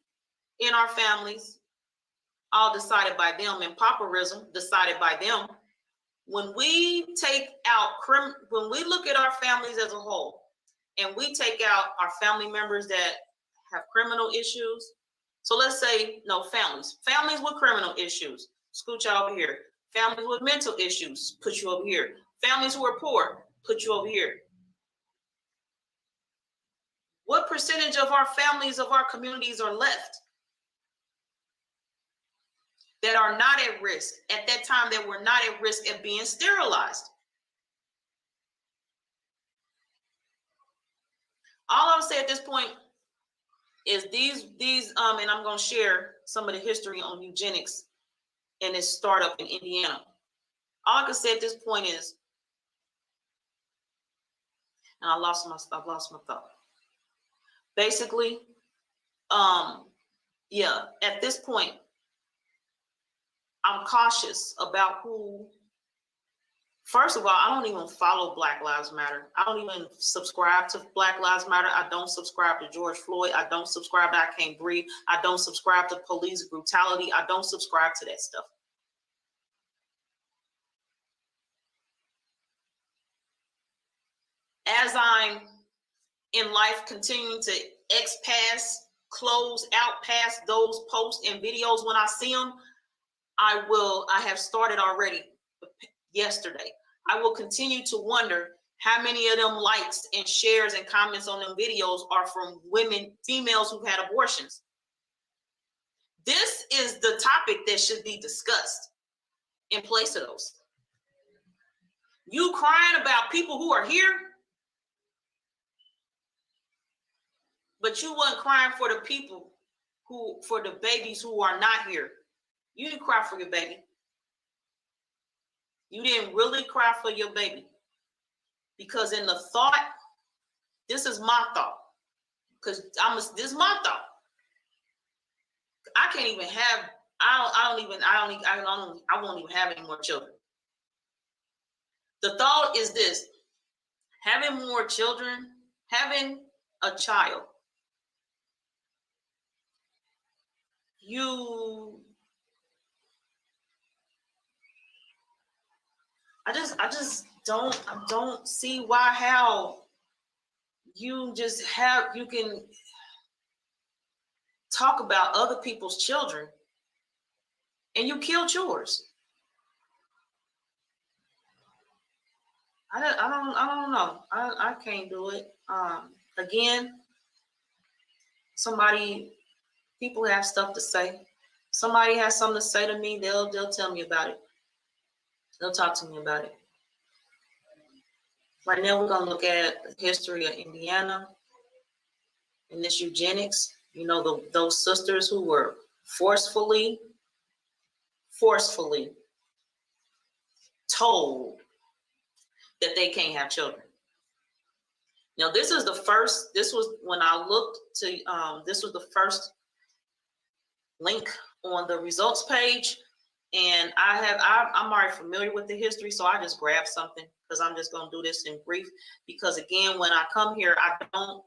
in our families, all decided by them, and pauperism decided by them. When we take out, when we look at our families as a whole, and we take out our family members that have criminal issues. So let's say, no, families with criminal issues, scoot you over here. Families with mental issues, put you over here. Families who are poor, put you over here. What percentage of our families, of our communities are left that are not at risk at that time, that were not at risk of being sterilized? All I would say at this point is these, and I'm going to share some of the history on eugenics and its startup in Indiana. All I can say at this point is, and I've lost my thought. Basically, Yeah, at this point, I'm cautious about who. First of all, I don't even follow Black Lives Matter. I don't even subscribe to Black Lives Matter. I don't subscribe to George Floyd. I don't subscribe to I Can't Breathe. I don't subscribe to police brutality. I don't subscribe to that stuff. As I'm in life continuing to close out past those posts and videos when I see them, I have started already yesterday. I will continue to wonder how many of them likes and shares and comments on them videos are from women, females who've had abortions. This is the topic that should be discussed in place of those. You crying about people who are here, but you wasn't crying for the people for the babies who are not here. You didn't cry for your baby. You didn't really cry for your baby. Because in the thought, this is my thought. Because this is my thought. I can't even have, I won't even have any more children. The thought is this: having more children, having a child, I just don't see how you can talk about other people's children and you killed yours. I don't know. I can't do it. Again, people have stuff to say. Somebody has something to say to me, they'll tell me about it. They'll talk to me about it. Right now, we're going to look at the history of Indiana and this eugenics. You know, those sisters who were forcefully told that they can't have children. Now, this was when I looked to, this was the first link on the results page. And I'm already familiar with the history, so I just grabbed something because I'm just going to do this in brief. Because again, when I come here, I don't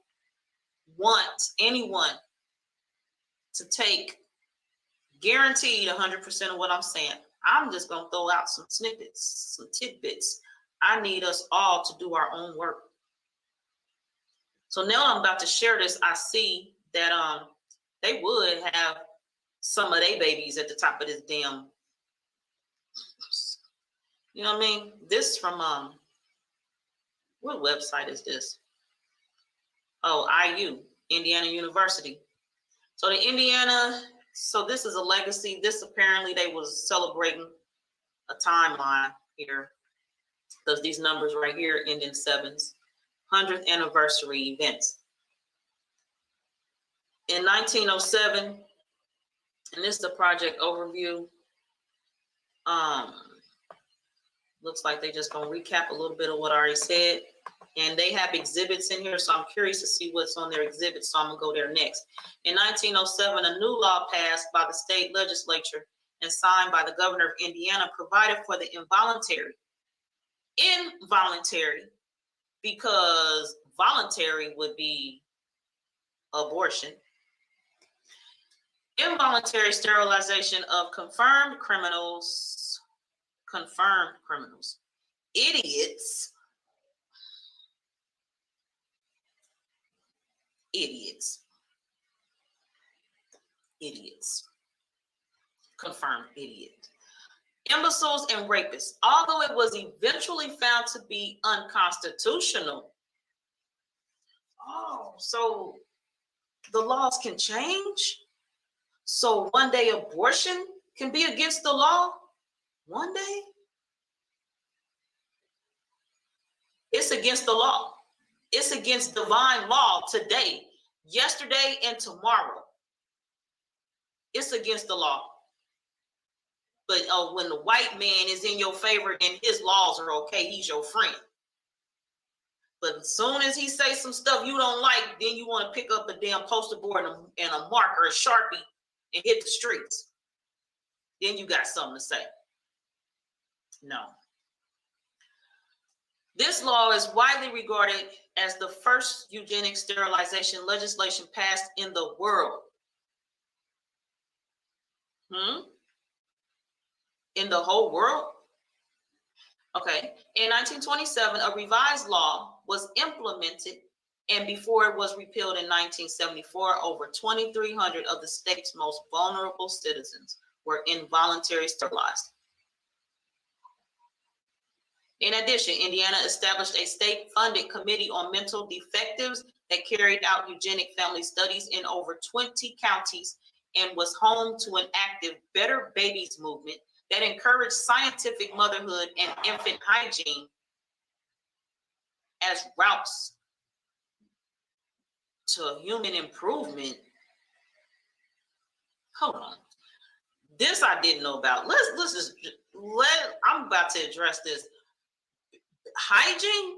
want anyone to take guaranteed 100% of what I'm saying. I'm just going to throw out some snippets, some tidbits. I need us all to do our own work. So now I'm about to share this. I see that they would have some of their babies at the top of this damn. You know what I mean? This from what website is this? Oh, IU, Indiana University. So so this is a legacy. This apparently they was celebrating a timeline here. Because these numbers right here end in sevens. 100th anniversary events. In 1907, and this is the project overview. Looks like they're just going to recap a little bit of what I already said. And they have exhibits in here, so I'm curious to see what's on their exhibits, so I'm going to go there next. In 1907, a new law passed by the state legislature and signed by the governor of Indiana provided for the involuntary, because voluntary would be abortion, involuntary sterilization of confirmed criminals, idiots, confirmed idiot, imbeciles and rapists, although it was eventually found to be unconstitutional. Oh, so the laws can change? So one day abortion can be against the law? One day? It's against the law. It's against divine law today, yesterday, and tomorrow. It's against the law. But when the white man is in your favor, then his laws are okay. He's your friend. But as soon as he say some stuff you don't like, then you want to pick up a damn poster board and a marker, a Sharpie, and hit the streets. Then you got something to say. No. This law is widely regarded as the first eugenic sterilization legislation passed in the world. In the whole world? Okay. In 1927, a revised law was implemented, and before it was repealed in 1974, over 2,300 of the state's most vulnerable citizens were involuntarily sterilized. In addition, Indiana established a state-funded committee on mental defectives that carried out eugenic family studies in over 20 counties and was home to an active Better Babies movement that encouraged scientific motherhood and infant hygiene as routes to human improvement. Hold on. This I didn't know about. I'm about to address this. Hygiene?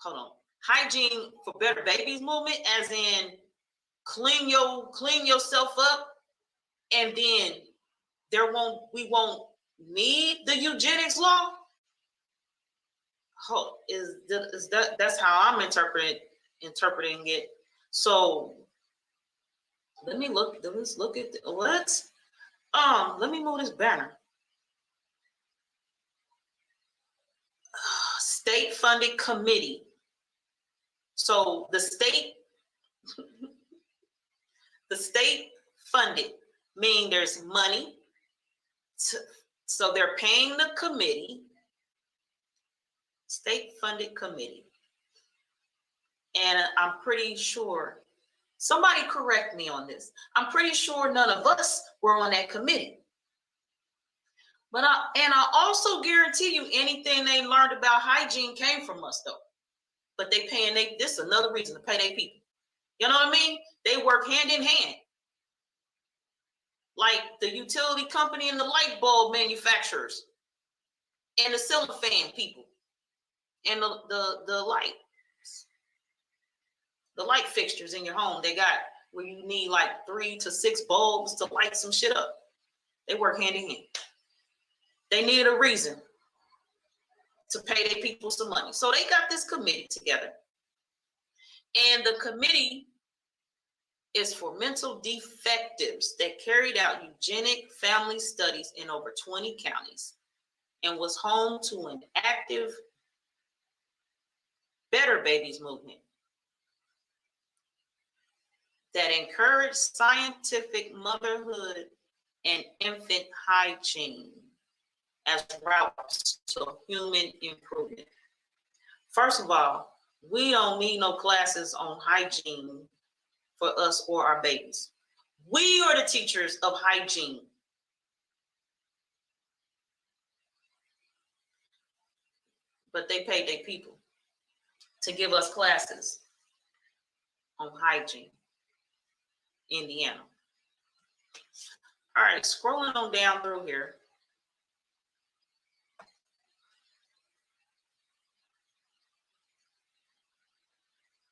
Hold on. Hygiene for Better Babies movement, as in clean yourself up, and then we won't need the eugenics law. That's how I'm interpreting it. So let's look at what. Let me move this banner. State-funded committee. So the state funded, meaning there's money. So they're paying the committee, state-funded committee. And I'm pretty sure, somebody correct me on this, I'm pretty sure none of us were on that committee. But I also guarantee you anything they learned about hygiene came from us though. But this is another reason to pay their people. You know what I mean? They work hand in hand. Like the utility company and the light bulb manufacturers and the ceiling fan people and the light fixtures in your home. They got where you need like 3 to 6 bulbs to light some shit up. They work hand in hand. They needed a reason to pay their people some money. So they got this committee together. And the committee is for mental defectives that carried out eugenic family studies in over 20 counties and was home to an active Better Babies movement that encouraged scientific motherhood and infant hygiene as routes to human improvement. First of all, we don't need no classes on hygiene for us or our babies. We are the teachers of hygiene. But they paid their people to give us classes on hygiene. Indiana. All right, scrolling on down through here.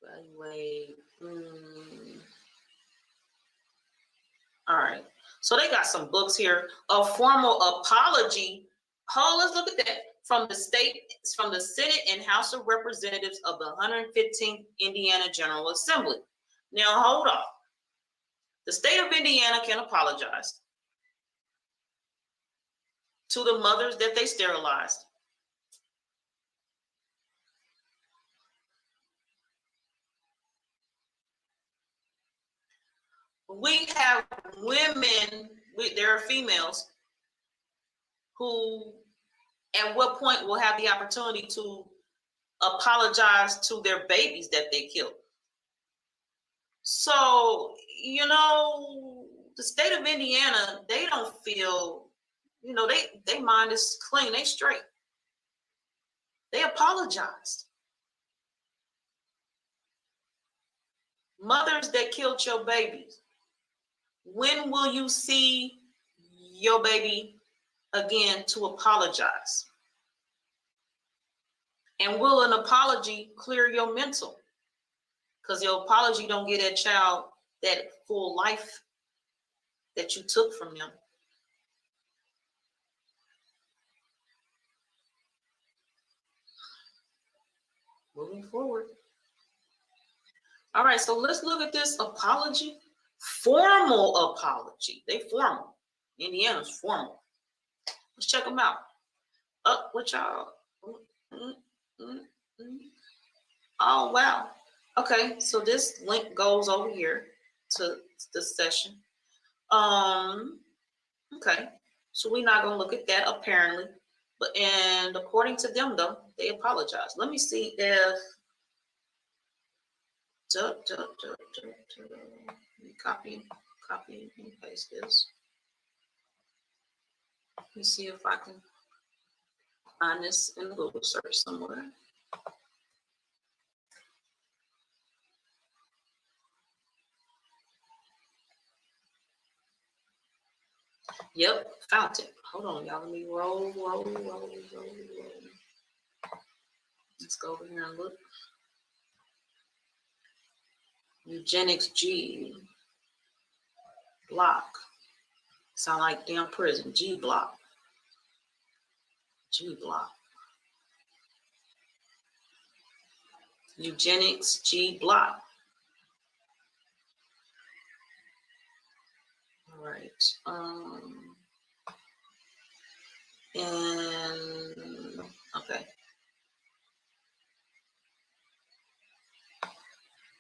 Evaluate. All right, so they got some books here. A formal apology. Let's look at that. From the Senate and House of Representatives of the 115th Indiana General Assembly. Now, hold on. The state of Indiana can apologize to the mothers that they sterilized. We have women, there are females who at what point will have the opportunity to apologize to their babies that they killed. So, you know, the state of Indiana, they don't feel, you know, they mind is clean, they straight. They apologized. Mothers that killed your babies, when will you see your baby again to apologize? And will an apology clear your mental? Because your apology don't get that child that full life that you took from them. Moving forward. All right, so let's look at this apology. Formal apology. They formal. Indiana's formal. Let's check them out. Up with y'all. Oh, wow. Okay, so this link goes over here to this session. Okay, so we're not gonna look at that apparently, but and according to them though, they apologize. Let me see if copy and paste this. Let me see if I can find this in the Google search somewhere. Yep, found it. Hold on, y'all. Let me roll. Let's go over here and look. Eugenics G block. Sound like damn prison. G block. G block. Eugenics G block. All right. And okay.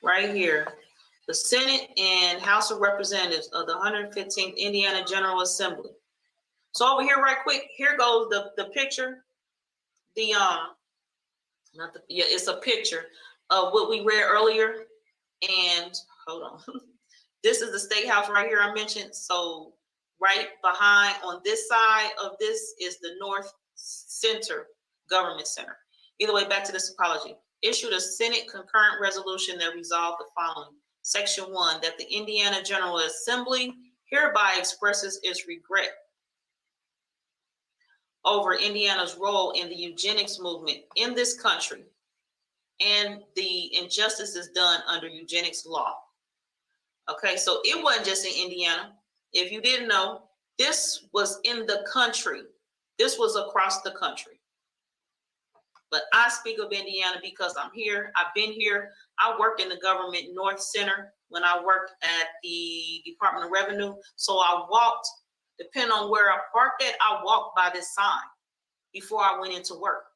Right here, the Senate and House of Representatives of the 115th Indiana General Assembly. So over here, right quick, here goes the picture. It's a picture of what we read earlier. And hold on, this is the State House right here I mentioned. So right behind on this side of this is the North Center Government Center. Either way, back to this apology. Issued a Senate concurrent resolution that resolved the following. Section 1, that the Indiana General Assembly hereby expresses its regret over Indiana's role in the eugenics movement in this country and the injustices done under eugenics law. Okay, so it wasn't just in Indiana. If you didn't know, this was in the country. This was across the country. But I speak of Indiana because I'm here. I've been here. I worked in the government North Center when I worked at the Department of Revenue. So I walked, depending on where I parked at, I walked by this sign before I went into work.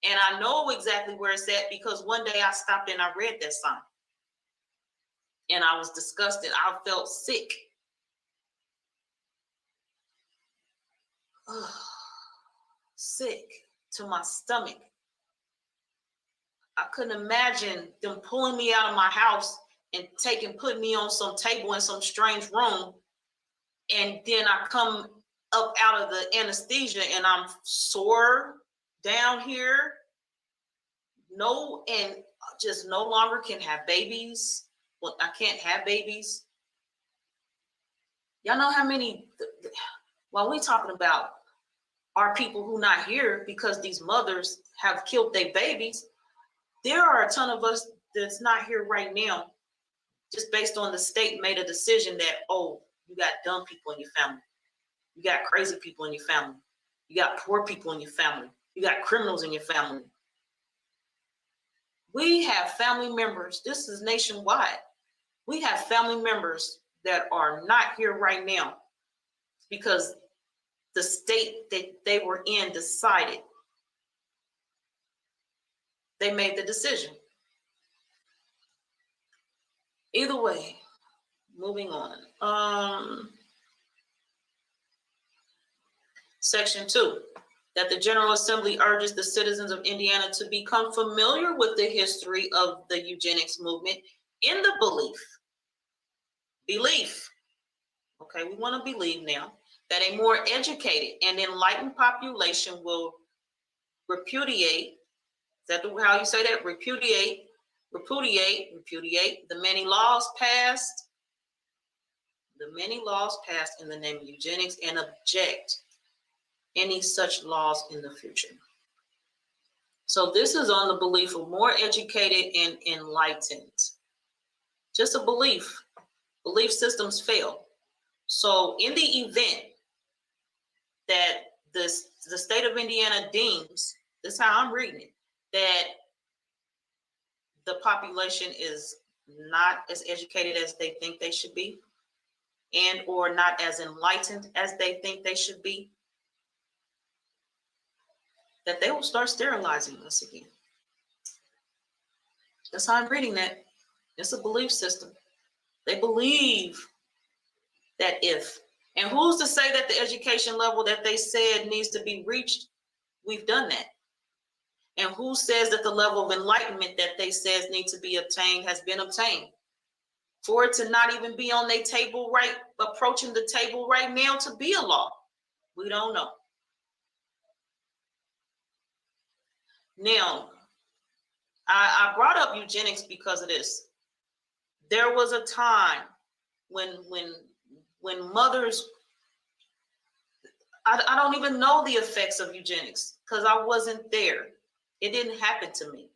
And I know exactly where it's at because one day I stopped and I read that sign. And I was disgusted. I felt sick. Sick to my stomach. I couldn't imagine them pulling me out of my house and putting me on some table in some strange room. And then I come up out of the anesthesia and I'm sore down here. And just no longer can have babies. Well, I can't have babies. Y'all know how many, while we talking about are people who not here because these mothers have killed their babies, there are a ton of us that's not here right now just based on the state made a decision that, oh, you got dumb people in your family. You got crazy people in your family. You got poor people in your family. You got criminals in your family. We have family members. This is nationwide. We have family members that are not here right now because the state that they were in decided. They made the decision. Either way, moving on. Section 2, that the General Assembly urges the citizens of Indiana to become familiar with the history of the eugenics movement in the belief, okay, we want to believe now, that a more educated and enlightened population will repudiate, is that how you say that? Repudiate the many laws passed in the name of eugenics and object any such laws in the future. So this is on the belief of more educated and enlightened. Just a belief. Belief systems fail. So in the event that the state of Indiana deems, this is how I'm reading it, that the population is not as educated as they think they should be, and or not as enlightened as they think they should be, that they will start sterilizing us again. That's how I'm reading that. It's a belief system. They believe that if, and who's to say that the education level that they said needs to be reached, we've done that. And who says that the level of enlightenment that they says need to be obtained has been obtained? For it to not even be on their table right, approaching the table right now to be a law, we don't know. Now, I brought up eugenics because of this. There was a time when mothers, I don't even know the effects of eugenics because I wasn't there. It didn't happen to me.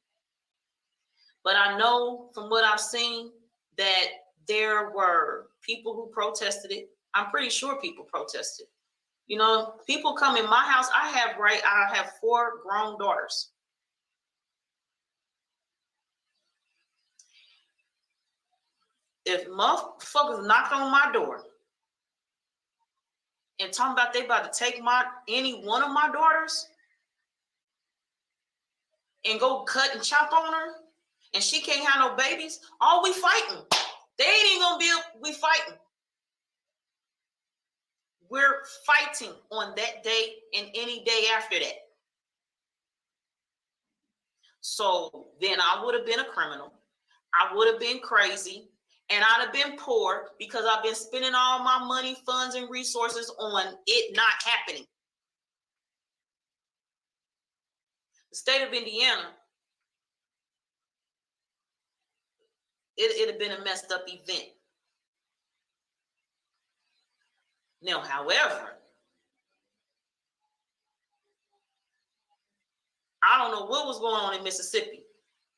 But I know from what I've seen that there were people who protested it. I'm pretty sure people protested. You know, people come in my house. I have 4 grown daughters. If motherfuckers knock on my door and talking about they about to take any one of my daughters and go cut and chop on her, and she can't have no babies, all we fighting. They ain't even gonna be we fighting. We're fighting on that day and any day after that. So then I would have been a criminal. I would have been crazy. And I'd have been poor because I've been spending all my money, funds, and resources on it not happening. The state of Indiana, it'd have been a messed up event. Now, however, I don't know what was going on in Mississippi,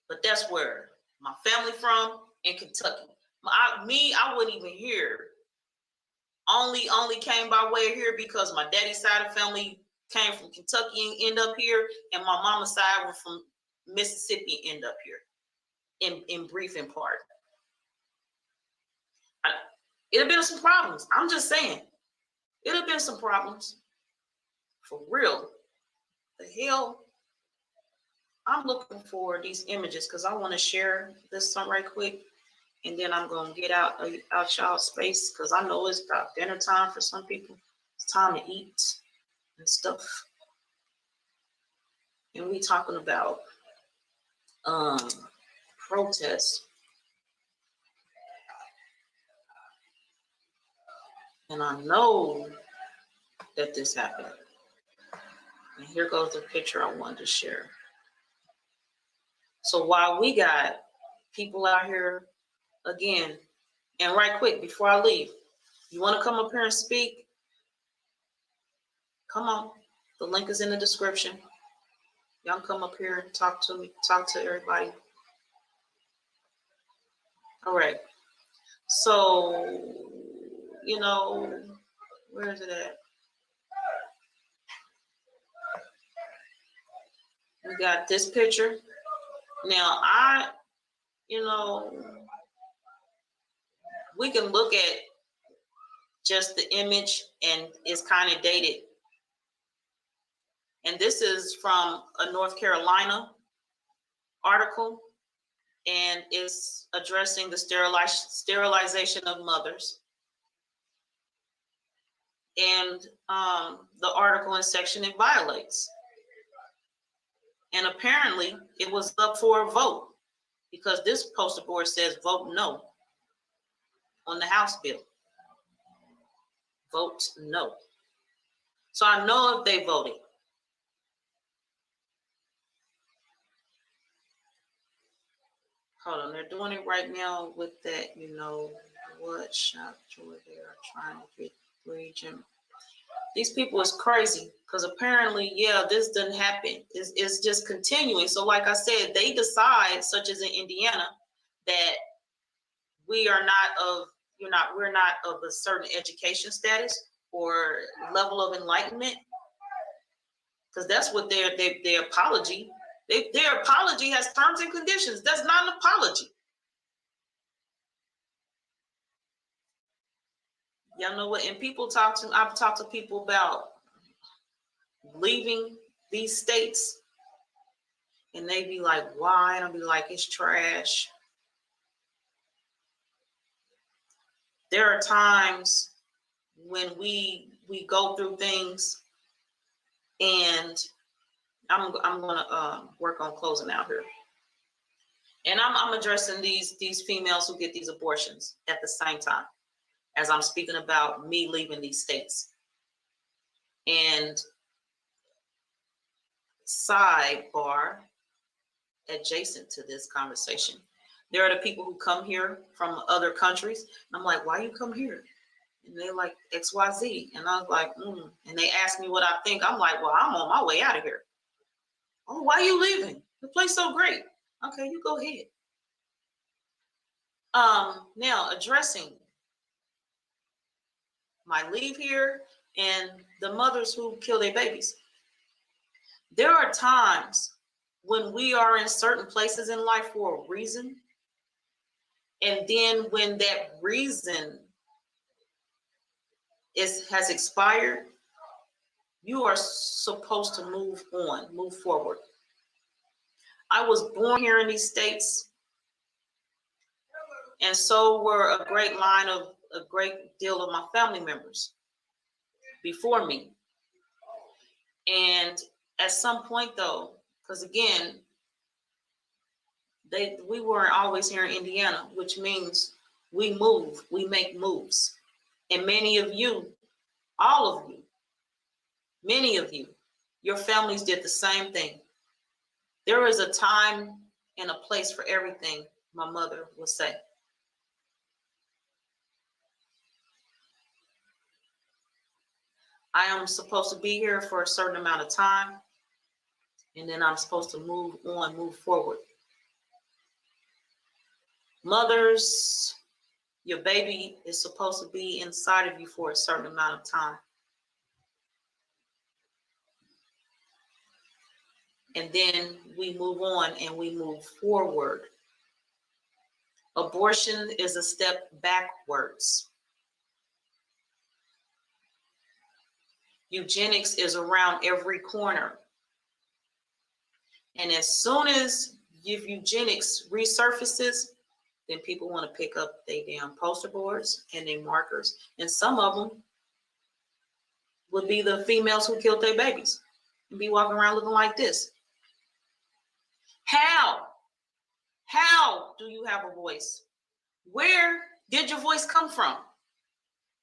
but that's where my family from, in Kentucky. I wouldn't even hear. Only came by way of here because my daddy's side of family came from Kentucky and end up here, and my mama's side were from Mississippi and end up here. In brief, in part, it'd have been some problems. I'm just saying, it'd have been some problems for real. The hell, I'm looking for these images because I want to share this some right quick. And then I'm going to get out y'all's space because I know it's about dinner time for some people. It's time to eat and stuff. And we talking about protests. And I know that this happened. And here goes the picture I wanted to share. So while we got people out here, again, and right quick before I leave, you want to come up here and speak? Come on. The link is in the description. Y'all come up here and talk to me, talk to everybody. All right. So, you know, where is it at? We got this picture. Now, we can look at just the image and it's kind of dated. And this is from a North Carolina article, and it's addressing the sterilization of mothers. And the article and section it violates. And apparently it was up for a vote because this poster board says vote no on the House bill. Vote no. So I know if they voted. Hold on, they're doing it right now with that, what shop joy they are trying to get region. These people is crazy because apparently, yeah, this doesn't happen. It's just continuing. So like I said, they decide, such as in Indiana, that we're not of a certain education status or level of enlightenment, because that's what their apology. Their apology has terms and conditions. That's not an apology. Y'all know what? And I've talked to people about leaving these states, and they be like, why? And I'll be like, it's trash. There are times when we go through things, and I'm gonna work on closing out here. And I'm addressing these females who get these abortions at the same time as I'm speaking about me leaving these states. And sidebar, adjacent to this conversation, there are the people who come here from other countries. And I'm like, why you come here? And they're like, XYZ. And I was like, And they ask me what I think. I'm like, well, I'm on my way out of here. Oh, why are you leaving? The place so great. Okay, you go ahead. Now addressing my leave here and the mothers who kill their babies. There are times when we are in certain places in life for a reason. And then when that reason has expired, you are supposed to move on, move forward. I was born here in these states, and so were a great deal of my family members before me. And at some point though, because again, we weren't always here in Indiana, which means we move, we make moves. And many of you, all of you, many of you, your families did the same thing. There is a time and a place for everything, my mother would say. I am supposed to be here for a certain amount of time, and then I'm supposed to move on, move forward. Mothers, your baby is supposed to be inside of you for a certain amount of time. And then we move on and we move forward. Abortion is a step backwards. Eugenics is around every corner. And as soon as eugenics resurfaces, then people want to pick up their damn poster boards and their markers. And some of them would be the females who killed their babies and be walking around looking like this. How do you have a voice? Where did your voice come from?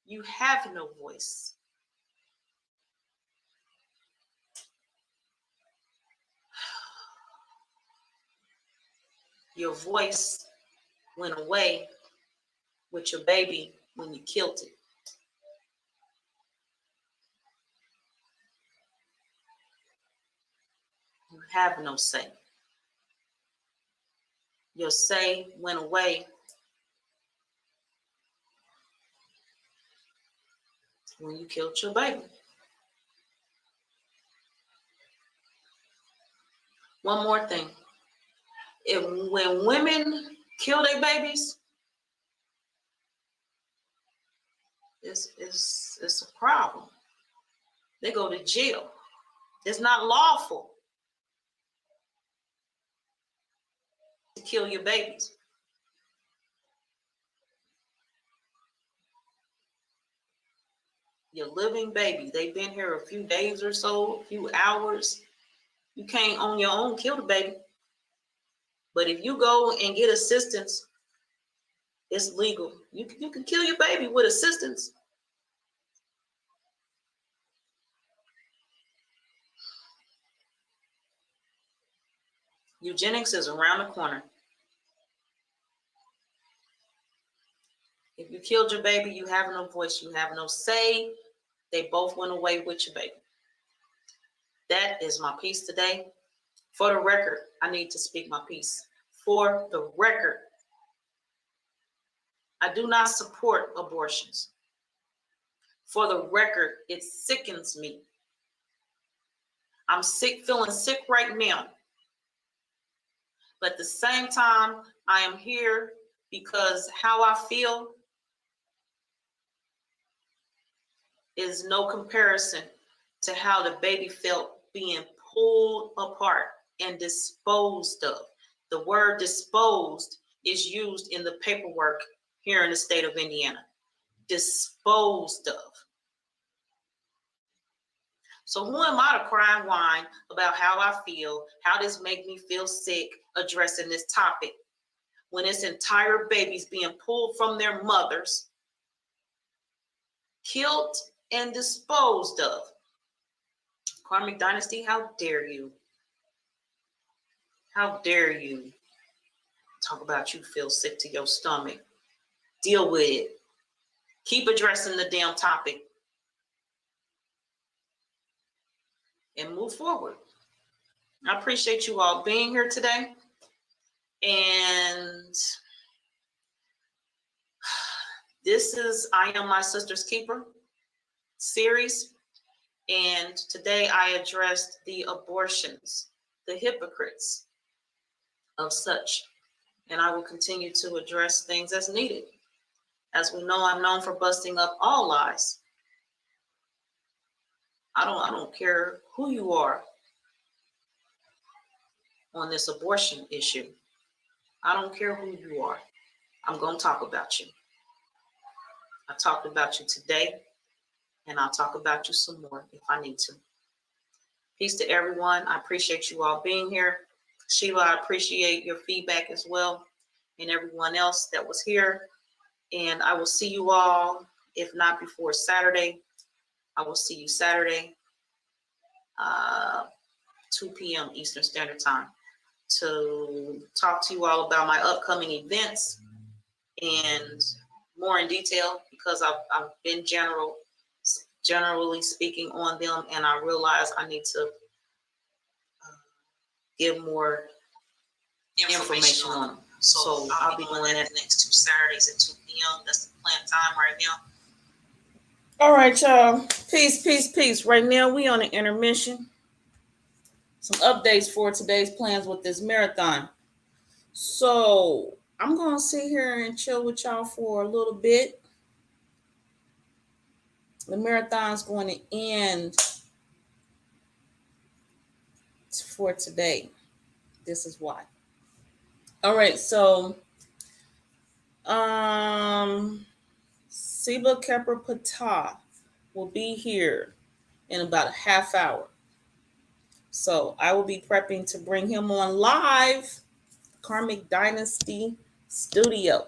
You have no voice. Your voice went away with your baby when you killed it. You have no say. Your say went away when you killed your baby. One more thing. When women kill their babies, it's a problem. They go to jail. It's not lawful to kill your babies. Your living baby, they've been here a few days or so, a few hours. You can't on your own kill the baby. But if you go and get assistance, it's legal. You can kill your baby with assistance. Eugenics is around the corner. If you killed your baby, you have no voice, you have no say, They both went away with your baby. That is my piece today. For the record, I need to speak my piece. For the record, I do not support abortions. For the record, it sickens me. I'm sick, feeling sick right now. But at the same time, I am here because how I feel is no comparison to how the baby felt being pulled apart and disposed of. The word disposed is used in the paperwork here in the state of Indiana. Disposed of. So who am I to cry and whine about how I feel, how this make me feel sick addressing this topic when this entire baby's being pulled from their mothers, killed and disposed of? Karmic Dynasty, how dare you? How dare you talk about you feel sick to your stomach? Deal with it. Keep addressing the damn topic and move forward. I appreciate you all being here today. And this is I Am My Sister's Keeper series. And today I addressed the abortions, the hypocrites of such. And I will continue to address things as needed. As we know, I'm known for busting up all lies. I don't care who you are on this abortion issue. I don't care who you are. I'm going to talk about you. I talked about you today, and I'll talk about you some more if I need to. Peace to everyone. I appreciate you all being here. Sheila, I appreciate your feedback as well, and everyone else that was here. And I will see you all, if not before Saturday. I will see you Saturday, 2 p.m. Eastern Standard Time, to talk to you all about my upcoming events and more in detail, because I've been generally speaking on them, and I realize I need to give more information on them. So I'll be doing that next 2 Saturdays at 2 p.m. That's the planned time right now. All right, y'all. Peace, peace, peace. Right now, we on an intermission. Some updates for today's plans with this marathon. So I'm going to sit here and chill with y'all for a little bit. The marathon's going to end for today. This is why. All right, so Siba Kepra Patah will be here in about a half hour. So I will be prepping to bring him on live, Karmic Dynasty Studio.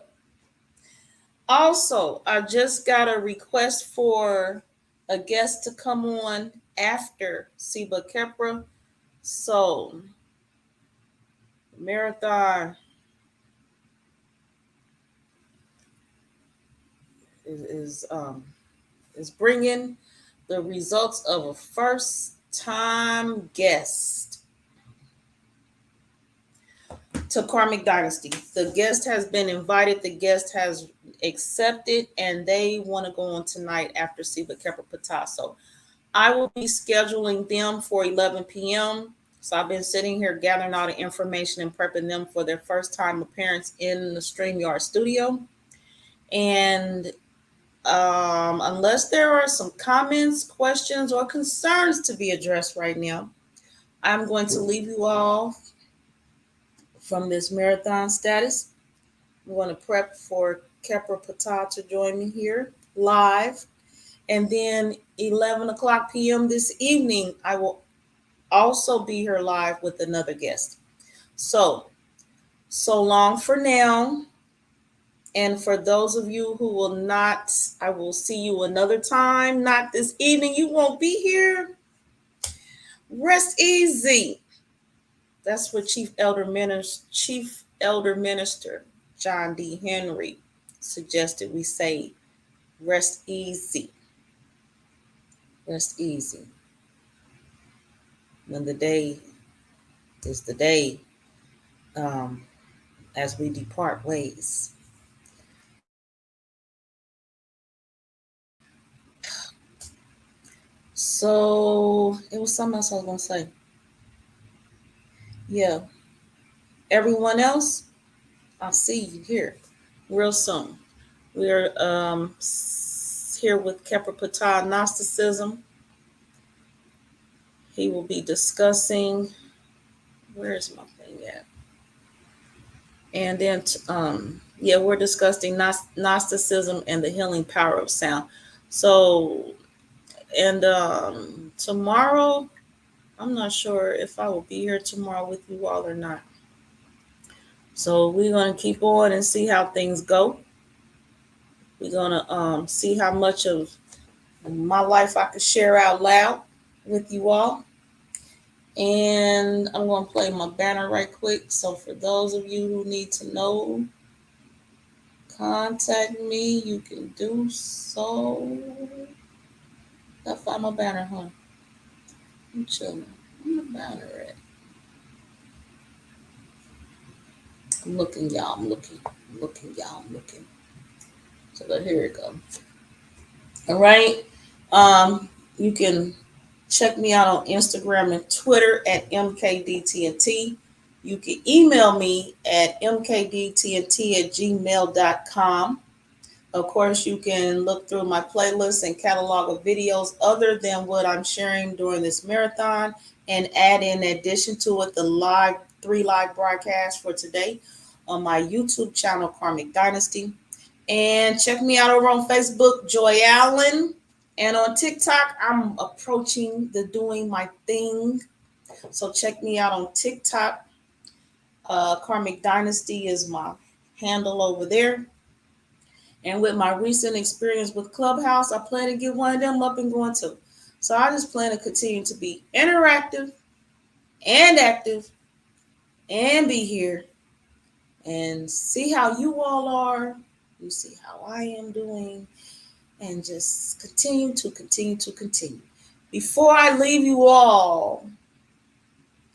Also, I just got a request for a guest to come on after Siba Kepra. So, marathon is bringing the results of a first-time guest to Karmic Dynasty. The guest has been invited. The guest has accepted, and they want to go on tonight after Siba Kepra Patah. So I will be scheduling them for 11 p.m. So I've been sitting here gathering all the information and prepping them for their first time appearance in the StreamYard studio. And unless there are some comments, questions, or concerns to be addressed right now, I'm going to leave you all from this marathon status. I'm going to prep for Kepra Patah to join me here live. And then 11 o'clock p.m. this evening, I will also be here live with another guest. So long for now. And for those of you who will not, I will see you another time. Not this evening. You won't be here. Rest easy. That's what Chief Elder Minister John D. Henry suggested we say. Rest easy. Rest easy. When the day is the day, as we depart ways. So it was something else I was gonna say. Yeah. Everyone else, I'll see you here real soon. We're here with Keprapata Gnosticism. He will be discussing, where's my thing at? And then, yeah, we're discussing Gnosticism and the healing power of sound. So, and tomorrow, I'm not sure if I will be here tomorrow with you all or not. So we're going to keep on and see how things go. We're going to see how much of my life I could share out loud with you all. And I'm going to play my banner right quick. So for those of you who need to know, contact me. You can do so. I find my banner, huh? I'm chilling. Where's the banner at? I'm looking, y'all. I'm looking, y'all. I'm looking. So here it goes. All right. You can check me out on Instagram and Twitter at MKDTNT. You can email me at mkdtnt@gmail.com. Of course, you can look through my playlist and catalog of videos other than what I'm sharing during this marathon and add in addition to it the 3 live broadcasts for today on my YouTube channel, Karmic Dynasty. And check me out over on Facebook, Joy Allen. And on TikTok, I'm approaching the doing my thing. So check me out on TikTok. Karmic Dynasty is my handle over there. And with my recent experience with Clubhouse, I plan to get one of them up and going too. So I just plan to continue to be interactive and active and be here and see how you all are. You see how I am doing and just continue. Before I leave you all,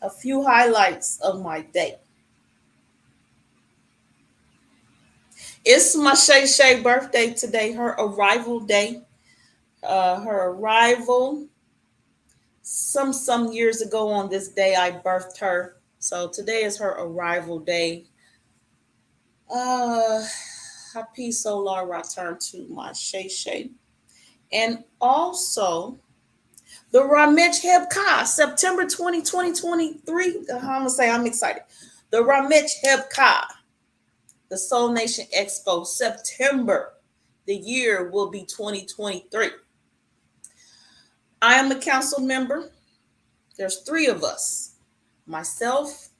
a few highlights of my day. It's my Shay Shay birthday today, her arrival day. Her arrival some years ago on this day I birthed her. So today is her arrival day. Happy Solar return to my Shay Shay. And also the Ramech Hebka, September 20, 2023. I'm gonna say I'm excited. The Ramech Hebka, the Soul Nation Expo, September. The year will be 2023. I am a council member. There's 3 of us. Myself,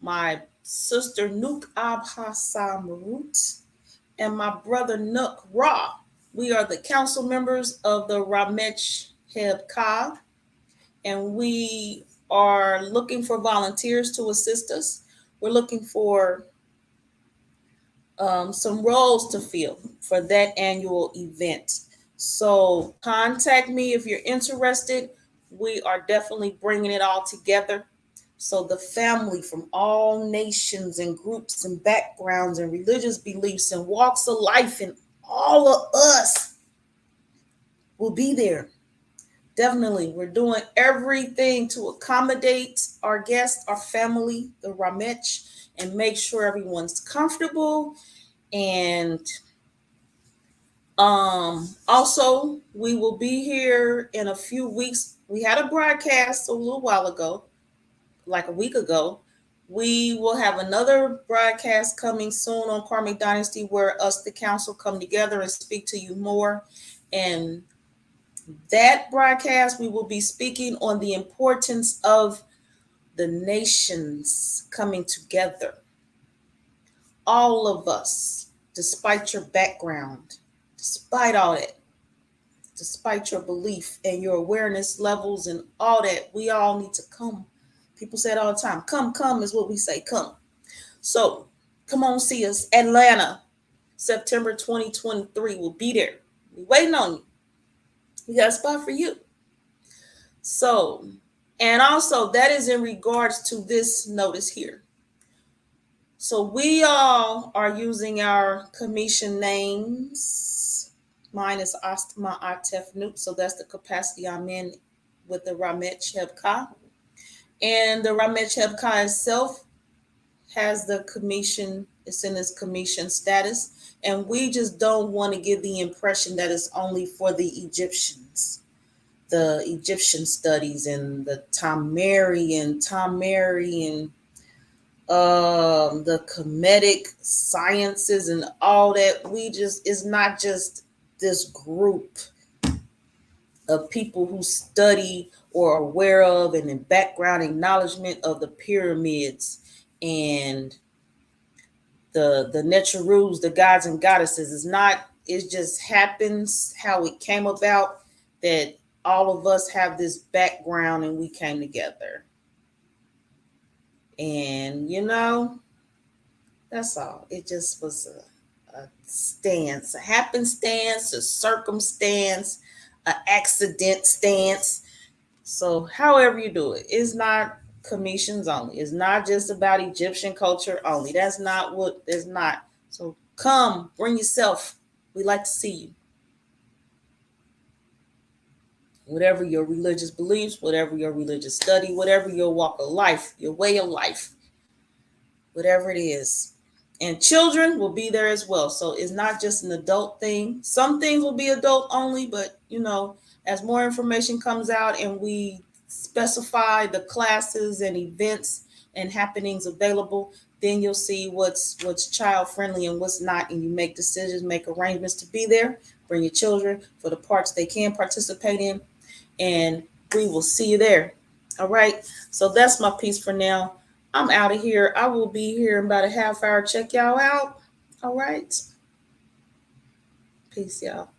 my sister Nuk Abhasa Marut, and my brother Nuk Ra. We are the council members of the Ramech Hebka, and we are looking for volunteers to assist us. We're looking for some roles to fill for that annual event. So contact me if you're interested. We are definitely bringing it all together. So the family from all nations and groups and backgrounds and religious beliefs and walks of life and all of us will be there. Definitely, we're doing everything to accommodate our guests, our family, the Ramech, and make sure everyone's comfortable. And also, we will be here in a few weeks. We had a broadcast a little while ago, like a week ago. We will have another broadcast coming soon on Karmic Dynasty where us, the council, come together and speak to you more. And that broadcast, we will be speaking on the importance of the nations coming together. All of us, despite your background, despite all that, despite your belief and your awareness levels and all that, we all need to come. People say it all the time. Come is what we say, come. So come on, see us. Atlanta, September 2023. We'll be there. We're waiting on you. We got a spot for you. So, and also that is in regards to this notice here. So we all are using our commission names. Mine is Astma Atef so that's the capacity I'm in with the Ramet Chebka. And the Ramet Chebka itself has the commission, it's in its commission status. And we just don't want to give the impression that it's only for the Egyptians. The Egyptian studies and the Tamari and the Kemetic sciences and all that. It's not just this group of people who study or are aware of and in background acknowledgement of the pyramids and the Necherus, the gods and goddesses. It just happens how it came about that all of us have this background and we came together. And that's all. It just was a stance, a happenstance, a circumstance, an accident stance. So however you do it, it's not commissions only. It's not just about Egyptian culture only. That's not what it's not. So come, bring yourself. We'd like to see you. Whatever your religious beliefs, whatever your religious study, whatever your walk of life, your way of life, whatever it is. And children will be there as well. So it's not just an adult thing. Some things will be adult only, but as more information comes out and we specify the classes and events and happenings available, then you'll see what's child friendly and what's not, and you make decisions, make arrangements to be there. Bring your children for the parts they can participate in, and we will see you there. All right. So that's my piece for now. I'm out of here. I will be here in about a half hour. Check y'all out. All right. Peace, y'all.